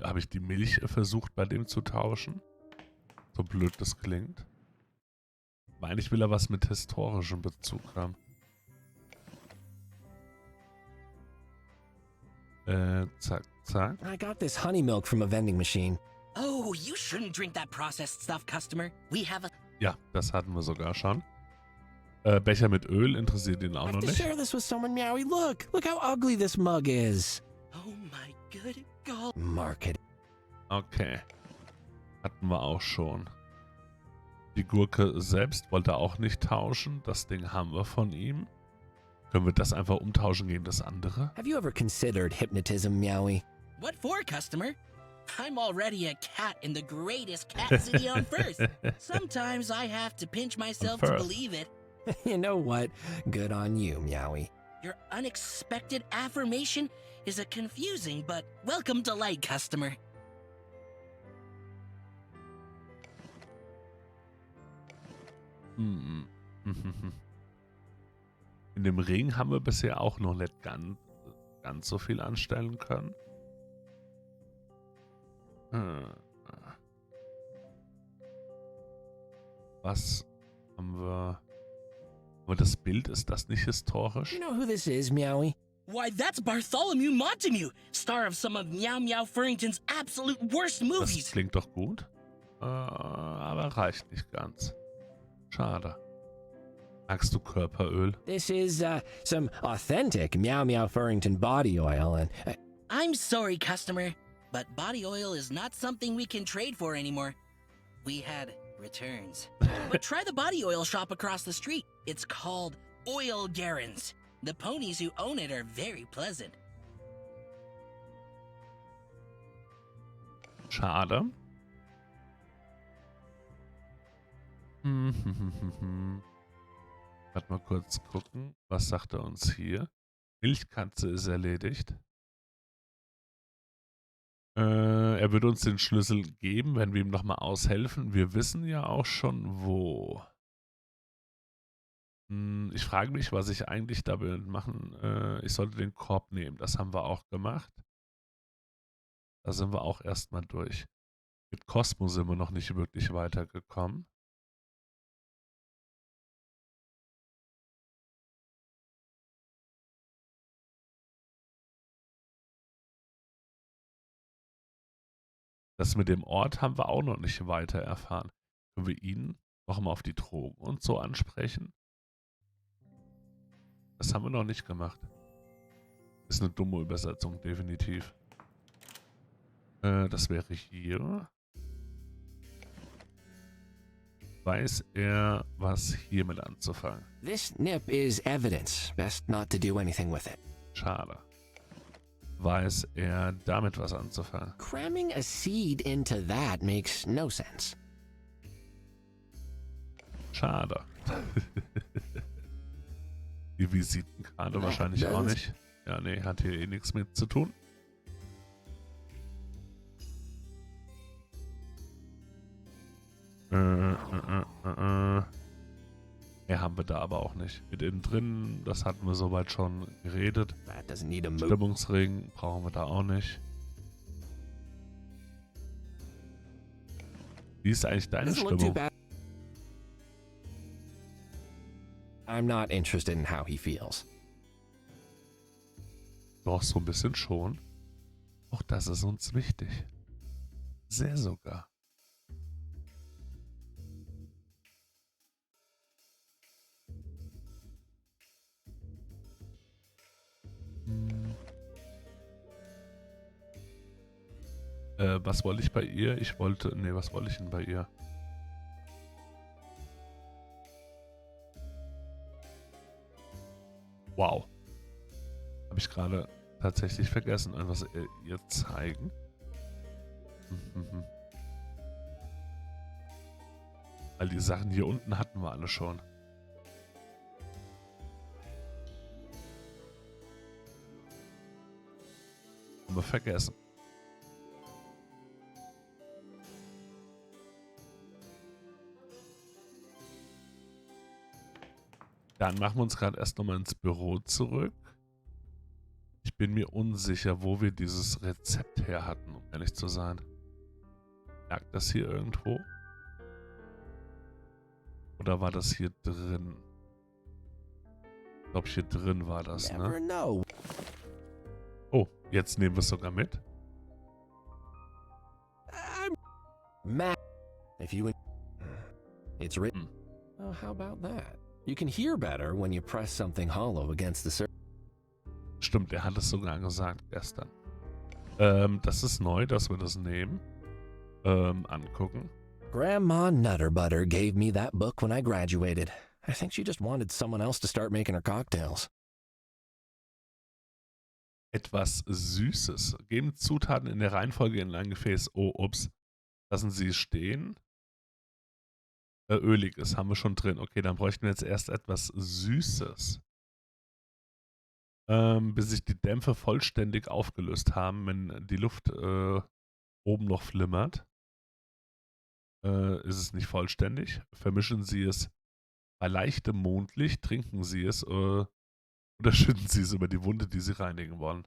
Habe ich die Milch versucht, bei dem zu tauschen? So blöd das klingt. Aber eigentlich will er was mit historischem Bezug haben. Zack, zack. I got this honey milk from a vending machine. Oh, you shouldn't drink that processed stuff, customer. We have a... Ja, das hatten wir sogar schon. Becher mit Öl interessiert ihn auch noch nicht. Share this with someone, Meowie. Look how ugly this mug is. Oh my good God. Market. Okay. Hatten wir auch schon. Die Gurke selbst wollte auch nicht tauschen. Das Ding haben wir von ihm. Können wir das einfach umtauschen gegen das andere? Have you ever considered hypnotism, Meowie? What for, customer? I'm already a cat in the greatest cat city on First. Sometimes I have to pinch myself to believe it. You know what? Good on you, Meowie. Your unexpected affirmation is a confusing but welcome delight, customer. In dem Ring haben wir bisher auch noch nicht ganz so viel anstellen können. Was haben wir? Aber das Bild, ist das nicht historisch? You know who this is, Meowie? Why, that's Bartholomew Montague, star of some of Meow Meow Furrington's absolute worst Das movies. klingt doch gut. Aber reicht nicht ganz. Schade. Magst du Körperöl? This is some authentic Meow Meow Furrington body oil, and I'm sorry, customer, but body oil is not something we can trade for anymore. We had returns. But try the body oil shop across the street. It's called Oil Garens. The ponies who own it are very pleasant. Schade. Warte mal kurz gucken. Was sagt er uns hier? Milchkatze ist erledigt. Er würde uns den Schlüssel geben, wenn wir ihm nochmal aushelfen. Wir wissen ja auch schon, wo. Ich frage mich, was ich eigentlich damit machen. Ich sollte den Korb nehmen. Das haben wir auch gemacht. Da sind wir auch erstmal durch. Mit Cosmo sind wir noch nicht wirklich weitergekommen. Das mit dem Ort haben wir auch noch nicht weiter erfahren. Können wir ihn nochmal auf die Drogen und so ansprechen? Das haben wir noch nicht gemacht. Ist eine dumme Übersetzung, definitiv. Das wäre hier. Weiß er, was hiermit anzufangen? this nip is evidence. Best not to do anything with it. Schade. Weiß er damit was anzufangen? Cramming a seed into that makes no sense. Schade. Die Visitenkarte wahrscheinlich auch nicht. Ja, nee, hat hier eh nichts mit zu tun. Mehr haben wir da aber auch nicht. Mit innen drin, das hatten wir soweit schon geredet. Stimmungsring brauchen wir da auch nicht. Wie ist eigentlich deine Stimmung? I'm not interested in how he feels. Doch, so ein bisschen schon. Auch das ist uns wichtig. Sehr sogar. Was wollte ich bei ihr? Ich wollte... Nee, was wollte ich denn bei ihr? Wow. Habe ich gerade tatsächlich vergessen, was ihr zeigen. Weil die Sachen hier unten hatten wir alle schon. Haben wir vergessen. Dann machen wir uns gerade erst nochmal ins Büro zurück. Ich bin mir unsicher, wo wir dieses Rezept her hatten, um ehrlich zu sein. Lag das hier irgendwo? Oder war das hier drin? Ich glaube, hier drin war das, ne? Oh, jetzt nehmen wir es sogar mit. If you... It's written. Oh, how about that? You can hear better when you press something hollow against the surface. Stimmt, er hat es sogar gesagt gestern. Das ist neu, dass wir das nehmen. Angucken. Grandma Nutterbutter gave me that book when I graduated. I think she just wanted someone else to start making her cocktails. Etwas Süßes. Geben Zutaten in der Reihenfolge in ein Gefäß. Oh, ups. Lassen Sie es stehen. Öliges haben wir schon drin. Okay, dann bräuchten wir jetzt erst etwas Süßes. Bis sich die Dämpfe vollständig aufgelöst haben, wenn die Luft oben noch flimmert. Ist es nicht vollständig. Vermischen Sie es bei leichtem Mondlicht, trinken Sie es und Oder schütten Sie es über die Wunde, die Sie reinigen wollen?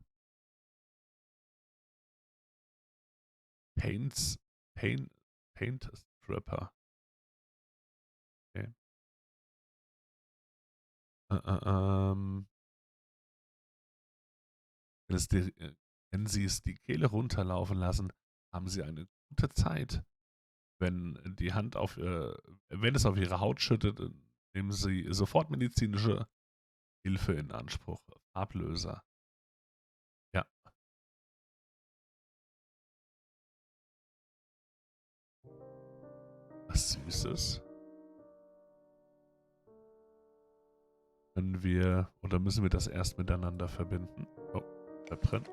Paint Stripper. Okay. Wenn Sie es die Kehle runterlaufen lassen, haben Sie eine gute Zeit. Wenn es auf Ihre Haut schüttet, nehmen Sie sofort medizinische Hilfe in Anspruch. Farblöser. Ja. Was Süßes. Können wir, oder müssen wir das erst miteinander verbinden? Oh, da drin.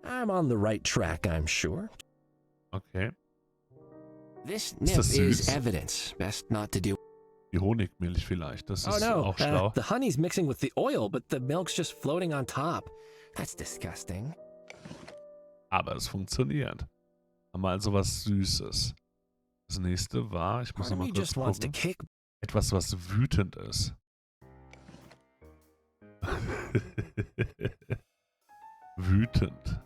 I'm on the right track, I'm sure. Okay. This nip is evidence. Best not to do. Die Honigmilch vielleicht, das ist Oh no, auch schlau. the honey's mixing with the oil, but the milk's just floating on top. That's disgusting. Aber es funktioniert. Haben wir also was Süßes. Das nächste war, ich muss nochmal kurz gucken, etwas, was wütend ist. Wütend.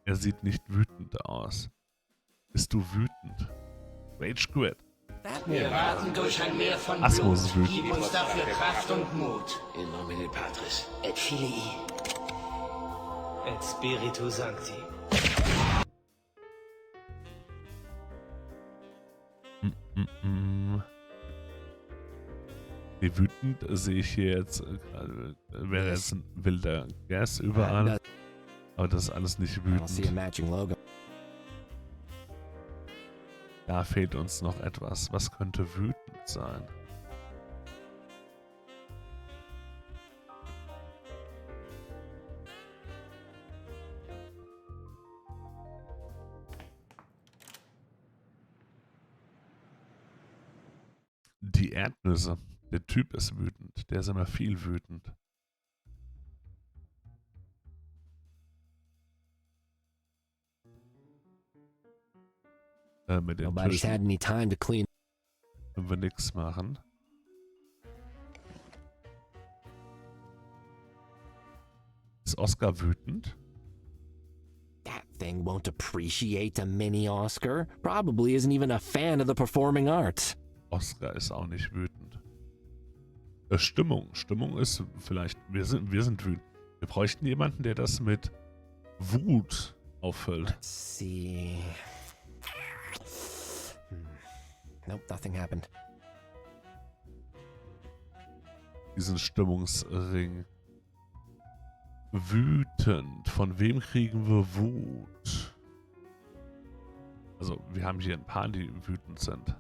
Er sieht nicht wütend aus. Bist du wütend? Rage Quit. Wir warten durch ein Meer von Asmus Blut. wütend. Gib uns dafür Kraft und Mut. In nomine Patris et Filii et Spiritus Sancti. Wie wütend sehe ich hier jetzt, wäre jetzt ein wilder Gas überall. Aber das ist alles nicht wütend. Da fehlt uns noch etwas. Was könnte wütend sein? Die Erdnüsse. Der Typ ist wütend. Der ist immer viel wütend. Mit dem Nobody's had any time to clean. Können wir nichts machen. Ist Oscar wütend? That thing won't appreciate a mini Oscar. Probably isn't even a fan of the performing arts. Oscar ist auch nicht wütend. Stimmung. Stimmung ist vielleicht, wir sind wütend. Wir bräuchten jemanden, der das mit Wut auffüllt. Let's see. Nope, nothing happened. Diesen Stimmungsring. Wütend. Von wem kriegen wir Wut? Also, wir haben hier ein paar, die wütend sind.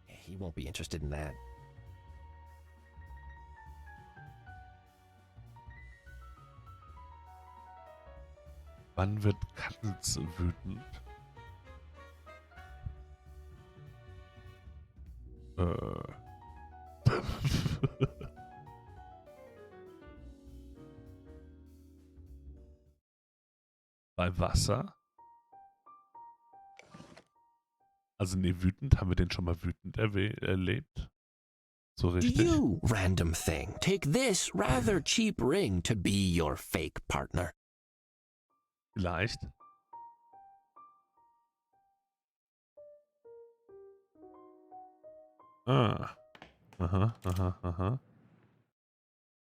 He won't be interested in that. Wann wird Cuddles wütend? Bei Wasser? Also nee, wütend, haben wir den schon mal wütend erlebt? So richtig? You, random thing, take this rather cheap ring to be your fake partner. Vielleicht. Ah. Aha, aha, aha.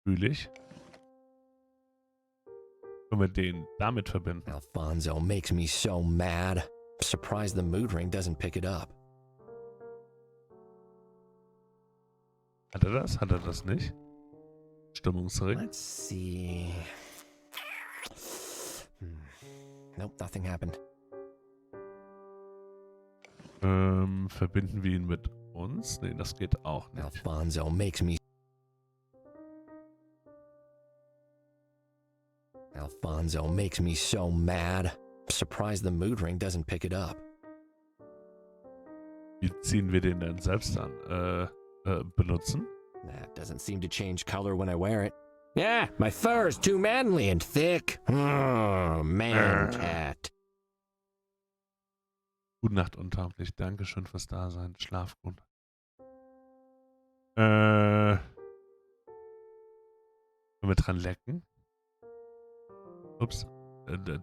Fühl ich. Können wir den damit verbinden? Alfonso makes me so mad. Surprised the mood ring doesn't pick it up. Hat er das? Hat er das nicht? Stimmungsring? Let's see. Nope, nothing happened. Verbinden wir ihn mit uns? Nee, das geht auch nicht. Alfonso makes me... Alfonso makes me so mad. Surprised the mood ring doesn't pick it up. Wie ziehen wir den denn selbst an? Benutzen? That doesn't seem to change color when I wear it. Yeah, my fur is too manly and thick. Oh, man cat. Gute Nacht, untauglich. Dankeschön fürs Dasein. Schlaf gut. Können wir dran lecken? Ups.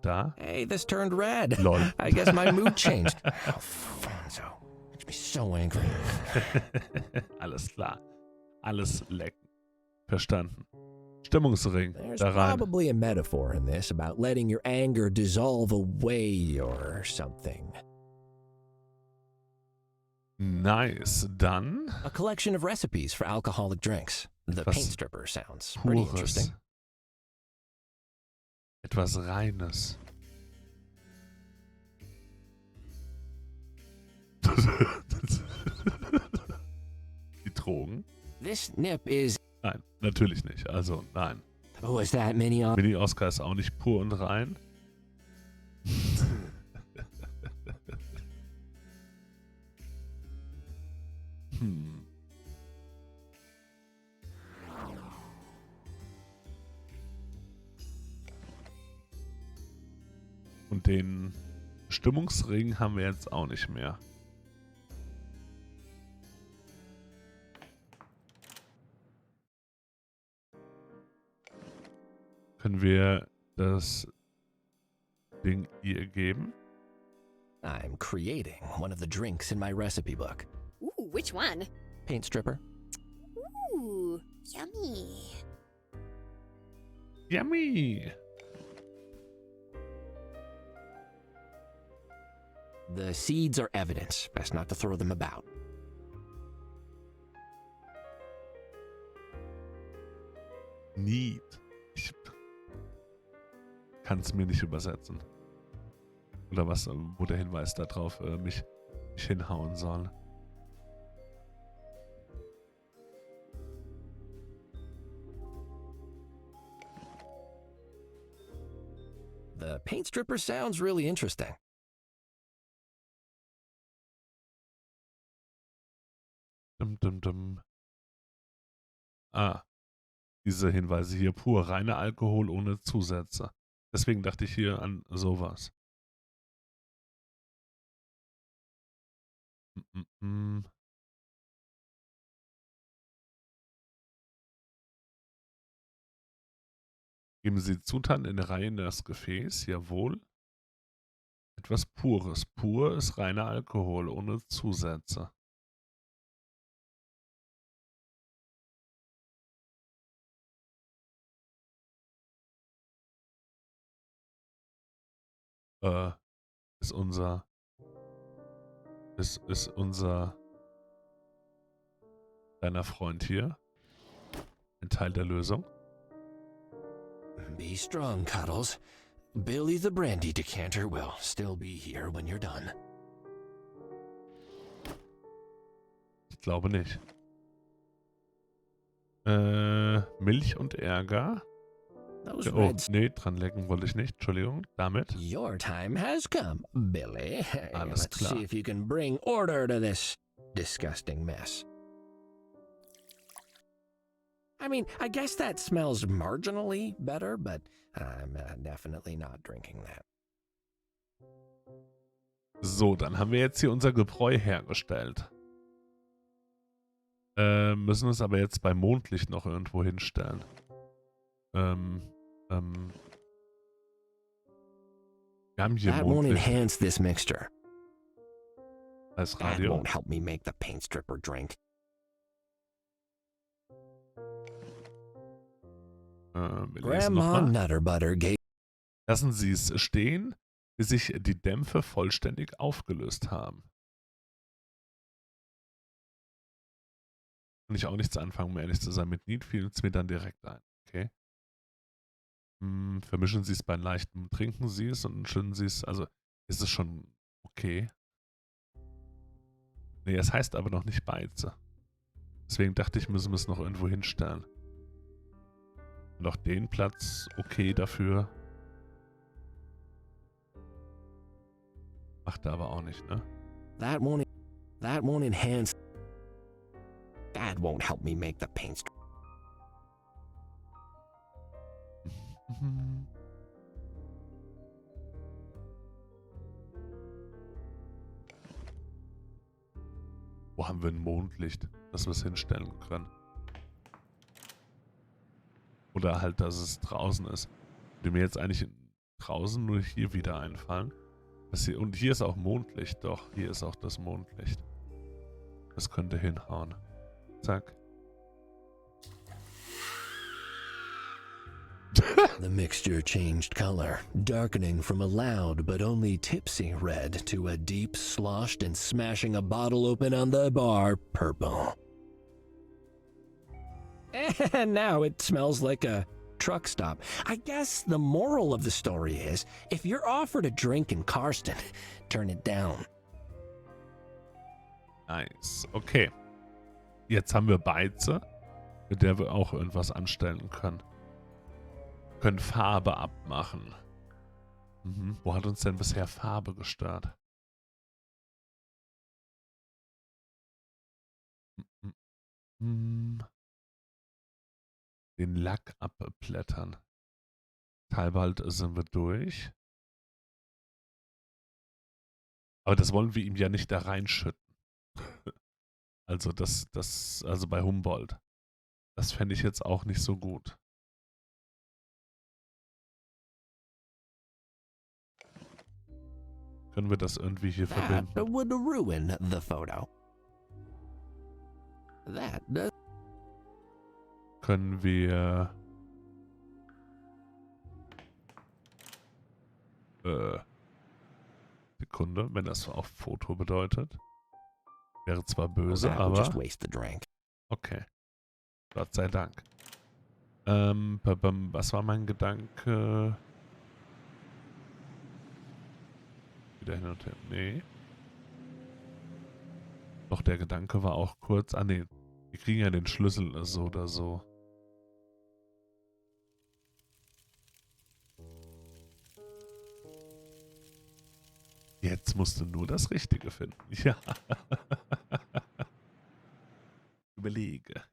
Da. Hey, this turned red. Lol. I guess my mood changed. Alfonso. Makes me so angry. Alles klar. Alles lecken. Verstanden. Stimmungsring. There's Da rein. probably a metaphor in this about letting your anger dissolve away or something. Nice. Dann. A collection of recipes for alcoholic drinks. The paint stripper sounds pretty interesting. Etwas Reines. Die Drogen? This nip is... Nein, natürlich nicht. Also, nein. Oh, is that Mini-Oscar ist auch nicht pur und rein. Und den Stimmungsring haben wir jetzt auch nicht mehr. Können wir das Ding ihr geben? I'm creating one of the drinks in my recipe book. Ooh, which one? Paint stripper. Ooh, yummy. Yummy. The seeds are evidence. Best not to throw them about. Neat. Ich kann es mir nicht übersetzen. Oder was, wo der Hinweis darauf mich hinhauen soll. The paint stripper sounds really interesting. Ah, diese Hinweise hier. Pur, reiner Alkohol ohne Zusätze. Deswegen dachte ich hier an sowas. Geben Sie Zutaten in der Reihe in das Gefäß. Jawohl. Etwas Pures. Pur ist reiner Alkohol ohne Zusätze. Ist unser kleiner Freund hier ein Teil der Lösung? Be strong, Cuddles. Billy the Brandy decanter will still be here when you're done. Ich glaube nicht. Milch und Ärger. Oh, nee, dran lecken wollte ich nicht. Entschuldigung, damit. Your time has come, Billy. Alles Let's klar. see if you can bring order to this disgusting mess. I mean, I guess that smells marginally better, but I'm definitely not drinking that. So, dann haben wir jetzt hier unser Gebräu hergestellt. Müssen uns aber jetzt bei Mondlicht noch irgendwo hinstellen. Wir haben hier That won't Mondlicht. enhance this mixture. Als That Radio. won't help me make the paint stripper drink. Grandma Nutterbutter gave... Lassen Sie es stehen, bis sich die Dämpfe vollständig aufgelöst haben. Kann ich auch nichts anfangen, um ehrlich zu sein. Mit Need fiel es mir dann direkt ein. Okay. Vermischen Sie es bei leichtem, trinken Sie es und schütten Sie es. Also ist es schon okay. Nee, es heißt aber noch nicht Beize. Deswegen dachte ich, müssen wir es noch irgendwo hinstellen. Und auch den Platz okay dafür. Macht er aber auch nicht, ne? That won't enhance... That won't help me make the paint stripper. Wo haben wir ein Mondlicht, dass wir es hinstellen können? Oder halt, dass es draußen ist. Würde mir jetzt eigentlich draußen nur hier wieder einfallen. Und hier ist auch Mondlicht. Doch, hier ist auch das Mondlicht. Das könnte hinhauen. Zack. The mixture changed color, darkening from a loud but only tipsy red to a deep sloshed and smashing a bottle open on the bar purple. And now it smells like a truck stop. I guess the moral of the story is, if you're offered a drink in Karsten, turn it down. Nice. Okay. Jetzt haben wir Beize, mit der wir auch irgendwas anstellen können. Können Farbe abmachen. Wo hat uns denn bisher Farbe gestört? Den Lack abblättern. Teilbald sind wir durch. Aber das wollen wir ihm ja nicht da reinschütten. Also also bei Humboldt. Das fände ich jetzt auch nicht so gut. Können wir das irgendwie hier verbinden? That would ruin the photo. That does. Können wir Sekunde, wenn das auf Foto bedeutet. Wäre zwar böse, aber Just waste the drink. Okay. Gott sei Dank. Was war mein Gedanke? Wieder hin und her. Nee. Doch, der Gedanke war auch kurz. Ah, nee. Wir kriegen ja den Schlüssel so oder so. Jetzt musst du nur das Richtige finden. Ja.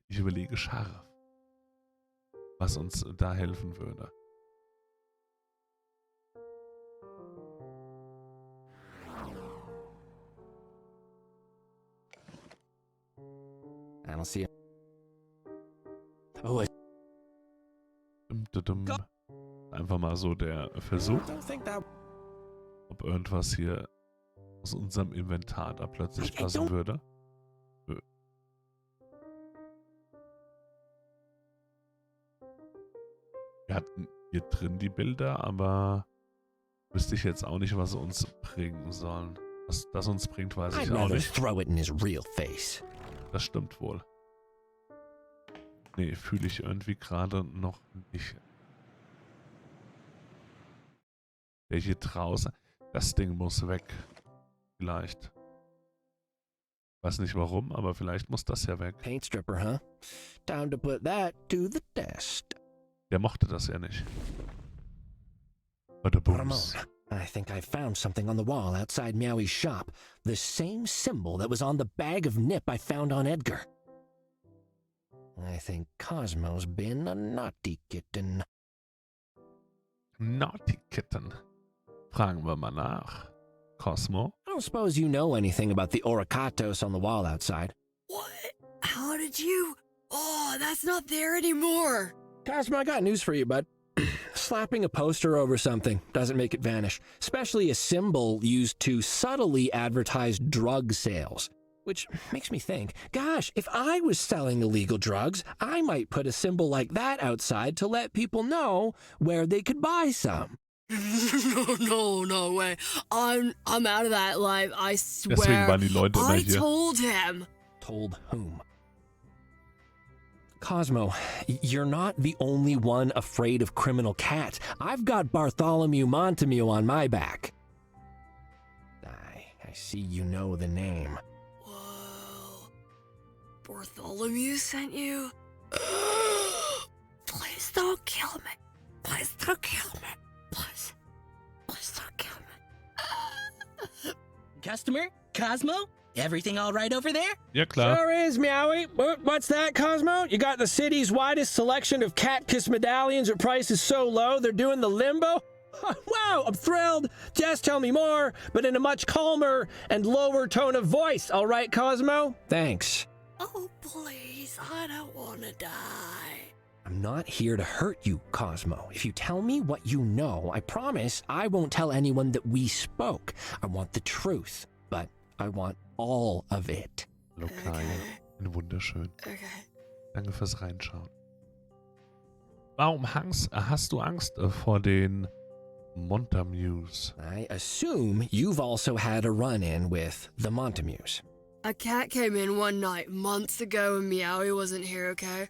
Ich überlege scharf, was uns da helfen würde. I don't see it. Oh, Einfach mal so der Versuch, ob irgendwas hier aus unserem Inventar da plötzlich passen würde. Wir hatten hier drin die Bilder, aber wüsste ich jetzt auch nicht, was sie uns bringen sollen. Was das uns bringt, weiß ich auch nicht. Throw it in his real face. Das stimmt wohl. Nee, fühle ich irgendwie gerade noch nicht. Der hier draußen, das Ding muss weg. Vielleicht. Weiß nicht warum, aber vielleicht muss das ja weg. Paint stripper, huh? Time to put that to the test. Der mochte das ja nicht. Ramon, I think I found something on the wall outside Meowie's shop. The same symbol that was on the bag of nip I found on Edgar. I think Cosmo's been a naughty kitten. Naughty kitten. Fragen wir mal nach. Cosmo? I don't suppose you know anything about the Oricatos on the wall outside. What? How did you? Oh, that's not there anymore. Cosmo, I got news for you, bud. Slapping a poster over something doesn't make it vanish, especially a symbol used to subtly advertise drug sales. Which makes me think, gosh, if I was selling illegal drugs, I might put a symbol like that outside to let people know where they could buy some. No way. I'm out of that life, I swear. Deswegen waren die Leute immer I hier. told him. Told whom? Cosmo, you're not the only one afraid of criminal cats. I've got Bartholomew Montemue on my back. I see you know the name. Whoa. Bartholomew sent you? Please don't kill me. Please don't kill me. Please don't kill me. Customer? Cosmo? Everything all right over there? Ja, klar. Sure is, Meowie. What's that, Cosmo? You got the city's widest selection of cat kiss medallions at prices so low they're doing the limbo? Wow, I'm thrilled. Just tell me more, but in a much calmer and lower tone of voice, all right, Cosmo? Thanks. Oh, please, I don't want to die. I'm not here to hurt you, Cosmo. If you tell me what you know, I promise I won't tell anyone that we spoke. I want the truth, but I want all of it. Hallo Kaya, wunderschön. Okay. Danke fürs Reinschauen. Warum hast du Angst vor den Montamues? I assume you've also had a run-in with the Montamues. A cat came in one night months ago and Meowie wasn't here, okay?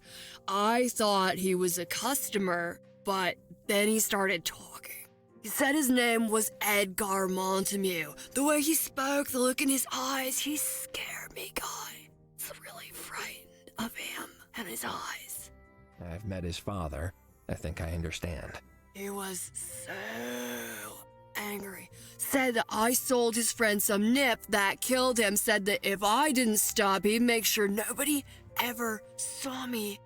I thought he was a customer, but then he started talking. He said his name was Edgar Montamu. The way he spoke, the look in his eyes, he scared me, guy. I was really frightened of him and his eyes. I've met his father. I think I understand. He was so angry. Said that I sold his friend some nip that killed him. Said that if I didn't stop, he'd make sure nobody ever saw me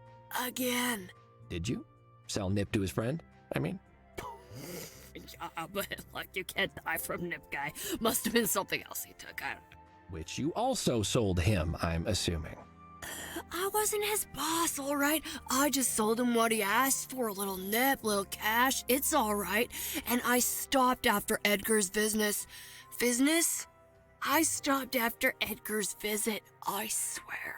again. Did you sell nip to his friend? I mean... Yeah, but like you can't die from nip, guy. Must have been something else he took. I don't know. Which you also sold him, I'm assuming. I wasn't his boss, all right? I just sold him what he asked for, a little nip, little cash. It's all right. And I stopped after Edgar's business. Business? I stopped after Edgar's visit, I swear.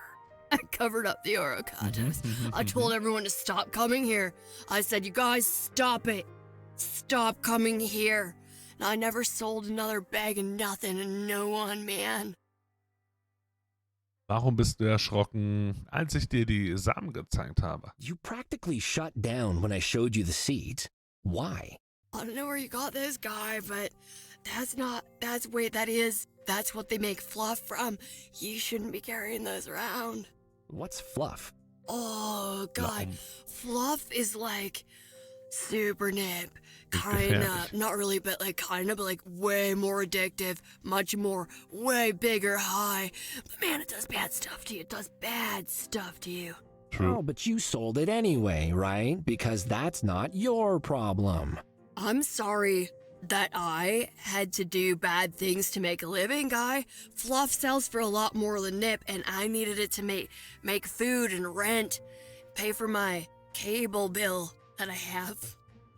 I covered up the avocados. I told everyone to stop coming here. I said, you guys, stop it. Stop coming here. And I never sold another bag of nothing to no one, man. Warum bist du erschrocken, als ich dir die Samen gezeigt habe? You practically shut down when I showed you the seeds. Why? I don't know where you got this, guy, but that's what they make fluff from. You shouldn't be carrying those around. What's fluff? Oh, God. Fluff is like super nip. Kinda, not really, but like kinda, but like way more addictive, much more, way bigger high. But man, it does bad stuff to you. It does bad stuff to you. True. Oh, but you sold it anyway, right? Because that's not your problem. I'm sorry that I had to do bad things to make a living, guy. Fluff sells for a lot more than nip, and I needed it to make food and rent, pay for my cable bill that I have.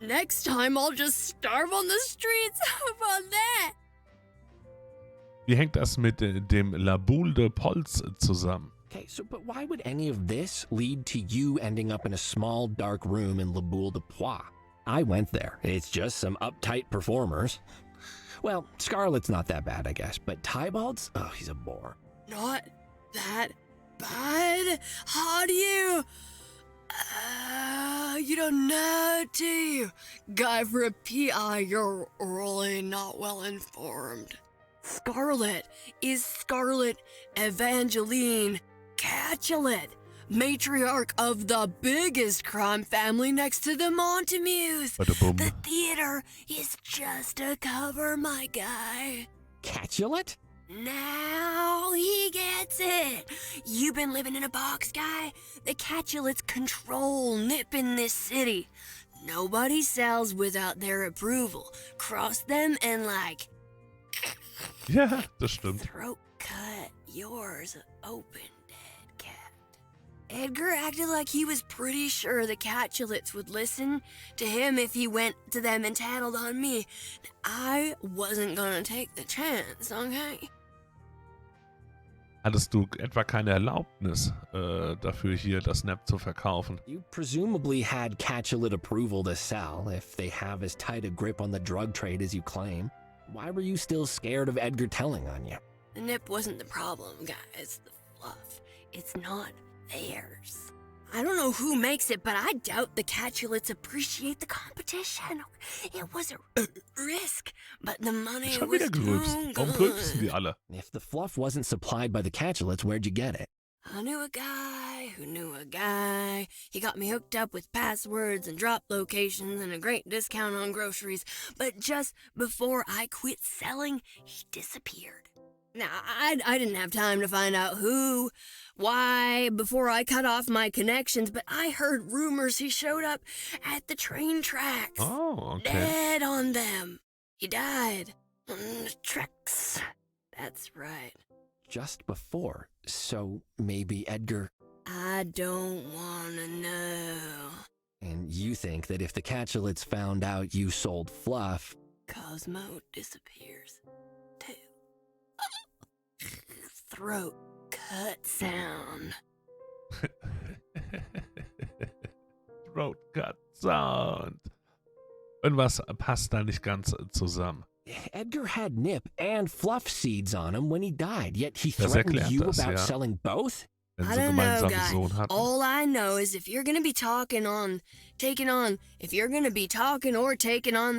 Next time, I'll just starve on the streets. How about that? Wie hängt das mit dem La Boule de Polz zusammen? Okay, so but why would any of this lead to you ending up in a small, dark room in La Boule de Poix? I went there. It's just some uptight performers. Well, Scarlet's not that bad, I guess, but Tybald's? Oh, he's a bore. Not that bad? How do you... you don't know, do you? Guy, for a PI, you're really not well informed. Scarlet is Scarlet Evangeline Capulet, matriarch of the biggest crime family next to the Montamues. The theater is just a cover, my guy. Capulet? Now he gets it. You've been living in a box, guy. The Capulets control nip in this city. Nobody sells without their approval. Cross them and like... Ja, das stimmt. Throat cut yours open, dead cat. Edgar acted like he was pretty sure the Capulets would listen to him if he went to them and tattled on me. I wasn't gonna take the chance, okay? Hattest du etwa keine Erlaubnis dafür, hier das Nap zu verkaufen? You presumably had Capulet approval to sell if they have as tight a grip on the drug trade as you claim. Why were you still scared of Edgar telling on you? The nip wasn't the problem, guys. It's the fluff. It's not theirs. I don't know who makes it, but I doubt the Capulets appreciate the competition. It was a risk, but the money Ich hab was wieder gerülpst. Warum rülpsen die alle? If the fluff wasn't supplied by the Capulets, where'd you get it? I knew a guy who knew a guy. He got me hooked up with passwords and drop locations and a great discount on groceries. But just before I quit selling, he disappeared. Now, I didn't have time to find out who, why, before I cut off my connections, but I heard rumors he showed up at the train tracks. Oh, okay. Dead on them. He died on the tracks. That's right. Just before, so maybe Edgar... I don't want to know. And you think that if the Catulets found out you sold fluff... Cosmo disappears, too. Throat cut sound. Throat cut sound. Irgendwas passt da nicht ganz zusammen. Edgar had nip and fluff seeds on him when he died, yet he threatened you about selling both? I don't know, guy. All I know is if you're gonna be taking on the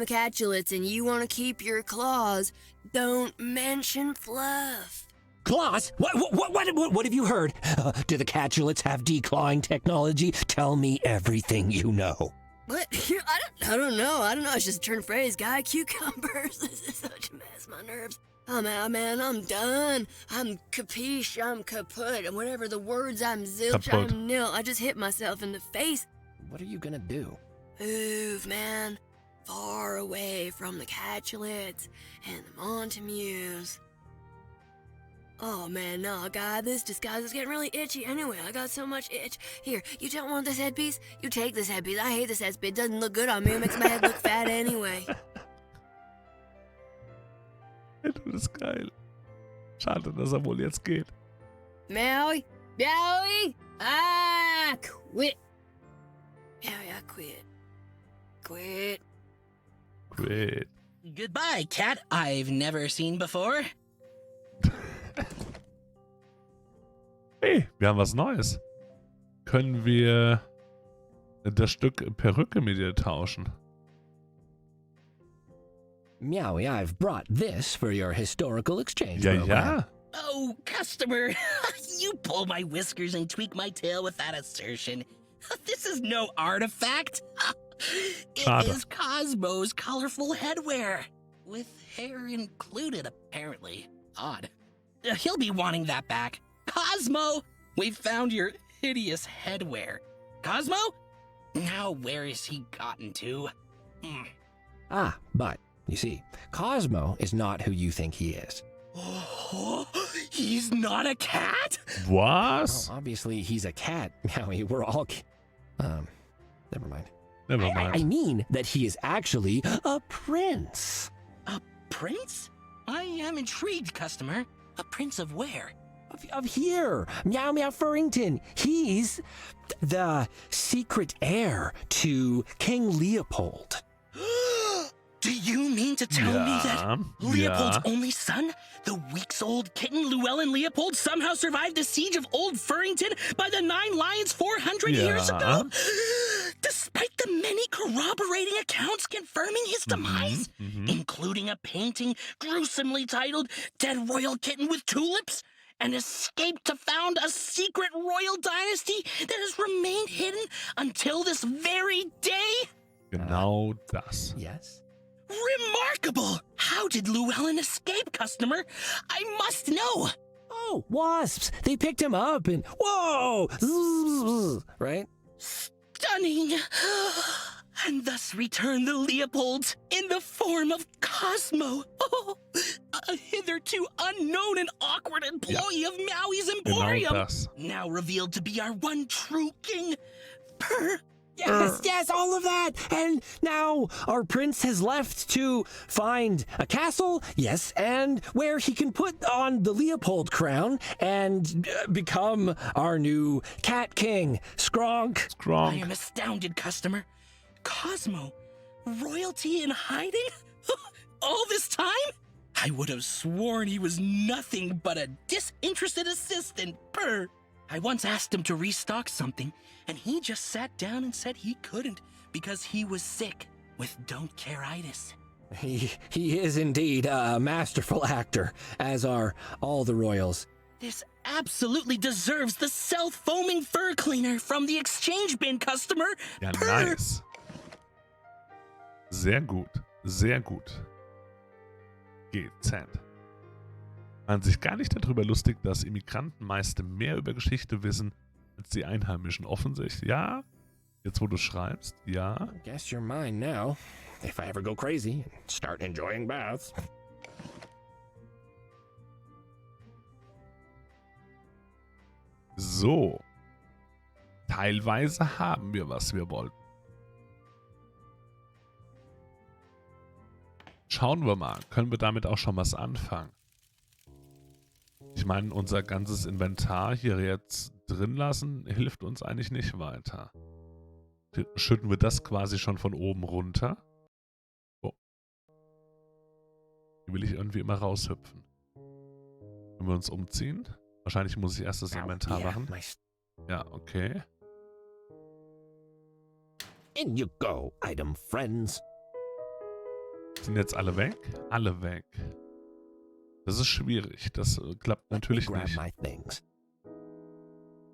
Catulets and you want to keep your claws, don't mention fluff. Claws? What have you heard? Do the Catulets have declawing technology? Tell me everything you know. What? I don't know. I just turned phrase, guy. Cucumbers. This is such a mess. My nerves. I'm out, man. I'm done. I'm capiche. I'm kaput. And whatever the words, I'm zilch. Kaput. I'm nil. I just hit myself in the face. What are you gonna do? Move, man. Far away from the Catulets and the Montemues. Oh, man, no, God, this disguise is getting really itchy anyway. I got so much itch. Here, you don't want this headpiece? You take this headpiece. I hate this headpiece. It doesn't look good on me. It makes my head look fat anyway. Du bist geil. Schade, dass wohl jetzt geht. Maui? Maui? Ah, quit. Maui, I quit. Quit. Quit. Goodbye, cat I've never seen before. Hey, wir haben was Neues. Können wir das Stück Perücke mit dir tauschen? Meowie, I've brought this for your historical exchange program. Ja. Oh, customer, you pull my whiskers and tweak my tail with that assertion. This is no artifact. It is Cosmo's colorful headwear. With hair included, apparently. Odd. He'll be wanting that back. Cosmo! We've found your hideous headwear. Cosmo? Now where is he gotten to? But, you see, Cosmo is not who you think he is. Oh, he's not a cat? What? Well, obviously, he's a cat. Meowie, we're all... never mind. Never mind. I mean that he is actually a prince. A prince? I am intrigued, customer. A prince of where? Of here. Meow Meow Furrington. He's the secret heir to King Leopold. Do you mean to tell me that Leopold's only son, the weeks-old kitten Llewellyn Leopold, somehow survived the siege of Old Furrington by the 9 Lions 400 years ago? Despite the many corroborating accounts confirming his demise, including a painting gruesomely titled Dead Royal Kitten with Tulips, and escaped to found a secret royal dynasty that has remained hidden until this very day? Genau das. Yes? Remarkable! How did Llewellyn escape, customer? I must know! Oh, wasps! They picked him up and... Whoa! Right? Stunning! And thus returned the Leopolds in the form of Cosmo. Oh, a hitherto unknown and awkward employee of Maui's Emporium. Now revealed to be our one true king. Yes, all of that! And now our prince has left to find a castle, yes, and where he can put on the Leopold crown and become our new cat king. Skronk. I am astounded, customer. Cosmo, royalty in hiding? All this time? I would have sworn he was nothing but a disinterested assistant. Purr. I once asked him to restock something, and he just sat down and said he couldn't because he was sick with don't-care-itis. He is indeed a masterful actor, as are all the royals. This absolutely deserves the self-foaming fur cleaner from the exchange bin, customer. Ja, nice. Sehr gut. Sehr gut. GZ. Man sich gar nicht darüber lustig, dass Immigranten meist mehr über Geschichte wissen als die Einheimischen. Offensichtlich, ja. Jetzt, wo du schreibst, ja. Guess you're mine now. If I ever go crazy and start enjoying baths. So. Teilweise haben wir, was wir wollten. Schauen wir mal. Können wir damit auch schon was anfangen? Ich meine, unser ganzes Inventar hier jetzt drin lassen, hilft uns eigentlich nicht weiter. Schütten wir das quasi schon von oben runter. Oh. Hier will ich irgendwie immer raushüpfen. Wenn wir uns umziehen. Wahrscheinlich muss ich erst das Inventar machen. Ja, okay. In you go, item friends. Sind jetzt alle weg? Alle weg. Das ist schwierig. Das klappt natürlich nicht.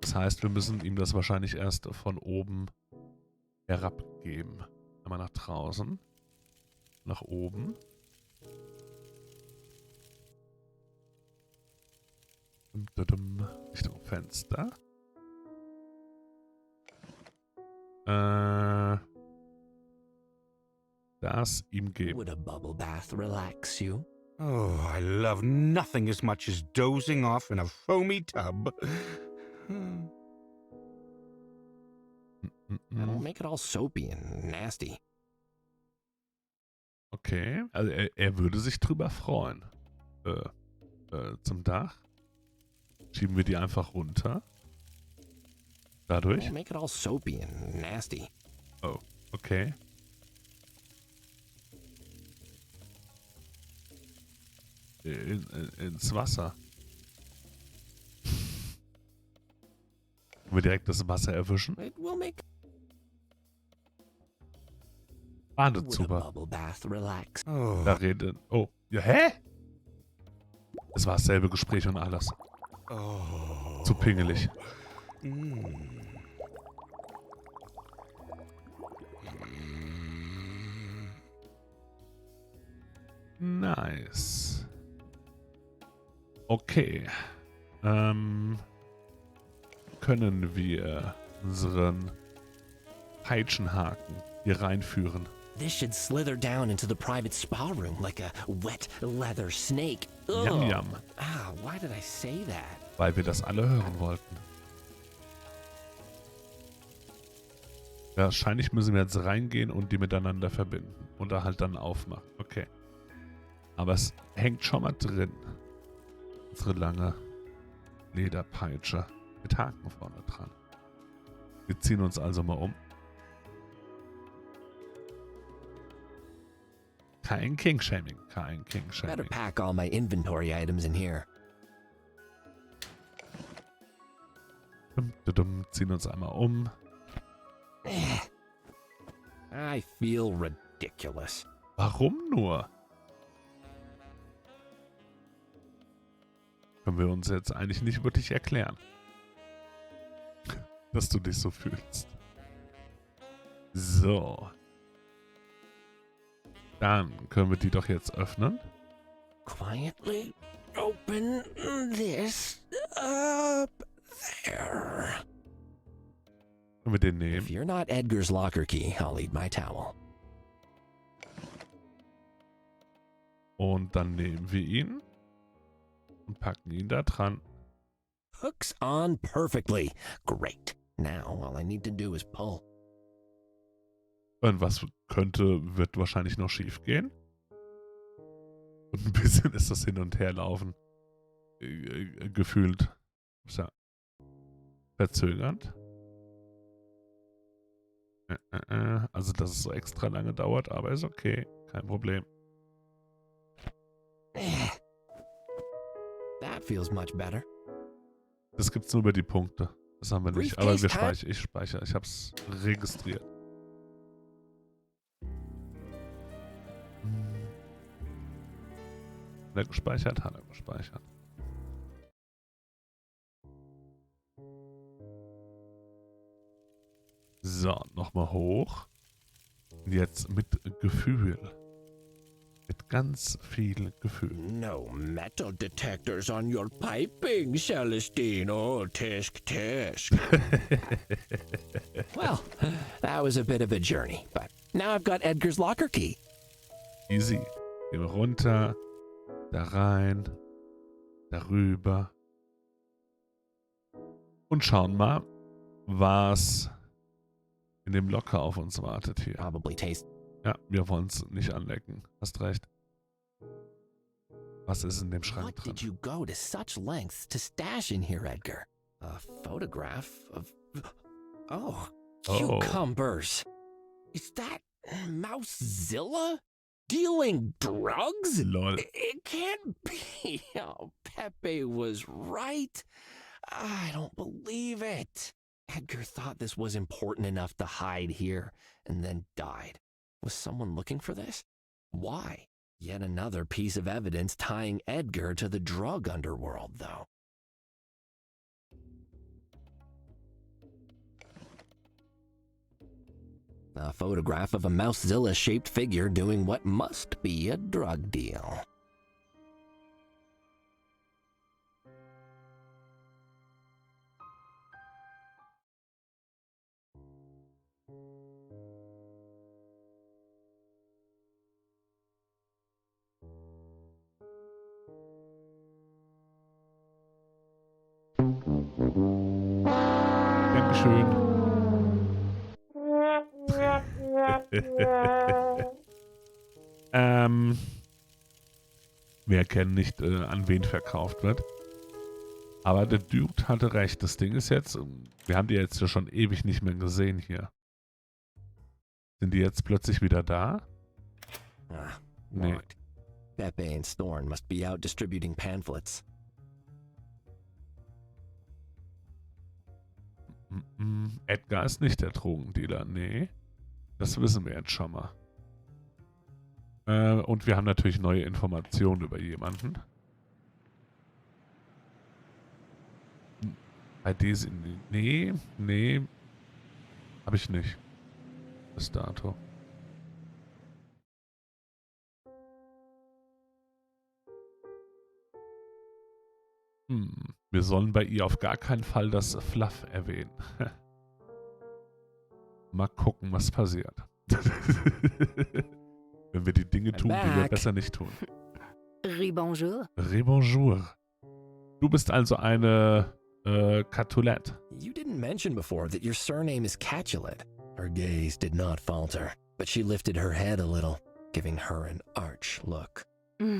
Das heißt, wir müssen ihm das wahrscheinlich erst von oben herabgeben. Einmal nach draußen. Nach oben. Richtung Fenster. Das ihm geben. Would a bubble bath relax you? Oh, I love nothing as much as dozing off in a foamy tub. That'll make it all soapy and nasty. Okay, also er würde sich drüber freuen. Zum Dach. Schieben wir die einfach runter. Dadurch. It'll make it all soapy and nasty. Oh, okay. Ins Wasser. Können wir direkt das Wasser erwischen? Badezuber. Da redet... Oh, ja, hä? Es war dasselbe Gespräch und alles. Oh. Zu pingelig. Nice. Okay. Können wir unseren Peitschenhaken hier reinführen? This should slither down into the private spa room like a wet leather snake. Yum, yum. Ah, why did I say that? Weil wir das alle hören wollten. Wahrscheinlich müssen wir jetzt reingehen und die miteinander verbinden. Oder halt dann aufmachen. Okay. Aber es hängt schon mal drin. Unsere lange Lederpeitsche mit Haken vorne dran. Wir ziehen uns also mal um. Kein King-Shaming. Kein King-Shaming. Better pack all my inventory items in here. Ziehen uns einmal um. I feel ridiculous. Warum nur? Können wir uns jetzt eigentlich nicht wirklich erklären, dass du dich so fühlst. So. Dann können wir die doch jetzt öffnen. Quietly open this up there. Können wir den nehmen? If you're not Edgar's locker key, I'll need my towel. Und dann nehmen wir ihn und packen ihn da dran. Hooks on perfectly. Great. Now all I need to do is pull. Und was wird wahrscheinlich noch schief gehen. Und ein bisschen ist das Hin- und Herlaufen gefühlt verzögernd. Also, dass es so extra lange dauert, aber ist okay. Kein Problem. That feels much better. Das gibt's nur über die Punkte. Das haben wir nicht. Aber ich speichere. Ich hab's registriert. Hat er gespeichert? Hat er gespeichert. So, nochmal hoch. Und jetzt mit Gefühl. Mit ganz viel Gefühl. No metal detectors on your piping, Celestine. Oh, tisk, tisk. Well, that was a bit of a journey, but now I've got Edgar's locker key. Easy. Gehen wir runter, da rein, darüber. Und schauen mal, was in dem Locker auf uns wartet hier. Probably taste. Ja, wir wollen es nicht anlecken. Hast recht. Was ist in dem Schrank What drin? did you go to such lengths to stash in here, Edgar? A photograph of... Oh, cucumbers. Is that Mousezilla? Dealing drugs? Lol. It can't be. Oh, Pepe was right. I don't believe it. Edgar thought this was important enough to hide here and then died. Was someone looking for this? Why? Yet another piece of evidence tying Edgar to the drug underworld, though. A photograph of a Mousezilla-shaped figure doing what must be a drug deal. Dankeschön. Wir erkennen nicht, an wen verkauft wird. Aber der Dude hatte recht. Das Ding ist jetzt, wir haben die jetzt ja schon ewig nicht mehr gesehen hier. Sind die jetzt plötzlich wieder da? Nee. Pepe and Thorn must be out distributing pamphlets. Edgar ist nicht der Drogendealer, nee. Das wissen wir jetzt schon mal. Und wir haben natürlich neue Informationen über jemanden. Bei diesen... Nee. Hab ich nicht. Bis dato. Wir sollen bei ihr auf gar keinen Fall das Fluff erwähnen. Mal gucken, was passiert. Wenn wir die Dinge tun, die wir besser nicht tun. Rebonjour. Rebonjour. Du bist also eine Capulet. You didn't mention before that your surname is Capulet. Her gaze did not falter, but she lifted her head a little, giving her an arch look.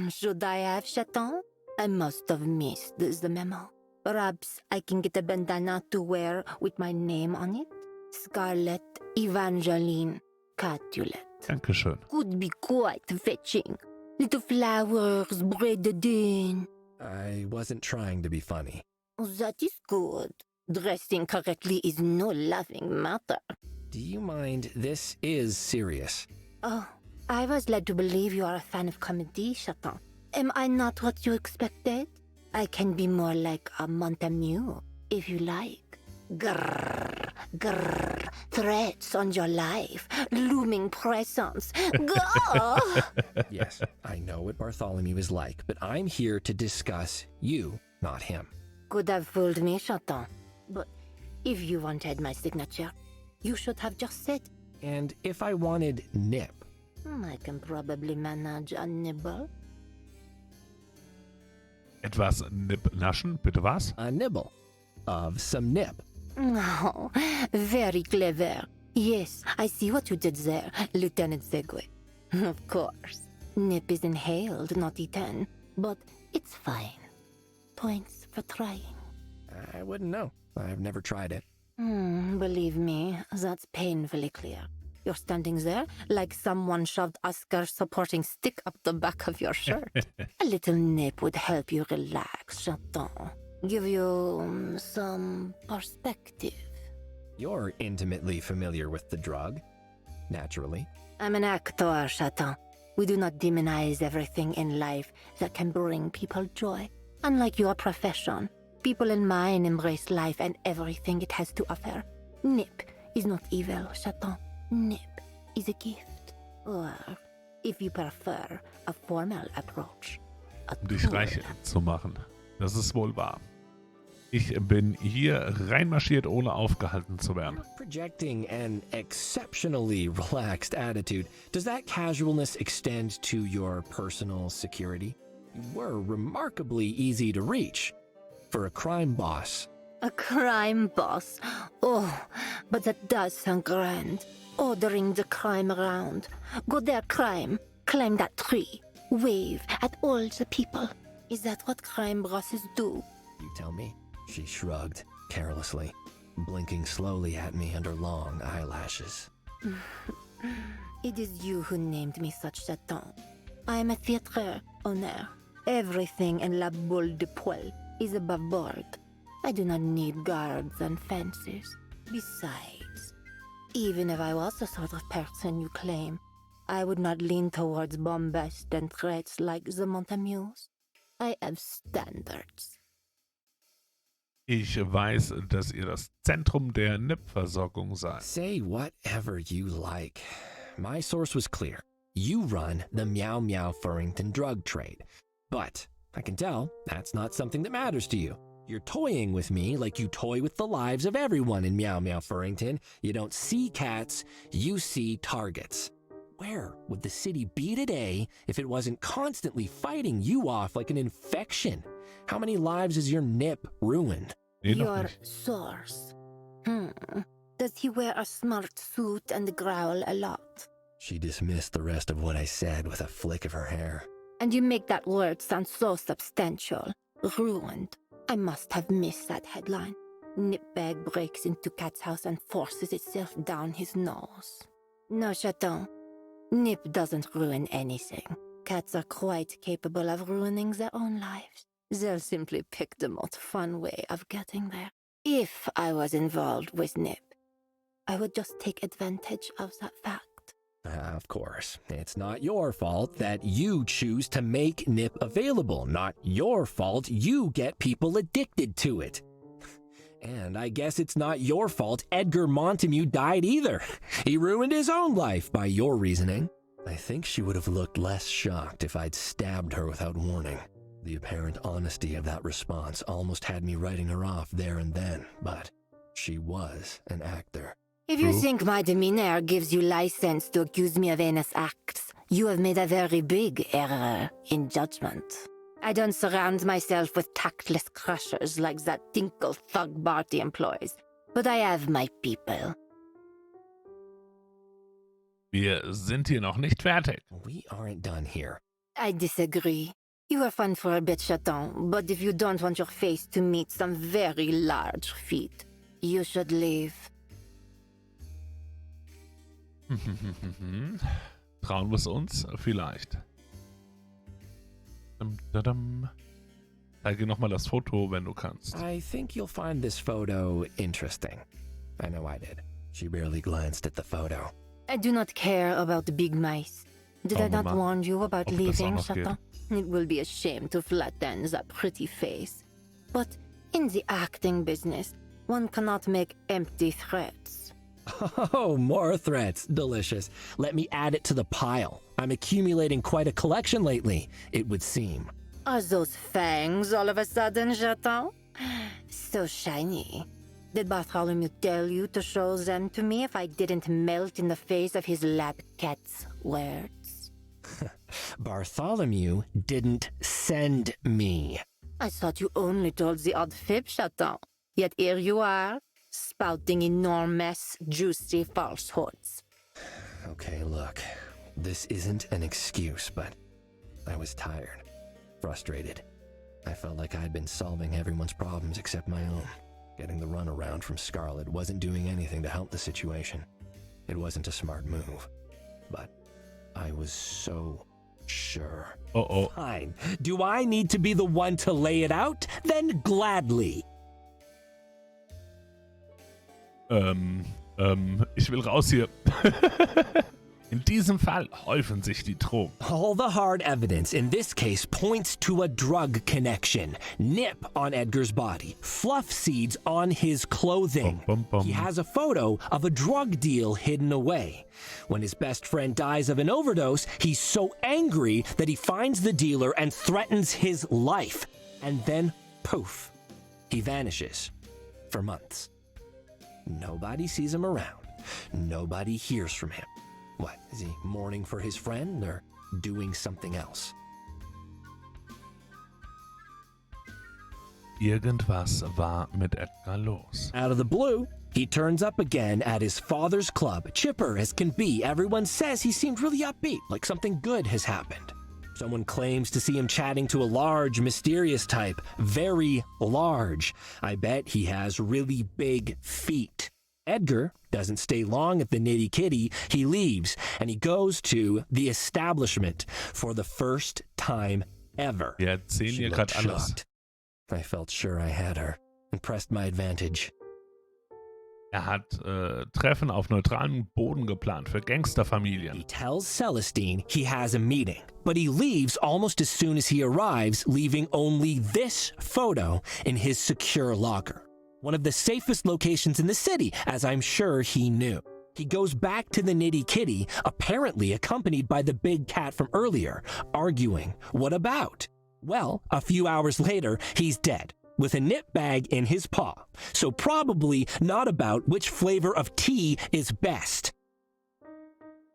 Should I have Chaton? I must have missed the memo. Perhaps I can get a bandana to wear with my name on it? Scarlet Evangeline Capulet. Dankeschön. Could be quite fetching. Little flowers braided in. I wasn't trying to be funny. That is good. Dressing correctly is no laughing matter. Do you mind? This is serious. Oh, I was led to believe you are a fan of comedy, Chaton. Am I not what you expected? I can be more like a Montamu, if you like. Grrr, grrr, threats on your life, looming presence. Go! Yes, I know what Bartholomew is like, but I'm here to discuss you, not him. Could have fooled me, Chaton. But if you wanted my signature, you should have just said. And if I wanted Nip? I can probably manage a nibble. Etwas Nip naschen, bitte was? A nibble. Of some nip. Oh, very clever. Yes, I see what you did there, Lieutenant Segway. Of course. Nip is inhaled, not eaten. But it's fine. Points for trying. I wouldn't know. I've never tried it. Believe me, that's painfully clear. You're standing there like someone shoved Oscar's supporting stick up the back of your shirt. A little nip would help you relax, Chaton. Give you some perspective. You're intimately familiar with the drug, naturally. I'm an actor, Chaton. We do not demonize everything in life that can bring people joy. Unlike your profession, people in mine embrace life and everything it has to offer. Nip is not evil, Chaton. Nip is a gift. Or, if you prefer, a formal approach. Um dich reich zu machen. Das ist wohl wahr. Ich bin hier reinmarschiert, ohne aufgehalten zu werden. Projecting an exceptionally relaxed attitude, does that casualness extend to your personal security? You were remarkably easy to reach for a crime boss. A crime boss? Oh, but that does sound grand. Ordering the crime around. Go there, crime. Climb that tree. Wave at all the people. Is that what crime bosses do? You tell me. She shrugged carelessly, blinking slowly at me under long eyelashes. It is you who named me such Satan. I am a theatre owner. Everything in La Boule de Poil is above board. I do not need guards and fences. Besides, even if I was the sort of person you claim, I would not lean towards bombast and threats like the Montamues. I have standards. Ich weiß, dass ihr das Zentrum der NIP-Versorgung seid. Say whatever you like. My source was clear. You run the Meow Meow Furrington drug trade. But I can tell that's not something that matters to you. You're toying with me like you toy with the lives of everyone in Meow Meow Furrington. You don't see cats, you see targets. Where would the city be today if it wasn't constantly fighting you off like an infection? How many lives has your nip ruined? Your source. Does he wear a smart suit and growl a lot? She dismissed the rest of what I said with a flick of her hair. And you make that word sound so substantial. Ruined. I must have missed that headline. Nipbag breaks into Cat's house and forces itself down his nose. No, Chaton. Nip doesn't ruin anything. Cats are quite capable of ruining their own lives. They'll simply pick the most fun way of getting there. If I was involved with Nip, I would just take advantage of that fact. Of course, it's not your fault that you choose to make Nip available. Not your fault you get people addicted to it. And I guess it's not your fault Edgar Montague died either. He ruined his own life by your reasoning. I think she would have looked less shocked if I'd stabbed her without warning. The apparent honesty of that response almost had me writing her off there and then, but she was an actor. If you think my demeanor gives you license to accuse me of heinous acts, you have made a very big error in judgment. I don't surround myself with tactless crushers like that Tinkle thug Barty employs, but I have my people. Wir sind hier noch nicht fertig. We aren't done here. I disagree. You are fun for a bit, Chaton, but if you don't want your face to meet some very large feet, you should leave. Trauen wir es uns? Vielleicht. Zeige nochmal das Foto, wenn du kannst. I think you'll find this photo interesting. I know I did. She barely glanced at the photo. I do not care about the big mice. Did I not warn you about leaving, Chaton? It will be a shame to flatten that pretty face. But in the acting business, one cannot make empty threats. Oh, more threats. Delicious. Let me add it to the pile. I'm accumulating quite a collection lately, it would seem. Are those fangs all of a sudden, Chaton? So shiny. Did Bartholomew tell you to show them to me if I didn't melt in the face of his lab cat's words? Bartholomew didn't send me. I thought you only told the odd fib, Chaton. Yet here you are, spouting enormous, juicy falsehoods. Okay, look. This isn't an excuse, but I was tired, frustrated. I felt like I'd been solving everyone's problems except my own. Getting the runaround from Scarlet wasn't doing anything to help the situation. It wasn't a smart move, but I was so sure. Fine. Do I need to be the one to lay it out? Then gladly. Ich will raus hier. In diesem Fall häufen sich die Drogen. All the hard evidence in this case points to a drug connection. Nip on Edgar's body, fluff seeds on his clothing. He has a photo of a drug deal hidden away. When his best friend dies of an overdose, he's so angry that he finds the dealer and threatens his life. And then, poof, he vanishes for months. Nobody sees him around. Nobody hears from him. What, is he mourning for his friend or doing something else? Irgendwas war mit Edgar los. Out of the blue, he turns up again at his father's club, chipper as can be. Everyone says he seemed really upbeat, like something good has happened. Someone claims to see him chatting to a large, mysterious type. Very large. I bet he has really big feet. Edgar doesn't stay long at the Nitty Kitty. He leaves, and he goes to the establishment for the first time ever. Wir erzählen She hier looked gerade alles. shocked. I felt sure I had her and pressed my advantage. Hat Treffen auf neutralem Boden geplant für Gangsterfamilien. He tells Celestine he has a meeting, but he leaves almost as soon as he arrives, leaving only this photo in his secure locker. One of the safest locations in the city, as I'm sure he knew. He goes back to the Nitty Kitty, apparently accompanied by the big cat from earlier, arguing. What about? Well, a few hours later, he's dead, with a nip bag in his paw. So probably not about which flavor of tea is best.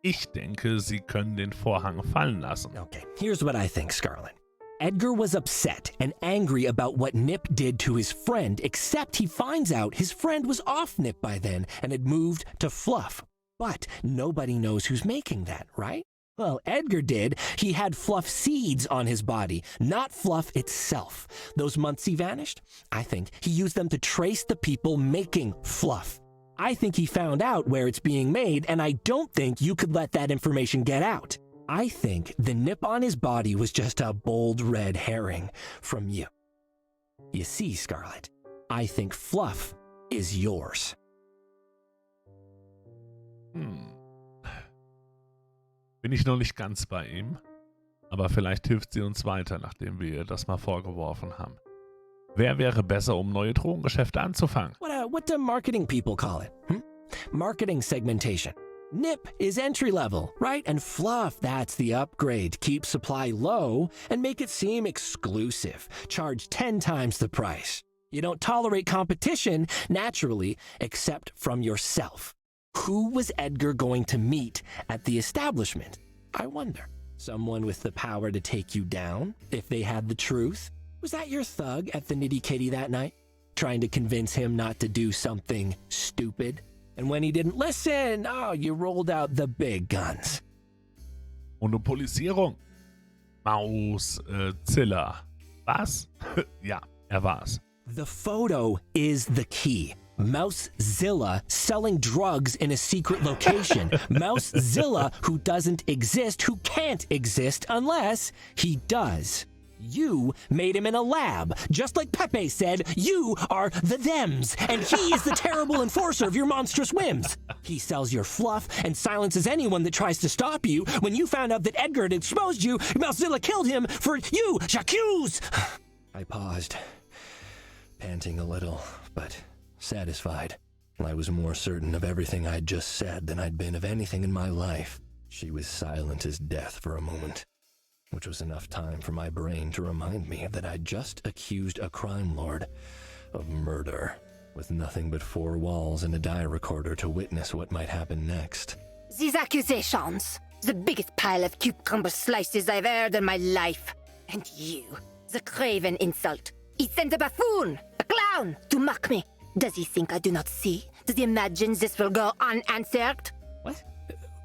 Ich denke, sie können den Vorhang fallen lassen. Okay, here's what I think, Scarlet. Edgar was upset and angry about what Nip did to his friend, except he finds out his friend was off Nip by then and had moved to Fluff. But nobody knows who's making that, right? Well, Edgar did. He had Fluff seeds on his body, not Fluff itself. Those months he vanished, I think he used them to trace the people making Fluff. I think he found out where it's being made, and I don't think you could let that information get out. I think the nip on his body was just a bold red herring from you. You see, Scarlet, I think Fluff is yours. Bin ich noch nicht ganz bei ihm, aber vielleicht hilft sie uns weiter, nachdem wir ihr das mal vorgeworfen haben. Wer wäre besser, um neue Drogengeschäfte anzufangen? What do marketing people call it? Marketing segmentation. Nip is entry level, right? And Fluff, that's the upgrade. Keep supply low and make it seem exclusive. Charge 10 times the price. You don't tolerate competition, naturally, except from yourself. Who was Edgar going to meet at the establishment? I wonder. Someone with the power to take you down, if they had the truth? Was that your thug at the Nitty Kitty that night? Trying to convince him not to do something stupid? And when he didn't listen, you rolled out the big guns. Monopolisierung. Zilla. Was? Ja, war's. The photo is the key. Mousezilla selling drugs in a secret location. Mousezilla who doesn't exist, who can't exist unless he does. You made him in a lab. Just like Pepe said, you are the thems, and he is the terrible enforcer of your monstrous whims. He sells your fluff and silences anyone that tries to stop you. When you found out that Edgar had exposed you, Mousezilla killed him for you, J'accuse! I paused, panting a little, but satisfied. I was more certain of everything I'd just said than I'd been of anything in my life. She was silent as death for a moment, which was enough time for my brain to remind me that I'd just accused a crime lord of murder, with nothing but 4 walls and a die recorder to witness what might happen next. These accusations, the biggest pile of cucumber slices I've heard in my life. And you, the craven insult. He sent a buffoon, a clown, to mock me. Does he think I do not see? Does he imagine this will go unanswered? What?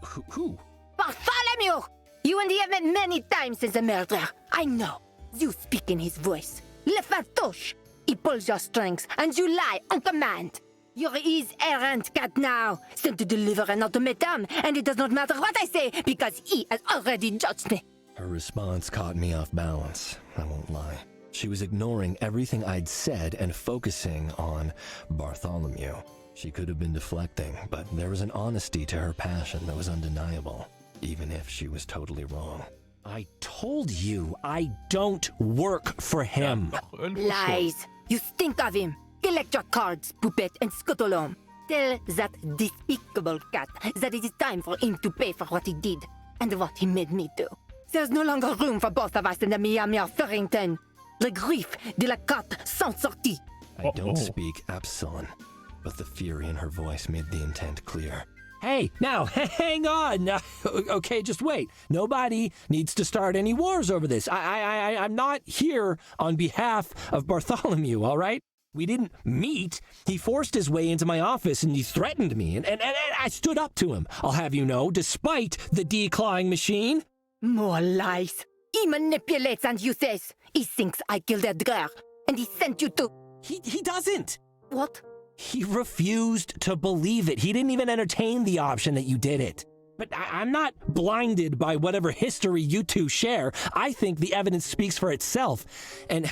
Who? Bartholomew! You and he have met many times since the murder. I know. You speak in his voice. Le Fantoche. He pulls your strings, and you lie on command. You're his errant cat now, sent to deliver an ultimatum, and it does not matter what I say, because he has already judged me. Her response caught me off balance, I won't lie. She was ignoring everything I'd said and focusing on Bartholomew. She could have been deflecting, but there was an honesty to her passion that was undeniable. even if she was totally wrong. I told you I don't work for him. Lies. You stink of him. Collect your cards, Poupette, and scuttle home. Tell that despicable cat that it is time for him to pay for what he did and what he made me do. There's no longer room for both of us in the Miami of Farrington. Le griffe de la carte sans sortie. I don't speak Epsilon, but the fury in her voice made the intent clear. Hey, now, hang on. Okay, just wait. Nobody needs to start any wars over this. I'm not here on behalf of Bartholomew, all right? We didn't meet. He forced his way into my office and he threatened me, and I stood up to him, I'll have you know, despite the declawing machine. More lies. He manipulates and uses. He thinks I killed Edgar, and he sent you to... He doesn't. What? He refused to believe it. He didn't even entertain the option that you did it. But I'm not blinded by whatever history you two share. I think the evidence speaks for itself, and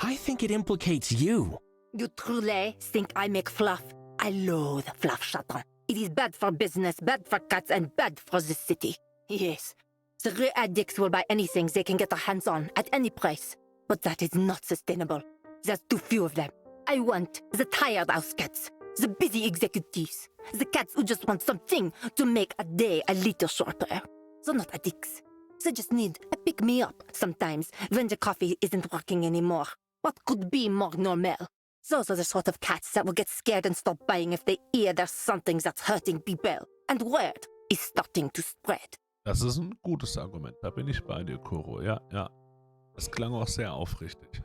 I think it implicates you. You truly think I make fluff? I loathe fluff, Chaton. It is bad for business, bad for cats, and bad for the city. Yes, the real addicts will buy anything they can get their hands on at any price. But that is not sustainable. There's too few of them. I want the tired house cats, the busy executives, the cats who just want something to make a day a little shorter. They're not addicts. They just need a pick-me-up sometimes when the coffee isn't working anymore. What could be more normal? Those are the sort of cats that will get scared and stop buying if they hear there's something that's hurting people. And word is starting to spread. Das ist ein gutes Argument. Da bin ich bei dir, Kuro. Ja, ja. Das klang auch sehr aufrichtig.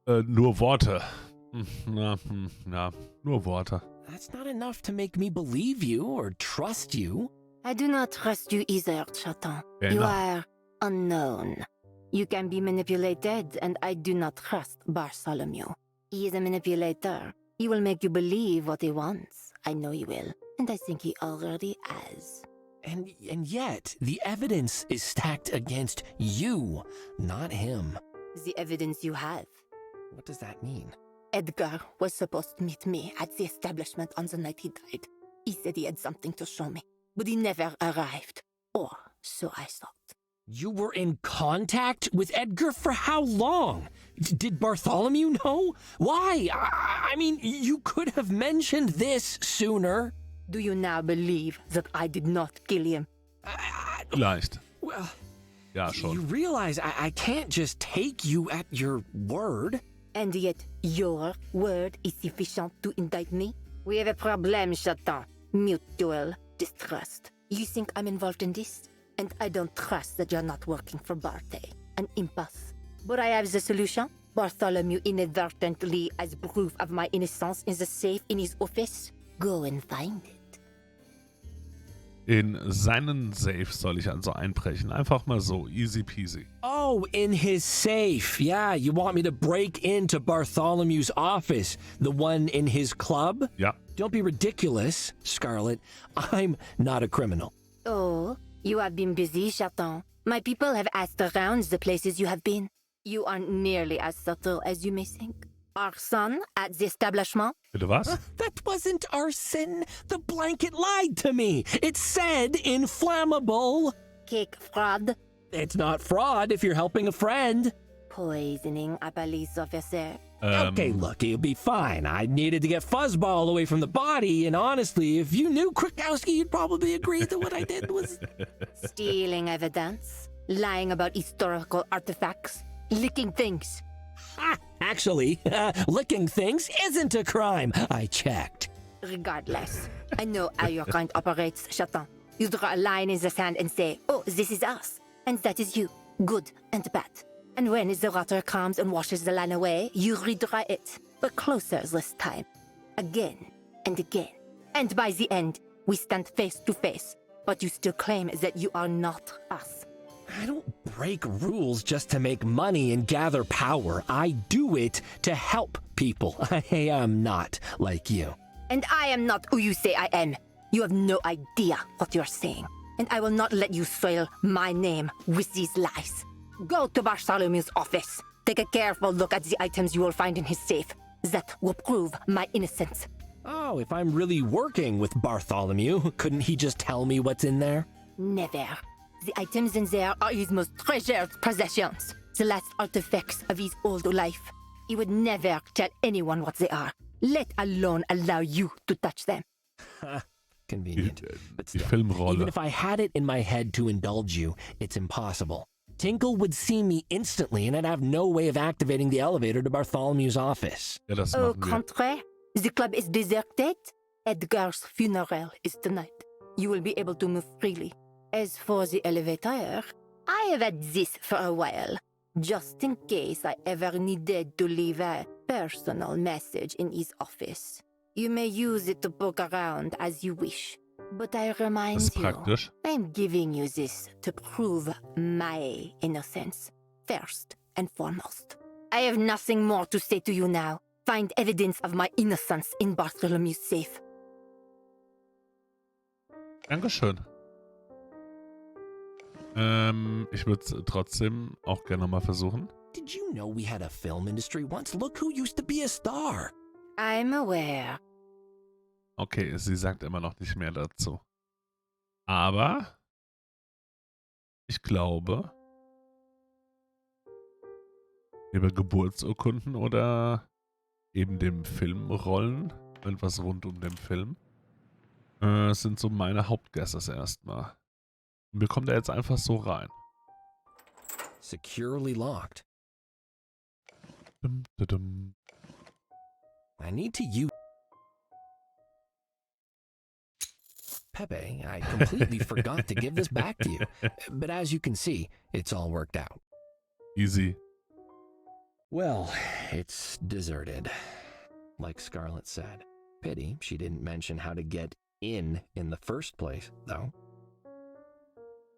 Nur Worte. Na, nur Worte. That's not enough to make me believe you or trust you. I do not trust you either, Chaton. You are unknown. You can be manipulated, and I do not trust Bartholomew. He is a manipulator. He will make you believe what he wants. I know he will, and I think he already has. And yet, the evidence is stacked against you, not him. The evidence you have. What does that mean? Edgar was supposed to meet me at the establishment on the night he died. He said he had something to show me, but he never arrived. Or so I thought. You were in contact with Edgar for how long? Did Bartholomew know? Why? I mean, you could have mentioned this sooner. Do you now believe that I did not kill him? Vielleicht. Well, ja, schon. You realize I can't just take you at your word. And yet, your word is sufficient to indict me? We have a problem, Chaton. Mutual distrust. You think I'm involved in this? And I don't trust that you're not working for Barte. An impasse. But I have the solution. Bartholomew inadvertently has proof of my innocence in the safe in his office. Go and find it. In seinen Safe soll ich also einbrechen. Einfach mal so. Easy peasy. Oh, in his safe. Yeah, you want me to break into Bartholomew's office? The one in his club? Yeah. Don't be ridiculous, Scarlet. I'm not a criminal. Oh, you have been busy, Chaton. My people have asked around the places you have been. You aren't nearly as subtle as you may think. Arson at the establishment? Bitte was? That wasn't arson. The blanket lied to me. It said inflammable. Cake fraud? It's not fraud if you're helping a friend. Poisoning a police officer? Okay, look, you'll be fine. I needed to get Fuzzball away from the body, and honestly, if you knew Krakowski, you'd probably agree that what I did was... Stealing evidence? Lying about historical artifacts? Licking things? Actually, licking things isn't a crime. I checked. Regardless, I know how your kind operates, Chaton. You draw a line in the sand and say, oh, this is us. And that is you. Good and bad. And when the water comes and washes the line away, you redraw it. But closer this time. Again and again. And by the end, we stand face to face. But you still claim that you are not us. I don't break rules just to make money and gather power. I do it to help people. I am not like you. And I am not who you say I am. You have no idea what you're saying. And I will not let you soil my name with these lies. Go to Bartholomew's office. Take a careful look at the items you will find in his safe. That will prove my innocence. Oh, if I'm really working with Bartholomew, couldn't he just tell me what's in there? Never. The items in there are his most treasured possessions, the last artifacts of his old life. He would never tell anyone what they are, let alone allow you to touch them. Convenient. But Die still, Filmrolle. even if I had it in my head to indulge you, it's impossible. Tinkle would see me instantly, and I'd have no way of activating the elevator to Bartholomew's office. Ja, das Au machen wir. contraire, the club is deserted. Edgar's funeral is tonight. You will be able to move freely. As for the elevator, I have had this for a while, just in case I ever needed to leave a personal message in his office. You may use it to poke around as you wish. But I remind Das ist you, praktisch. I'm giving you this to prove my innocence, first and foremost. I have nothing more to say to you now. Find evidence of my innocence in Bartholomew's safe. Dankeschön. Ich würde es trotzdem auch gerne mal versuchen. Did you know we had a film industry once? Look who used to be a star. I'm aware. Okay, sie sagt immer noch nicht mehr dazu. Aber ich glaube, über Geburtsurkunden oder eben dem Filmrollen, etwas rund um den Film, sind so meine Hauptguesses erstmal. Und wir kommen da jetzt einfach so rein. Securely locked. Dum, dum, dum. I need to use... Pepe, I completely forgot to give this back to you. But as you can see, it's all worked out. Easy. Well, it's deserted. Like Scarlett said. Pity she didn't mention how to get in the first place, though.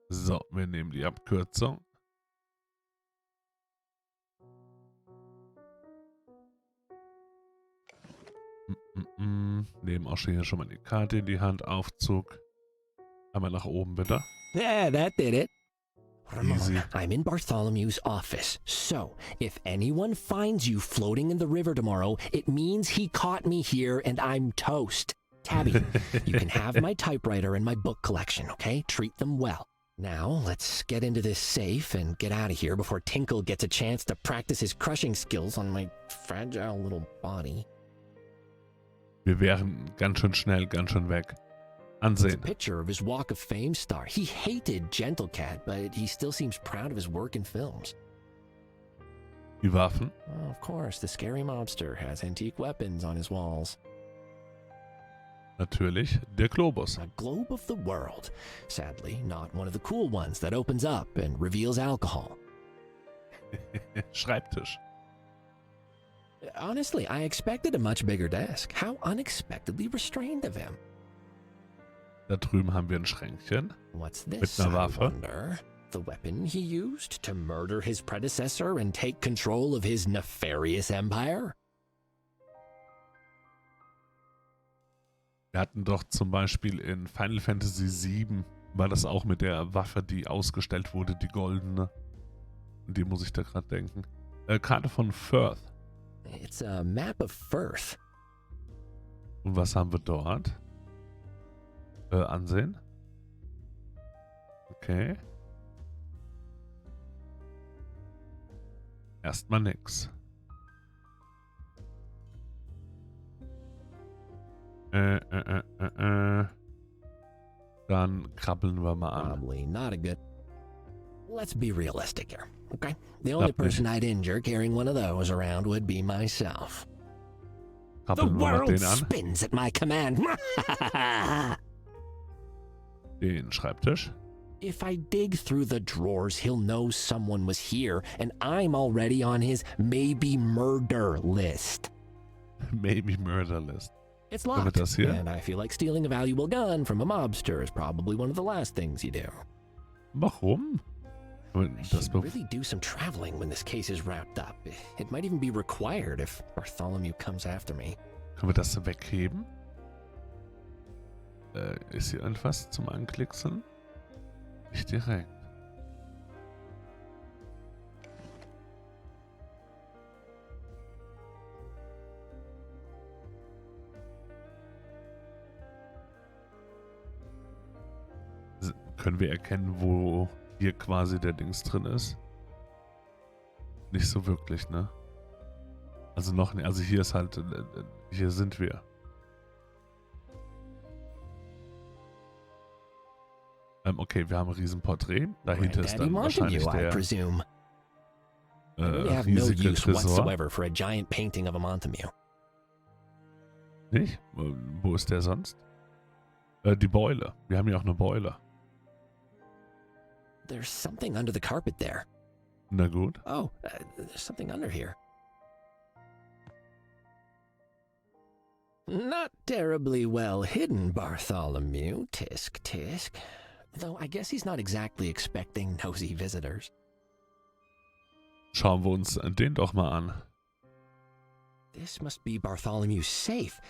So, wir nehmen die Abkürzung. Nehmen auch hier schon mal die Karte in die Hand. Aufzug. Einmal nach oben, bitte. Yeah, that did it. Ramon, Easy. I'm in Bartholomew's office, so if anyone finds you floating in the river tomorrow, it means he caught me here and I'm toast. Tabby, you can have my typewriter and my book collection, okay? Treat them well. Now, let's get into this safe and get out of here before Tinkle gets a chance to practice his crushing skills on my fragile little body. Wir wären ganz schön schnell, ganz schön weg. It's a Ansehen. picture of his Walk of Fame star. He hated Gentle Cat, but he still seems proud of his work in films. Die Waffen. Well, of course, the scary mobster has antique weapons on his walls. Natürlich der Globus. A globe of the world. Sadly, not one of the cool ones that opens up and reveals alcohol. Schreibtisch. Honestly, I expected a much bigger desk. How unexpectedly restrained of him. Da drüben haben wir ein Schränkchen. What's Mit this, einer I Waffe. wonder? The weapon he used to murder his predecessor and take control of his nefarious empire? Wir hatten doch zum Beispiel in Final Fantasy VII war das auch mit der Waffe, die ausgestellt wurde, die goldene. An die muss ich da gerade denken. Karte von Firth. It's a map of Firth. Und was haben wir dort? Ansehen. Okay. Erstmal nix. Dann krabbeln wir mal an. Probably not a good... Let's be realistic here, okay? The only Klappt nicht. person I'd injure carrying one of those around would be myself. The Krabbeln wir mal world den an. spins at my command. Den Schreibtisch. If I dig through the drawers, he'll know someone was here, and I'm already on his maybe murder list. Maybe Murder List. It's Haben wir locked, das hier? and I feel like stealing a valuable gun from a mobster is probably one of the last things you do. Warum? Das Should really do some traveling when this case is wrapped up. It might even be required if Bartholomew comes after me. Können wir das wegheben? Ist hier irgendwas zum Anklicksen? Nicht direkt. können wir erkennen, wo hier quasi der Dings drin ist? Nicht so wirklich, ne? Also noch nicht. Also hier ist halt, hier sind wir. Okay, wir haben ein Riesenporträt. Dahinter ist dann wahrscheinlich der riesige Tresor. For a giant painting of a Montague. Nicht? Wo ist der sonst? Die Beule. Wir haben ja auch eine Beule. There's something under the carpet there. Na gut. Oh, there's something under here. Not terribly well hidden, Bartholomew. Tisk, tisk. Though I guess he's not exactly expecting nosy visitors. Schauen wir uns den doch mal an. This must be Bartholomew's safe.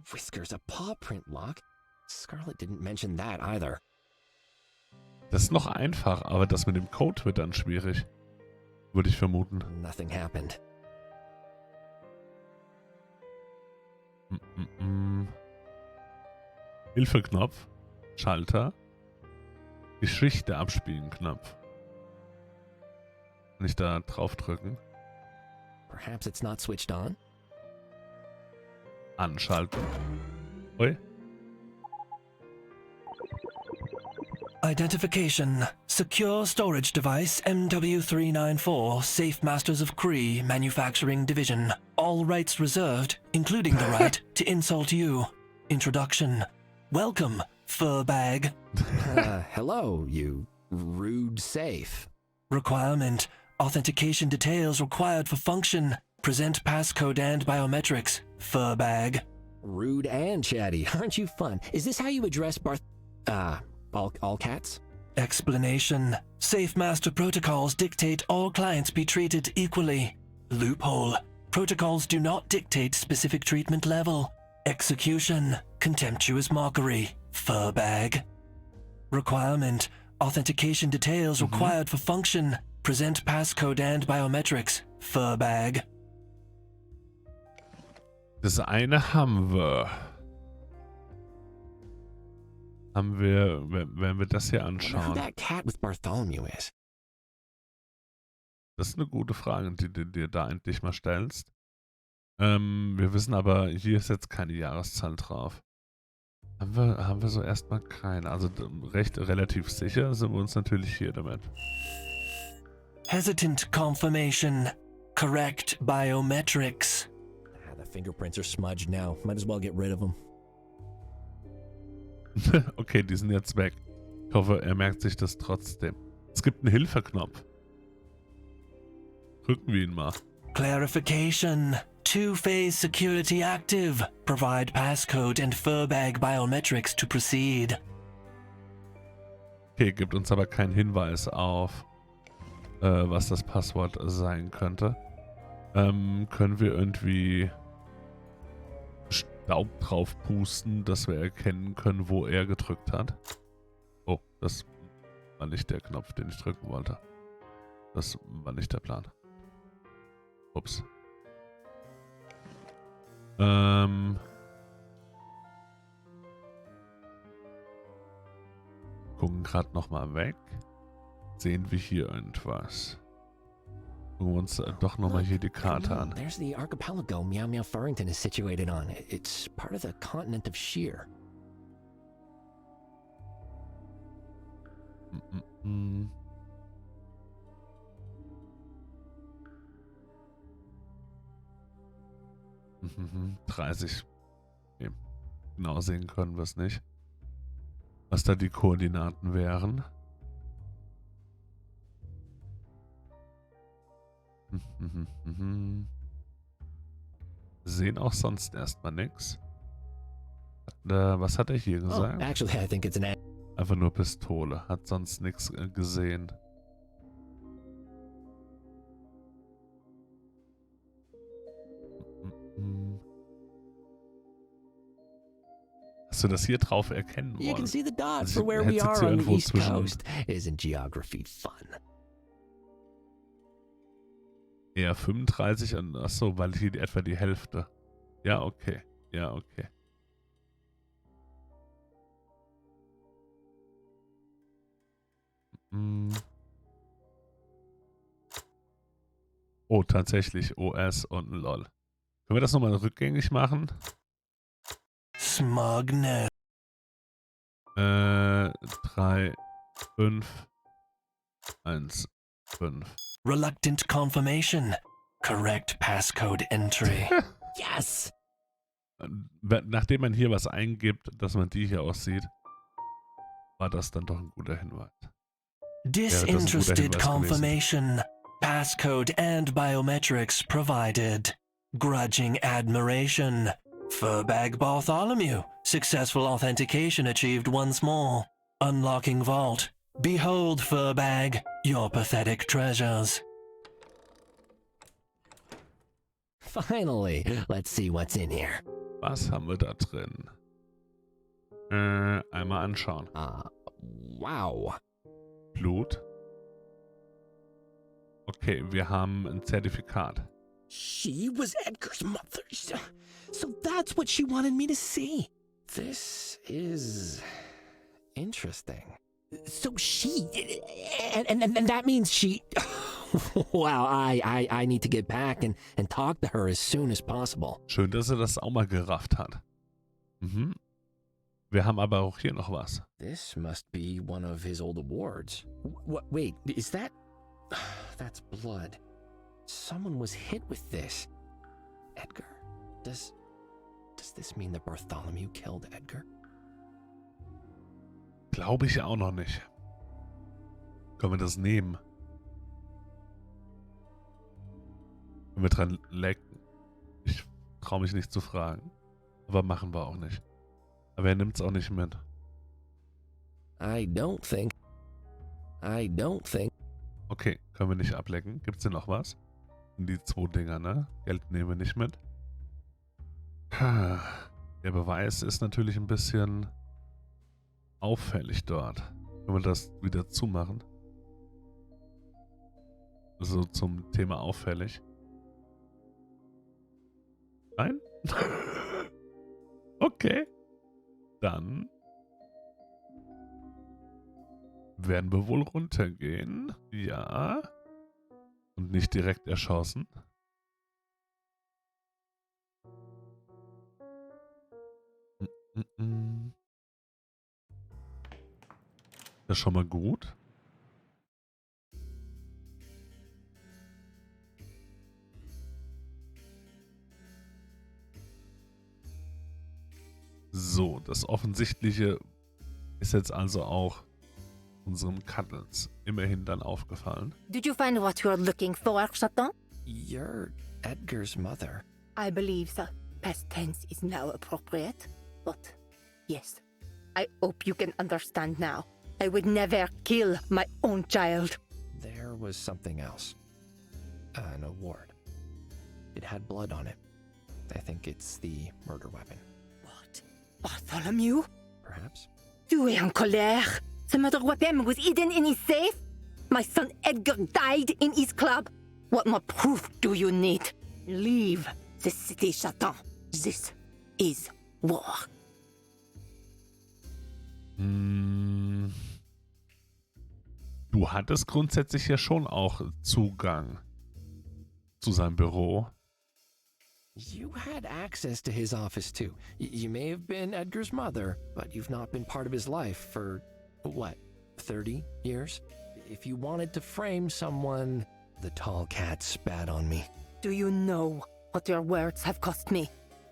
Whiskers, a paw print lock. Scarlet didn't mention that either. Das ist noch einfach, aber das mit dem Code wird dann schwierig. Würde ich vermuten. Nothing happened. Hilfeknopf. Schalter. Geschichte abspielen Knopf. Kann ich da drauf drücken? Perhaps it's not switched on. Anschalten. Ui. Identification. Secure Storage Device MW394, Safe Masters of Kree, Manufacturing Division. All rights reserved, including the right to insult you. Introduction. Welcome, Furbag. Hello, you rude safe. Requirement. Authentication details required for function. Present passcode and biometrics. Furbag. Rude and chatty. Aren't you fun? Is this how you address all cats? Explanation. Safe Master protocols dictate all clients be treated equally. Loophole. Protocols do not dictate specific treatment level. Execution. Contemptuous mockery. Furbag. Requirement. Authentication details required for function. Present passcode and biometrics. Furbag. Das eine haben wir. Wenn wir das hier anschauen. That cat with Bartholomew is. Das ist eine gute Frage, die du dir da endlich mal stellst. Wir wissen aber, hier ist jetzt keine Jahreszahl drauf. Haben wir so erstmal keine. Also relativ sicher sind wir uns natürlich hier damit. Hesitant confirmation. Correct biometrics. The fingerprints are smudged now. Might as well get rid of them. Okay, die sind jetzt weg. Ich hoffe, er merkt sich das trotzdem. Es gibt einen Hilfeknopf. Drücken wir ihn mal. Clarification. Two-phase security active. Provide passcode and Furbag biometrics to proceed. Okay, gibt uns aber keinen Hinweis auf, was das Passwort sein könnte. Können wir irgendwie Staub drauf pusten, dass wir erkennen können, wo er gedrückt hat? Oh, das war nicht der Knopf, den ich drücken wollte. Das war nicht der Plan. Ups. Gucken gerade nochmal weg. Sehen wir hier irgendwas? Gucken wir uns doch nochmal hier die Karte an. There's the archipelago Meow Meow Furrington is situated on. It's part of the continent of Sheer. Mm-mm. 30. Okay. Genau sehen können wir es nicht. Was da die Koordinaten wären. Sehen auch sonst erstmal nichts. Was hat er hier gesagt? Oh, actually, I think it's an Einfach nur Pistole. Hat sonst nichts gesehen. Hast du das hier drauf erkennen wollen? You can see the dots for where we are on the East Coast. Isn't geography fun? Ja, 35 und achso, weil hier etwa die Hälfte. Ja, okay. Ja, okay. Oh, tatsächlich. OS und LOL. Können wir das nochmal rückgängig machen? Smugness. 3, 5, 1, 5. Reluctant confirmation. Correct passcode entry. Yes! Nachdem man hier was eingibt, dass man die hier aussieht, war das dann doch ein guter Hinweis. Disinterested confirmation. Passcode and biometrics provided. Grudging admiration. Furbag Bartholomew. Successful authentication achieved once more. Unlocking vault. Behold, Furbag, your pathetic treasures. Finally, let's see what's in here. Was haben wir da drin? Einmal anschauen. Wow. Blut. Okay, wir haben ein Zertifikat. She was Edgar's mother. So that's what she wanted me to see. This is interesting. So she, and that means she. Wow, I need to get back and talk to her as soon as possible. Schön, dass er das auch mal gerafft hat. Mhm. Wir haben aber auch hier noch was. This must be one of his old awards. Wait, is that? That's blood. Someone was hit with this. Edgar? Does this mean that Bartholomew killed Edgar? Glaube ich auch noch nicht. Können wir das nehmen? Können wir dran lecken? Ich traue mich nicht zu fragen. Aber machen wir auch nicht. Aber er nimmt es auch nicht mit. I don't think. Okay, können wir nicht ablecken. Gibt es denn noch was? Die 2 Dinger, ne? Geld nehmen wir nicht mit. Der Beweis ist natürlich ein bisschen auffällig dort. Können wir das wieder zumachen? So zum Thema auffällig. Nein? Okay. Dann werden wir wohl runtergehen. Ja. Und nicht direkt erschossen. Das ist schon mal gut. So, das Offensichtliche ist jetzt also auch unserem Cuddles immerhin dann aufgefallen. Did you find what you're looking for, Chaton? You're Edgar's mother. I believe the past tense is now appropriate, but yes, I hope you can understand now. I would never kill my own child. There was something else. An award. It had blood on it. I think it's the murder weapon. What? Bartholomew? Perhaps. Tu es en colère? The murder weapon was hidden in his safe? My son Edgar died in his club. What more proof do you need? Leave the city, Chaton. This is war. Du hattest grundsätzlich ja schon auch Zugang zu seinem Büro. You had access to his office too. You may have been Edgar's mother, but you've not been part of his life for, what, 30 years? If you wanted to frame someone... The tall cat spat on me. Do you know what your words have cost me?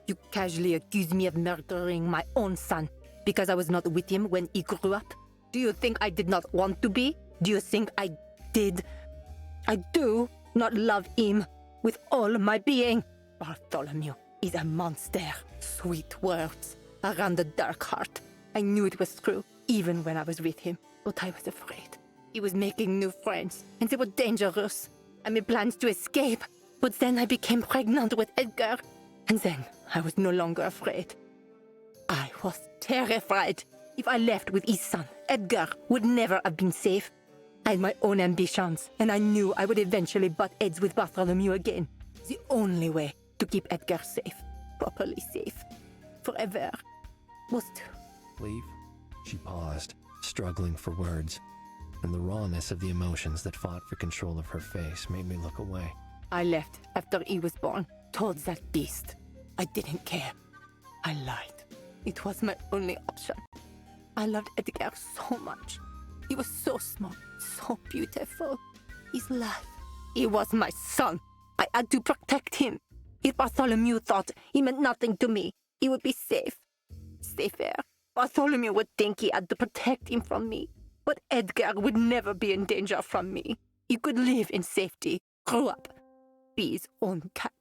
You casually accuse me of murdering my own son because I was not with him when he grew up. Do you think I did not want to be? Do you think I did? I do not love him with all my being. Bartholomew is a monster. Sweet words around the dark heart. I knew it was true, even when I was with him, but I was afraid. He was making new friends, and they were dangerous. I made plans to escape, but then I became pregnant with Edgar, and then I was no longer afraid. I was terrified. If I left with his son, Edgar would never have been safe. I had my own ambitions, and I knew I would eventually butt heads with Bartholomew again. The only way to keep Edgar safe, properly safe, forever, was to... Leave? She paused, struggling for words. and the rawness of the emotions that fought for control of her face made me look away. I left after he was born, told that beast. I didn't care. I lied. It was my only option. I loved Edgar so much. He was so small, so beautiful. His life. He was my son. I had to protect him. If Bartholomew thought he meant nothing to me, he would be safe. Safer. Bartholomew would think he had to protect him from me. But Edgar would never be in danger from me. He could live in safety, grow up, be his own cat.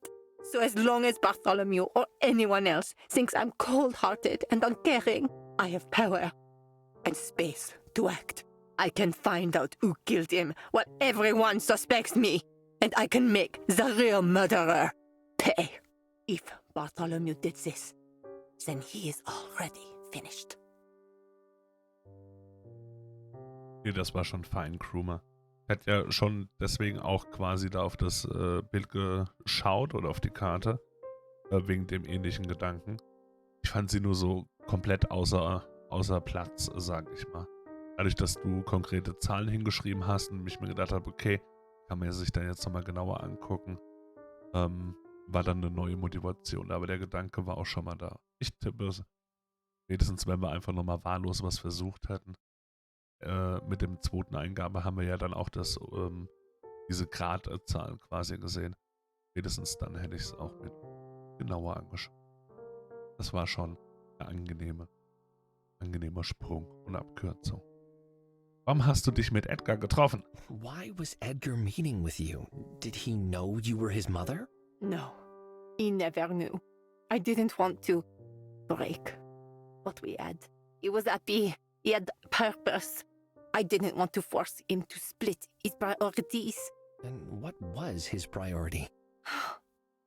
So as long as Bartholomew or anyone else thinks I'm cold-hearted and uncaring, I have power and space to act. I can find out who killed him while everyone suspects me, and I can make the real murderer pay. If Bartholomew did this, then he is already finished. Nee, das war schon fein, Krumer. Hat ja schon deswegen auch quasi da auf das Bild geschaut oder auf die Karte, wegen dem ähnlichen Gedanken. Ich fand sie nur so komplett außer Platz, sag ich mal. Dadurch, dass du konkrete Zahlen hingeschrieben hast und ich mir gedacht habe, okay, kann man sich dann jetzt nochmal genauer angucken, war dann eine neue Motivation. Aber der Gedanke war auch schon mal da. Ich tippe, spätestens wenn wir einfach nochmal wahllos was versucht hätten, mit dem zweiten Eingabe haben wir ja dann auch diese Gradzahlen quasi gesehen. Spätestens dann hätte ich es auch mit genauer angeschaut. Das war schon ein angenehmer Sprung und Abkürzung. Warum hast du dich mit Edgar getroffen? Why was Edgar meeting with you? Did he know you were his mother? No, he never knew. I didn't want to break what we had. He was happy. He had purpose. I didn't want to force him to split his priorities. And what was his priority?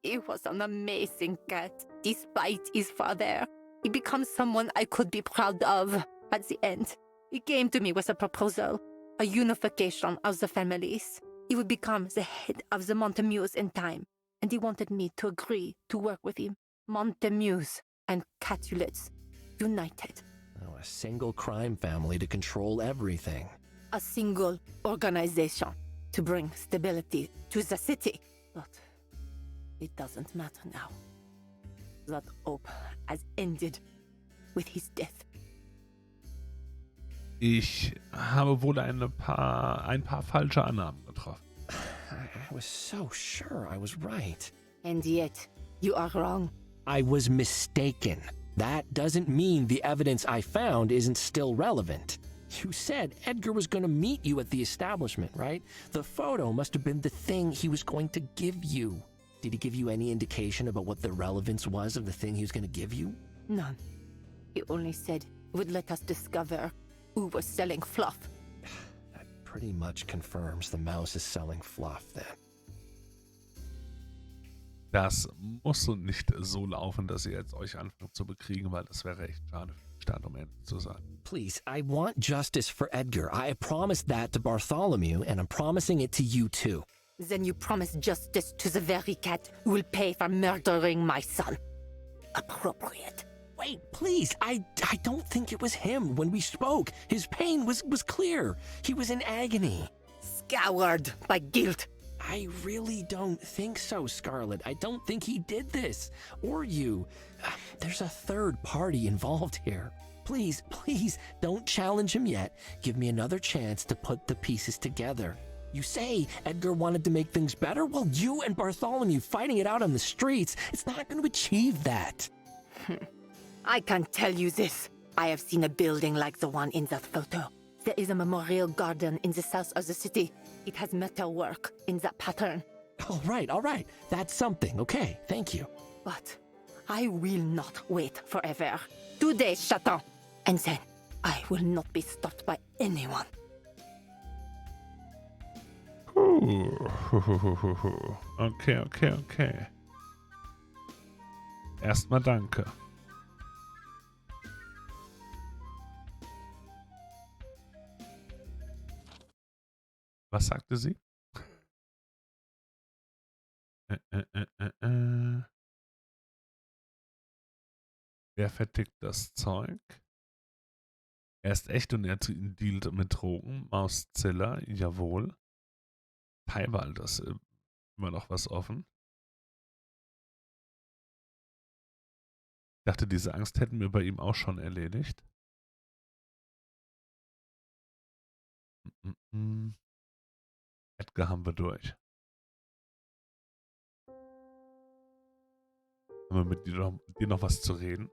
He was an amazing cat. Despite his father, he becomes someone I could be proud of at the end. He came to me with a proposal, a unification of the families. He would become the head of the Montemues in time, and he wanted me to agree to work with him. Montemues and Catulets united. Oh, a single crime family to control everything. A single organization to bring stability to the city. But it doesn't matter now. That hope has ended with his death. Ich habe wohl ein paar falsche Annahmen getroffen. I was so sure I was right. And yet, you are wrong. I was mistaken. That doesn't mean the evidence I found isn't still relevant. You said Edgar was going to meet you at the establishment, right? The photo must have been the thing he was going to give you. Did he give you any indication about what the relevance was of the thing he was going to give you? None. He only said he would let us discover who was selling fluff. That pretty much confirms the mouse is selling fluff then. Das muss so nicht so laufen, dass ihr jetzt euch anfangt zu bekriegen, weil das wäre echt schade für den Staat, um ehrlich zu sein. Please, I want justice for Edgar. I promised that to Bartholomew, and I'm promising it to you too. Then you promise justice to the very cat who will pay for murdering my son. Appropriate. Wait, please, I don't think it was him when we spoke. His pain was clear. He was in agony. Scoured by guilt. I really don't think so, Scarlet. I don't think he did this. Or you. There's a third party involved here. Please, don't challenge him yet. Give me another chance to put the pieces together. You say Edgar wanted to make things better? Well, you and Bartholomew fighting it out on the streets, it's not going to achieve that. I can tell you this. I have seen a building like the one in that photo. There is a memorial garden in the south of the city. It has metal work in that pattern. All right. That's something. Okay, thank you. But I will not wait forever. 2 days, Chaton. And then I will not be stopped by anyone. Okay. Erstmal danke. Was sagte sie? Wer vertickt das Zeug? Er ist echt und er dealt mit Drogen. Mauszilla, jawohl. Taiwan, das ist immer noch was offen. Ich dachte, diese Angst hätten wir bei ihm auch schon erledigt. Edgar haben wir durch. Haben wir mit dir noch was zu reden?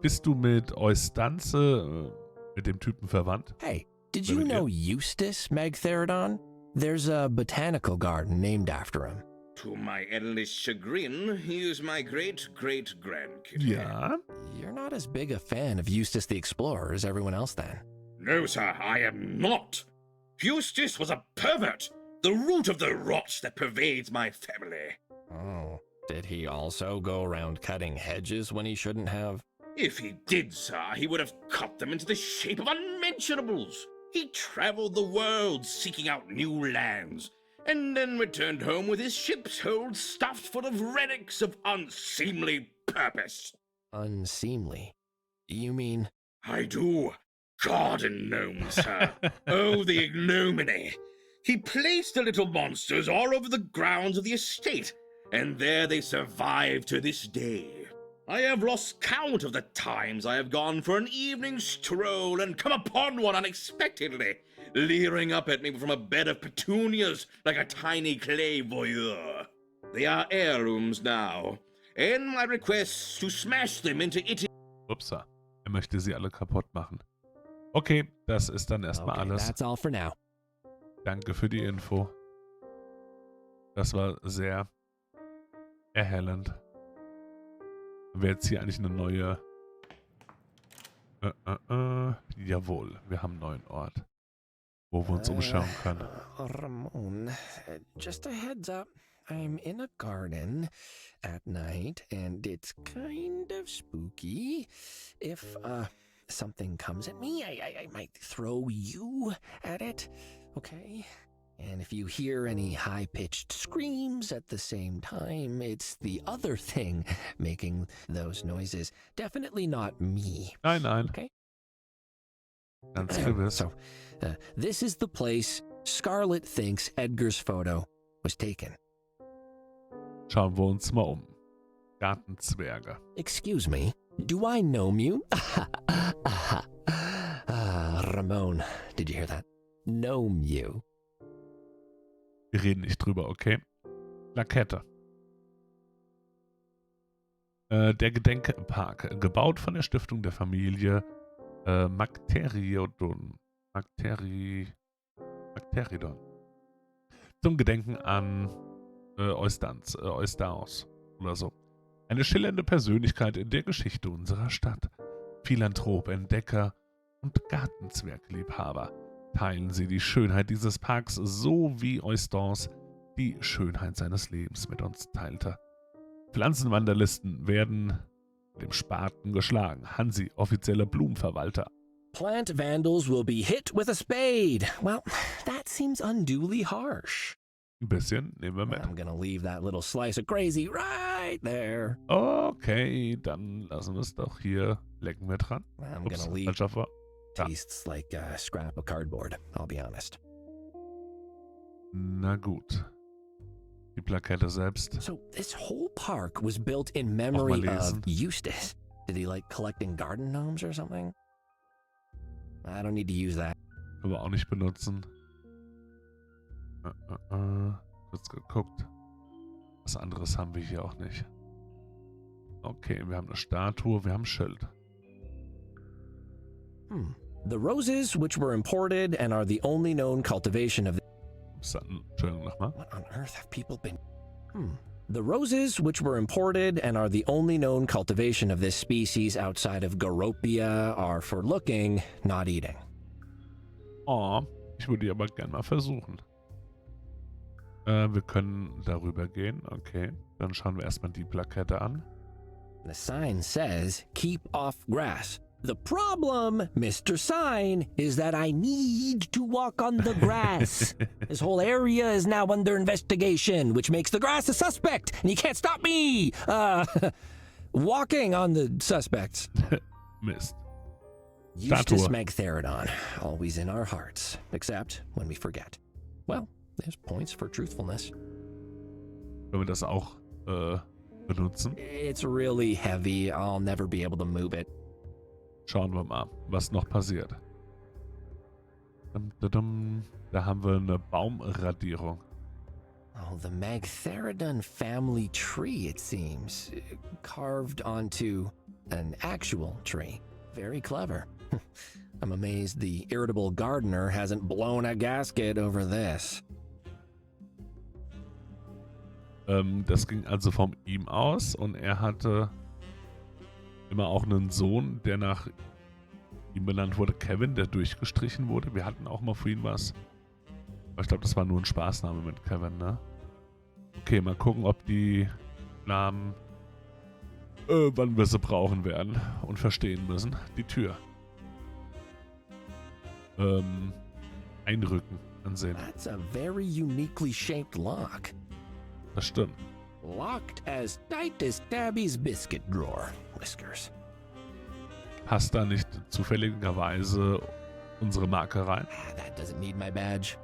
Bist du mit Eustanze, mit dem Typen verwandt? Hey, did you know Eustace Magtheridon? There's a botanical garden named after him. To my endless chagrin, he is my great-great-grandkid. Yeah? You're not as big a fan of Eustace the Explorer as everyone else then. No, sir, I am not. Eustace was a pervert, the root of the rot that pervades my family. Oh, did he also go around cutting hedges when he shouldn't have? If he did, sir, he would have cut them into the shape of unmentionables. He traveled the world seeking out new lands, and then returned home with his ship's hold stuffed full of relics of unseemly purpose. Unseemly? You mean? I do. Garden gnomes, sir. Oh, the ignominy. He placed the little monsters all over the grounds of the estate, and there they survive to this day. I have lost count of the times I have gone for an evening stroll and come upon one unexpectedly, leering up at me from a bed of petunias like a tiny clay voyeur. They are heirlooms now, and my request to smash them into itty... Upsa, möchte sie alle kaputt machen. Okay, das ist dann erstmal alles. That's all for now. Danke für die Info. Das war sehr erhellend. Wäre jetzt hier eigentlich eine neue... Jawohl, wir haben einen neuen Ort, wo wir uns umschauen können. Ramon, just a heads up. I'm in a garden at night, and it's kind of spooky. If, something comes at me, I might throw you at it, okay? And if you hear any high-pitched screams at the same time, it's the other thing making those noises. Definitely not me. Nein, nein. Okay? Ganz gewiss. So, this is the place Scarlet thinks Edgar's photo was taken. Schauen wir uns mal um. Gartenzwerge. Excuse me, do I gnome you? Ramon, did you hear that? Gnome you. Wir reden nicht drüber, okay? Plakette. Der Gedenkpark, gebaut von der Stiftung der Familie Magtheridon. Zum Gedenken an Eustace oder so. Eine schillernde Persönlichkeit in der Geschichte unserer Stadt. Philanthrop, Entdecker und Gartenzwergliebhaber. Teilen Sie die Schönheit dieses Parks, so wie Eustace die Schönheit seines Lebens mit uns teilte. Pflanzenwanderlisten werden mit dem Spaten geschlagen. Hansi, offizieller Blumenverwalter. Plant vandals will be hit with a spade. Well, that seems unduly harsh. Ein bisschen, nehmen wir mit. I'm gonna leave that little slice of crazy right there. Okay, dann lassen wir es doch hier. Lecken wir dran. I'm gonna leave. Tastes like a scrap of cardboard, I'll be honest. Na gut. Die Plakette selbst. So this whole park was built in memory of Eustace. Did he like collecting garden gnomes or something? I don't need to use that. Können wir auch nicht benutzen. Kurz geguckt. Was anderes haben wir hier auch nicht. Okay, wir haben eine Statue, wir haben ein Schild. The roses, which were imported and are the only known cultivation of... Entschuldigung, nochmal. What on earth have people been... The roses, which were imported and are the only known cultivation of this species outside of Garopia, are for looking, not eating. Oh, ich würde die aber gerne mal versuchen. Wir können darüber gehen, okay. Dann schauen wir erstmal die Plakette an. The sign says, keep off grass. The problem, Mr. Sign, is that I need to walk on the grass. This whole area is now under investigation, which makes the grass a suspect, and you can't stop me walking on the suspects. Mist. Eustace Magtheridon, always in our hearts, except when we forget. Well, there's points for truthfulness. Können wir das auch benutzen? It's really heavy. I'll never be able to move it. Schauen wir mal, was noch passiert. Da haben wir eine Baumradierung. Oh, the Magtheridon family tree, it seems. Carved onto an actual tree. Very clever. I'm amazed the irritable gardener hasn't blown a gasket over this. Das ging also von ihm aus und er hatte immer auch einen Sohn, der nach ihm benannt wurde, Kevin, der durchgestrichen wurde. Wir hatten auch mal für ihn was. Aber ich glaube, das war nur ein Spaßname mit Kevin, ne? Okay, mal gucken, ob die Namen, wann wir sie brauchen werden und verstehen müssen. Die Tür. Einrücken, ansehen. That's a very uniquely shaped lock. Das stimmt. Locked as tight as Tabby's biscuit drawer. Whiskers. Passt da nicht zufälligerweise unsere Marke rein? That doesn't need my badge.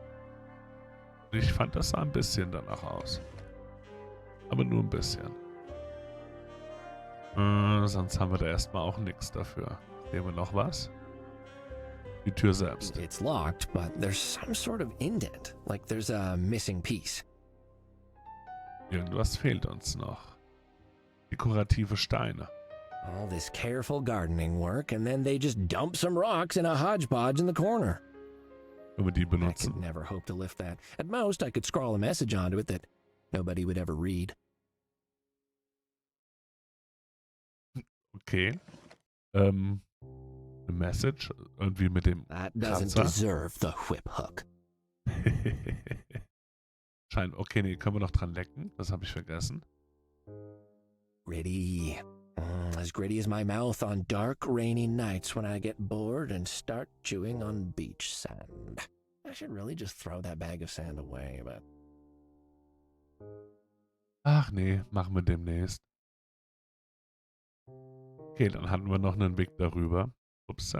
Ich fand, das sah ein bisschen danach aus. Aber nur ein bisschen. Sonst haben wir da erstmal auch nichts dafür. Sehen wir noch was? Die Tür selbst. It's locked, but there's some sort of indent. Like there's a missing piece. Irgendwas fehlt uns noch. Dekorative Steine. All this careful gardening work, and then they just dump some rocks in a hodgepodge in the corner. Können wir die I benutzen? could never hope to lift that. At most, I could scrawl a message onto it that nobody would ever read. Okay. A message? Irgendwie mit dem That doesn't Kratzer? deserve the whip hook. Scheint. Okay, nee, können wir noch dran lecken? Das habe ich vergessen. Gritty. As gritty as my mouth on dark, rainy nights when I get bored and start chewing on beach sand. I should really just throw that bag of sand away, but... Ach nee, machen wir demnächst. Okay, dann hatten wir noch einen Weg darüber. Ups.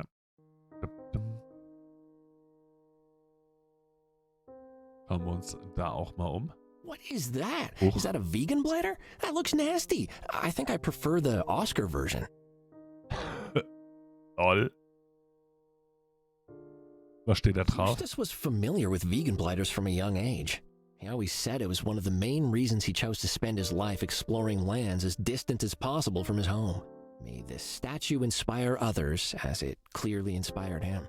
Schauen wir uns da auch mal um. What is that? Hoch. Is that a vegan bladder? That looks nasty. I think I prefer the Oscar version. Toll. Was steht da drauf? Eustace was familiar with vegan bladders from a young age. He always said it was one of the main reasons he chose to spend his life exploring lands as distant as possible from his home. May this statue inspire others as it clearly inspired him.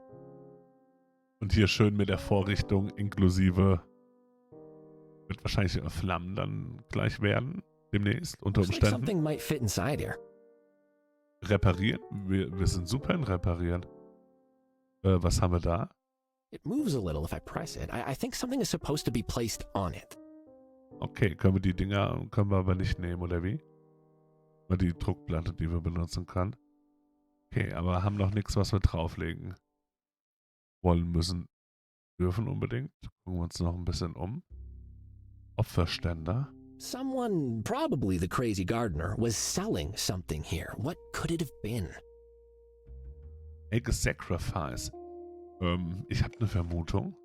Und hier schön mit der Vorrichtung inklusive wird wahrscheinlich Flammen dann gleich werden, demnächst, unter Looks like Umständen. something might fit inside here. Reparieren? Wir sind super in Reparieren. Was haben wir da? It moves a little if I press it. I think something is supposed to be placed on it. Okay, können wir die Dinger, können wir aber nicht nehmen, oder wie? Oder die Druckplatte, die wir benutzen können. Okay, aber haben noch nichts, was wir drauflegen wollen müssen. Dürfen unbedingt. Gucken wir uns noch ein bisschen um. Opferständer. Someone, probably the crazy gardener, was selling something here. What could it have been? Egg Sacrifice. Ich habe eine Vermutung.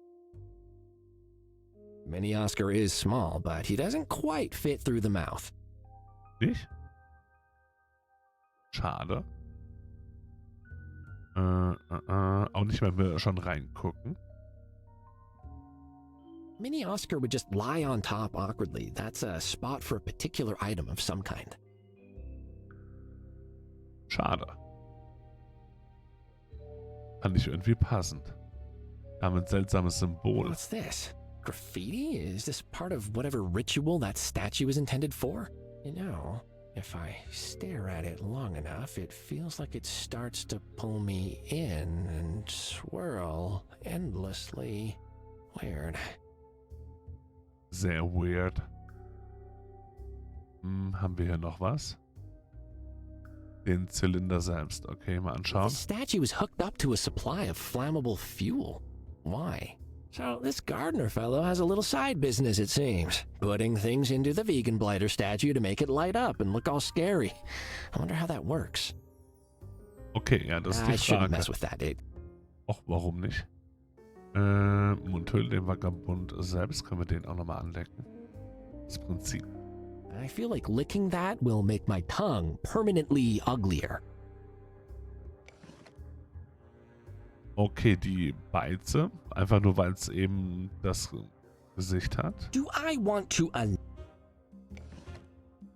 Mini Oscar is small, but he doesn't quite fit through the mouth. Nicht? Schade. Auch nicht, wenn wir schon reingucken. Mini Oscar would just lie on top awkwardly. That's a spot for a particular item of some kind. Schade. Fand ich irgendwie passend. Wir haben ein seltsames Symbol. What's this? Graffiti? Is this part of whatever ritual that statue is intended for? You know, if I stare at it long enough, it feels like it starts to pull me in and swirl endlessly. Weird. Sehr weird. Haben wir hier noch was? Den Zylinder selbst. Okay, mal anschauen. The statue is hooked up to a supply of flammable fuel. Why? So this gardener fellow has a little side business, it seems. Putting things into the vegan blighter statue to make it light up and look all scary. I wonder how that works. Okay, ja, das ist die I shouldn't Frage. mess with that. Och, warum nicht? Mundhöhle, den Vagabund selbst, können wir den auch nochmal anlecken. Das Prinzip. I feel like licking that will make my tongue permanently uglier. Okay, die Beize, einfach nur, weil es eben das Gesicht hat. Do I want to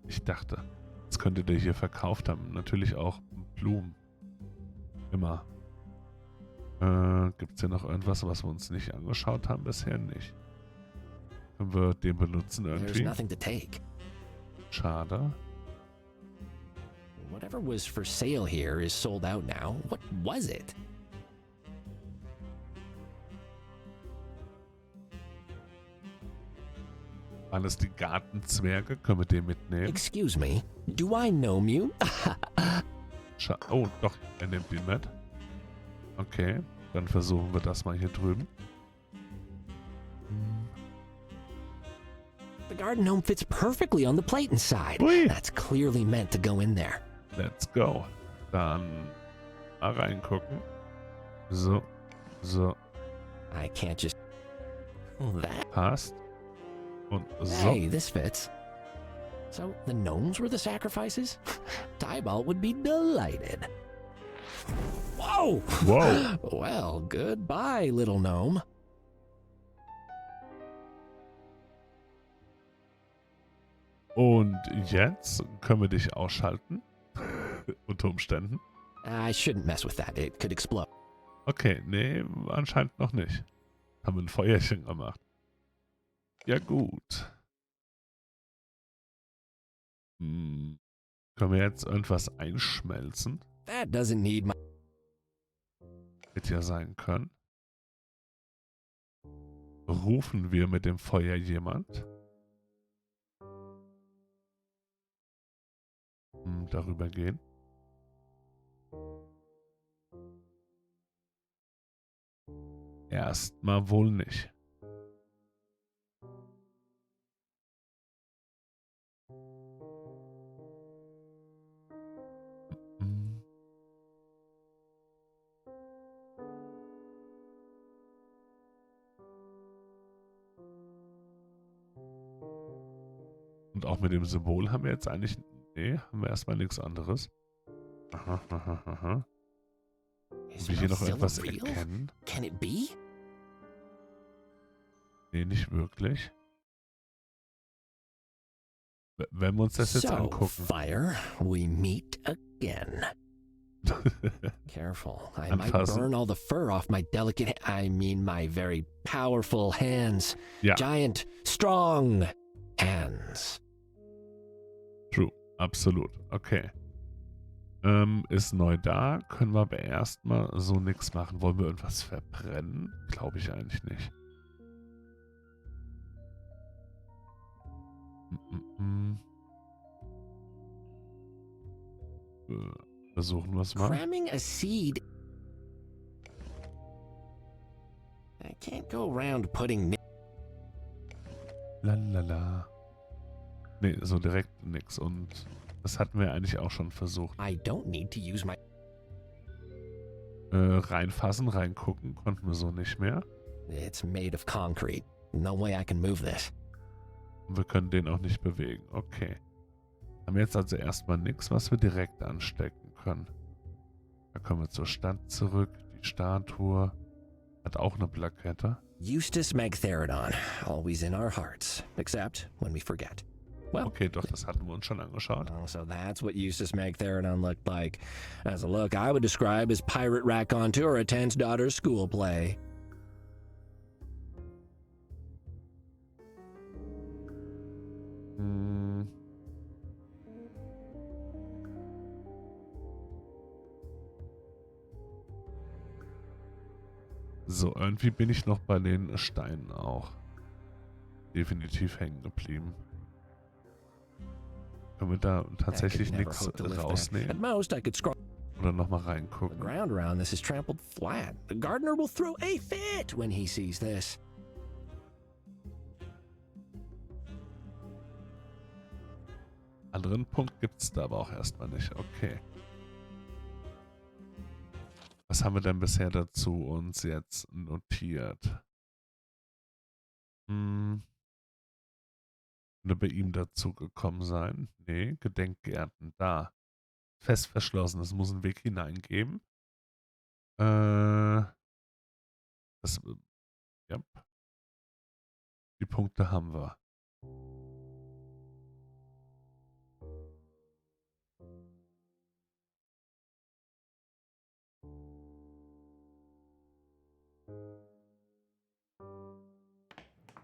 Ich dachte, das könnte der hier verkauft haben. Natürlich auch Blumen. Immer. Gibt es hier noch irgendwas, was wir uns nicht angeschaut haben? Bisher nicht. Können wir den benutzen There's irgendwie? nothing to take. Schade. Whatever was for sale here is sold out now. What was it? Waren das die Gartenzwerge? Können wir den mitnehmen? Excuse me, do I know you? Oh, doch, er nimmt ihn mit. Okay, dann versuchen wir das mal hier drüben. The garden gnome fits perfectly on the plate inside. That's clearly meant to go in there. Let's go. Dann mal reingucken. So, so. I can't just... That... Passt. Und so. Hey, this fits. So, the gnomes were the sacrifices? Tybalt would be delighted. Whoa! Whoa! Well, goodbye, little gnome. Und jetzt können wir dich ausschalten. Unter Umständen. I shouldn't mess with that. It could explode. Okay, nee, anscheinend noch nicht. Haben wir ein Feuerchen gemacht. Ja, gut. Können wir jetzt irgendwas einschmelzen? That doesn't need my... Hätte ja sein können. Rufen wir mit dem Feuer jemand? Darüber gehen. Erstmal wohl nicht. Und auch mit dem Symbol haben wir jetzt eigentlich... Nee, haben wir erstmal nichts anderes. Aha, aha, aha. Können wir hier noch etwas erkennen? Can it be? Nee, nicht wirklich. Wenn wir uns das jetzt angucken. Fire, we meet again. Careful, I might burn all the fur off my delicate, my very powerful hands. Ja. Giant, strong hands. True, absolut. Okay. Ist neu da, können wir aber erstmal so nichts machen. Wollen wir irgendwas verbrennen? Glaube ich eigentlich nicht. Versuchen wir es mal. Cramming a seed. I can't go around putting... Lalala. Nee, so direkt nix. Und das hatten wir eigentlich auch schon versucht. I don't need to use my... Reinfassen, reingucken, konnten wir so nicht mehr. It's made of concrete. No way I can move this. Und wir können den auch nicht bewegen. Okay. Haben jetzt also erstmal nichts, was wir direkt anstecken können. Da kommen wir zur Stadt zurück. Die Statue hat auch eine Plakette. Eustace Magtheridon, always in our hearts, except when we forget. Well, okay, doch, das hatten wir uns schon angeschaut. So that's what Eustace Magtheridon looked like. As a look I would describe as Pirate Raconteur attends daughter's school play. So, irgendwie bin ich noch bei den Steinen auch. Definitiv hängen geblieben. Können wir da tatsächlich nichts rausnehmen? Oder nochmal reingucken? The ground around this is trampled flat. The gardener will throw a fit when he sees this. Anderen Punkt gibt es da aber auch erstmal nicht. Okay. Was haben wir denn bisher dazu uns jetzt notiert? Könnte bei ihm dazu gekommen sein? Nee, Gedenkgärten, da. Fest verschlossen, es muss einen Weg hineingeben. Ja. Die Punkte haben wir.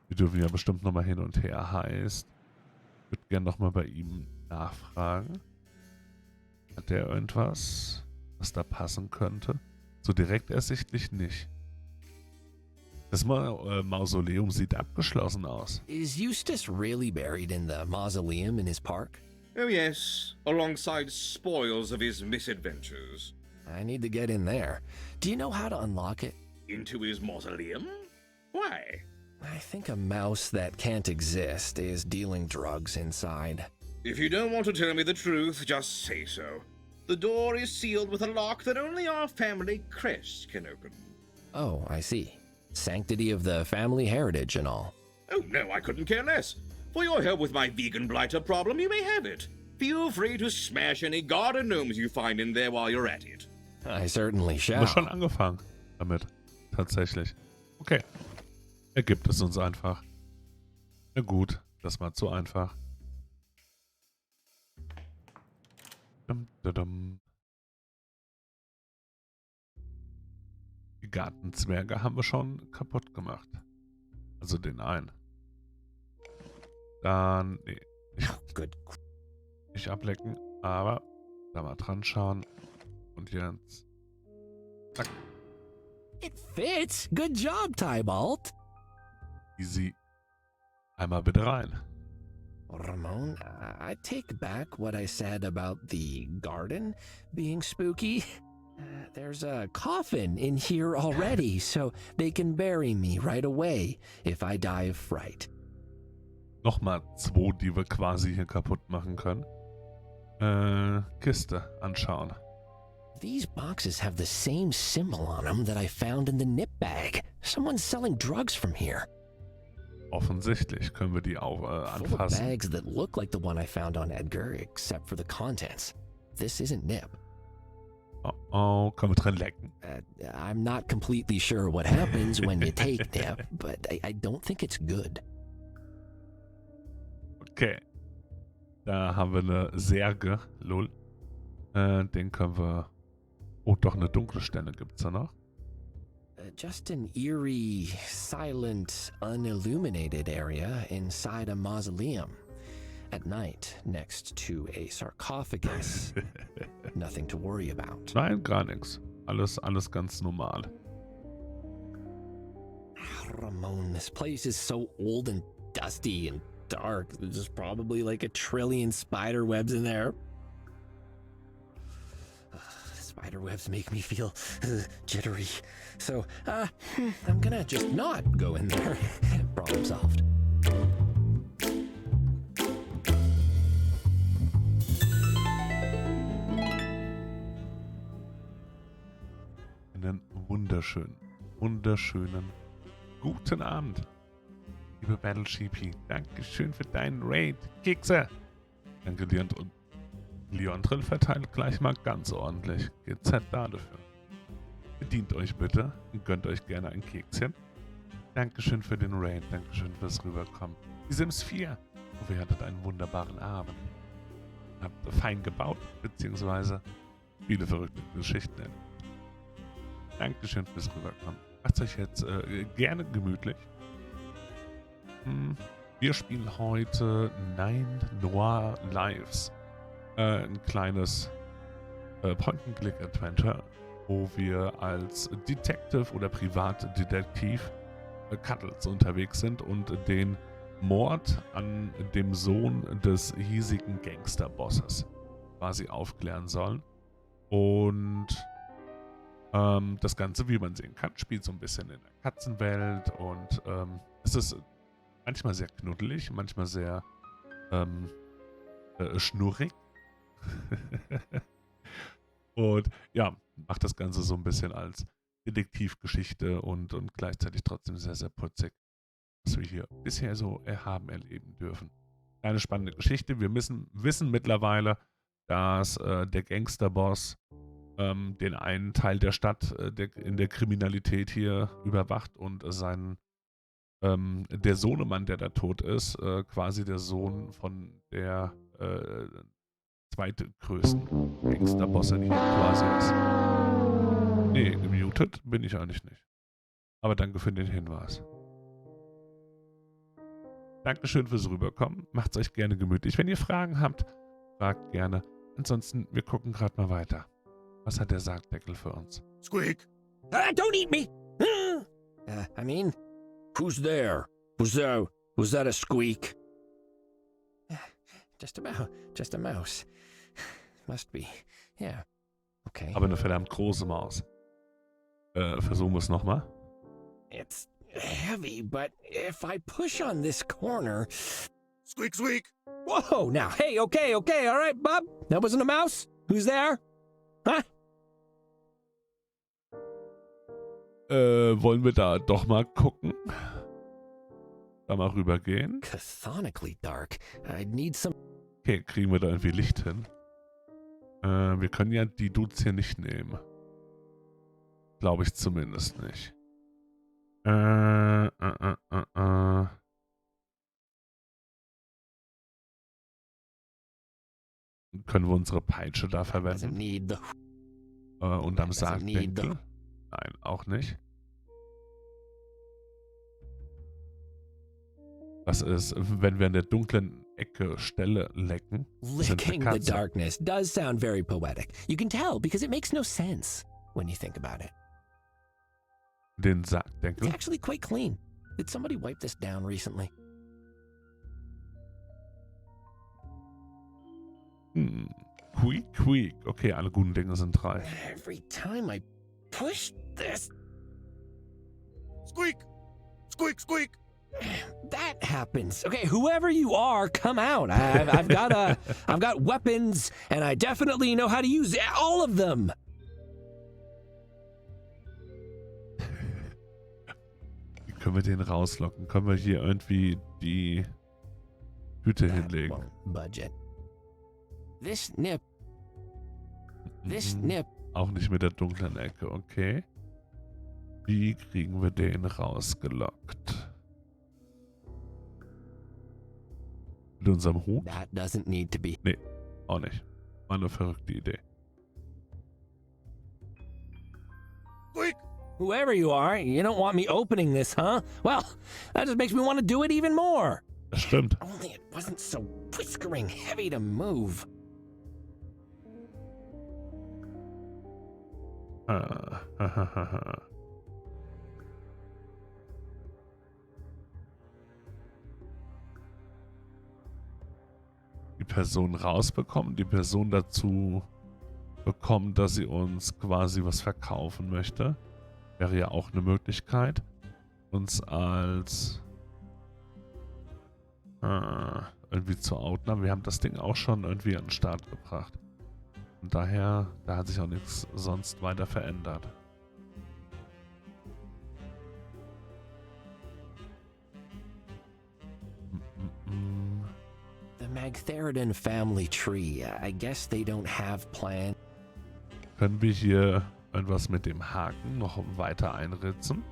Wir dürfen ja bestimmt nochmal hin und her, heißt. Ich würde gerne nochmal bei ihm nachfragen. Hat der irgendwas, was da passen könnte? So direkt ersichtlich nicht. Das Mausoleum sieht abgeschlossen aus. Is Eustace really buried in the mausoleum in his park? Oh yes, alongside spoils of his misadventures. I need to get in there. Do you know how to unlock it? Into his mausoleum? Why? I think a mouse that can't exist is dealing drugs inside. If you don't want to tell me the truth, just say so. The door is sealed with a lock that only our family crest can open. Oh, I see. Sanctity of the family heritage and all. Oh no, I couldn't care less. For your help with my vegan blighter problem, you may have it. Feel free to smash any garden gnomes you find in there while you're at it. I certainly shall. Haben wir schon angefangen damit. Tatsächlich. Okay. Er gibt es uns einfach. Na gut, das war zu einfach. Die Gartenzwerge haben wir schon kaputt gemacht. Also den einen. Dann, nee. Nicht ablecken, aber da mal dran schauen. Und jetzt. Zack. It fits. Good job, Tybalt. Easy. Einmal bitte rein. Ramon, I take back what I said about the garden being spooky. There's a coffin in here already, so they can bury me right away if I die of fright. Nochmal 2, die wir quasi hier kaputt machen können. Kiste anschauen. These boxes have the same symbol on them that I found in the nip bag. Someone's selling drugs from here. Offensichtlich können wir die auch Full of anfassen. bags that look like the one I found on Edgar, except for the contents. This isn't nip. Oh, können wir drin lecken? I'm not completely sure what happens when you take nip, but I don't think it's good. Okay. Da haben wir eine Särge. Lol. Den können wir... Oh, doch, eine dunkle Stelle gibt's da noch. Just an eerie, silent, unilluminated area inside a mausoleum. At night, next to a sarcophagus. Nothing to worry about. Nein, gar nichts. Alles ganz normal. Ramon, this place is so old and dusty and dark. There's probably like 1 trillion spider webs in there. Spider webs make me feel jittery. So, I'm gonna just not go in there. Problem solved. Einen wunderschönen guten Abend, liebe Battlesheepy. Dankeschön für deinen Raid. Kekse. Danke, Leon. Und Leontrill verteilt gleich mal ganz ordentlich. GZ da dafür. Bedient euch bitte und gönnt euch gerne ein Kekschen. Dankeschön für den Raid. Dankeschön fürs Rüberkommen. Die Sims 4. Und ihr hattet einen wunderbaren Abend. Habt fein gebaut, beziehungsweise viele verrückte Geschichten erlebt. Dankeschön fürs Rüberkommen. Macht euch jetzt gerne gemütlich. Wir spielen heute 9 Noir Lives. Ein kleines Point-and-Click-Adventure, wo wir als Detective oder Privatdetektiv Cuddles unterwegs sind und den Mord an dem Sohn des hiesigen Gangsterbosses quasi aufklären sollen. Und das Ganze, wie man sehen kann, spielt so ein bisschen in der Katzenwelt und es ist manchmal sehr knuddelig, manchmal sehr schnurrig. Und ja, macht das Ganze so ein bisschen als Detektivgeschichte und gleichzeitig trotzdem sehr, sehr putzig, was wir hier bisher so haben erleben dürfen. Eine spannende Geschichte. Wir wissen mittlerweile, dass der Gangsterboss den einen Teil der Stadt in der Kriminalität hier überwacht und der Sohnemann, der da tot ist, quasi der Sohn von der zweitgrößten Gangsterbossin hier quasi ist. Nee, gemutet bin ich eigentlich nicht. Aber danke für den Hinweis. Dankeschön fürs Rüberkommen. Macht's euch gerne gemütlich. Wenn ihr Fragen habt, fragt gerne. Ansonsten, wir gucken gerade mal weiter. Was hat der Sargdeckel für uns? Squeak! Don't eat me! I mean, who's there? Was that a squeak? Just a mouse. Must be. Yeah. Okay. Aber eine verdammt große Maus. Versuchen wir es nochmal. It's heavy, but if I push on this corner... Squeak, squeak! Whoa, now, hey, okay, all right, Bob? That wasn't a mouse? Who's there? Huh? Wollen wir da doch mal gucken? Da mal rübergehen? Cathonically dark. I'd need some... Okay, kriegen wir da irgendwie Licht hin? Wir können ja die Dudes hier nicht nehmen. Glaube ich zumindest nicht. Können wir unsere Peitsche da verwenden? Und am Sargdeckel? Nein, auch nicht. Was ist, wenn wir in der dunklen Ecke Stelle lecken? Licking the darkness does sound very poetic. You can tell because it makes no sense when you think about it. Den Sargdeckel? It's actually quite clean. Did somebody wipe this down recently? Quiek. Okay, alle guten Dinge sind 3. Every time I push this... Squeak! Squeak, squeak! That happens. Okay, whoever you are, come out. I've got weapons, and I definitely know how to use all of them. Wie können wir den rauslocken? Können wir hier irgendwie die Hüte hinlegen? Budget. This nip. Auch nicht mit der dunklen Ecke, okay. Wie kriegen wir den rausgelockt? Mit unserem Hut? That doesn't need to be. Nee, auch nicht. War eine verrückte Idee. Quick! Whoever you are, you don't want me opening this, huh? Well, that just makes me want to do it even more. Das stimmt. Only it wasn't so whiskering heavy to move. Die Person rausbekommen, die Person dazu bekommen, dass sie uns quasi was verkaufen möchte. Wäre ja auch eine Möglichkeit. Uns als irgendwie zu outen. Aber wir haben das Ding auch schon irgendwie an den Start gebracht. Und daher, da hat sich auch nichts sonst weiter verändert. The Magtheridon family tree. I guess they don't have plan. Können wir hier etwas mit dem Haken noch weiter einritzen?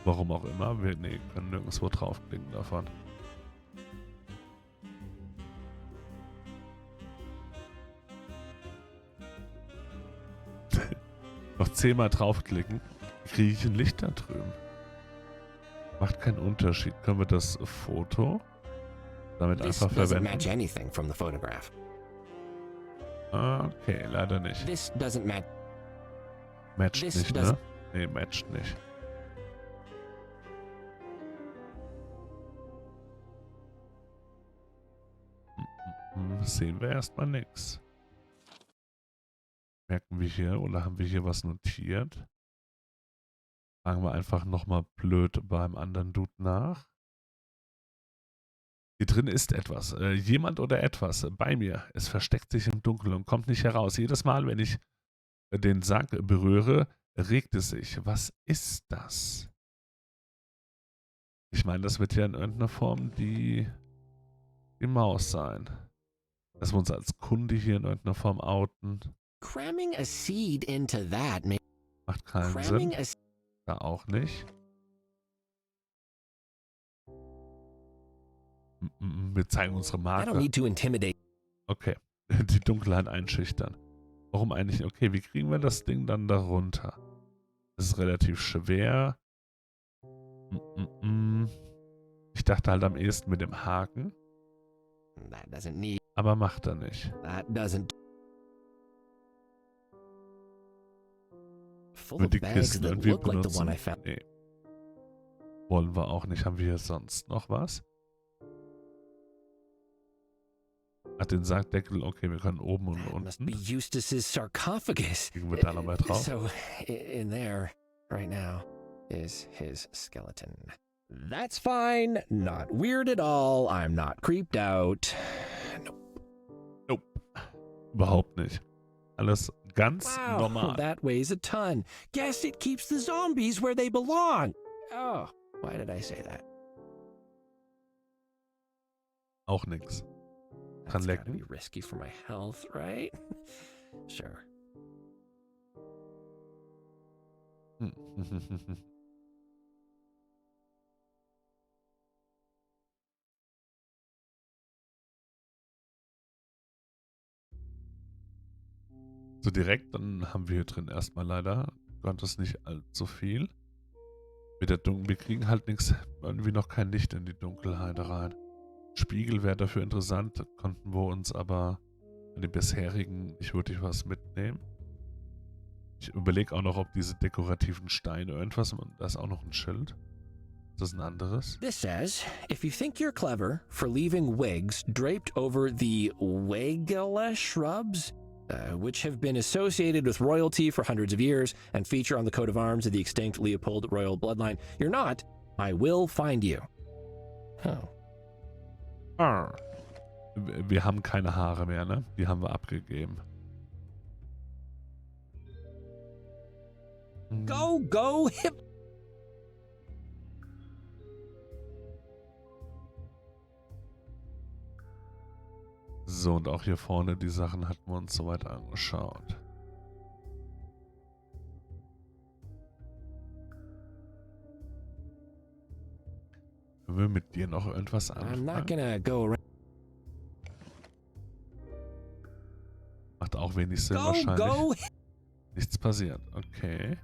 Warum auch immer. Wir können nirgendwo draufklicken davon. Noch 10-mal draufklicken, kriege ich ein Licht da drüben. Macht keinen Unterschied. Können wir das Foto damit einfach verwenden? Match anything from the photograph. Okay, leider nicht. This doesn't match. Matcht nicht, ne? Nee, matcht nicht. Sehen wir erstmal nichts. Merken wir hier oder haben wir hier was notiert? Fragen wir einfach nochmal blöd beim anderen Dude nach. Hier drin ist etwas. Jemand oder etwas bei mir. Es versteckt sich im Dunkeln und kommt nicht heraus. Jedes Mal, wenn ich den Sack berühre, regt es sich. Was ist das? Ich meine, das wird ja in irgendeiner Form die Maus sein. Dass wir uns als Kunde hier in irgendeiner Form outen. Cramming a seed into that macht keinen Sinn. Da auch nicht. Wir zeigen unsere Marke. I don't need to intimidate. Okay. Die Dunkelheit einschüchtern. Warum eigentlich? Okay, wie kriegen wir das Ding dann da runter? Das ist relativ schwer. Ich dachte halt am ehesten mit dem Haken. Aber macht er nicht. Mit die Kisten irgendwie benutzen. Nee. Wollen wir auch nicht. Haben wir hier sonst noch was? Hat den Sargdeckel. Okay, wir können oben und unten. Must be Eustace's sarcophagus. Kriegen wir da nochmal drauf? So, in there, right now, is his skeleton. That's fine. Not weird at all. I'm not creeped out. Nope. Überhaupt nicht. Alles ganz normal. That weighs a ton. Guess it keeps the zombies where they belong. Oh, why did I say that? Auch nix. Kann That's gotta lecken. be risky for my health, right? Sure. So direkt, dann haben wir hier drin erstmal leider Gottes nicht allzu viel. Mit der wir kriegen halt nichts, irgendwie noch kein Licht in die Dunkelheit rein. Spiegel wäre dafür interessant, konnten wir uns aber an den bisherigen nicht wirklich was mitnehmen. Ich überlege auch noch, ob diese dekorativen Steine irgendwas, da ist auch noch ein Schild. Ist das ein anderes? This says, if you think you're clever for leaving wigs draped over the Wegele shrubs, which have been associated with royalty for hundreds of years and feature on the coat of arms of the extinct Leopold royal bloodline, you're not, I will find you. Oh. Wir haben keine Haare mehr, ne? Die haben wir abgegeben. Go, go, hip! So, und auch hier vorne, die Sachen hatten wir uns soweit angeschaut. Können wir mit dir noch irgendwas anfangen? Macht auch wenig Sinn wahrscheinlich. Nichts passiert. Okay.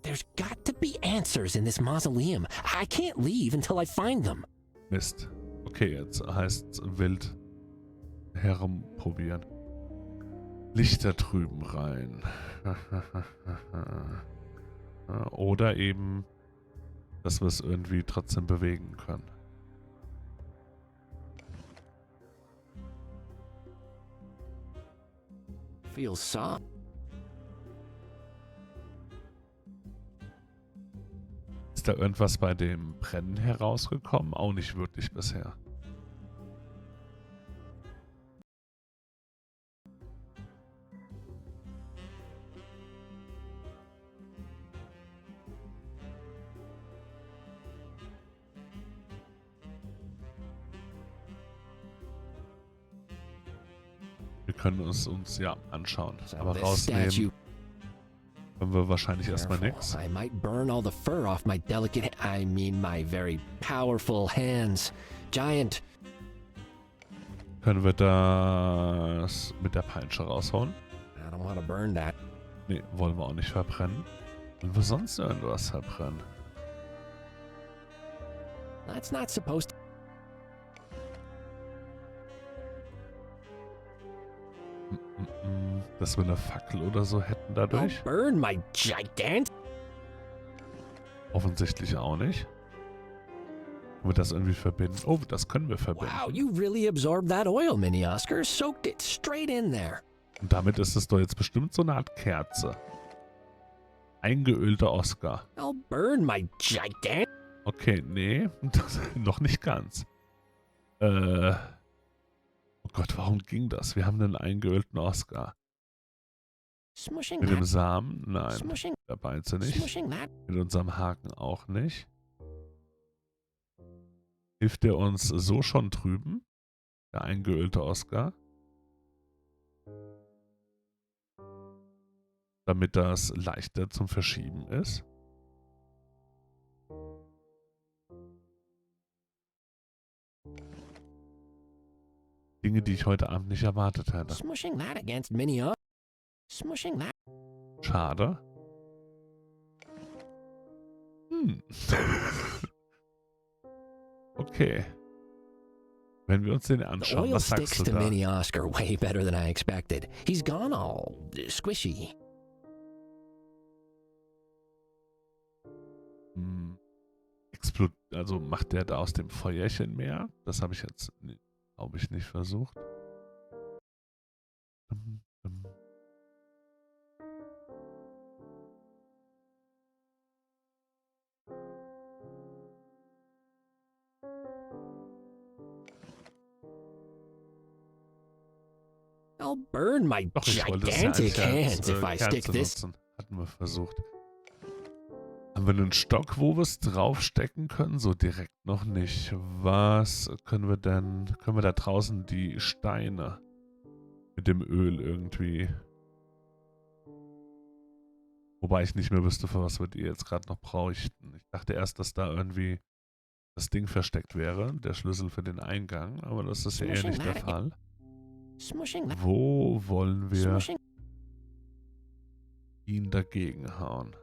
There's got to be answers in this mausoleum. I can't leave until I find them. Mist. Okay, jetzt heißt es wild herumprobieren. Lichter drüben rein. Oder eben, dass wir es irgendwie trotzdem bewegen können. Feels soft. Ist da irgendwas bei dem Brennen herausgekommen? Auch nicht wirklich bisher. Wir können es uns ja anschauen. Aber rausnehmen können wir wahrscheinlich erstmal nichts. I might burn all the fur off my delicate, I mean my very powerful hands. Giant. Können wir das mit der Peitsche raushauen? I don't want to burn that. Nee, wollen wir auch nicht verbrennen. Wollen wir sonst irgendwas verbrennen? That's not supposed to. Dass wir eine Fackel oder so hätten dadurch? I'll burn my gigant. Offensichtlich auch nicht. Können wir das irgendwie verbinden? Oh, das können wir verbinden. Wow, you really absorbed that oil, Mini Oscar. Soaked it straight in there. Und damit ist es doch jetzt bestimmt so eine Art Kerze. Eingeölter Oscar. I'll burn my gigant. Okay, nee, das, noch nicht ganz. Oh Gott, warum ging das? Wir haben einen eingeölten Oscar. Mit dem Samen? Nein. Da beißt sie nicht. Mit unserem Haken auch nicht. Hilft der uns so schon drüben? Der eingeölte Oscar. Damit das leichter zum Verschieben ist. Dinge, die ich heute Abend nicht erwartet hätte. Schade. Okay. Wenn wir uns den anschauen, was sagst du da? Mini Oscar way better than I expected. He's gone all squishy. Also macht der da aus dem Feuerchen mehr? Das habe ich jetzt, glaube ich, nicht versucht. I'll burn my gigantic hands if I stick this. Hatten wir versucht. Haben wir einen Stock, wo wir es draufstecken können? So direkt noch nicht. Was können wir denn? Können wir da draußen die Steine mit dem Öl irgendwie? Wobei ich nicht mehr wüsste, für was wir die jetzt gerade noch bräuchten. Ich dachte erst, dass da irgendwie das Ding versteckt wäre, der Schlüssel für den Eingang, aber das ist ja eher nicht der Fall. Wo wollen wir ihn dagegen hauen?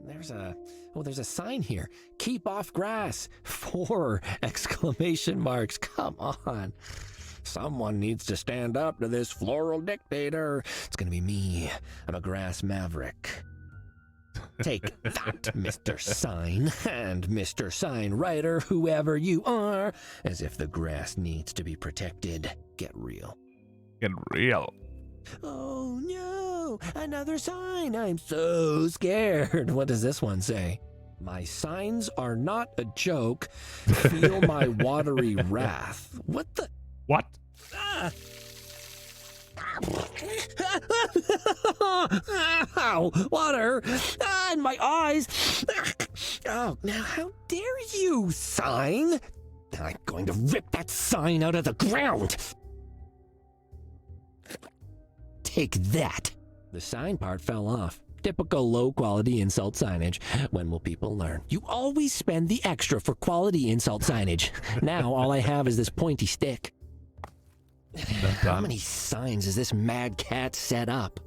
There's a sign here. Keep off grass. 4 exclamation marks. Come on. Someone needs to stand up to this floral dictator. It's gonna be me. I'm a grass maverick. Take that, Mr. Sign, and Mr. Sign Writer, whoever you are, as if the grass needs to be protected. Get real. Get real. Oh no, another sign. I'm so scared. What does this one say? My signs are not a joke. Feel my watery wrath. What the? What? Ow, water in my eyes. Oh, now how dare you, sign? I'm going to rip that sign out of the ground. Take that. The sign part fell off. Typical low-quality insult signage. When will people learn? You always spend the extra for quality insult signage. Now all I have is this pointy stick. How many signs has this mad cat set up?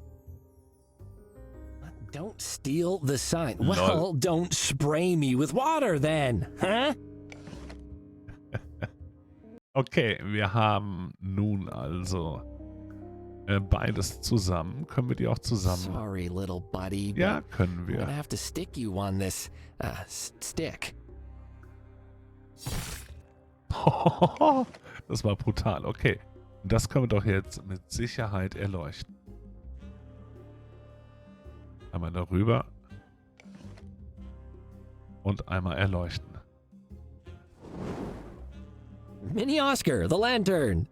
Don't steal the sign. Well, don't spray me with water then, huh? Okay, wir haben nun also beides zusammen. Können wir die auch zusammen? Sorry, little buddy. Ja, können wir. I'm gonna have to stick you on this stick. Das war brutal. Okay, das können wir doch jetzt mit Sicherheit erleuchten. Einmal darüber und einmal erleuchten. Mini Oscar, the lantern.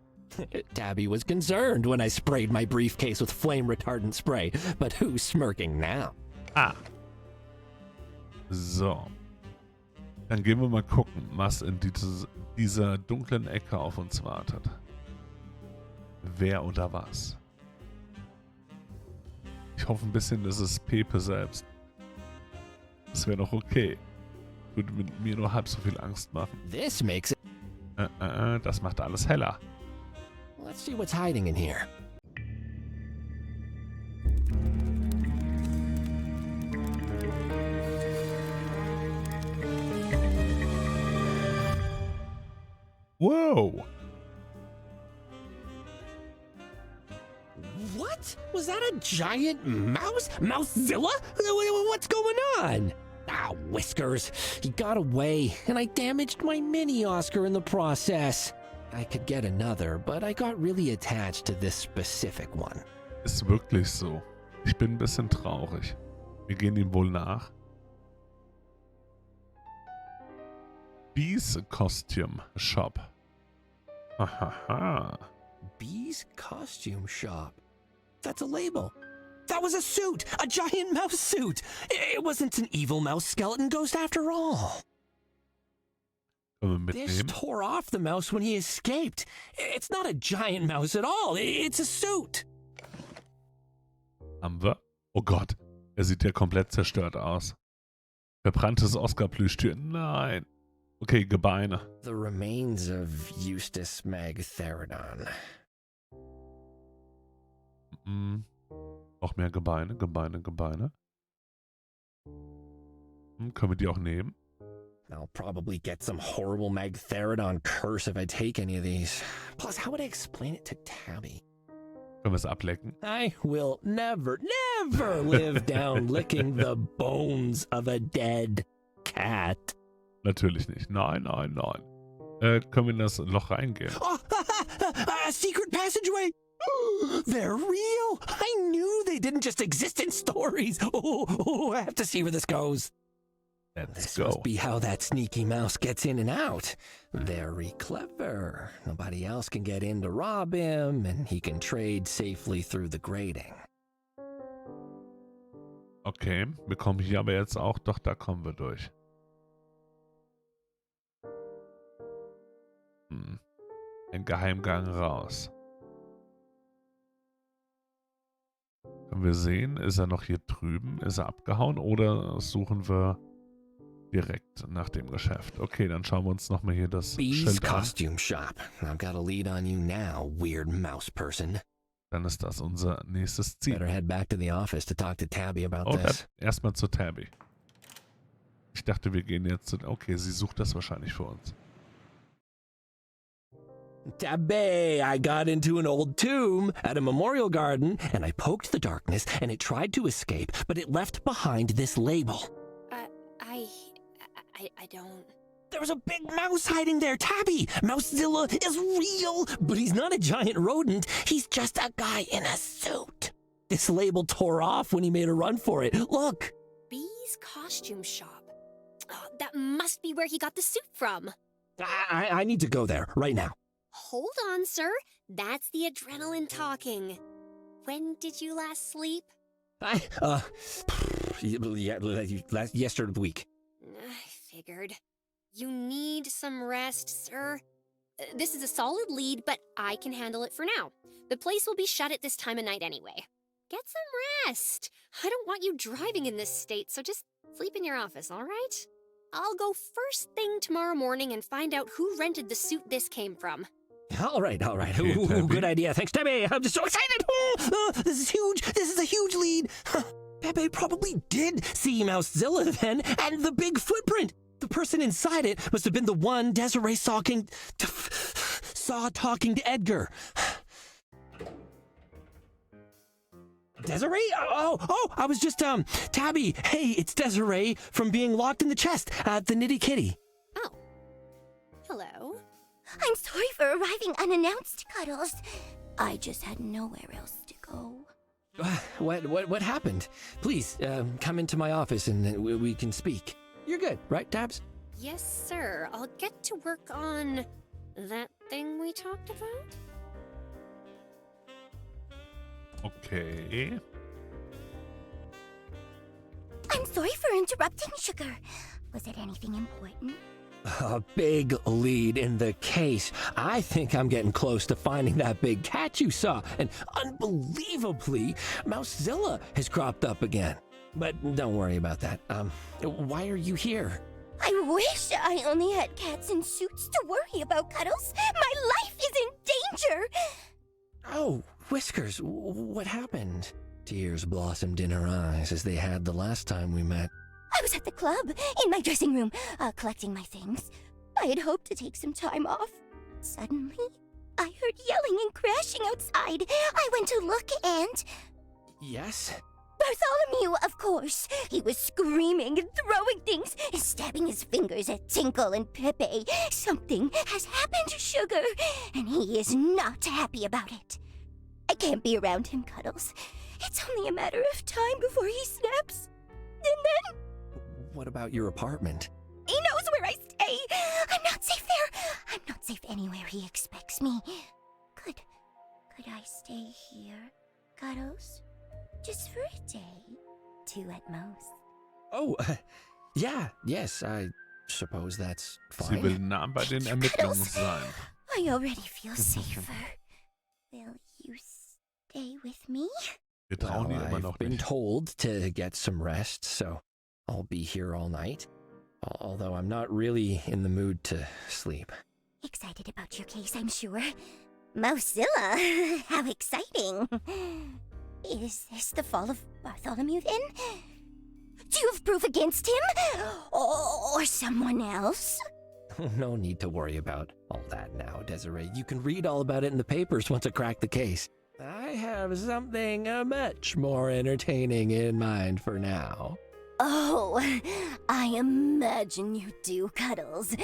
Tabby was concerned when I sprayed my briefcase with flame retardant spray, but who's smirking now? Ah. So. Dann gehen wir mal gucken, was in dieser dunklen Ecke auf uns wartet. Wer oder was? Ich hoffe ein bisschen, das ist Pepe selbst. Das wäre noch okay. Würde mit mir nur halb so viel Angst machen. This makes it. Das macht alles heller. Let's see what's hiding in here. Whoa! What? Was that a giant mouse? Mousezilla? What's going on? Ah, whiskers. He got away, and I damaged my mini Oscar in the process. I could get another, but I got really attached to this specific one. Ist wirklich so. Ich bin ein bisschen traurig. Wir gehen ihm wohl nach. Bees Costume Shop. Hahaha. Bees Costume Shop. That's a label. That was a suit, a giant mouse suit. It wasn't an evil mouse skeleton ghost after all. This tore off the mouse when he escaped. It's not a giant mouse at all. It's a suit. Haben wir? Oh Gott, er sieht ja komplett zerstört aus. Verbranntes Oscar-Plüschtier. Nein. Okay, Gebeine. The remains of Eustace Magtheridon. Noch mehr Gebeine, Gebeine, Gebeine. Können wir die auch nehmen? I'll probably get some horrible Magtheridon curse if I take any of these. Plus, how would I explain it to Tabby? Können wir es ablecken? I will never live down licking the bones of a dead cat. Natürlich nicht. Nein, nein, nein. Können wir in das Loch reingehen? Oh, a secret passageway! They're real! I knew they didn't just exist in stories. I have to see where this goes. Let's go. This must be how that sneaky mouse gets in and out. Very clever. Nobody else can get in to rob him, and he can trade safely through the grating. Okay, wir kommen hier aber jetzt auch, doch, da kommen wir durch. Ein Geheimgang raus. Können wir sehen, ist er noch hier drüben? Ist er abgehauen oder suchen wir direkt nach dem Geschäft? Okay, dann schauen wir uns nochmal hier das Schild an. Costume Shop. I've got a lead on you now, weird mouse person. Dann ist das unser nächstes Ziel. Better head back to the office to talk to Tabby about this. Erstmal zu Tabby. Ich dachte, wir gehen jetzt zu... Okay, sie sucht das wahrscheinlich für uns. Tabby, I got into an old tomb at a memorial garden, and I poked the darkness, and it tried to escape, but it left behind this label. I don't... There was a big mouse hiding there, Tabby! Mousezilla is real, but he's not a giant rodent. He's just a guy in a suit. This label tore off when he made a run for it. Look! B's costume shop. Oh, that must be where he got the suit from. I need to go there, right now. Hold on, sir. That's the adrenaline talking. When did you last sleep? Yesterday week. I figured. You need some rest, sir. This is a solid lead, but I can handle it for now. The place will be shut at this time of night anyway. Get some rest. I don't want you driving in this state, so just sleep in your office, all right? I'll go first thing tomorrow morning and find out who rented the suit this came from. All right. Ooh, good idea. Thanks, Tabby. I'm just so excited. This is huge. This is a huge lead. Pepe probably did see Mousezilla then, and the big footprint. The person inside it must have been the one Desiree saw talking to Edgar. Desiree? Oh, I was just, Tabby. Hey, it's Desiree from being locked in the chest at the Nitty Kitty. Oh. Hello. I'm sorry for arriving unannounced, Cuddles. I just had nowhere else to go. What happened? Please, come into my office and we can speak. You're good, right, Tabs? Yes, sir. I'll get to work on that thing we talked about. Okay. I'm sorry for interrupting, Sugar. Was it anything important? A big lead in the case. I think I'm getting close to finding that big cat you saw. And unbelievably, Mousezilla has cropped up again. But don't worry about that. Why are you here? I wish I only had cats in suits to worry about, Cuddles. My life is in danger. Oh, Whiskers, what happened? Tears blossomed in her eyes as they had the last time we met. I was at the club, in my dressing room, collecting my things. I had hoped to take some time off. Suddenly, I heard yelling and crashing outside. I went to look and... Yes? Bartholomew, of course. He was screaming and throwing things and stabbing his fingers at Tinkle and Pepe. Something has happened to Sugar, and he is not happy about it. I can't be around him, Cuddles. It's only a matter of time before he snaps. And then... What about your apartment? He knows where I stay. I'm not safe there. I'm not safe anywhere he expects me. Could I stay here, Cuddles? Just for a day. 2 at most. Oh, yes, I suppose that's Sie fine. will nah bei den Ermittlungen sein. I already feel safer. Will you stay with me? Wir trauen ihr immer I've noch been nicht. told to get some rest, so I'll be here all night. Although I'm not really in the mood to sleep. Excited about your case, I'm sure. Mousezilla, how exciting. Is this the fall of Bartholomew then? Do you have proof against him? Or someone else? No need to worry about all that now, Desiree. You can read all about it in the papers once I crack the case. I have something much more entertaining in mind for now. Oh, I imagine you do, Cuddles.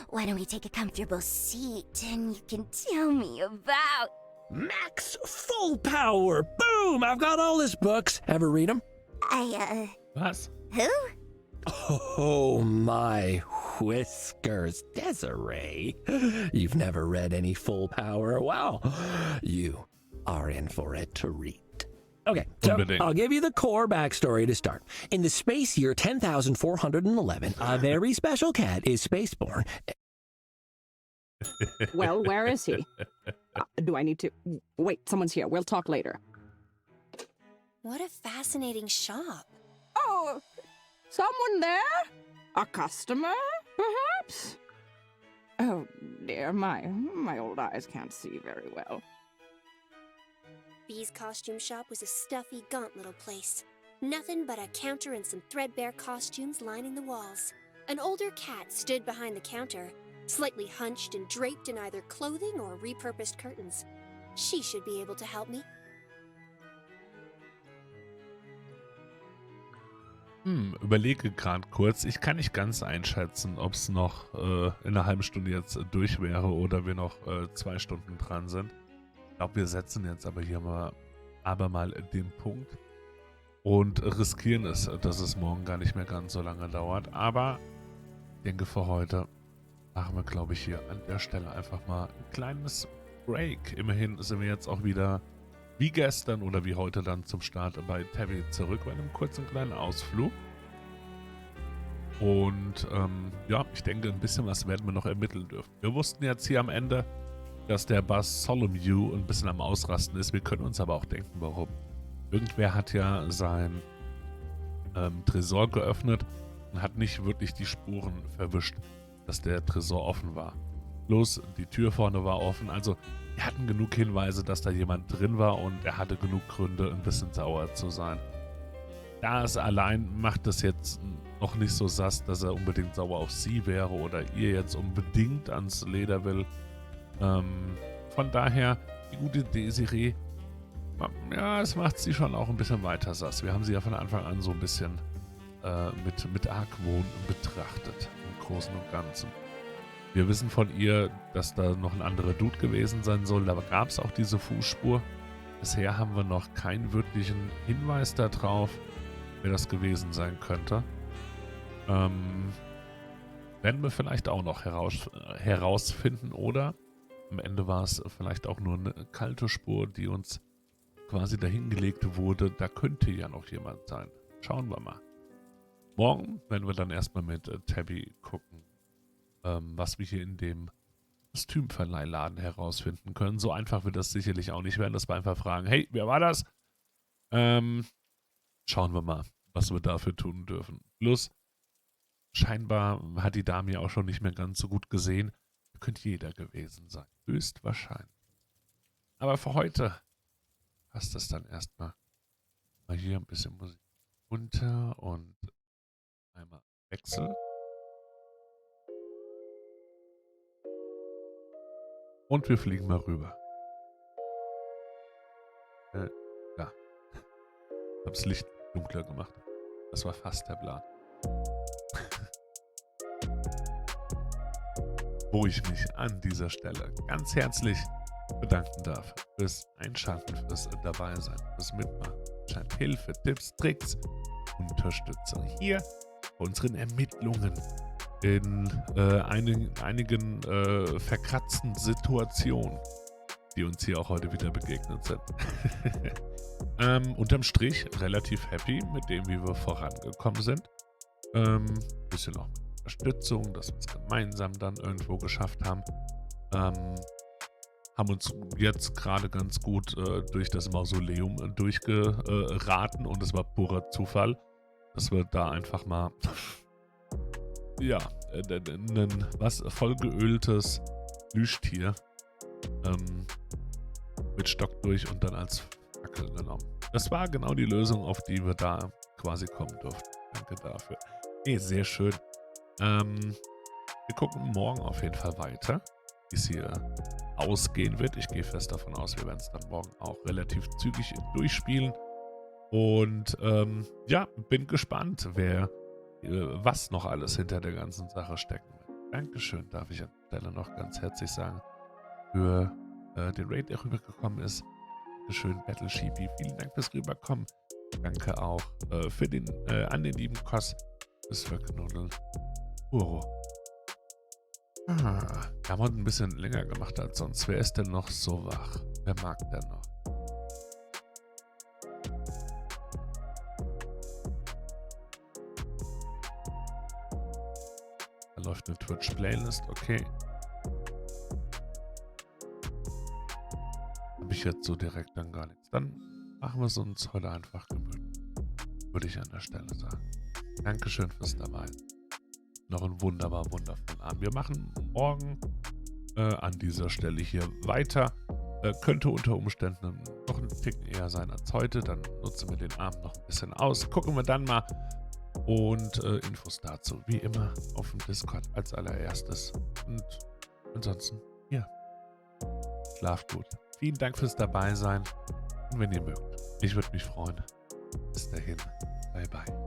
Why don't we take a comfortable seat and you can tell me about... Max Full Power! Boom! I've got all his books. Ever read them? Was? Who? Oh, my whiskers, Desiree. You've never read any Full Power? Well, you are in for a treat. Okay, so I'll give you the core backstory to start. In the space year 10,411, a very special cat is spaceborne. Well, where is he? Do I need to... Wait, someone's here. We'll talk later. What a fascinating shop. Oh, someone there? A customer, perhaps? Oh, dear, my old eyes can't see very well. Bee's costume shop was a stuffy, gaunt little place. Nothing but a counter and some threadbare costumes lining the walls. An older cat stood behind the counter, slightly hunched and draped in either clothing or repurposed curtains. She should be able to help me. Überlege gerade kurz. Ich kann nicht ganz einschätzen, ob es noch in einer halben Stunde jetzt durch wäre oder wir noch 2 Stunden dran sind. Ich glaube, wir setzen jetzt aber hier mal den Punkt und riskieren es, dass es morgen gar nicht mehr ganz so lange dauert. Aber ich denke, für heute machen wir, glaube ich, hier an der Stelle einfach mal ein kleines Break. Immerhin sind wir jetzt auch wieder wie gestern oder wie heute dann zum Start bei Tabby zurück bei einem kurzen kleinen Ausflug. Und ja, ich denke, ein bisschen was werden wir noch ermitteln dürfen. Wir wussten jetzt hier am Ende, dass der Bartholomew ein bisschen am Ausrasten ist. Wir können uns aber auch denken, warum. Irgendwer hat ja sein Tresor geöffnet und hat nicht wirklich die Spuren verwischt, dass der Tresor offen war. Bloß die Tür vorne war offen. Also wir hatten genug Hinweise, dass da jemand drin war und er hatte genug Gründe, ein bisschen sauer zu sein. Das allein macht es jetzt noch nicht so sass, dass er unbedingt sauer auf sie wäre oder ihr jetzt unbedingt ans Leder will. Von daher, die gute Desiree, ja, es macht sie schon auch ein bisschen weiter sass. Wir haben sie ja von Anfang an so ein bisschen mit Argwohn betrachtet, im Großen und Ganzen. Wir wissen von ihr, dass da noch ein anderer Dude gewesen sein soll. Da gab es auch diese Fußspur. Bisher haben wir noch keinen wirklichen Hinweis darauf, wer das gewesen sein könnte. Werden wir vielleicht auch noch herausfinden, oder am Ende war es vielleicht auch nur eine kalte Spur, die uns quasi dahingelegt wurde. Da könnte ja noch jemand sein. Schauen wir mal. Morgen werden wir dann erstmal mit Tabby gucken, was wir hier in dem Kostümverleihladen herausfinden können. So einfach wird das sicherlich auch nicht werden, dass wir einfach fragen, hey, wer war das? Schauen wir mal, was wir dafür tun dürfen. Plus, scheinbar hat die Dame ja auch schon nicht mehr ganz so gut gesehen. Könnte jeder gewesen sein. Höchstwahrscheinlich. Aber für heute passt das dann erstmal. Mal hier ein bisschen Musik runter und einmal Wechsel. Und wir fliegen mal rüber. Ja. Ich habe das Licht dunkler gemacht. Das war fast der Plan. Wo ich mich an dieser Stelle ganz herzlich bedanken darf fürs Einschalten, fürs Dabeisein, fürs Mitmachen, Hilfe, Tipps, Tricks, Unterstützung hier bei unseren Ermittlungen in einigen verkratzten Situationen. die uns hier auch heute wieder begegnet sind. Unterm Strich relativ happy mit dem, wie wir vorangekommen sind. Bisschen auch mit Unterstützung, dass wir es gemeinsam dann irgendwo geschafft haben. Haben uns jetzt gerade ganz gut durch das Mausoleum durchgeraten und es war purer Zufall, dass wir da einfach mal ja, ein vollgeöltes Plüschtier mit Stock durch und dann als Fackel genommen. Das war genau die Lösung, auf die wir da quasi kommen durften. Danke dafür. Sehr schön. Wir gucken morgen auf jeden Fall weiter, wie es hier ausgehen wird. Ich gehe fest davon aus, wir werden es dann morgen auch relativ zügig durchspielen. Und ja, bin gespannt, was noch alles hinter der ganzen Sache stecken wird. Dankeschön, darf ich an der Stelle noch ganz herzlich sagen, für den Raid, der rübergekommen ist. Dankeschön, Battle Sheepy. Vielen Dank fürs Rüberkommen. Danke auch für an den lieben Koss fürs Verknuddeln. Uro. Wir haben heute ein bisschen länger gemacht als sonst. Wer ist denn noch so wach? Wer mag denn noch? Da läuft eine Twitch-Playlist, okay. Habe ich jetzt so direkt dann gar nichts. Dann machen wir es uns heute einfach gemütlich. Würde ich an der Stelle sagen. Dankeschön fürs Dabei. Noch einen wundervollen Abend. Wir machen morgen an dieser Stelle hier weiter. Könnte unter Umständen noch ein Ticken eher sein als heute. Dann nutzen wir den Abend noch ein bisschen aus. Gucken wir dann mal. Und Infos dazu, wie immer, auf dem Discord als allererstes. Und ansonsten, ja. Schlaf gut. Vielen Dank fürs Dabeisein. Und wenn ihr mögt, ich würde mich freuen. Bis dahin. Bye, bye.